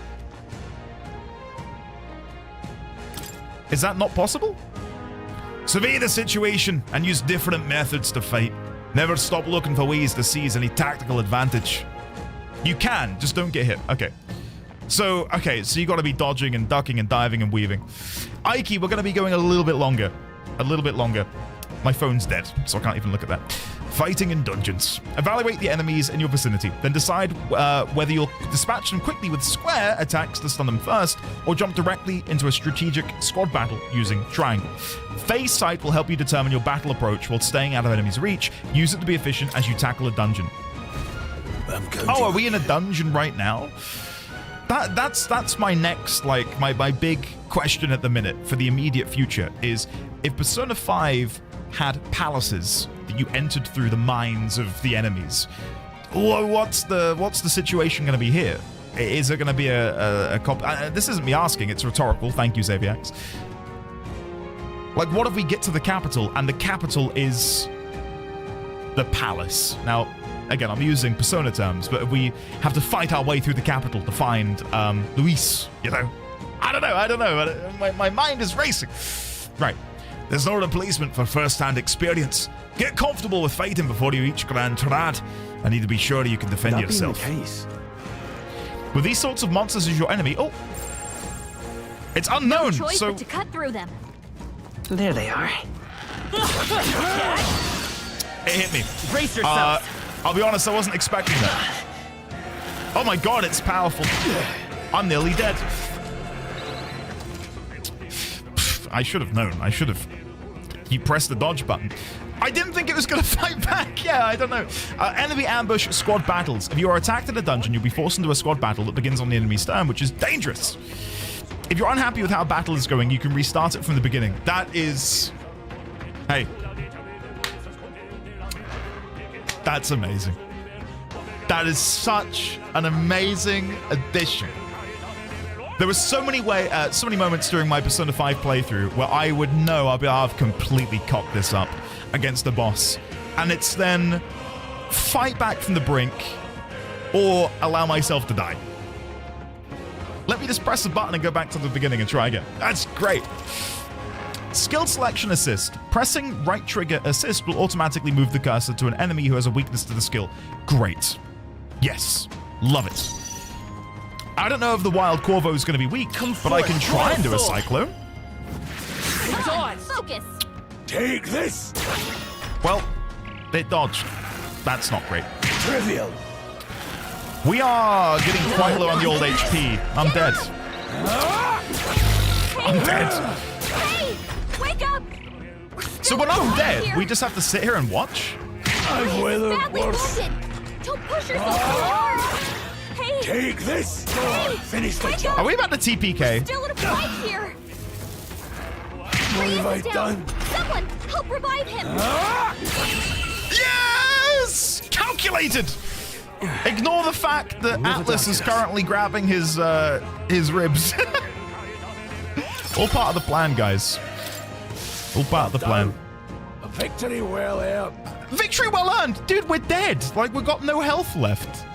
Is that not possible? Survey the situation and use different methods to fight. Never stop looking for ways to seize any tactical advantage. You can, just don't get hit. Okay. So you got to be dodging and ducking and diving and weaving. Aiki, we're going to be going a little bit longer. A little bit longer. My phone's dead, so I can't even look at that. Fighting in dungeons. Evaluate the enemies in your vicinity, then decide whether you'll dispatch them quickly with square attacks to stun them first, or jump directly into a strategic squad battle using triangle. Phase sight will help you determine your battle approach while staying out of enemies' reach. Use it to be efficient as you tackle a dungeon. Oh, are we in a dungeon right now? That's my next, like, my big question at the minute for the immediate future is, if Persona 5 had palaces that you entered through the minds of the enemies, what's the situation going to be here? Is it going to be a this isn't me asking, it's rhetorical. Thank you, Xaviax. Like, what if we get to the capital and the capital is the palace? Now, again, I'm using Persona terms, but if we have to fight our way through the capital to find Luis, you know? I don't know. My mind is racing. Right. There's no replacement for first-hand experience. Get comfortable with fighting before you reach Grand Trad. I need to be sure you can defend yourself. Being the case. With these sorts of monsters as your enemy, it's unknown. No choice so but to cut through them. There they are. It hit me. Brace yourself. I'll be honest, I wasn't expecting that. Oh my god, it's powerful. I'm nearly dead. I should have known. I should have. You pressed the dodge button. I didn't think it was going to fight back. Yeah, I don't know. Enemy ambush squad battles. If you are attacked in a dungeon, you'll be forced into a squad battle that begins on the enemy's turn, which is dangerous. If you're unhappy with how battle is going, you can restart it from the beginning. That is... Hey. That's amazing. That is such an amazing addition. There were so many moments during my Persona 5 playthrough where I would know I've completely cocked this up against the boss. And it's then fight back from the brink or allow myself to die. Let me just press the button and go back to the beginning and try again. That's great. Skill selection assist. Pressing right trigger assist will automatically move the cursor to an enemy who has a weakness to the skill. Great. Yes. Love it. I don't know if the wild Corvo is going to be weak, but I can try and do a cyclone. Focus. Take this. Well, it dodged. That's not great. Trivial. We are getting quite low on the old HP. I'm dead. I'm dead. Hey, wake up! So when I'm dead, we just have to sit here and watch? I've weathered Badly worse. wounded. Don't push yourself so hard. Hey. Take this. Hey. Finish the Wake job. up. Are we about to TPK? Still in a fight here. What have I Reyes is done? down. Someone help revive him. Yes! Calculated! Ignore the fact that Atlas is currently grabbing his ribs. All part of the plan, guys. All part of the plan. A victory well earned. Victory well earned! Dude, we're dead! Like, we've got no health left.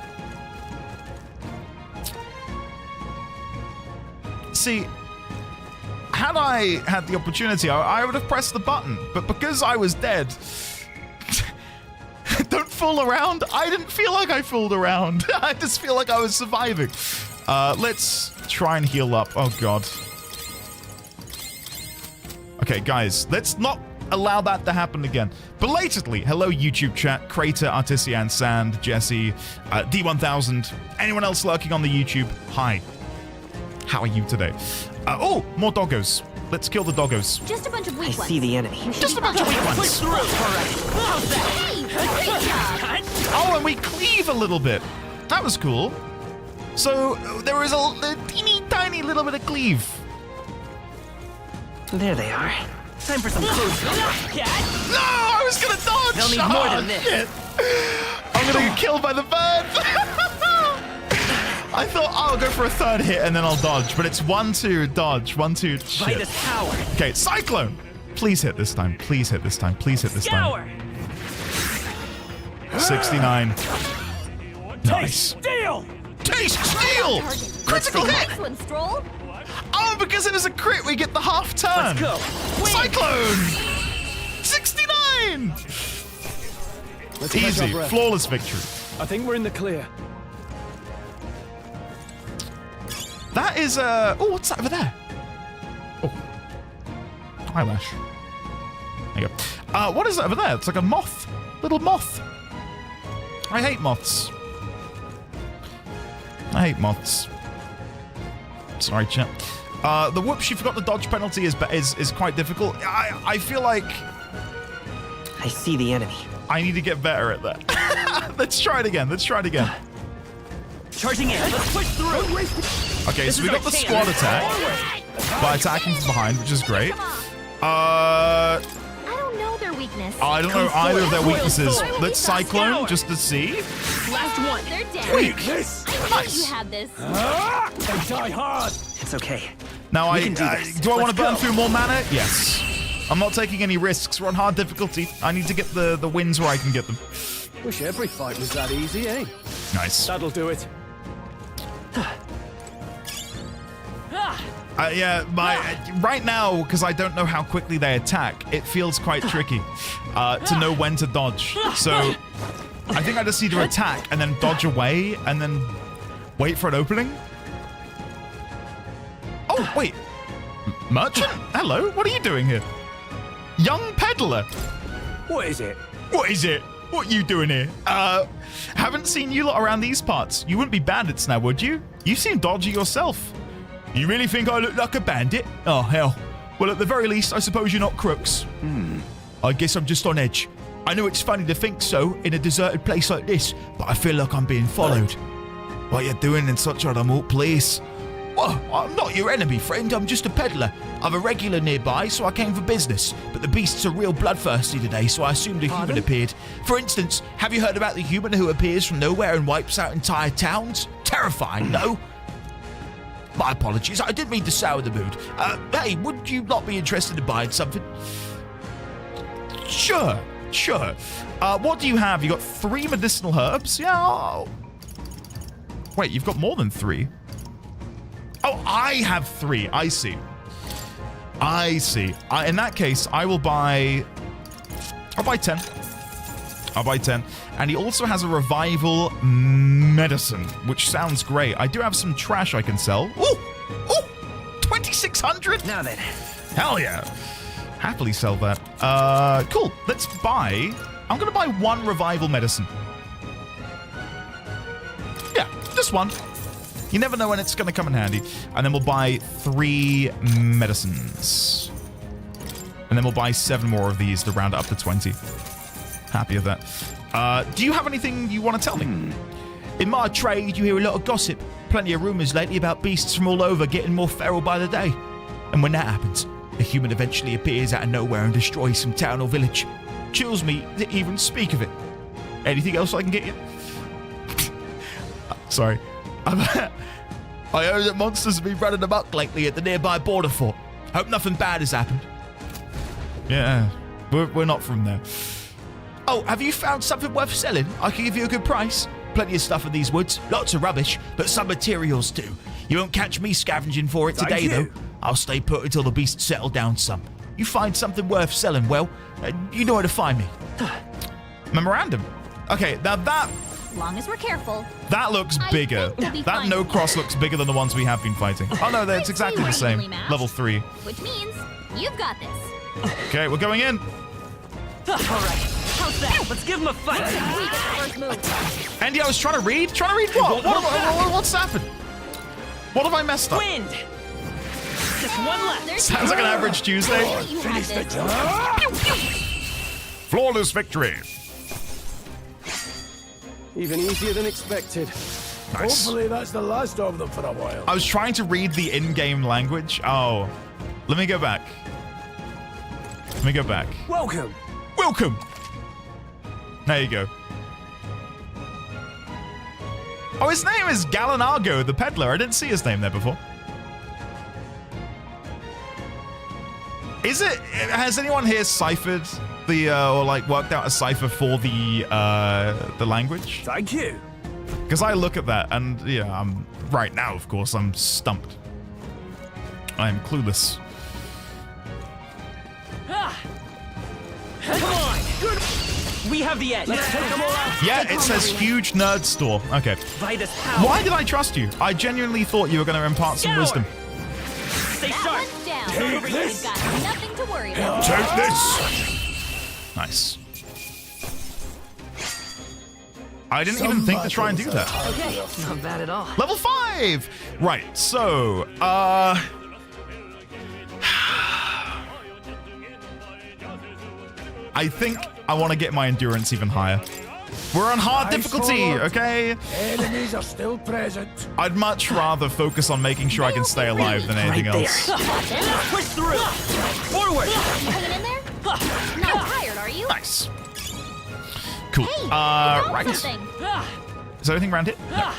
See, had I had the opportunity, I would have pressed the button. But because I was dead... Don't fool around. I didn't feel like I fooled around. I just feel like I was surviving. Let's try and heal up. Oh, God. Okay, guys, let's not allow that to happen again. Belatedly, hello, YouTube chat. Crater, Artisian, Sand, Jesse, D1000. Anyone else lurking on the YouTube? Hi. How are you today? Oh, more doggos. Let's kill the doggos. Just a bunch of weak I ones. see the enemy. Just a bunch of weak ones. Hey, great job. Oh, and we cleave a little bit. That was cool. So there is a teeny tiny little bit of cleave. There they are. Time for some close. No, I was gonna dodge. They'll need more than this. Shit. I'm gonna get killed by the bird. I thought I'll go for a third hit and then I'll dodge, but it's 1-2 dodge, 1-2 shit. By this power. Okay, Cyclone. Please hit this time. Please hit this time. Please hit this time. 69. Nice. Deal! Taste steel! Critical hit! Nice one, Stroll. Oh, because it was a crit, we get the half turn. Let's go. Cyclone! 69! Let's catch Easy, our breath. flawless victory. I think we're in the clear. That is, oh, what's that over there? Oh. Eyelash. There you go. What is that over there? It's like a moth. Little moth. I hate moths. I hate moths. Sorry, chat. The whoops, you forgot the dodge penalty is quite difficult. I feel like... I see the enemy. I need to get better at that. Let's try it again. Let's try it again. Charging in. Let's push through. Okay, so we got the squad attack by attacking from behind, which is great. I don't know their weakness. I don't know either of their weaknesses. Let's Cyclone just to see. Last one. They're dead. Weak. I knew you had this. They die hard. It's okay. Now, We can do this. do I want to Let's burn go. through more mana? Yes. I'm not taking any risks. We're on hard difficulty. I need to get the wins where I can get them. Wish every fight was that easy, eh? Nice. That'll do it. Yeah, right now, because I don't know how quickly they attack, it feels quite tricky to know when to dodge. So I think I just need to attack and then dodge away and then wait for an opening. Oh, wait. Merchant? Hello, what are you doing here? Young peddler. What is it? What is it? What you doing here? Haven't seen you lot around these parts. You wouldn't be bandits now, would you? You seem dodgy yourself. You really think I look like a bandit? Oh, hell. Well, at the very least, I suppose you're not crooks. I guess I'm just on edge. I know it's funny to think so in a deserted place like this, but I feel like I'm being followed. What are you doing in such a remote place? Well, I'm not your enemy, friend. I'm just a peddler. I've a regular nearby, so I came for business. But the beasts are real bloodthirsty today, so I assumed a human appeared. For instance, have you heard about the human who appears from nowhere and wipes out entire towns? Terrifying, no? My apologies, I didn't mean to sour the mood. Hey, would you not be interested in buying something? Sure. What do you have? You got 3 medicinal herbs? Yeah. Oh. Wait, you've got more than 3. Oh, I have 3. I see. In that case, I'll buy 10. I'll buy 10. And he also has a revival medicine, which sounds great. I do have some trash I can sell. Ooh! 2,600? Now then. Hell yeah. Happily sell that. Cool. Let's buy... I'm going to buy 1 revival medicine. Yeah, just 1. You never know when it's going to come in handy. And then we'll buy 3 medicines. And then we'll buy 7 more of these to round it up to 20. Happy with that. Do you have anything you want to tell me? In my trade, you hear a lot of gossip. Plenty of rumors lately about beasts from all over getting more feral by the day. And when that happens, a human eventually appears out of nowhere and destroys some town or village. Chills me to even speak of it. Anything else I can get you? Sorry. I heard that monsters have been running amok lately at the nearby border fort. Hope nothing bad has happened. Yeah, we're not from there. Oh, have you found something worth selling? I can give you a good price. Plenty of stuff in these woods. Lots of rubbish, but some materials too. You won't catch me scavenging for it today, though. I'll stay put until the beasts settle down some. You find something worth selling, well, you know where to find me. Memorandum. Okay, now that... As long as we're careful. That looks bigger. That no cross looks bigger than the ones we have been fighting. Oh no, it's exactly the same. Level 3. Which means you've got this. Okay, we're going in. All right. How's that? Let's give him a fight. First move. Andy, I was trying to read. Trying to read what? What's happened? What have I messed up? Wind. Just one left. Sounds like an average Tuesday. Finish the job. Flawless victory. Even easier than expected. Nice. Hopefully that's the last of them for a while. I was trying to read the in-game language. Oh, let me go back. Let me go back. Welcome. Welcome. There you go. Oh, his name is Galanago, the peddler. I didn't see his name there before. Is it? Has anyone here ciphered the or like worked out a cipher for the language? Thank you. Because I look at that and yeah, I'm right now. Of course, I'm stumped. I am clueless. Come on. Good. We have the edge. Let's take them all out. Yeah, it says huge nerd store. Okay. Vitus power. Why did I trust you? I genuinely thought you were going to impart some wisdom. Stay sharp. Take this. Got nothing to worry about. Take this. Nice. I didn't even think to try and do that. Okay, not bad at all. Level 5. Right. So, I think I want to get my endurance even higher. We're on hard difficulty, okay? Enemies are still present. I'd much rather focus on making sure I can stay alive than anything else. Push through. Forward. Hanging in there? Not tired, are you? Nice. Cool. Hey, right. something. Is there anything around here? No.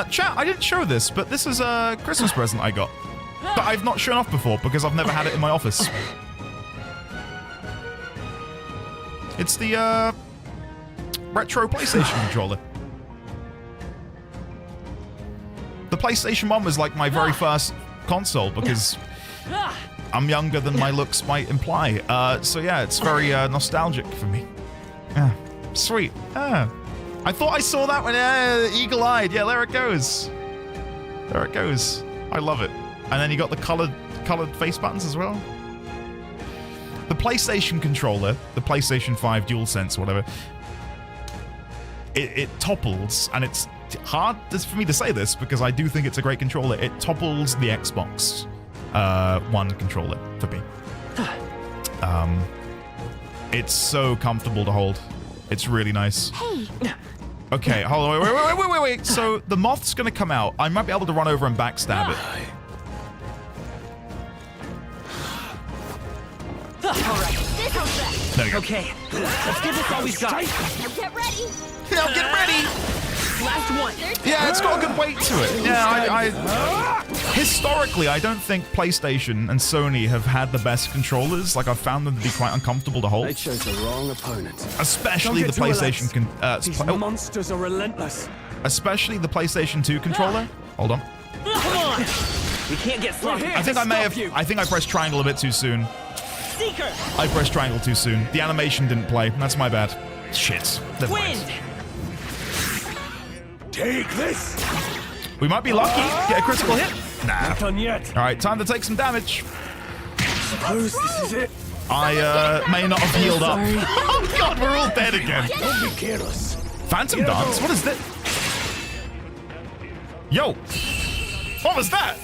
Chat, I didn't show this, but this is a Christmas present I got. But I've not shown off before because I've never had it in my office. It's the retro PlayStation controller. The PlayStation 1 was like my very first console because I'm younger than my looks might imply. So yeah, it's very nostalgic for me. Yeah, sweet. I thought I saw that one. Eagle-eyed. Yeah, there it goes. There it goes. I love it. And then you got the colored face buttons as well. The PlayStation controller, the PlayStation 5 DualSense, whatever, it topples, and it's hard for me to say this because I do think it's a great controller. It topples the Xbox One controller for me. It's so comfortable to hold. It's really nice. Hey. Okay, hold on, wait. So the moth's gonna come out. I might be able to run over and backstab it. All right. There you go. Okay, let's give this all we've got. Now get ready. Now get ready. Last one. Yeah, it's got a good weight to it. Yeah, historically, I don't think PlayStation and Sony have had the best controllers. Like, I've found them to be quite uncomfortable to hold. They chose the wrong opponent. Especially the PlayStation. These monsters are relentless. Especially the PlayStation 2 controller. Hold on. Come on. We can't get sloppy. I think I may have. I think I pressed triangle a bit too soon. Seeker. I pressed triangle too soon. The animation didn't play. That's my bad. Shit. Wind. Take this. We might be lucky. Get a critical hit. Nah. Not done yet. All right, time to take some damage. Suppose this is it. I may not have healed up. Oh god, we're all dead again. Don't be careless. Phantom dance? What is this? Yo. What was that?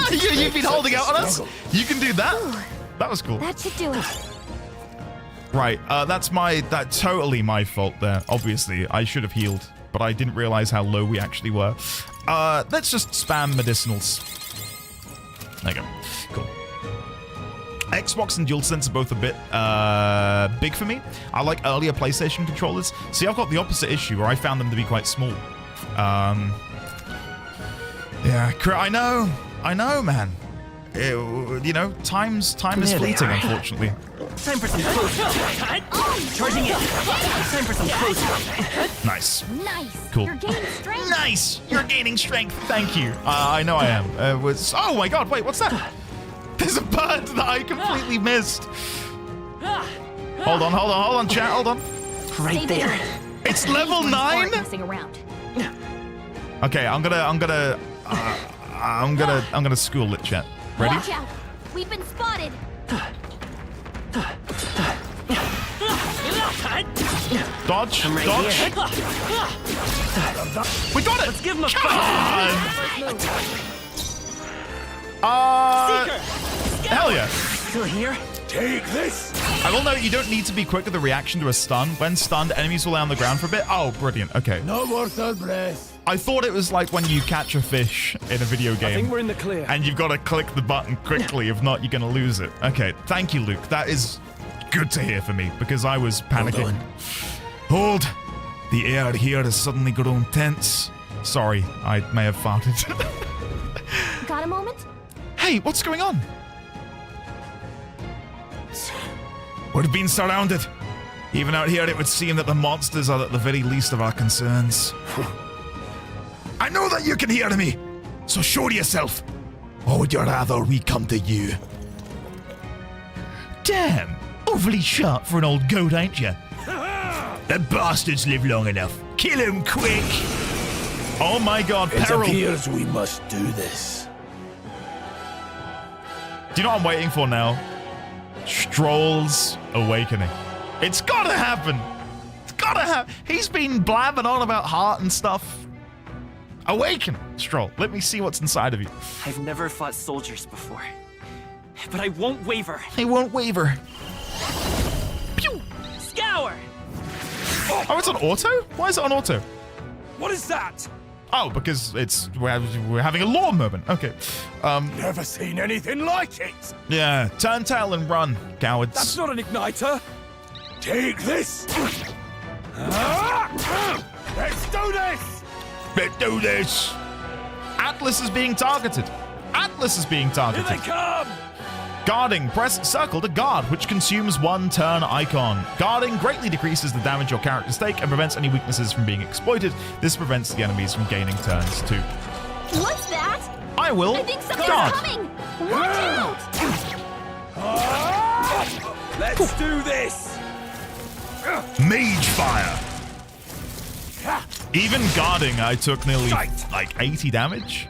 You've been holding out on us? You can do that? That was cool. That should do it. Right, that's totally my fault there. Obviously, I should have healed, but I didn't realize how low we actually were. Let's just spam medicinals. There you go. Cool. Xbox and DualSense are both a bit big for me. I like earlier PlayStation controllers. See, I've got the opposite issue where I found them to be quite small. Yeah, I know, man. You know, time is fleeting, unfortunately. Time for some close. Charging in. Time for some close. Nice. Nice. Cool. You're gaining strength. Nice. You're gaining strength. Thank you. I know I am. Oh my god, wait, what's that? There's a bird that I completely missed. Hold on, chat, hold on. Right there. It's level 9? Messing around. Okay, I'm gonna school it, chat. Ready? Watch out. We've been spotted. Dodge. I'm right Dodge. here. We got it. Let's give him a hell yeah. Still here? Take this. I will note you don't need to be quick with the reaction to a stun. When stunned, enemies will lay on the ground for a bit. Oh, brilliant. Okay. No more third breath. I thought it was like when you catch a fish in a video game. I think we're in the clear. And you've got to click the button quickly. If not, you're going to lose it. Okay. Thank you, Luke. That is good to hear for me because I was panicking. Hold. The air here has suddenly grown tense. Sorry, I may have farted. Got a moment? Hey, what's going on? We've been surrounded. Even out here, it would seem that the monsters are at the very least of our concerns. I know that you can hear me, so show yourself. Or would you rather we come to you? Damn, awfully sharp for an old goat, ain't you? The bastards live long enough. Kill him quick. Oh my god, peril. It appears we must do this. Do you know what I'm waiting for now? Stroll's awakening. It's gotta happen. It's gotta happen. He's been blabbing on about heart and stuff. Awaken, Stroll. Let me see what's inside of you. I've never fought soldiers before, but I won't waver. He won't waver. Pew! Scour! Oh, it's on auto? Why is it on auto? What is that? Oh, because we're having a lore moment. Okay. Never seen anything like it. Yeah, turn tail and run, cowards. That's not an igniter. Take this. Let's do this. Let's do this. Atlas is being targeted. Atlas is being targeted. Here they come. Guarding. Press circle to guard, which consumes 1 turn icon. Guarding greatly decreases the damage your characters take and prevents any weaknesses from being exploited. This prevents the enemies from gaining turns too. What's that? I will I think something's guard. coming. Watch out. Let's do this. Mage fire. Even guarding, I took nearly like 80 damage.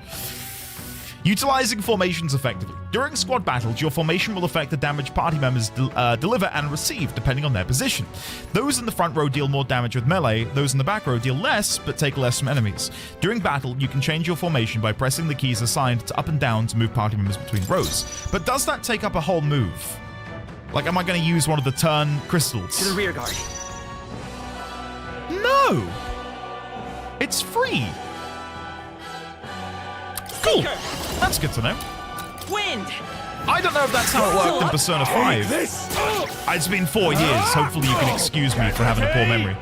Utilizing formations effectively. During squad battles, your formation will affect the damage party members deliver and receive, depending on their position. Those in the front row deal more damage with melee, those in the back row deal less, but take less from enemies. During battle, you can change your formation by pressing the keys assigned to up and down to move party members between rows. But does that take up a whole move? Like, am I going to use one of the turn crystals? To the rear guard. No! It's free! Cool! That's good to know. Wind! I don't know if that's how it worked in Persona 5. It's been 4 years. Hopefully you can excuse me for having a poor memory.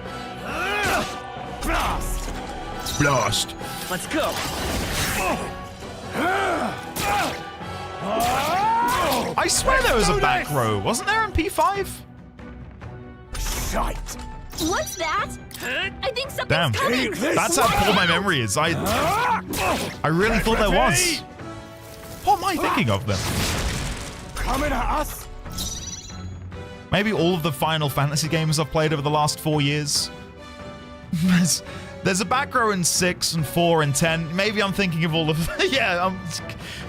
Blast. Blast. Let's go. I swear there was a back row. Wasn't there in P5? Shite. What's that? I think something's Damn. coming. That's how poor my memory is. I really thought there was. What am I thinking of then? Coming at us. Maybe all of the Final Fantasy games I've played over the last 4 years. There's a back row in 6 and 4 and 10. Maybe I'm thinking of all of... Yeah, I'm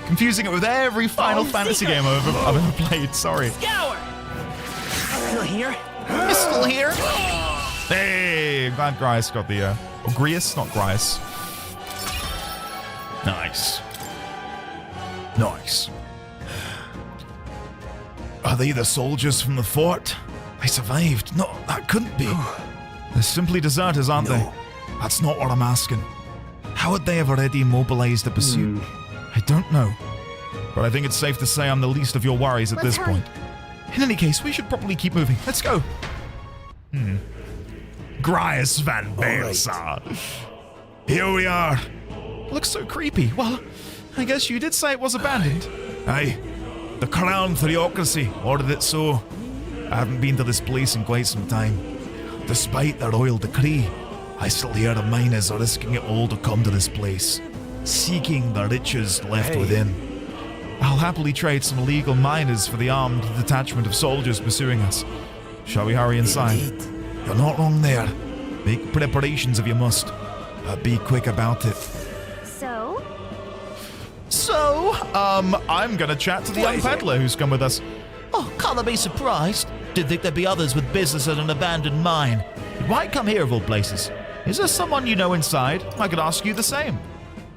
confusing it with every Final Fantasy game I've ever played. Sorry. Scour! Still here? You're still here? Hey, I'm glad Grias got the... or Grias, not Grias. Nice. Nice. Are they the soldiers from the fort? They survived. No, that couldn't be. They're simply deserters, aren't they? That's not what I'm asking. How would they have already mobilized the pursuit? I don't know. But I think it's safe to say I'm the least of your worries at this point. In any case, we should probably keep moving. Let's go. Grias van Baelsar. Here we are. Looks so creepy. Well, I guess you did say it was abandoned. Aye. The crown theocracy ordered it so. I haven't been to this place in quite some time. Despite the royal decree, I still hear the miners are risking it all to come to this place, seeking the riches left within. I'll happily trade some illegal miners for the armed detachment of soldiers pursuing us. Shall we hurry inside? You're not wrong there. Make preparations if you must. Be quick about it. So, I'm gonna chat to the young peddler who's come with us. Oh, can't I be surprised? Didn't think there'd be others with business at an abandoned mine. Why come here of all places? Is there someone you know inside? I could ask you the same.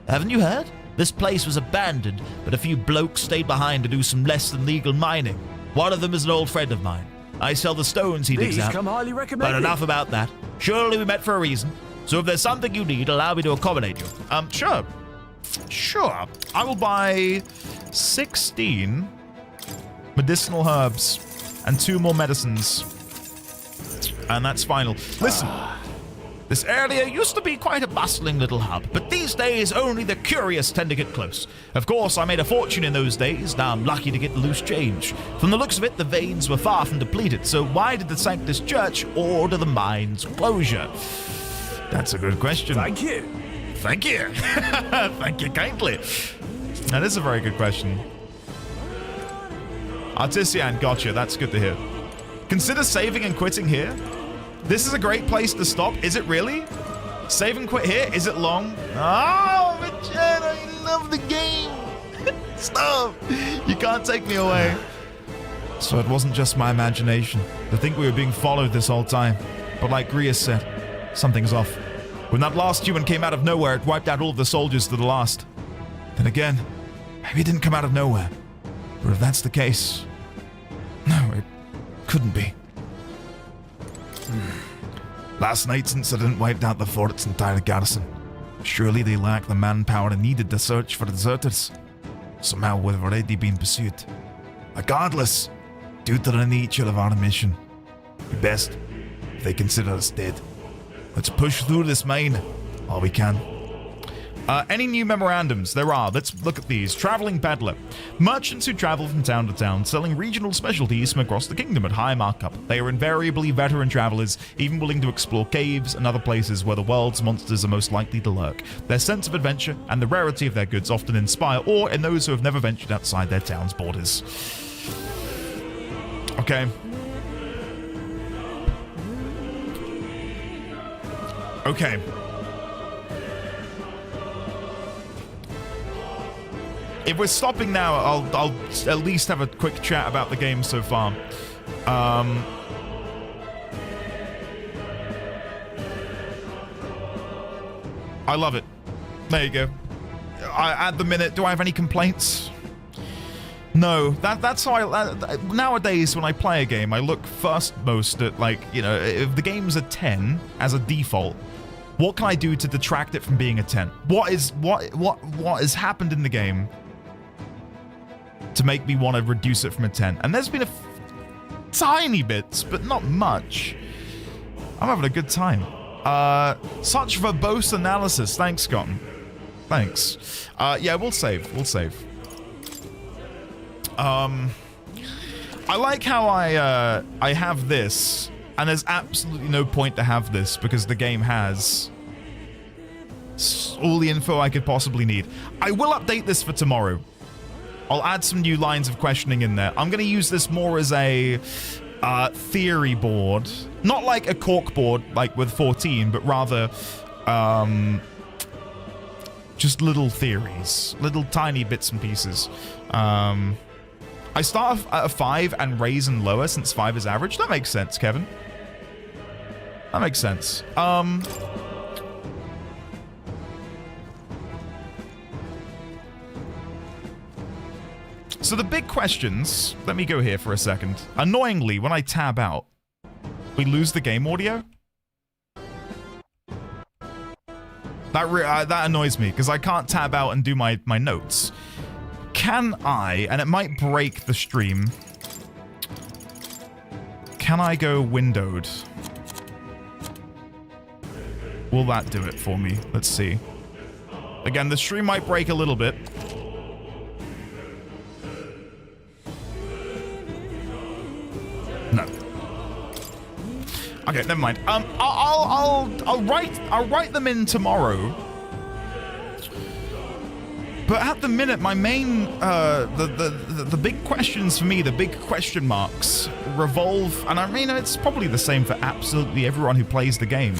Haven't you heard? This place was abandoned, but a few blokes stayed behind to do some less than legal mining. One of them is an old friend of mine. I sell the stones he digs out. Come highly recommended. But enough about that. Surely we met for a reason. So if there's something you need, allow me to accommodate you. Sure. I will buy 16 medicinal herbs and 2 more medicines. And that's final. Listen, this area used to be quite a bustling little hub, but these days only the curious tend to get close. Of course, I made a fortune in those days. Now I'm lucky to get the loose change. From the looks of it, the veins were far from depleted, so why did the Sanctus Church order the mine's closure? That's a good question. Thank you. Thank you. Thank you kindly. That is a very good question. Artisian, gotcha. That's good to hear. Consider saving and quitting here. This is a great place to stop. Is it really? Save and quit here? Is it long? Oh, Richard, I love the game. Stop. You can't take me away. So it wasn't just my imagination. To think we were being followed this whole time. But like Grias said, something's off. When that last human came out of nowhere, it wiped out all of the soldiers to the last. Then again, maybe it didn't come out of nowhere. But if that's the case, no, it couldn't be. Last night's incident wiped out the fort's entire garrison. Surely they lack the manpower needed to search for deserters. Somehow we've already been pursued. Regardless, due to the nature of our mission, best if they consider us dead. Let's push through this mine all we can. Any new memorandums? There are. Let's look at these. Traveling peddler. Merchants who travel from town to town, selling regional specialties from across the kingdom at high markup. They are invariably veteran travelers, even willing to explore caves and other places where the world's monsters are most likely to lurk. Their sense of adventure and the rarity of their goods often inspire awe in those who have never ventured outside their town's borders. Okay. Okay. If we're stopping now, I'll at least have a quick chat about the game so far. I love it. There you go. At the minute, do I have any complaints? No. That's how I... nowadays, when I play a game, I look first most at, like, you know, if the game's a 10 as a default, what can I do to detract it from being a 10? What has happened in the game to make me want to reduce it from a 10? And there's been tiny bits, but not much. I'm having a good time. Such verbose analysis. Thanks, Cotton. Thanks. Yeah, we'll save. We'll save. I like how I have this, and there's absolutely no point to have this because the game has all the info I could possibly need. I will update this for tomorrow. I'll add some new lines of questioning in there. I'm going to use this more as a theory board. Not like a cork board like with 14, but rather just little theories. Little tiny bits and pieces. I start at a 5 and raise and lower since 5 is average. That makes sense, Kevin. That makes sense. So the big questions, let me go here for a second. Annoyingly, when I tab out, we lose the game audio. That annoys me, because I can't tab out and do my notes. Can I, and it might break the stream, can I go windowed? Will that do it for me? Let's see. Again, the stream might break a little bit. No. Okay, never mind. I'll write them in tomorrow. But at the minute, my main the big questions for me, the big question marks, revolve, and I mean it's probably the same for absolutely everyone who plays the game.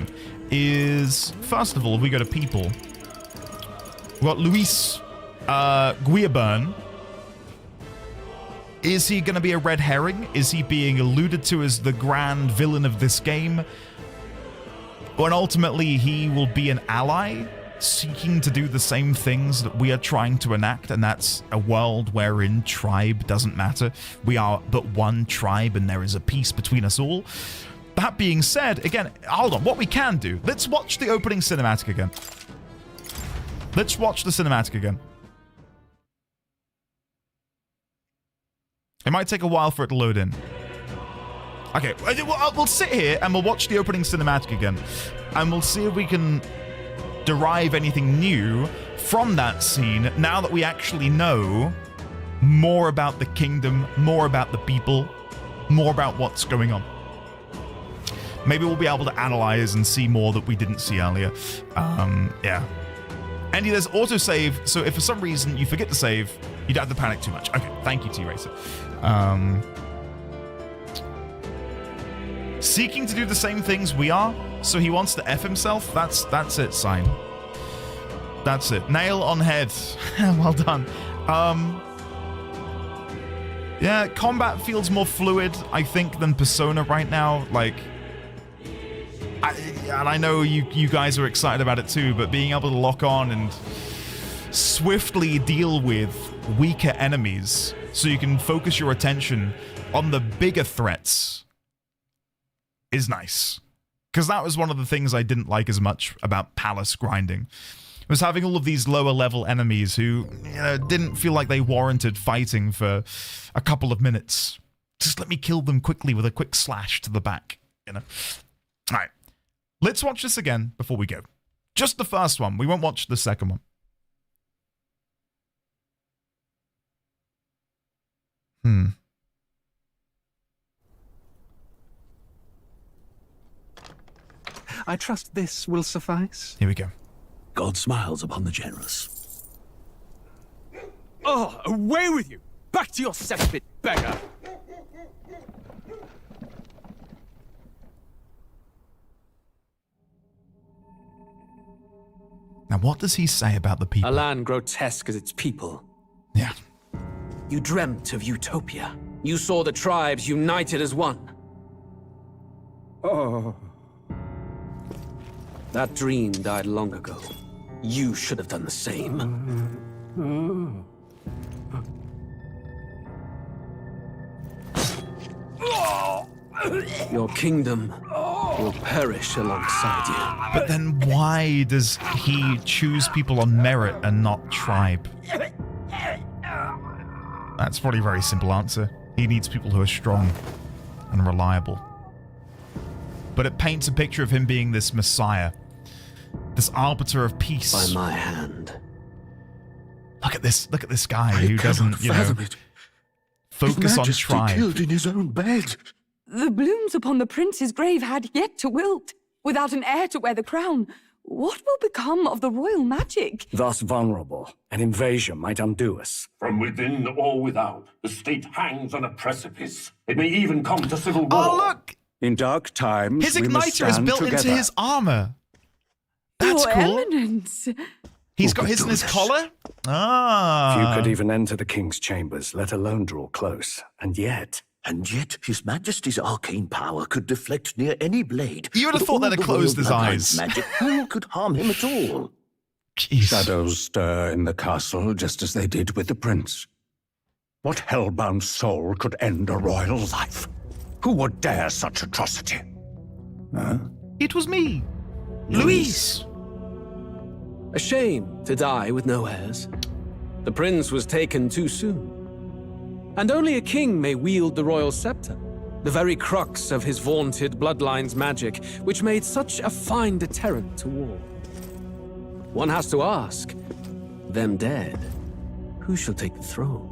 Is first of all, we go to people. We've got Luis Guillaburn. Is he going to be a red herring? Is he being alluded to as the grand villain of this game? When ultimately he will be an ally, seeking to do the same things that we are trying to enact, and that's a world wherein tribe doesn't matter. We are but one tribe and there is a peace between us all. That being said, again, hold on, what we can do, let's watch the opening cinematic again. Let's watch the cinematic again. It might take a while for it to load in. Okay, we'll sit here and we'll watch the opening cinematic again. And we'll see if we can derive anything new from that scene now that we actually know more about the kingdom, more about the people, more about what's going on. Maybe we'll be able to analyze and see more that we didn't see earlier. Yeah. Andy, there's autosave, so if for some reason you forget to save, you don't have to panic too much. Okay, thank you, T-Racer. Seeking to do the same things we are, so he wants to F himself? That's it, sign. That's it. Nail on head. Well done. Yeah, combat feels more fluid, I think, than Persona right now. Like, and I know you guys are excited about it too, but being able to lock on and swiftly deal with weaker enemies so you can focus your attention on the bigger threats is nice. Because that was one of the things I didn't like as much about Palace grinding. Was having all of these lower level enemies who, you know, didn't feel like they warranted fighting for a couple of minutes. Just let me kill them quickly with a quick slash to the back, you know. All right. Let's watch this again before we go. Just the first one. We won't watch the second one. I trust this will suffice. Here we go. God smiles upon the generous. Oh, away with you! Back to your cesspit, beggar! Now, what does he say about the people? A land grotesque as its people. Yeah. You dreamt of utopia. You saw the tribes united as one. Oh. That dream died long ago. You should have done the same. Your kingdom will perish alongside you. But then why does he choose people on merit and not tribe? That's probably a very simple answer. He needs people who are strong and reliable. But it paints a picture of him being this messiah, this arbiter of peace. By my hand. Look at this guy who doesn't, you know, focus on tribe. Killed in his own bed. The blooms upon the prince's grave had yet to wilt. Without an heir to wear the crown, what will become of the royal magic? Thus vulnerable, an invasion might undo us. From within or without, the state hangs on a precipice. It may even come to civil war. Oh, look! In dark times, His we must igniter is stand built together. into his armor. That's Your cool. Eminence. He's got his in his collar? Ah. Few could even enter the king's chambers, let alone draw close. And yet His Majesty's arcane power could deflect near any blade. You would have thought that had closed his eyes. Magic, who could harm him at all? Shadows stir in the castle just as they did with the prince. What hellbound soul could end a royal life? Who would dare such atrocity? Huh? It was me, Luis. A shame to die with no heirs. The prince was taken too soon. And only a king may wield the royal scepter, the very crux of his vaunted bloodline's magic, which made such a fine deterrent to war. One has to ask, them dead, who shall take the throne?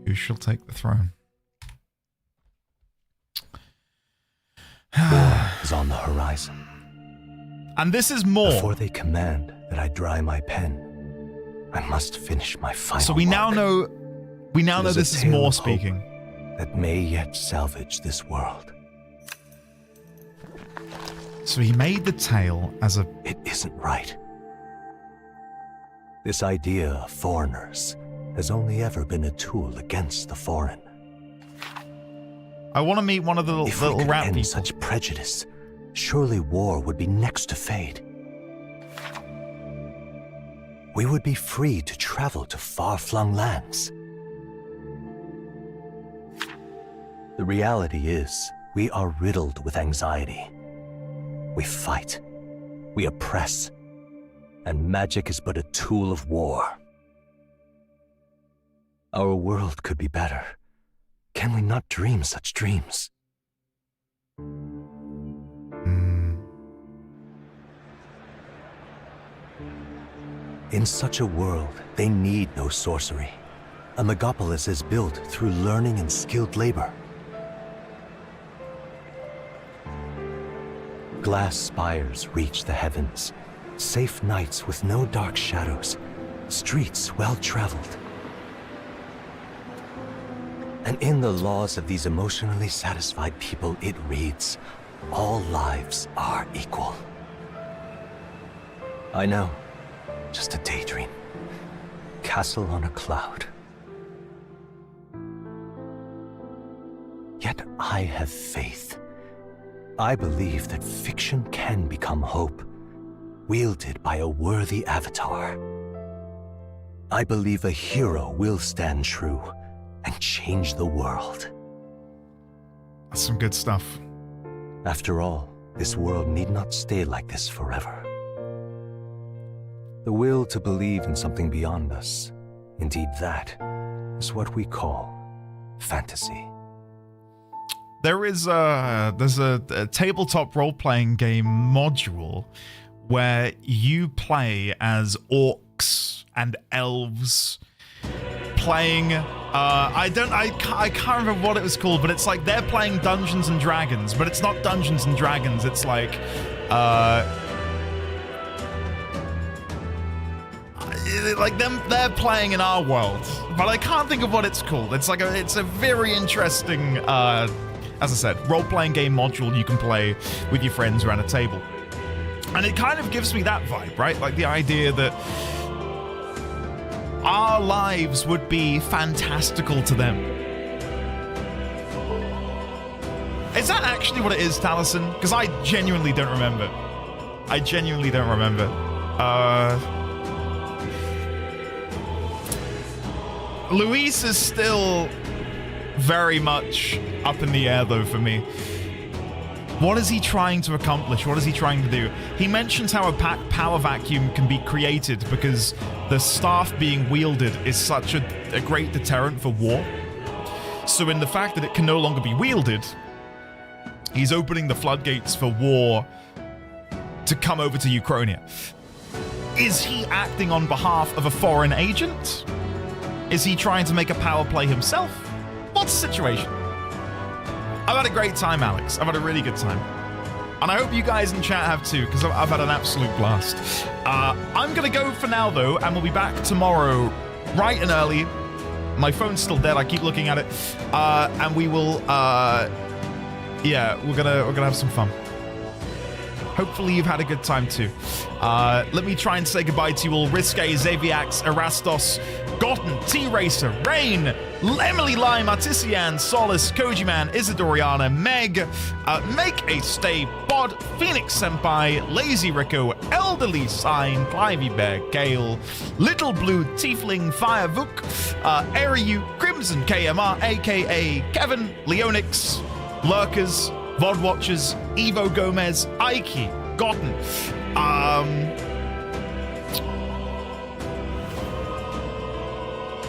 Who shall take the throne? War is on the horizon. And this is more. Before they command that I dry my pen, I must finish my final So we now work. know. We now know It is a this is tale more of hope speaking. that may yet salvage this world. So he made the tale as a. It isn't right. This idea of foreigners has only ever been a tool against the foreign. I want to meet one of the If we little could rat end people. such prejudice, surely war would be next to fade. We would be free to travel to far-flung lands. The reality is, we are riddled with anxiety. We fight, we oppress, and magic is but a tool of war. Our world could be better. Can we not dream such dreams? In such a world, they need no sorcery. A megapolis is built through learning and skilled labor. Glass spires reach the heavens, safe nights with no dark shadows, streets well-traveled. And in the laws of these emotionally satisfied people, it reads, all lives are equal. I know, just a daydream. Castle on a cloud. Yet I have faith. I believe that fiction can become hope, wielded by a worthy avatar. I believe a hero will stand true and change the world. That's some good stuff. After all, this world need not stay like this forever. The will to believe in something beyond us, indeed that, is what we call fantasy. There's a tabletop role-playing game module where you play as orcs and elves playing. I can't remember what it was called, but it's like they're playing Dungeons and Dragons, but it's not Dungeons and Dragons. It's like them, they're playing in our world, but I can't think of what it's called. It's like it's a very interesting, as I said, role-playing game module you can play with your friends around a table, and it kind of gives me that vibe, right? Like the idea that our lives would be fantastical to them. Is that actually what it is, Taliesin? Because I genuinely don't remember. I genuinely don't remember. Luis is still very much up in the air, though, for me. What is he trying to accomplish? What is he trying to do? He mentions how a power vacuum can be created because the staff being wielded is such a great deterrent for war. So in the fact that it can no longer be wielded, he's opening the floodgates for war to come over to Ukraine. Is he acting on behalf of a foreign agent? Is he trying to make a power play himself? What's the situation? I've had a great time, Alex. I've had a really good time. And I hope you guys in chat have too, because I've had an absolute blast. I'm going to go for now, though, and we'll be back tomorrow bright and early. My phone's still dead. I keep looking at it. And we will, yeah, we're gonna have some fun. Hopefully you've had a good time too. Let me try and say goodbye to you all. Risque, Xaviax, Erastos, Gotten, T-Racer, Rain, Emily Lime, Artisian, Solace, Kojiman, Isadoriana, Meg, Make a Stay, Bod, Phoenix Senpai, Lazy Rico, Elderly Sign, Clivey Bear, Gale, Little Blue, Tiefling, Firevuk, Ariu, Crimson KMR, aka Kevin, Leonix, Lurkers, VOD Watchers, Evo Gomez, Aiki, Gotten,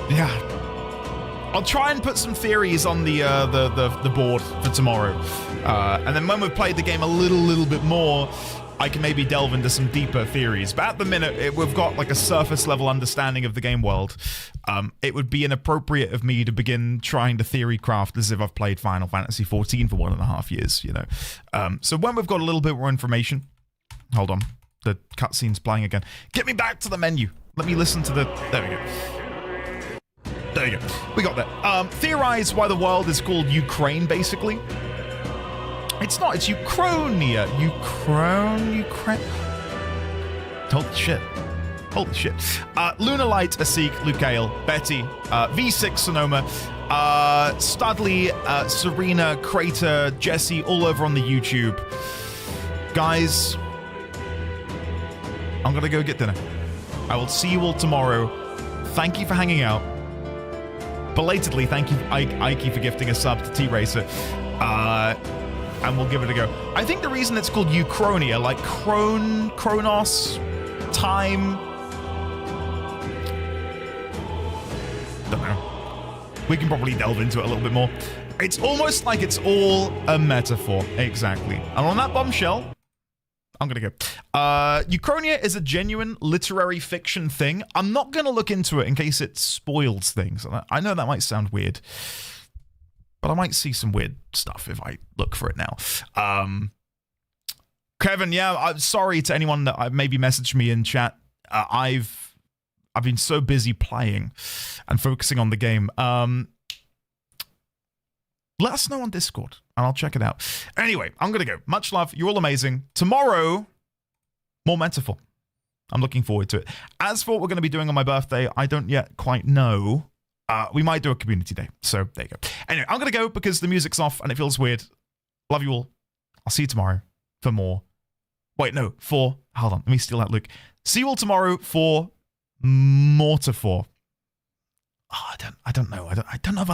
yeah. I'll try and put some theories on the board for tomorrow. And then when we've played the game a little bit more, I can maybe delve into some deeper theories. But at the minute, we've got like a surface level understanding of the game world. It would be inappropriate of me to begin trying to theory craft as if I've played Final Fantasy XIV for 1.5 years, you know. So when we've got a little bit more information, hold on, the cutscene's playing again. Get me back to the menu. Let me listen to the. There we go. There you go. We got that. Theorize why the world is called Ukraine, basically. It's not. It's Ukrainia. Ukraine. Holy shit. Holy shit. Luna Light, Asik, Lucael, Betty, V6 Sonoma, Studley, Serena, Crater, Jesse, all over on the YouTube. Guys, I'm gonna go get dinner. I will see you all tomorrow. Thank you for hanging out. Belatedly, thank you, Ike, for gifting a sub to T-Racer. And we'll give it a go. I think the reason it's called Uchronia, like Chronos, time. Don't know. We can probably delve into it a little bit more. It's almost like it's all a metaphor. Exactly. And on that bombshell, I'm gonna go. Uchronia is a genuine literary fiction thing. I'm not gonna look into it in case it spoils things. I know that might sound weird, but I might see some weird stuff if I look for it now. Kevin, yeah, I'm sorry to anyone that maybe messaged me in chat. I've been so busy playing and focusing on the game. Let us know on Discord, and I'll check it out. Anyway, I'm going to go. Much love. You're all amazing. Tomorrow, more metaphor. I'm looking forward to it. As for what we're going to be doing on my birthday, I don't yet quite know. We might do a community day. So there you go. Anyway, I'm going to go because the music's off and it feels weird. Love you all. I'll see you tomorrow for more. Wait, no. Hold on. Let me steal that, Luke. See you all tomorrow for Mortifor. Oh, I don't know. I don't know if I